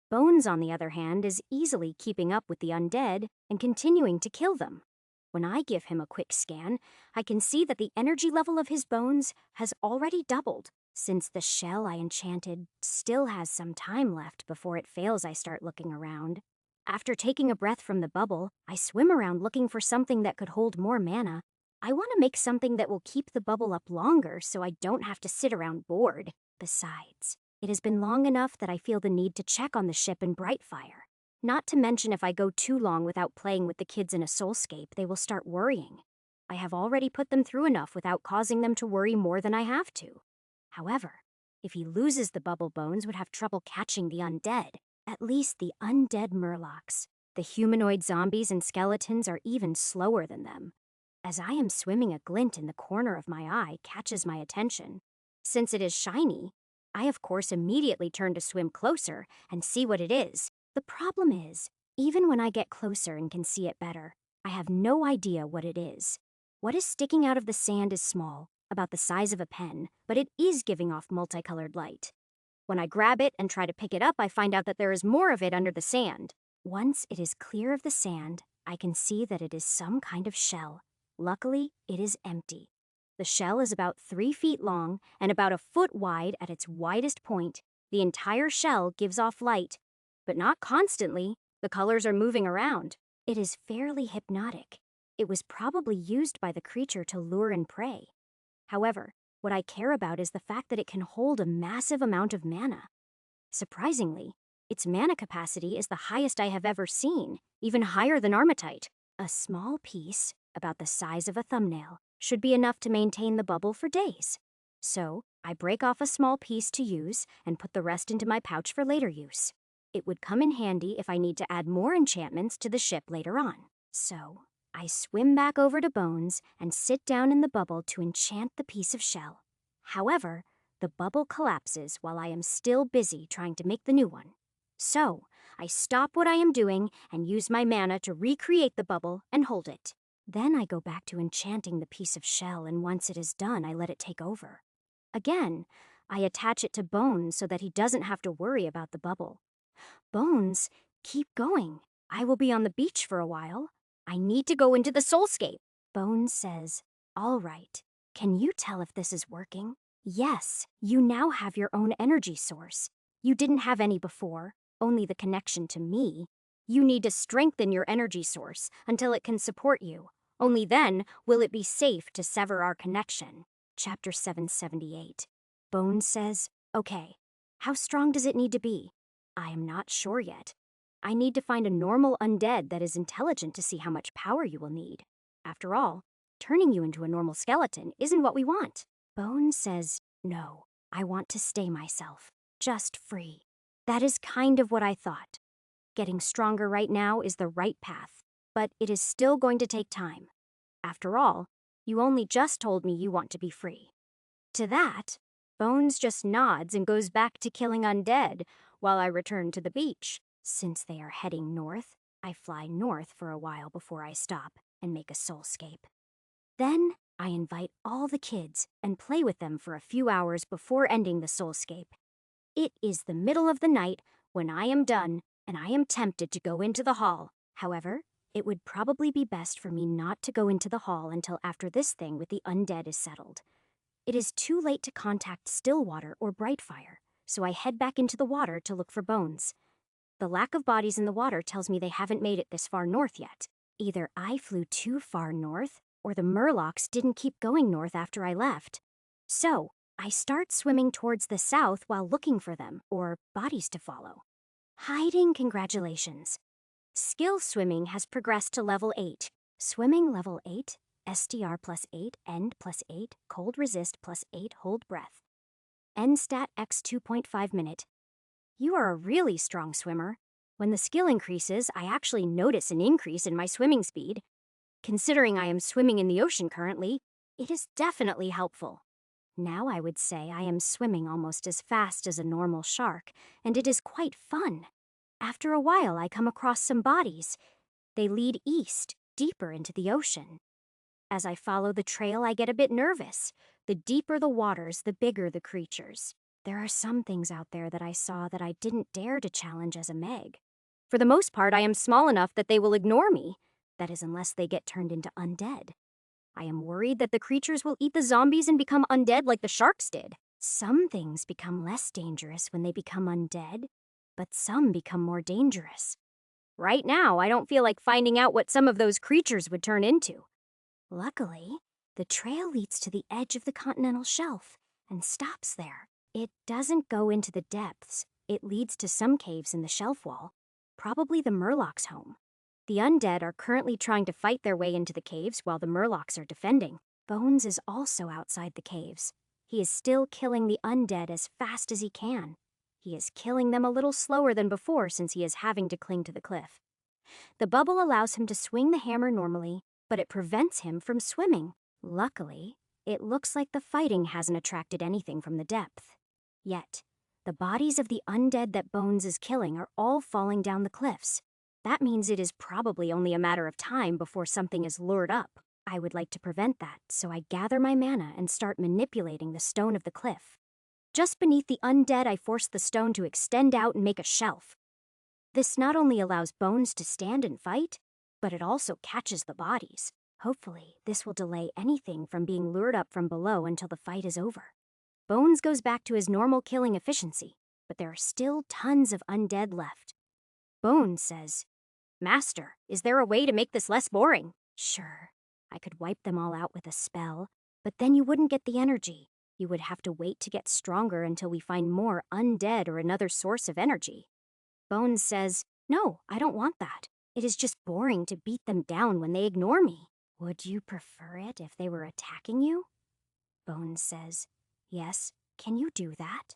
Bones, on the other hand, is easily keeping up with the undead and continuing to kill them. When I give him a quick scan, I can see that the energy level of his bones has already doubled. Since the shell I enchanted still has some time left before it fails, I start looking around. After taking a breath from the bubble, I swim around looking for something that could hold more mana. I want to make something that will keep the bubble up longer so I don't have to sit around bored. Besides, it has been long enough that I feel the need to check on the ship in Brightfire. Not to mention, if I go too long without playing with the kids in a soulscape, they will start worrying. I have already put them through enough without causing them to worry more than I have to. However, if he loses the bubble, Bones would have trouble catching the undead. At least the undead Murlocs. The humanoid zombies and skeletons are even slower than them. As I am swimming, a glint in the corner of my eye catches my attention. Since it is shiny, I of course immediately turn to swim closer and see what it is. The problem is, even when I get closer and can see it better, I have no idea what it is. What is sticking out of the sand is small, about the size of a pen, but it is giving off multicolored light. When I grab it and try to pick it up, I find out that there is more of it under the sand. Once it is clear of the sand, I can see that it is some kind of shell. Luckily, it is empty. The shell is about 3 feet long and about a foot wide at its widest point. The entire shell gives off light, but not constantly. The colors are moving around. It is fairly hypnotic. It was probably used by the creature to lure and prey. However, what I care about is the fact that it can hold a massive amount of mana. Surprisingly, its mana capacity is the highest I have ever seen, even higher than Armatite. A small piece, about the size of a thumbnail, should be enough to maintain the bubble for days. So, I break off a small piece to use and put the rest into my pouch for later use. It would come in handy if I need to add more enchantments to the ship later on. So, I swim back over to Bones and sit down in the bubble to enchant the piece of shell. However, the bubble collapses while I am still busy trying to make the new one. So, I stop what I am doing and use my mana to recreate the bubble and hold it. Then I go back to enchanting the piece of shell, and once it is done, I let it take over. Again, I attach it to Bones so that he doesn't have to worry about the bubble. Bones, keep going. I will be on the beach for a while. I need to go into the soulscape. Bones says, all right. Can you tell if this is working? Yes, you now have your own energy source. You didn't have any before, only the connection to me. You need to strengthen your energy source until it can support you. Only then will it be safe to sever our connection. Chapter 778. Bones says, okay, how strong does it need to be? I am not sure yet. I need to find a normal undead that is intelligent to see how much power you will need. After all, turning you into a normal skeleton isn't what we want. Bones says, no, I want to stay myself, just free. That is kind of what I thought. Getting stronger right now is the right path, but it is still going to take time. After all, you only just told me you want to be free. To that, Bones just nods and goes back to killing undead while I return to the beach. Since they are heading north, I fly north for a while before I stop and make a soulscape. Then I invite all the kids and play with them for a few hours before ending the soulscape. It is the middle of the night when I am done, and I am tempted to go into the hall. However, it would probably be best for me not to go into the hall until after this thing with the undead is settled. It is too late to contact Stillwater or Brightfire, so I head back into the water to look for Bones. The lack of bodies in the water tells me they haven't made it this far north yet. Either I flew too far north, or the Murlocs didn't keep going north after I left. So, I start swimming towards the south while looking for them, or bodies to follow. Hiding, congratulations. Skill swimming has progressed to level 8. Swimming level 8, SDR plus 8, end plus 8, cold resist plus 8, hold breath. End stat x 2.5 minute. You are a really strong swimmer. When the skill increases, I actually notice an increase in my swimming speed. Considering I am swimming in the ocean currently, it is definitely helpful. Now I would say I am swimming almost as fast as a normal shark, and it is quite fun. After a while, I come across some bodies. They lead east, deeper into the ocean. As I follow the trail, I get a bit nervous. The deeper the waters, the bigger the creatures. There are some things out there that I saw that I didn't dare to challenge as a Meg. For the most part, I am small enough that they will ignore me. That is, unless they get turned into undead. I am worried that the creatures will eat the zombies and become undead like the sharks did. Some things become less dangerous when they become undead, but some become more dangerous. Right now, I don't feel like finding out what some of those creatures would turn into. Luckily, the trail leads to the edge of the continental shelf and stops there. It doesn't go into the depths. It leads to some caves in the shelf wall. probably the Murlocs' home. The undead are currently trying to fight their way into the caves while the Murlocs are defending. Bones is also outside the caves. He is still killing the undead as fast as he can. He is killing them a little slower than before since he is having to cling to the cliff. The bubble allows him to swing the hammer normally, but it prevents him from swimming. Luckily, it looks like the fighting hasn't attracted anything from the depth. Yet, the bodies of the undead that Bones is killing are all falling down the cliffs. That means it is probably only a matter of time before something is lured up. I would like to prevent that, so I gather my mana and start manipulating the stone of the cliff. Just beneath the undead, I force the stone to extend out and make a shelf. This not only allows Bones to stand and fight, but it also catches the bodies. Hopefully, this will delay anything from being lured up from below until the fight is over. Bones goes back to his normal killing efficiency, but there are still tons of undead left. Bones says, "Master, is there a way to make this less boring?" "Sure. I could wipe them all out with a spell, but then you wouldn't get the energy. You would have to wait to get stronger until we find more undead or another source of energy." Bones says, "No, I don't want that. It is just boring to beat them down when they ignore me." "Would you prefer it if they were attacking you?" Bones says, "Yes. Can you do that?"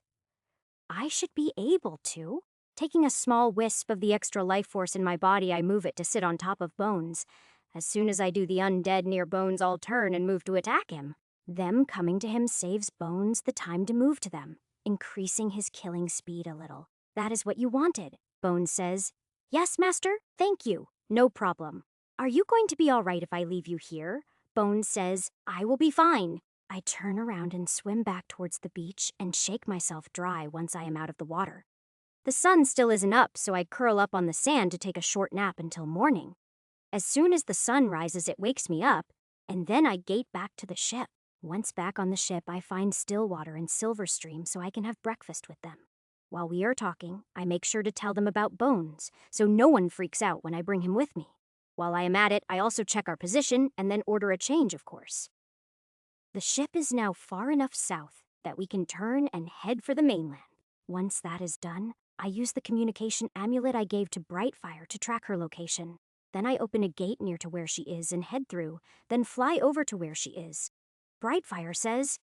"I should be able to." Taking a small wisp of the extra life force in my body, I move it to sit on top of Bones. As soon as I do, the undead near Bones all turn and move to attack him. Them coming to him saves Bones the time to move to them, increasing his killing speed a little. "That is what you wanted," Bones says. "Yes, Master, thank you. No problem." "Are you going to be all right if I leave you here?" Bones says, "I will be fine." I turn around and swim back towards the beach and shake myself dry once I am out of the water. The sun still isn't up, so I curl up on the sand to take a short nap until morning. As soon as the sun rises, it wakes me up, and then I gate back to the ship. Once back on the ship, I find Stillwater and Silverstream so I can have breakfast with them. While we are talking, I make sure to tell them about Bones, so no one freaks out when I bring him with me. While I am at it, I also check our position and then order a change, of course. The ship is now far enough south that we can turn and head for the mainland. Once that is done, I use the communication amulet I gave to Brightfire to track her location. Then I open a gate near to where she is and head through, then fly over to where she is. Brightfire says,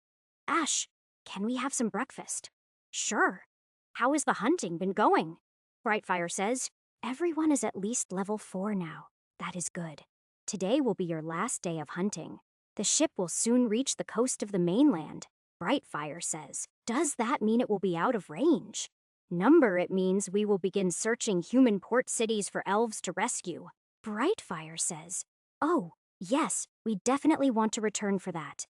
"Ash, can we have some breakfast?" "Sure." "How has the hunting been going?" Brightfire says, "Everyone is at least level 4 now. That is good. Today will be your last day of hunting. The ship will soon reach the coast of the mainland." Brightfire says, "Does that mean it will be out of range?" "Number, it means we will begin searching human port cities for elves to rescue." Brightfire says, "Oh, yes, we definitely want to return for that."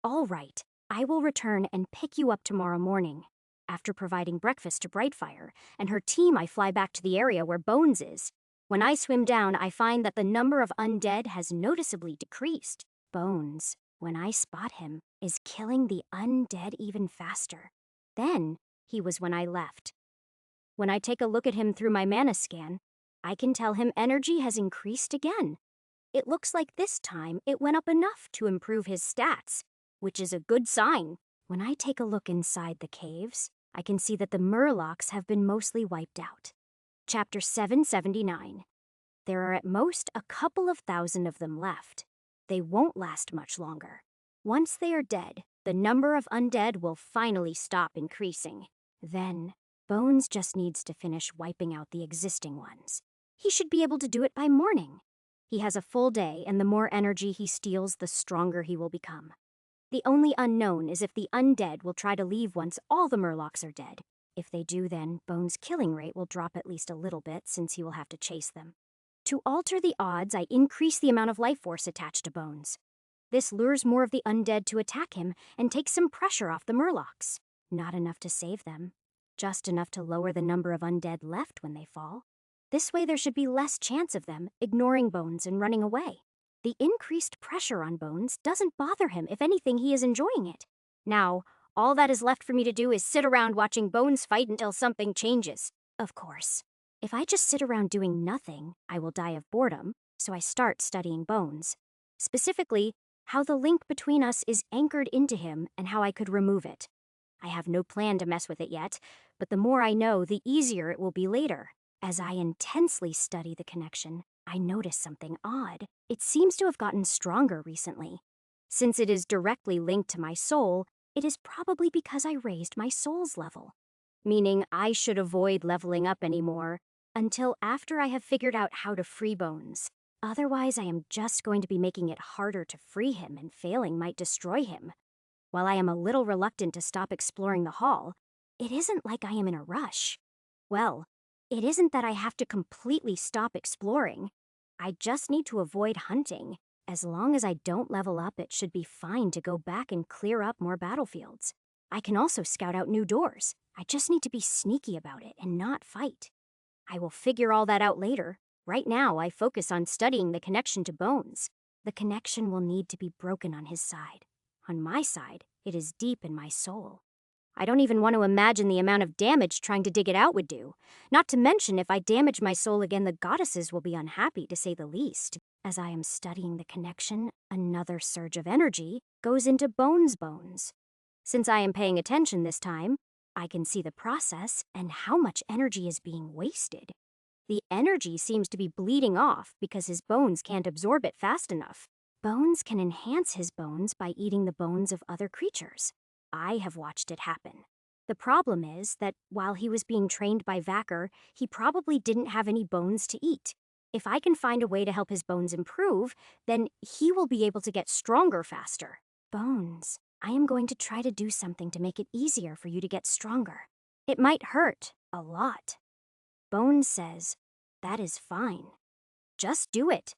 "All right, I will return and pick you up tomorrow morning." After providing breakfast to Brightfire and her team, I fly back to the area where Bones is. When I swim down, I find that the number of undead has noticeably decreased. Bones, when I spot him, is killing the undead even faster. Then, he was when I left. When I take a look at him through my mana scan, I can tell him energy has increased again. It looks like this time it went up enough to improve his stats, which is a good sign. When I take a look inside the caves, I can see that the Murlocs have been mostly wiped out. Chapter 779. There are at most a couple of thousand of them left. They won't last much longer. Once they are dead, the number of undead will finally stop increasing. Then, Bones just needs to finish wiping out the existing ones. He should be able to do it by morning. He has a full day, and the more energy he steals, the stronger he will become. The only unknown is if the undead will try to leave once all the Murlocs are dead. If they do, then Bones' killing rate will drop at least a little bit since he will have to chase them. To alter the odds, I increase the amount of life force attached to Bones. This lures more of the undead to attack him and takes some pressure off the Murlocs. Not enough to save them, just enough to lower the number of undead left when they fall. This way there should be less chance of them ignoring Bones and running away. The increased pressure on Bones doesn't bother him. If anything, he is enjoying it. Now, all that is left for me to do is sit around watching Bones fight until something changes. Of course, if I just sit around doing nothing, I will die of boredom, so I start studying Bones. Specifically, how the link between us is anchored into him and how I could remove it. I have no plan to mess with it yet, but the more I know, the easier it will be later. As I intensely study the connection, I notice something odd. It seems to have gotten stronger recently. Since it is directly linked to my soul, it is probably because I raised my soul's level. Meaning I should avoid leveling up anymore until after I have figured out how to free Bones. Otherwise, I am just going to be making it harder to free him, and failing might destroy him. While I am a little reluctant to stop exploring the hall, it isn't like I am in a rush. Well, it isn't that I have to completely stop exploring. I just need to avoid hunting. As long as I don't level up, it should be fine to go back and clear up more battlefields. I can also scout out new doors. I just need to be sneaky about it and not fight. I will figure all that out later. Right now, I focus on studying the connection to Bones. The connection will need to be broken on his side. On my side, it is deep in my soul. I don't even want to imagine the amount of damage trying to dig it out would do. Not to mention, if I damage my soul again, the goddesses will be unhappy, to say the least. As I am studying the connection, another surge of energy goes into Bones. Since I am paying attention this time, I can see the process and how much energy is being wasted. The energy seems to be bleeding off because his bones can't absorb it fast enough. Bones can enhance his bones by eating the bones of other creatures. I have watched it happen. The problem is that while he was being trained by Vacker, he probably didn't have any bones to eat. If I can find a way to help his bones improve, then he will be able to get stronger faster. Bones, I am going to try to do something to make it easier for you to get stronger. It might hurt a lot. Bones says, "That is fine. Just do it."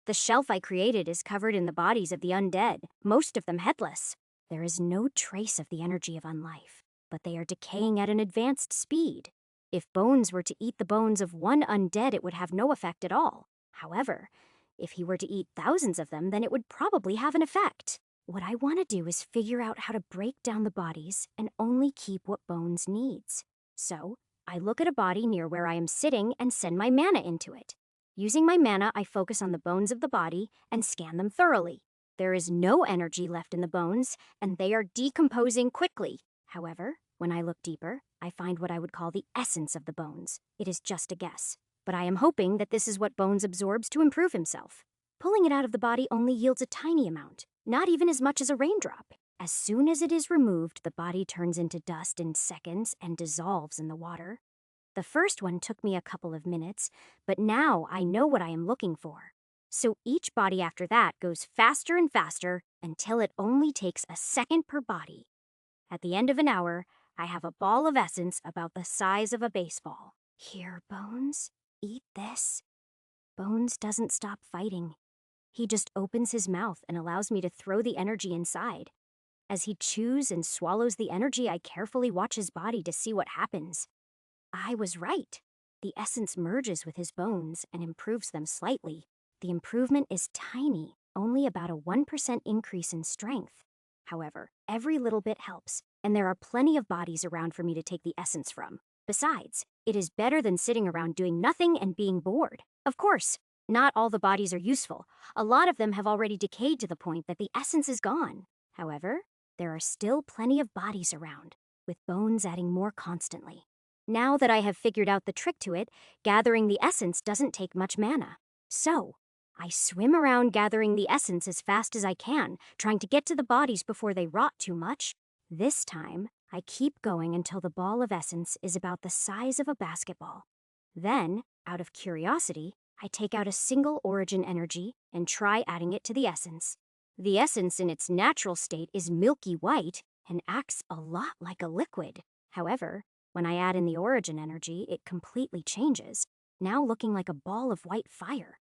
The shelf I created is covered in the bodies of the undead, most of them headless. There is no trace of the energy of unlife, but they are decaying at an advanced speed. If Bones were to eat the bones of one undead, it would have no effect at all. However, if he were to eat thousands of them, then it would probably have an effect. What I want to do is figure out how to break down the bodies and only keep what Bones needs. So, I look at a body near where I am sitting and send my mana into it. Using my mana, I focus on the bones of the body and scan them thoroughly. There is no energy left in the bones, and they are decomposing quickly. However, when I look deeper, I find what I would call the essence of the bones. It is just a guess, but I am hoping that this is what Bones absorbs to improve himself. Pulling it out of the body only yields a tiny amount, not even as much as a raindrop. As soon as it is removed, the body turns into dust in seconds and dissolves in the water. The first one took me a couple of minutes, but now I know what I am looking for. So each body after that goes faster and faster until it only takes a second per body. At the end of an hour, I have a ball of essence about the size of a baseball. Here, Bones, eat this. Bones doesn't stop fighting. He just opens his mouth and allows me to throw the energy inside. As he chews and swallows the energy, I carefully watch his body to see what happens. I was right. The essence merges with his bones and improves them slightly. The improvement is tiny, only about a 1% increase in strength. However, every little bit helps, and there are plenty of bodies around for me to take the essence from. Besides, it is better than sitting around doing nothing and being bored. Of course, not all the bodies are useful. A lot of them have already decayed to the point that the essence is gone. However, there are still plenty of bodies around, with Bones adding more constantly. Now that I have figured out the trick to it, gathering the essence doesn't take much mana. So, I swim around gathering the essence as fast as I can, trying to get to the bodies before they rot too much. This time, I keep going until the ball of essence is about the size of a basketball. Then, out of curiosity, I take out a single origin energy and try adding it to the essence. The essence in its natural state is milky white and acts a lot like a liquid. However, when I add in the origin energy, it completely changes, now looking like a ball of white fire.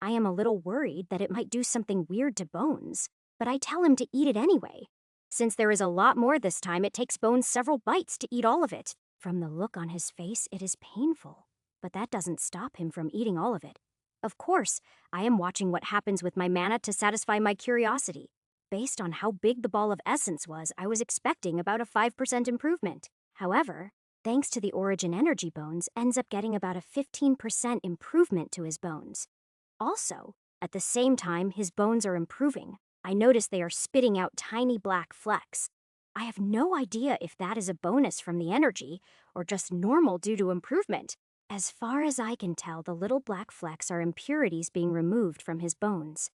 I am a little worried that it might do something weird to Bones, but I tell him to eat it anyway. Since there is a lot more this time, it takes Bones several bites to eat all of it. From the look on his face, it is painful, but that doesn't stop him from eating all of it. Of course, I am watching what happens with my mana to satisfy my curiosity. Based on how big the ball of essence was, I was expecting about a 5% improvement. However, thanks to the origin energy, Bones ends up getting about a 15% improvement to his bones. Also, at the same time his bones are improving, I notice they are spitting out tiny black flecks. I have no idea if that is a bonus from the energy or just normal due to improvement. As far as I can tell, the little black flecks are impurities being removed from his bones.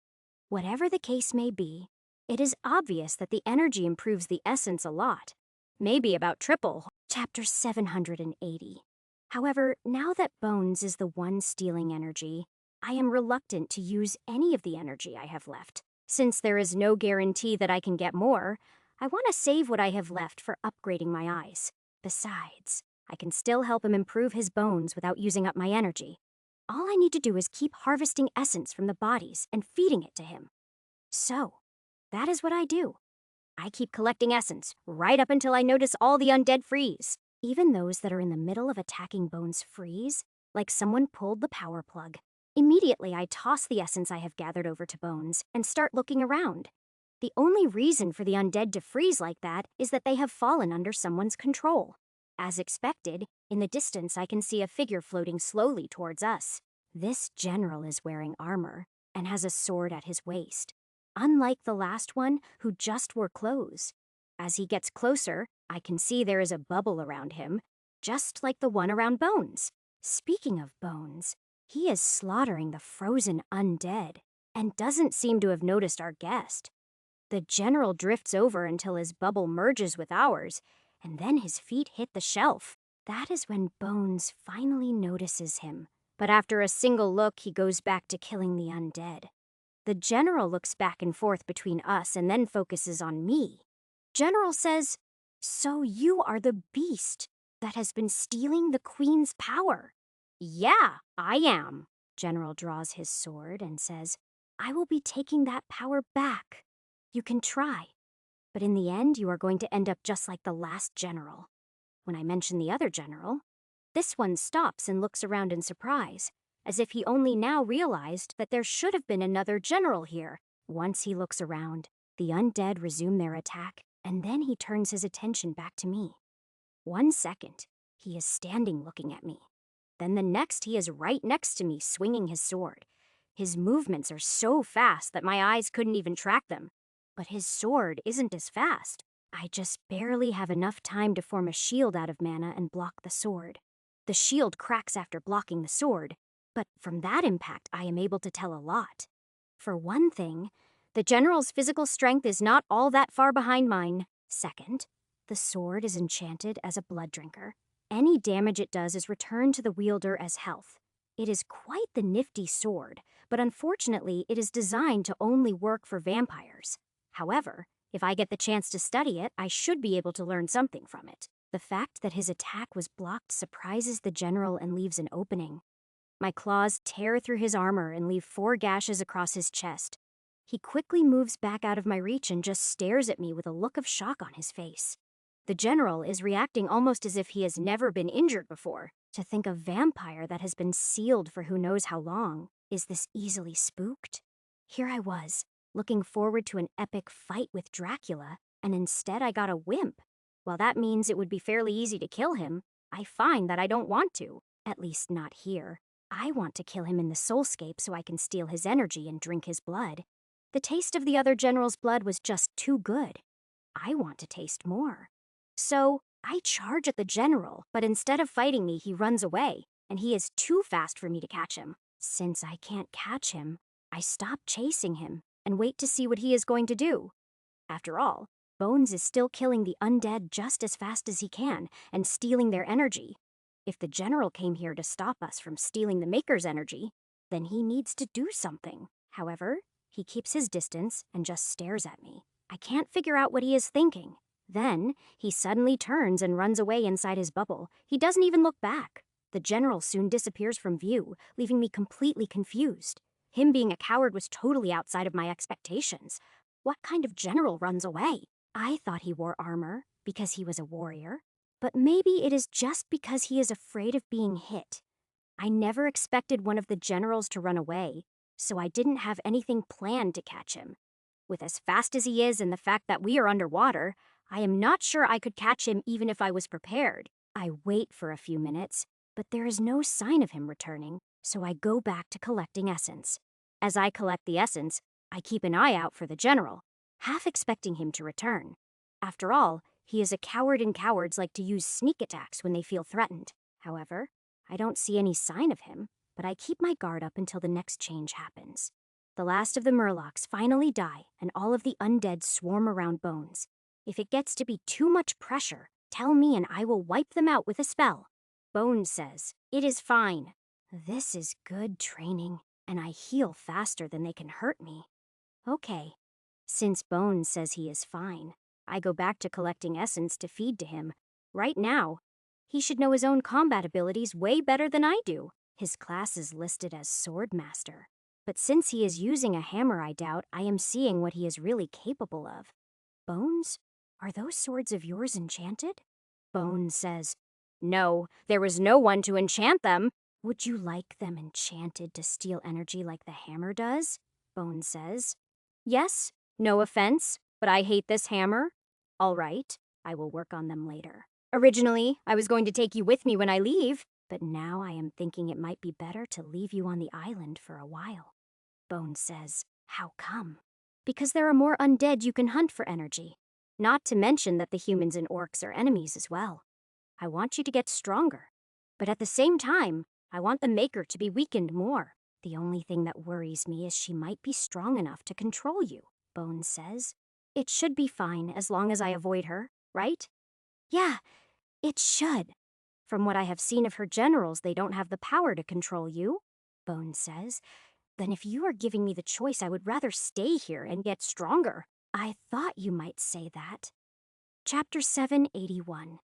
Whatever the case may be, it is obvious that the energy improves the essence a lot. Maybe about triple. Chapter 780. However, now that Bones is the one stealing energy, I am reluctant to use any of the energy I have left. Since there is no guarantee that I can get more, I want to save what I have left for upgrading my eyes. Besides, I can still help him improve his bones without using up my energy. All I need to do is keep harvesting essence from the bodies and feeding it to him. So, that is what I do. I keep collecting essence right up until I notice all the undead freeze. Even those that are in the middle of attacking Bones freeze, like someone pulled the power plug. Immediately, I toss the essence I have gathered over to Bones and start looking around. The only reason for the undead to freeze like that is that they have fallen under someone's control. As expected, in the distance I can see a figure floating slowly towards us. This general is wearing armor and has a sword at his waist, unlike the last one who just wore clothes. As he gets closer, I can see there is a bubble around him, just like the one around Bones. Speaking of Bones, he is slaughtering the frozen undead and doesn't seem to have noticed our guest. The general drifts over until his bubble merges with ours, and then his feet hit the shelf. That is when Bones finally notices him. But after a single look, he goes back to killing the undead. The general looks back and forth between us and then focuses on me. General says, "So you are the beast that has been stealing the queen's power." "Yeah, I am." General draws his sword and says, "I will be taking that power back. You can try, but in the end you are going to end up just like the last general." When I mention the other general, this one stops and looks around in surprise, as if he only now realized that there should have been another general here. Once he looks around, the undead resume their attack, and then he turns his attention back to me. 1 second, he is standing looking at me. Then the next, he is right next to me, swinging his sword. His movements are so fast that my eyes couldn't even track them. But his sword isn't as fast. I just barely have enough time to form a shield out of mana and block the sword. The shield cracks after blocking the sword, but from that impact I am able to tell a lot. For one thing, the general's physical strength is not all that far behind mine. Second, the sword is enchanted as a blood drinker. Any damage it does is returned to the wielder as health. It is quite the nifty sword, but unfortunately it is designed to only work for vampires. However, if I get the chance to study it, I should be able to learn something from it. The fact that his attack was blocked surprises the general and leaves an opening. My claws tear through his armor and leave 4 gashes across his chest. He quickly moves back out of my reach and just stares at me with a look of shock on his face. The general is reacting almost as if he has never been injured before. To think a vampire that has been sealed for who knows how long is this easily spooked? Here I was, looking forward to an epic fight with Dracula, and instead I got a wimp. While that means it would be fairly easy to kill him, I find that I don't want to, at least not here. I want to kill him in the soulscape so I can steal his energy and drink his blood. The taste of the other general's blood was just too good. I want to taste more. So I charge at the general, but instead of fighting me, he runs away, and he is too fast for me to catch him. Since I can't catch him, I stop chasing him and wait to see what he is going to do. After all, Bones is still killing the undead just as fast as he can and stealing their energy. If the general came here to stop us from stealing the Maker's energy, then he needs to do something. However, he keeps his distance and just stares at me. I can't figure out what he is thinking. Then, he suddenly turns and runs away inside his bubble. He doesn't even look back. The general soon disappears from view, leaving me completely confused. Him being a coward was totally outside of my expectations. What kind of general runs away? I thought he wore armor because he was a warrior, but maybe it is just because he is afraid of being hit. I never expected one of the generals to run away, so I didn't have anything planned to catch him. With as fast as he is and the fact that we are underwater, I am not sure I could catch him even if I was prepared. I wait for a few minutes, but there is no sign of him returning, so I go back to collecting essence. As I collect the essence, I keep an eye out for the general, half expecting him to return. After all, he is a coward and cowards like to use sneak attacks when they feel threatened. However, I don't see any sign of him, but I keep my guard up until the next change happens. The last of the Murlocs finally die, and all of the undead swarm around Bones. If it gets to be too much pressure, tell me and I will wipe them out with a spell. Bones says, "It is fine." This is good training, and I heal faster than they can hurt me. Okay. Since Bones says he is fine, I go back to collecting essence to feed to him. Right now, he should know his own combat abilities way better than I do. His class is listed as Swordmaster. But since he is using a hammer, I doubt I am seeing what he is really capable of. Bones, are those swords of yours enchanted? Bones says, "No, there was no one to enchant them." Would you like them enchanted to steal energy like the hammer does? Bones says. Yes, no offense, but I hate this hammer. All right, I will work on them later. Originally, I was going to take you with me when I leave, but now I am thinking it might be better to leave you on the island for a while. Bones says, "How come?" "Because there are more undead you can hunt for energy. Not to mention that the humans and orcs are enemies as well. I want you to get stronger. But at the same time, I want the Maker to be weakened more. The only thing that worries me is she might be strong enough to control you," Bones says. "It should be fine as long as I avoid her, right?" "Yeah, it should. From what I have seen of her generals, they don't have the power to control you," Bones says. "Then if you are giving me the choice, I would rather stay here and get stronger." I thought you might say that. Chapter 781.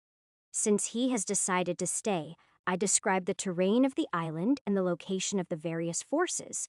Since he has decided to stay, I describe the terrain of the island and the location of the various forces.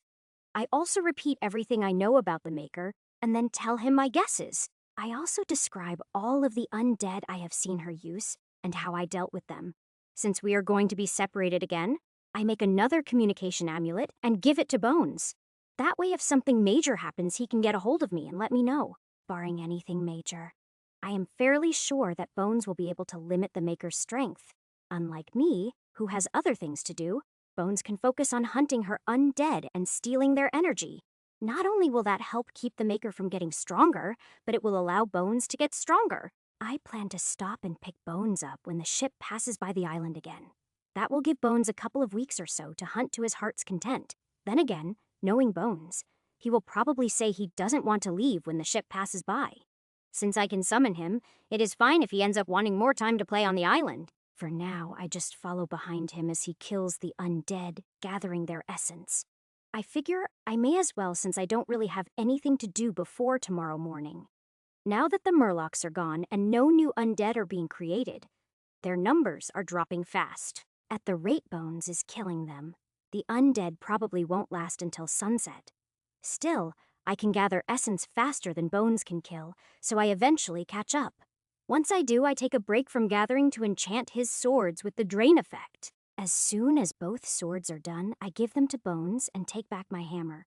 I also repeat everything I know about the Maker, and then tell him my guesses. I also describe all of the undead I have seen her use, and how I dealt with them. Since we are going to be separated again, I make another communication amulet and give it to Bones. That way if something major happens, he can get a hold of me and let me know, barring anything major. I am fairly sure that Bones will be able to limit the Maker's strength. Unlike me, who has other things to do, Bones can focus on hunting her undead and stealing their energy. Not only will that help keep the Maker from getting stronger, but it will allow Bones to get stronger. I plan to stop and pick Bones up when the ship passes by the island again. That will give Bones a couple of weeks or so to hunt to his heart's content. Then again, knowing Bones, he will probably say he doesn't want to leave when the ship passes by. Since I can summon him, it is fine if he ends up wanting more time to play on the island. For now, I just follow behind him as he kills the undead, gathering their essence. I figure I may as well since I don't really have anything to do before tomorrow morning. Now that the Murlocs are gone and no new undead are being created, their numbers are dropping fast. At the rate Bones is killing them, the undead probably won't last until sunset. Still, I can gather essence faster than Bones can kill, so I eventually catch up. Once I do, I take a break from gathering to enchant his swords with the drain effect. As soon as both swords are done, I give them to Bones and take back my hammer.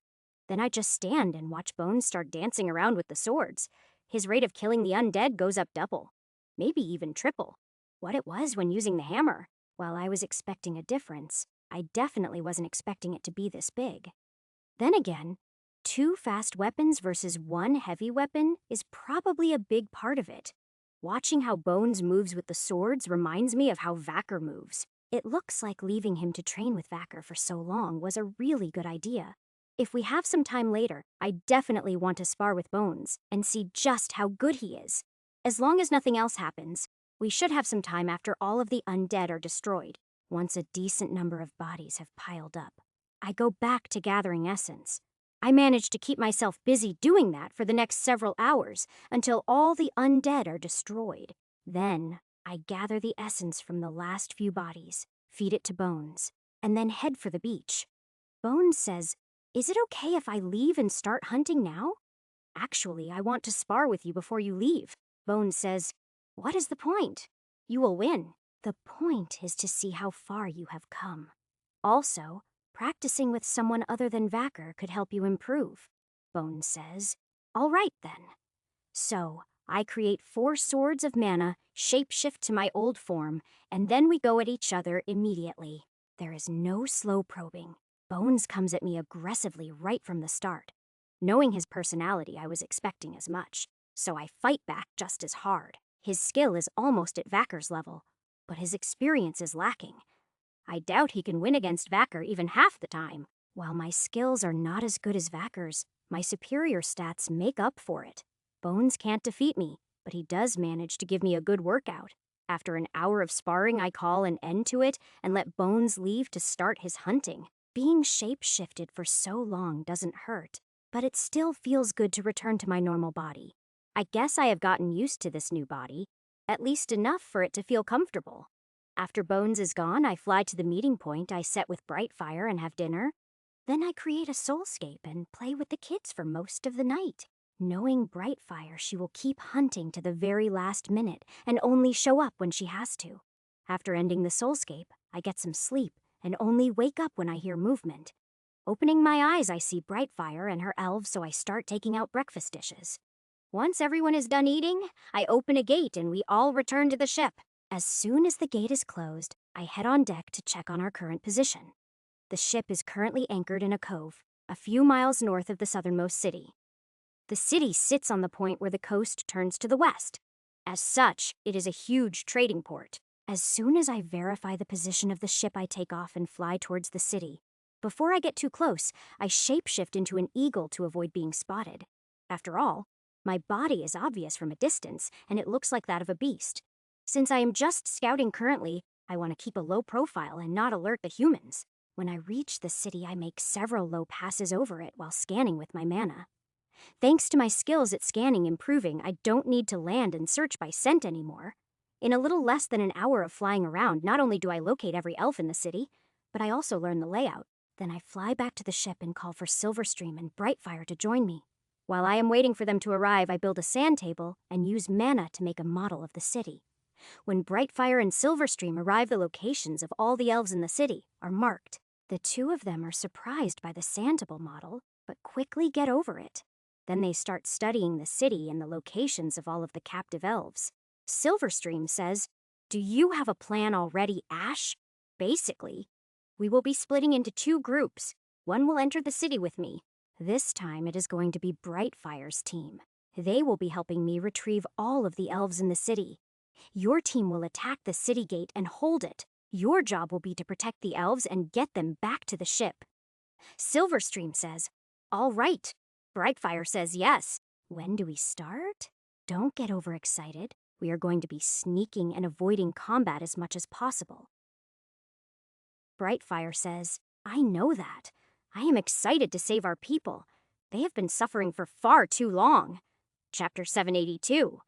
Then I just stand and watch Bones start dancing around with the swords. His rate of killing the undead goes up double, maybe even triple, what it was when using the hammer. While I was expecting a difference, I definitely wasn't expecting it to be this big. Then again, 2 fast weapons versus 1 heavy weapon is probably a big part of it. Watching how Bones moves with the swords reminds me of how Vacker moves. It looks like leaving him to train with Vacker for so long was a really good idea. If we have some time later, I definitely want to spar with Bones and see just how good he is. As long as nothing else happens, we should have some time after all of the undead are destroyed, once a decent number of bodies have piled up. I go back to gathering essence. I manage to keep myself busy doing that for the next several hours until all the undead are destroyed. Then, I gather the essence from the last few bodies, feed it to Bones, and then head for the beach. Bones says, "Is it okay if I leave and start hunting now?" "Actually, I want to spar with you before you leave." Bones says, "What is the point? You will win." "The point is to see how far you have come. Also, practicing with someone other than Vacker could help you improve." Bones says, "All right then." So, I create 4 swords of mana, shapeshift to my old form, and then we go at each other immediately. There is no slow probing. Bones comes at me aggressively right from the start. Knowing his personality, I was expecting as much, so I fight back just as hard. His skill is almost at Vacker's level, but his experience is lacking. I doubt he can win against Vacker even half the time. While my skills are not as good as Vacker's, my superior stats make up for it. Bones can't defeat me, but he does manage to give me a good workout. After an hour of sparring, I call an end to it and let Bones leave to start his hunting. Being shape-shifted for so long doesn't hurt, but it still feels good to return to my normal body. I guess I have gotten used to this new body, at least enough for it to feel comfortable. After Bones is gone, I fly to the meeting point I set with Brightfire and have dinner. Then I create a soulscape and play with the kids for most of the night. Knowing Brightfire, she will keep hunting to the very last minute and only show up when she has to. After ending the soulscape, I get some sleep and only wake up when I hear movement. Opening my eyes, I see Brightfire and her elves, so I start taking out breakfast dishes. Once everyone is done eating, I open a gate and we all return to the ship. As soon as the gate is closed, I head on deck to check on our current position. The ship is currently anchored in a cove, a few miles north of the southernmost city. The city sits on the point where the coast turns to the west. As such, it is a huge trading port. As soon as I verify the position of the ship, I take off and fly towards the city. Before I get too close, I shapeshift into an eagle to avoid being spotted. After all, my body is obvious from a distance, and it looks like that of a beast. Since I am just scouting currently, I want to keep a low profile and not alert the humans. When I reach the city, I make several low passes over it while scanning with my mana. Thanks to my skills at scanning improving, I don't need to land and search by scent anymore. In a little less than an hour of flying around, not only do I locate every elf in the city, but I also learn the layout. Then I fly back to the ship and call for Silverstream and Brightfire to join me. While I am waiting for them to arrive, I build a sand table and use mana to make a model of the city. When Brightfire and Silverstream arrive, the locations of all the elves in the city are marked. The two of them are surprised by the sandable model, but quickly get over it. Then they start studying the city and the locations of all of the captive elves. Silverstream says, "Do you have a plan already, Ash?" Basically, we will be splitting into two groups. One will enter the city with me. This time it is going to be Brightfire's team. They will be helping me retrieve all of the elves in the city. Your team will attack the city gate and hold it. Your job will be to protect the elves and get them back to the ship. Silverstream says, "All right." Brightfire says yes. When do we start? Don't get overexcited. We are going to be sneaking and avoiding combat as much as possible. Brightfire says, "I know that. I am excited to save our people. They have been suffering for far too long." Chapter 782.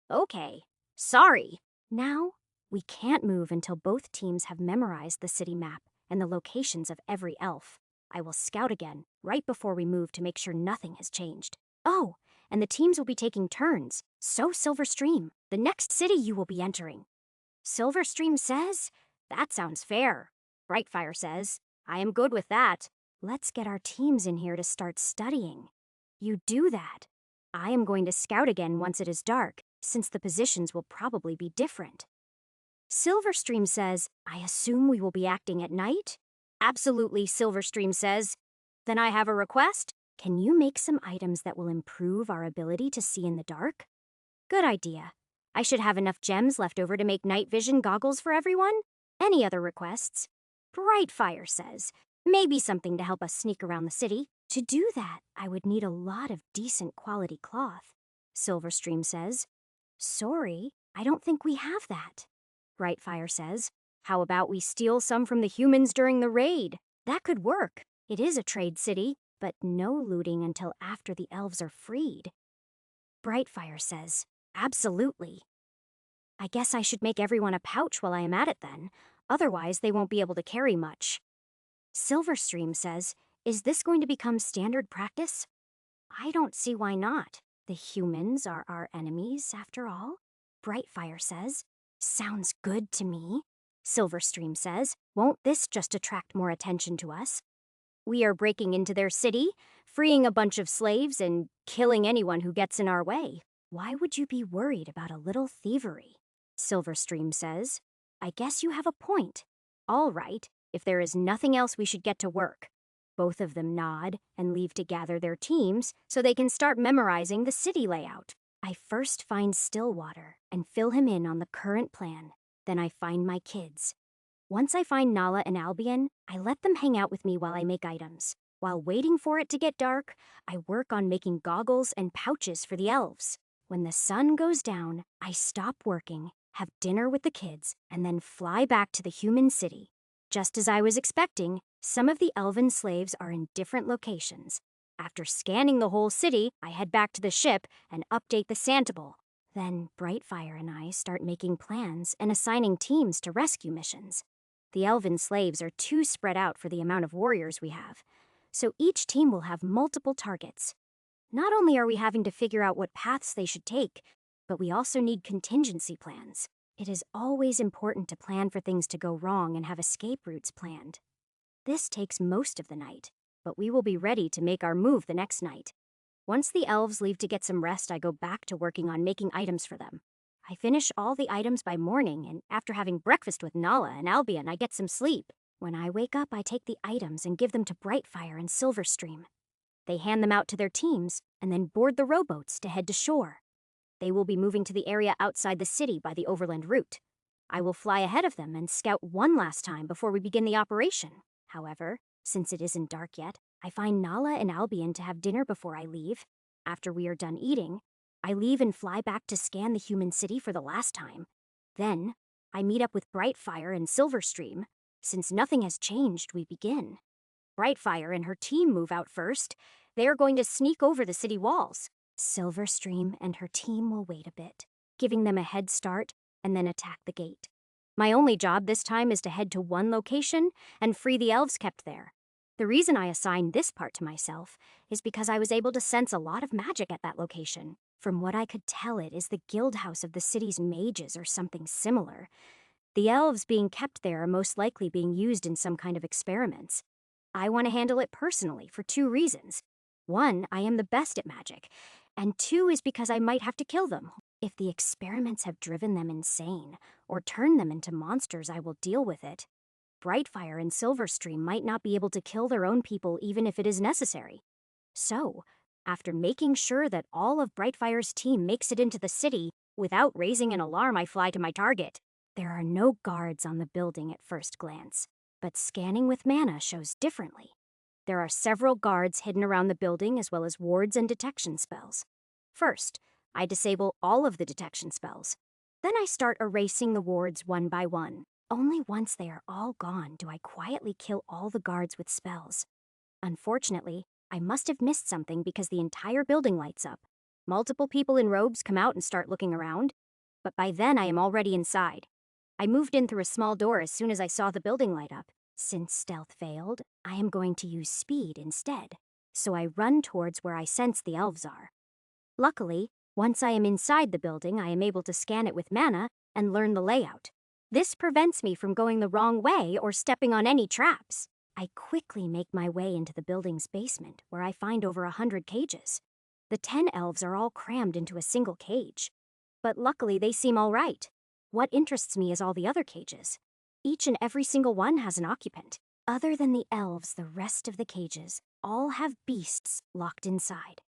Okay, sorry. Now, we can't move until both teams have memorized the city map and the locations of every elf. I will scout again right before we move to make sure nothing has changed. Oh, and the teams will be taking turns. So Silverstream, the next city you will be entering. Silverstream says, "That sounds fair." Brightfire says, "I am good with that. Let's get our teams in here to start studying." You do that. I am going to scout again once it is dark, since the positions will probably be different. Silverstream says, "I assume we will be acting at night?" Absolutely, Silverstream says. Then I have a request. Can you make some items that will improve our ability to see in the dark? Good idea. I should have enough gems left over to make night vision goggles for everyone. Any other requests? Brightfire says, maybe something to help us sneak around the city. To do that, I would need a lot of decent quality cloth. Silverstream says, sorry, I don't think we have that. Brightfire says, how about we steal some from the humans during the raid? That could work. It is a trade city, but no looting until after the elves are freed. Brightfire says, absolutely. I guess I should make everyone a pouch while I am at it then. Otherwise, they won't be able to carry much. Silverstream says, is this going to become standard practice? I don't see why not. The humans are our enemies, after all. Brightfire says, sounds good to me. Silverstream says, won't this just attract more attention to us? We are breaking into their city, freeing a bunch of slaves, and killing anyone who gets in our way. Why would you be worried about a little thievery? Silverstream says, I guess you have a point. All right, if there is nothing else, we should get to work. Both of them nod and leave to gather their teams so they can start memorizing the city layout. I first find Stillwater and fill him in on the current plan. Then I find my kids. Once I find Nala and Albion, I let them hang out with me while I make items. While waiting for it to get dark, I work on making goggles and pouches for the elves. When the sun goes down, I stop working, have dinner with the kids, and then fly back to the human city. Just as I was expecting, some of the elven slaves are in different locations. After scanning the whole city, I head back to the ship and update the Santable. Then Brightfire and I start making plans and assigning teams to rescue missions. The elven slaves are too spread out for the amount of warriors we have, so each team will have multiple targets. Not only are we having to figure out what paths they should take, but we also need contingency plans. It is always important to plan for things to go wrong and have escape routes planned. This takes most of the night, but we will be ready to make our move the next night. Once the elves leave to get some rest, I go back to working on making items for them. I finish all the items by morning, and after having breakfast with Nala and Albion, I get some sleep. When I wake up, I take the items and give them to Brightfire and Silverstream. They hand them out to their teams, and then board the rowboats to head to shore. They will be moving to the area outside the city by the overland route. I will fly ahead of them and scout one last time before we begin the operation. However, since it isn't dark yet, I find Nala and Albion to have dinner before I leave. After we are done eating, I leave and fly back to scan the human city for the last time. Then, I meet up with Brightfire and Silverstream. Since nothing has changed, we begin. Brightfire and her team move out first. They are going to sneak over the city walls. Silverstream and her team will wait a bit, giving them a head start, and then attack the gate. My only job this time is to head to one location and free the elves kept there. The reason I assigned this part to myself is because I was able to sense a lot of magic at that location. From what I could tell, it is the guild house of the city's mages or something similar. The elves being kept there are most likely being used in some kind of experiments. I want to handle it personally for two reasons. One, I am the best at magic, and two is because I might have to kill them. If the experiments have driven them insane or turned them into monsters, I will deal with it. Brightfire and Silverstream might not be able to kill their own people even if it is necessary. So, after making sure that all of Brightfire's team makes it into the city, without raising an alarm, I fly to my target. There are no guards on the building at first glance, but scanning with mana shows differently. There are several guards hidden around the building as well as wards and detection spells. First, I disable all of the detection spells. Then I start erasing the wards one by one. Only once they are all gone do I quietly kill all the guards with spells. Unfortunately, I must have missed something because the entire building lights up. Multiple people in robes come out and start looking around, but by then I am already inside. I moved in through a small door as soon as I saw the building light up. Since stealth failed, I am going to use speed instead, so I run towards where I sense the elves are. Luckily, once I am inside the building, I am able to scan it with mana and learn the layout. This prevents me from going the wrong way or stepping on any traps. I quickly make my way into the building's basement, where I find over 100 cages. The 10 elves are all crammed into a single cage. But luckily, they seem all right. What interests me is all the other cages. Each and every single one has an occupant. Other than the elves, the rest of the cages all have beasts locked inside.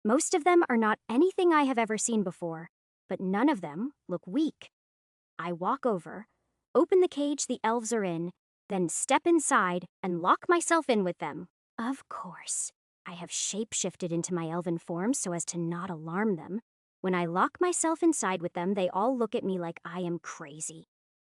Most of them are not anything I have ever seen before, but none of them look weak. I walk over, open the cage the elves are in, then step inside and lock myself in with them. Of course, I have shape-shifted into my elven form so as to not alarm them. When I lock myself inside with them, they all look at me like I am crazy.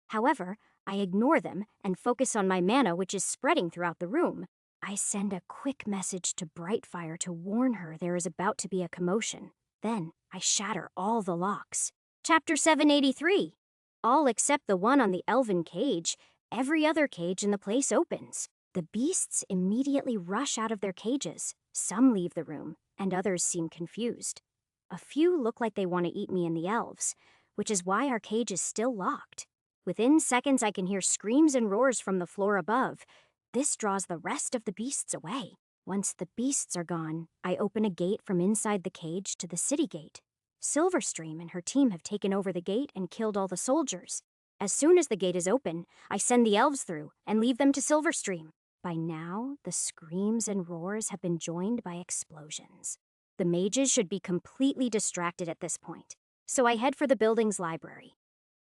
However, I ignore them and focus on my mana, which is spreading throughout the room. I send a quick message to Brightfire to warn her there is about to be a commotion. Then, I shatter all the locks. Chapter 783. All except the one on the elven cage. Every other cage in the place opens. The beasts immediately rush out of their cages. Some leave the room, and others seem confused. A few look like they want to eat me and the elves, which is why our cage is still locked. Within seconds, I can hear screams and roars from the floor above. This draws the rest of the beasts away. Once the beasts are gone, I open a gate from inside the cage to the city gate. Silverstream and her team have taken over the gate and killed all the soldiers. As soon as the gate is open, I send the elves through and leave them to Silverstream. By now, the screams and roars have been joined by explosions. The mages should be completely distracted at this point, so I head for the building's library.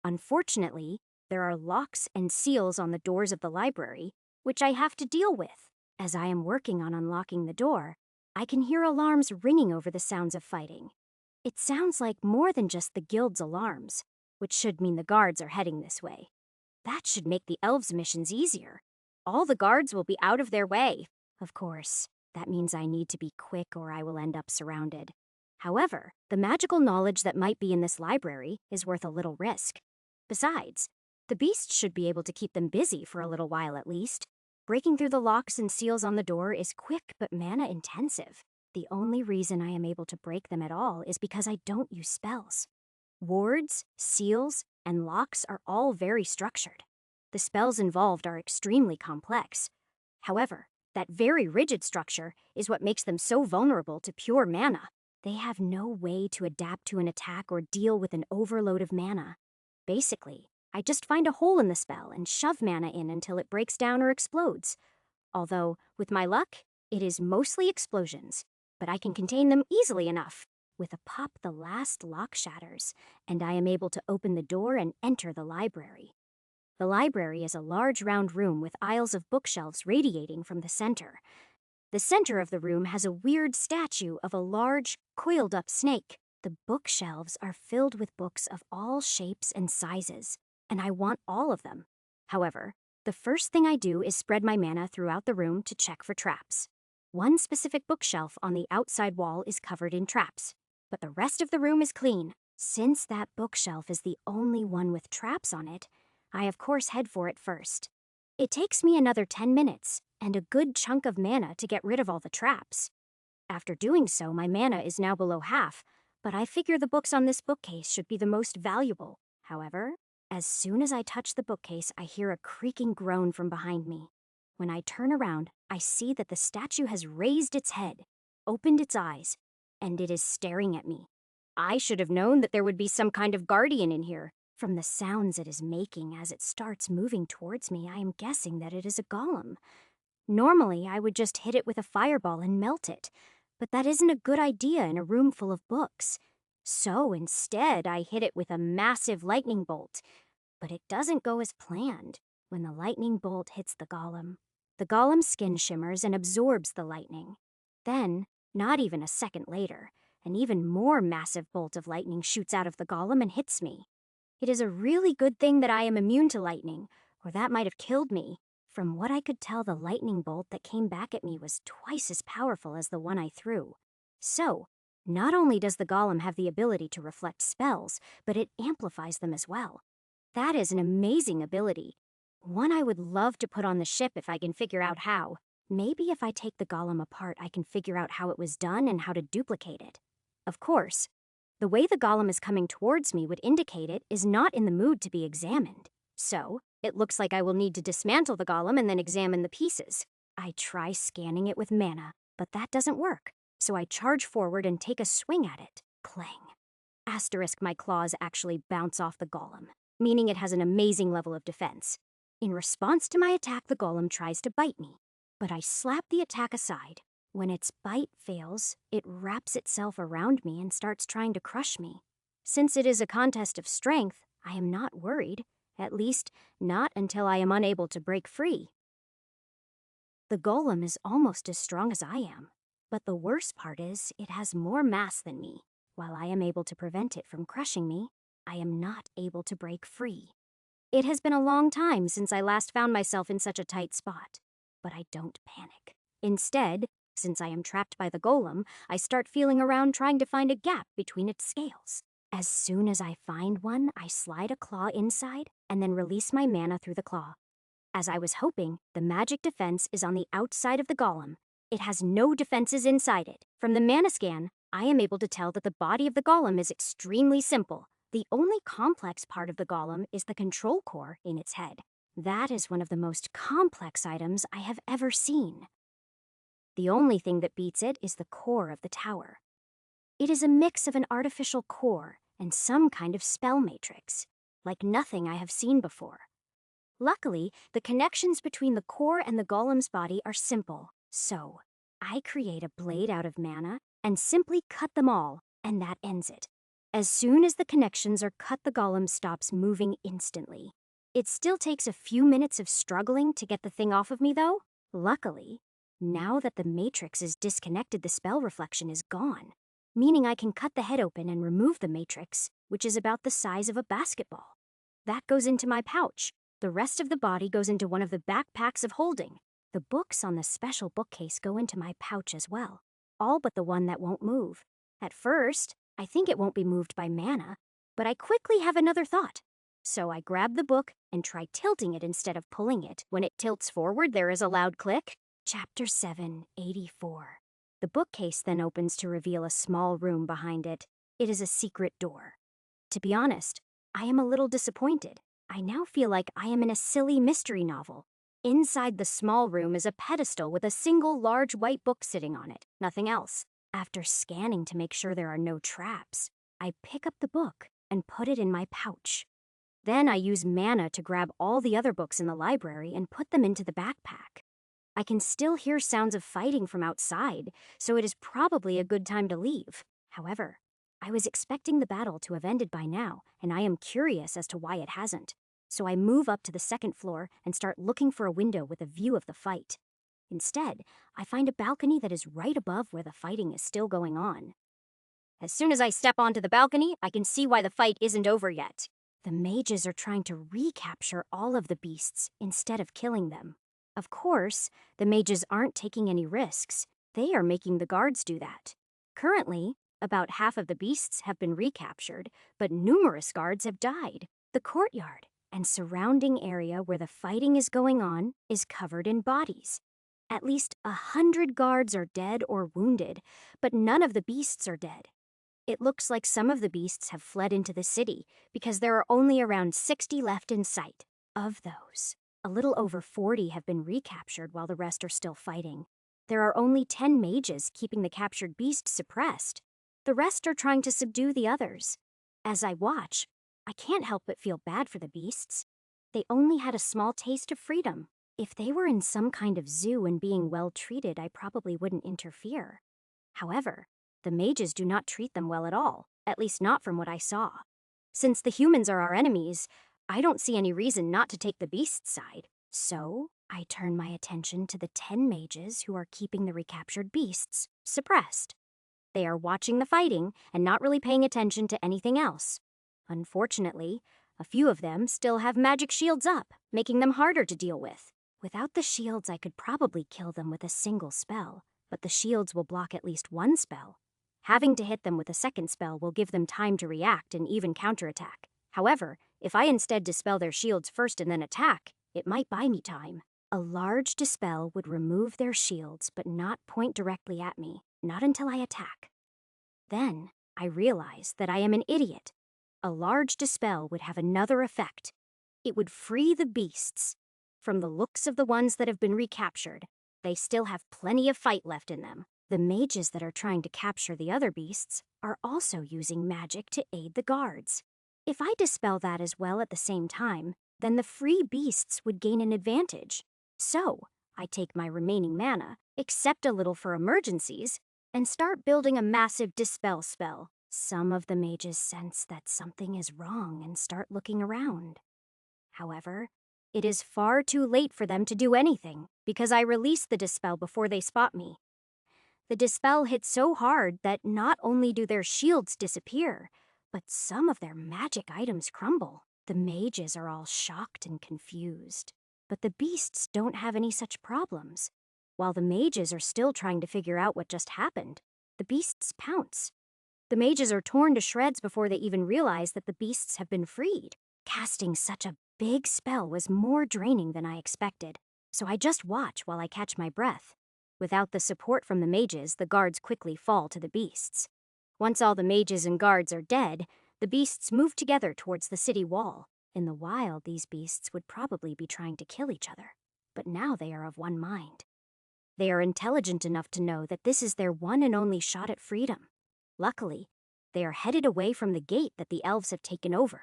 Unfortunately, There are locks and seals on the doors of the library, which I have to deal with. As I am working on unlocking the door, I can hear alarms ringing over the sounds of fighting. It sounds like more than just the guild's alarms, which should mean the guards are heading this way. That should make the elves' missions easier. All the guards will be out of their way. Of course, that means I need to be quick or I will end up surrounded. However, the magical knowledge that might be in this library is worth a little risk. Besides, the beasts should be able to keep them busy for a little while at least. Breaking through the locks and seals on the door is quick but mana intensive. The only reason I am able to break them at all is because I don't use spells. Wards, seals, and locks are all very structured. The spells involved are extremely complex. However, that very rigid structure is what makes them so vulnerable to pure mana. They have no way to adapt to an attack or deal with an overload of mana. Basically, I just find a hole in the spell and shove mana in until it breaks down or explodes. Although, with my luck, it is mostly explosions, but I can contain them easily enough. With a pop, the last lock shatters, and I am able to open the door and enter the library. The library is a large round room with aisles of bookshelves radiating from the center. The center of the room has a weird statue of a large, coiled-up snake. The bookshelves are filled with books of all shapes and sizes, and I want all of them. However, the first thing I do is spread my mana throughout the room to check for traps. One specific bookshelf on the outside wall is covered in traps, but the rest of the room is clean. Since that bookshelf is the only one with traps on it, I of course head for it first. It takes me another 10 minutes and a good chunk of mana to get rid of all the traps. After doing so, my mana is now below half, but I figure the books on this bookcase should be the most valuable. However, as soon as I touch the bookcase, I hear a creaking groan from behind me. When I turn around, I see that the statue has raised its head, opened its eyes, and it is staring at me. I should have known that there would be some kind of guardian in here. From the sounds it is making as it starts moving towards me, I am guessing that it is a golem. Normally, I would just hit it with a fireball and melt it, but that isn't a good idea in a room full of books. So instead, I hit it with a massive lightning bolt. But it doesn't go as planned. When the lightning bolt hits the golem's skin shimmers and absorbs the lightning. Then, not even a second later, an even more massive bolt of lightning shoots out of the golem and hits me. It is a really good thing that I am immune to lightning, or that might have killed me. From what I could tell, the lightning bolt that came back at me was twice as powerful as the one I threw. So, not only does the golem have the ability to reflect spells, but it amplifies them as well. That is an amazing ability. One I would love to put on the ship if I can figure out how. Maybe if I take the golem apart, I can figure out how it was done and how to duplicate it. Of course, the way the golem is coming towards me would indicate it is not in the mood to be examined. So, it looks like I will need to dismantle the golem and then examine the pieces. I try scanning it with mana, but that doesn't work. So I charge forward and take a swing at it. Clang. Asterisk, my claws actually bounce off the golem, meaning it has an amazing level of defense. In response to my attack, the golem tries to bite me, but I slap the attack aside. When its bite fails, it wraps itself around me and starts trying to crush me. Since it is a contest of strength, I am not worried, at least not until I am unable to break free. The golem is almost as strong as I am, but the worst part is it has more mass than me. While I am able to prevent it from crushing me, I am not able to break free. It has been a long time since I last found myself in such a tight spot, but I don't panic. Instead, since I am trapped by the golem, I start feeling around trying to find a gap between its scales. As soon as I find one, I slide a claw inside and then release my mana through the claw. As I was hoping, the magic defense is on the outside of the golem. It has no defenses inside it. From the mana scan, I am able to tell that the body of the golem is extremely simple. The only complex part of the golem is the control core in its head. That is one of the most complex items I have ever seen. The only thing that beats it is the core of the tower. It is a mix of an artificial core and some kind of spell matrix, like nothing I have seen before. Luckily, the connections between the core and the golem's body are simple, so I create a blade out of mana and simply cut them all, and that ends it. As soon as the connections are cut, the golem stops moving instantly. It still takes a few minutes of struggling to get the thing off of me, though. Luckily, now that the matrix is disconnected, the spell reflection is gone, meaning I can cut the head open and remove the matrix, which is about the size of a basketball. That goes into my pouch. The rest of the body goes into one of the backpacks of holding. The books on the special bookcase go into my pouch as well, all but the one that won't move. At first, I think it won't be moved by mana, but I quickly have another thought. So I grab the book and try tilting it instead of pulling it. When it tilts forward, there is a loud click. Chapter 784. The bookcase then opens to reveal a small room behind it. It is a secret door. To be honest, I am a little disappointed. I now feel like I am in a silly mystery novel. Inside the small room is a pedestal with a single large white book sitting on it, nothing else. After scanning to make sure there are no traps, I pick up the book and put it in my pouch. Then I use mana to grab all the other books in the library and put them into the backpack. I can still hear sounds of fighting from outside, so it is probably a good time to leave. However, I was expecting the battle to have ended by now, and I am curious as to why it hasn't. So I move up to the second floor and start looking for a window with a view of the fight. Instead, I find a balcony that is right above where the fighting is still going on. As soon as I step onto the balcony, I can see why the fight isn't over yet. The mages are trying to recapture all of the beasts instead of killing them. Of course, the mages aren't taking any risks. They are making the guards do that. Currently, about half of the beasts have been recaptured, but numerous guards have died. The courtyard and surrounding area where the fighting is going on is covered in bodies. At least 100 guards are dead or wounded, but none of the beasts are dead. It looks like some of the beasts have fled into the city because there are only around 60 left in sight. Of those, a little over 40 have been recaptured while the rest are still fighting. There are only 10 mages keeping the captured beast suppressed. The rest are trying to subdue the others. As I watch, I can't help but feel bad for the beasts. They only had a small taste of freedom. If they were in some kind of zoo and being well treated, I probably wouldn't interfere. However, the mages do not treat them well at all, at least not from what I saw. Since the humans are our enemies, I don't see any reason not to take the beast's side. So, I turn my attention to the 10 mages who are keeping the recaptured beasts suppressed. They are watching the fighting and not really paying attention to anything else. Unfortunately, a few of them still have magic shields up, making them harder to deal with. Without the shields, I could probably kill them with a single spell, but the shields will block at least one spell. Having to hit them with a second spell will give them time to react and even counterattack. However, if I instead dispel their shields first and then attack, it might buy me time. A large dispel would remove their shields but not point directly at me, not until I attack. Then, I realize that I am an idiot. A large dispel would have another effect. It would free the beasts. From the looks of the ones that have been recaptured, they still have plenty of fight left in them. The mages that are trying to capture the other beasts are also using magic to aid the guards. If I dispel that as well at the same time, then the free beasts would gain an advantage. So, I take my remaining mana, accept a little for emergencies, and start building a massive dispel spell. Some of the mages sense that something is wrong and start looking around. However, it is far too late for them to do anything, because I release the dispel before they spot me. The dispel hits so hard that not only do their shields disappear, but some of their magic items crumble. The mages are all shocked and confused, but the beasts don't have any such problems. While the mages are still trying to figure out what just happened, the beasts pounce. The mages are torn to shreds before they even realize that the beasts have been freed. Casting such a big spell was more draining than I expected, so I just watch while I catch my breath. Without the support from the mages, the guards quickly fall to the beasts. Once all the mages and guards are dead, the beasts move together towards the city wall. In the wild, these beasts would probably be trying to kill each other, but now they are of one mind. They are intelligent enough to know that this is their one and only shot at freedom. Luckily, they are headed away from the gate that the elves have taken over.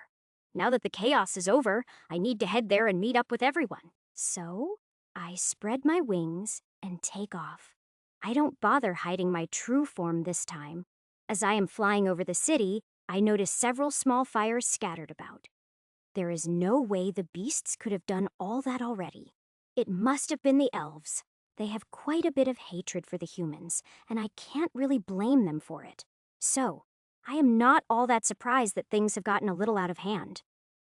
Now that the chaos is over, I need to head there and meet up with everyone. So, I spread my wings and take off. I don't bother hiding my true form this time. As I am flying over the city, I notice several small fires scattered about. There is no way the beasts could have done all that already. It must have been the elves. They have quite a bit of hatred for the humans, and I can't really blame them for it. So, I am not all that surprised that things have gotten a little out of hand.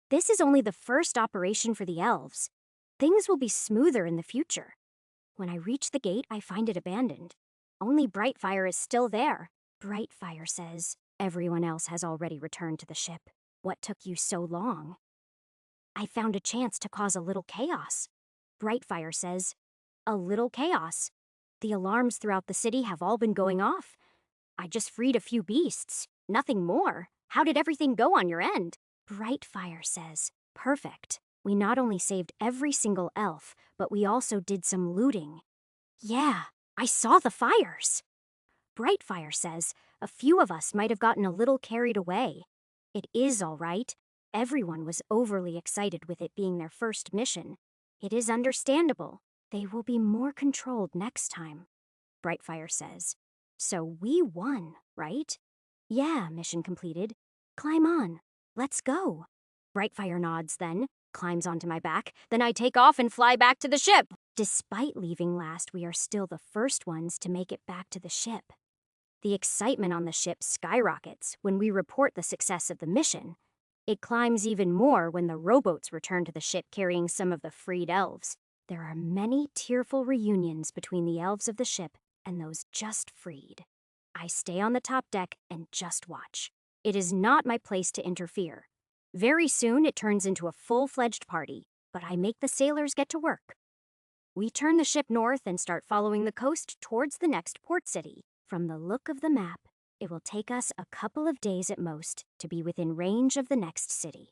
This is only the first operation for the elves. Things will be smoother in the future. When I reach the gate, I find it abandoned. Only Brightfire is still there. Brightfire says, "Everyone else has already returned to the ship. What took you so long?" "I found a chance to cause a little chaos." Brightfire says, "A little chaos? The alarms throughout the city have all been going off. I just freed a few beasts, nothing more. How did everything go on your end?" Brightfire says, "Perfect. We not only saved every single elf, but we also did some looting." "Yeah, I saw the fires." Brightfire says, "A few of us might have gotten a little carried away. It is all right. Everyone was overly excited with it being their first mission. It is understandable. They will be more controlled next time." Brightfire says, "So we won, right?" "Yeah, mission completed. Climb on. Let's go." Brightfire nods then, climbs onto my back, then I take off and fly back to the ship. Despite leaving last, we are still the first ones to make it back to the ship. The excitement on the ship skyrockets when we report the success of the mission. It climbs even more when the rowboats return to the ship carrying some of the freed elves. There are many tearful reunions between the elves of the ship and those just freed. I stay on the top deck and just watch. It is not my place to interfere. Very soon it turns into a full-fledged party, but I make the sailors get to work. We turn the ship north and start following the coast towards the next port city. From the look of the map, it will take us a couple of days at most to be within range of the next city.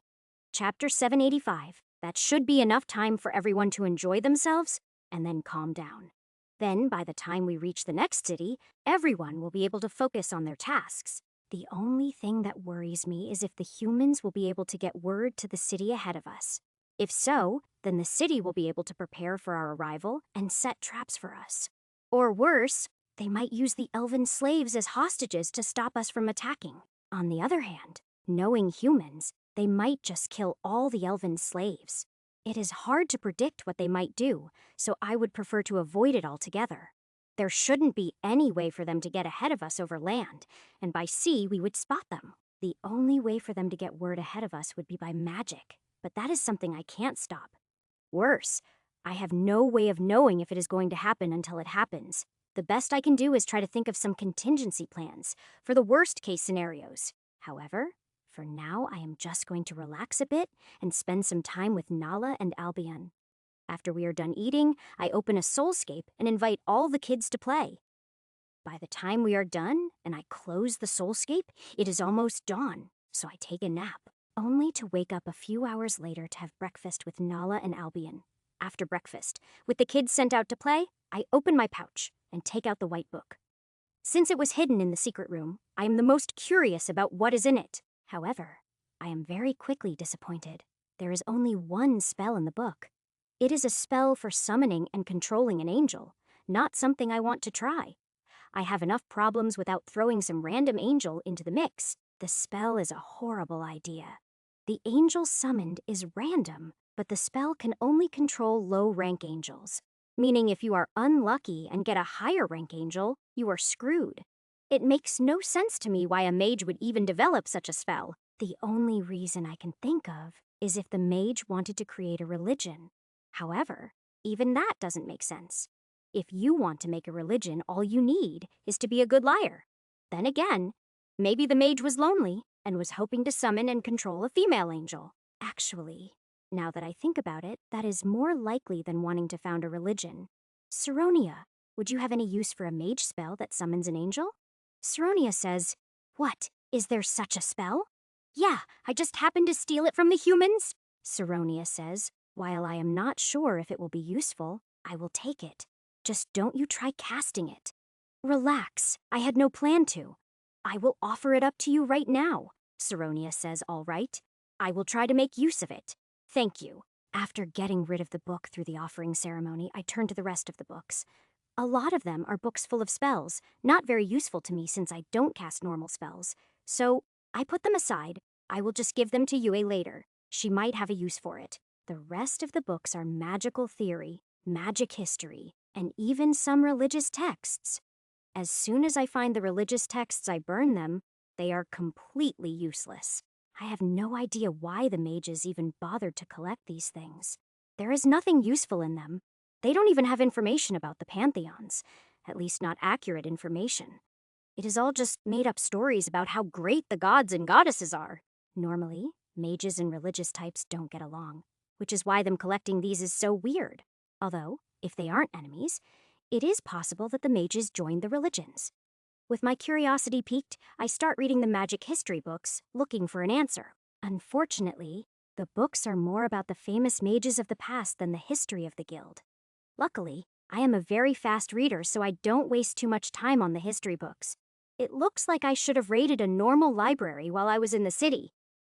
Chapter 785. That should be enough time for everyone to enjoy themselves and then calm down. Then, by the time we reach the next city, everyone will be able to focus on their tasks. The only thing that worries me is if the humans will be able to get word to the city ahead of us. If so, then the city will be able to prepare for our arrival and set traps for us. Or worse, they might use the elven slaves as hostages to stop us from attacking. On the other hand, knowing humans, they might just kill all the elven slaves. It is hard to predict what they might do, so I would prefer to avoid it altogether. There shouldn't be any way for them to get ahead of us over land, and by sea we would spot them. The only way for them to get word ahead of us would be by magic, but that is something I can't stop. Worse, I have no way of knowing if it is going to happen until it happens. The best I can do is try to think of some contingency plans for the worst case scenarios. However, for now I am just going to relax a bit and spend some time with Nala and Albion. After we are done eating, I open a Soulscape and invite all the kids to play. By the time we are done and I close the Soulscape, it is almost dawn, so I take a nap, only to wake up a few hours later to have breakfast with Nala and Albion. After breakfast, with the kids sent out to play, I open my pouch and take out the white book. Since it was hidden in the secret room, I am the most curious about what is in it. However, I am very quickly disappointed. There is only one spell in the book. It is a spell for summoning and controlling an angel, not something I want to try. I have enough problems without throwing some random angel into the mix. The spell is a horrible idea. The angel summoned is random, but the spell can only control low-rank angels, meaning if you are unlucky and get a higher rank angel, you are screwed. It makes no sense to me why a mage would even develop such a spell. The only reason I can think of is if the mage wanted to create a religion. However, even that doesn't make sense. If you want to make a religion, all you need is to be a good liar. Then again, maybe the mage was lonely and was hoping to summon and control a female angel. Actually, now that I think about it, that is more likely than wanting to found a religion. Saronia, would you have any use for a mage spell that summons an angel? Saronia says, "What? Is there such a spell?" "Yeah, I just happened to steal it from the humans." Saronia says, "While I am not sure if it will be useful, I will take it. Just don't you try casting it." "Relax, I had no plan to. I will offer it up to you right now." Saronia says, "All right. I will try to make use of it. Thank you." After getting rid of the book through the offering ceremony, I turn to the rest of the books. A lot of them are books full of spells, not very useful to me since I don't cast normal spells. So I put them aside. I will just give them to Yue later. She might have a use for it. The rest of the books are magical theory, magic history, and even some religious texts. As soon as I find the religious texts, I burn them. They are completely useless. I have no idea why the mages even bothered to collect these things. There is nothing useful in them. They don't even have information about the pantheons, at least not accurate information. It is all just made up stories about how great the gods and goddesses are. Normally, mages and religious types don't get along, which is why them collecting these is so weird. Although, if they aren't enemies, it is possible that the mages joined the religions. With my curiosity piqued, I start reading the magic history books, looking for an answer. Unfortunately, the books are more about the famous mages of the past than the history of the guild. Luckily, I am a very fast reader, so I don't waste too much time on the history books. It looks like I should have raided a normal library while I was in the city.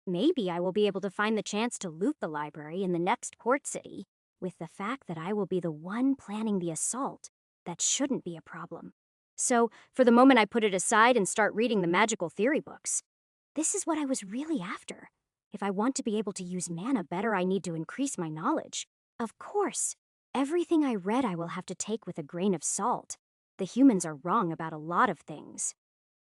Maybe I will be able to find the chance to loot the library in the next port city. With the fact that I will be the one planning the assault, that shouldn't be a problem. So, for the moment, I put it aside and start reading the magical theory books. This is what I was really after. If I want to be able to use mana better, I need to increase my knowledge. Of course, everything I read I will have to take with a grain of salt. The humans are wrong about a lot of things.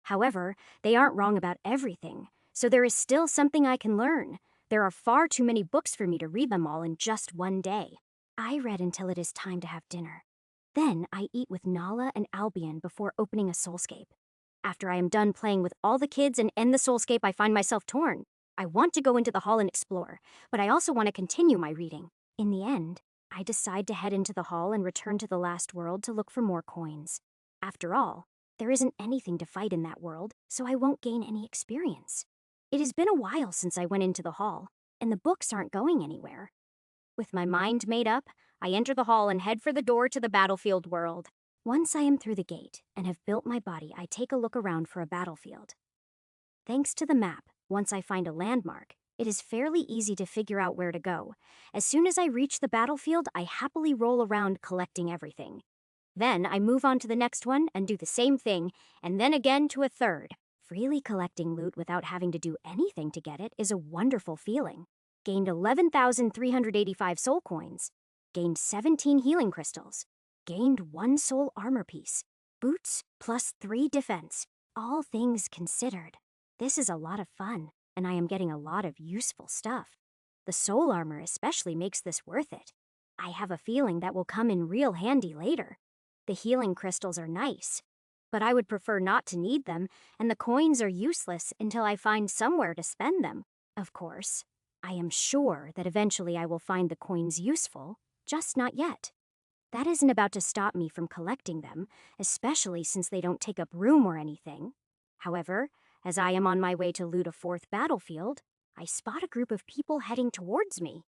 However, they aren't wrong about everything, so there is still something I can learn. There are far too many books for me to read them all in just one day. I read until it is time to have dinner. Then I eat with Nala and Albion before opening a soulscape. After I am done playing with all the kids and end the soulscape, I find myself torn. I want to go into the hall and explore, but I also want to continue my reading. In the end, I decide to head into the hall and return to the last world to look for more coins. After all, there isn't anything to fight in that world, so I won't gain any experience. It has been a while since I went into the hall, and the books aren't going anywhere. With my mind made up, I enter the hall and head for the door to the battlefield world. Once I am through the gate and have built my body, I take a look around for a battlefield. Thanks to the map, once I find a landmark, it is fairly easy to figure out where to go. As soon as I reach the battlefield, I happily roll around collecting everything. Then I move on to the next one and do the same thing, and then again to a third. Freely collecting loot without having to do anything to get it is a wonderful feeling. Gained 11,385 soul coins. Gained 17 healing crystals. Gained 1 soul armor piece. Boots plus 3 defense. All things considered. This is a lot of fun, and I am getting a lot of useful stuff. The soul armor especially makes this worth it. I have a feeling that will come in real handy later. The healing crystals are nice, but I would prefer not to need them, and the coins are useless until I find somewhere to spend them. Of course, I am sure that eventually I will find the coins useful, just not yet. That isn't about to stop me from collecting them, especially since they don't take up room or anything. However, as I am on my way to loot a 4th battlefield, I spot a group of people heading towards me.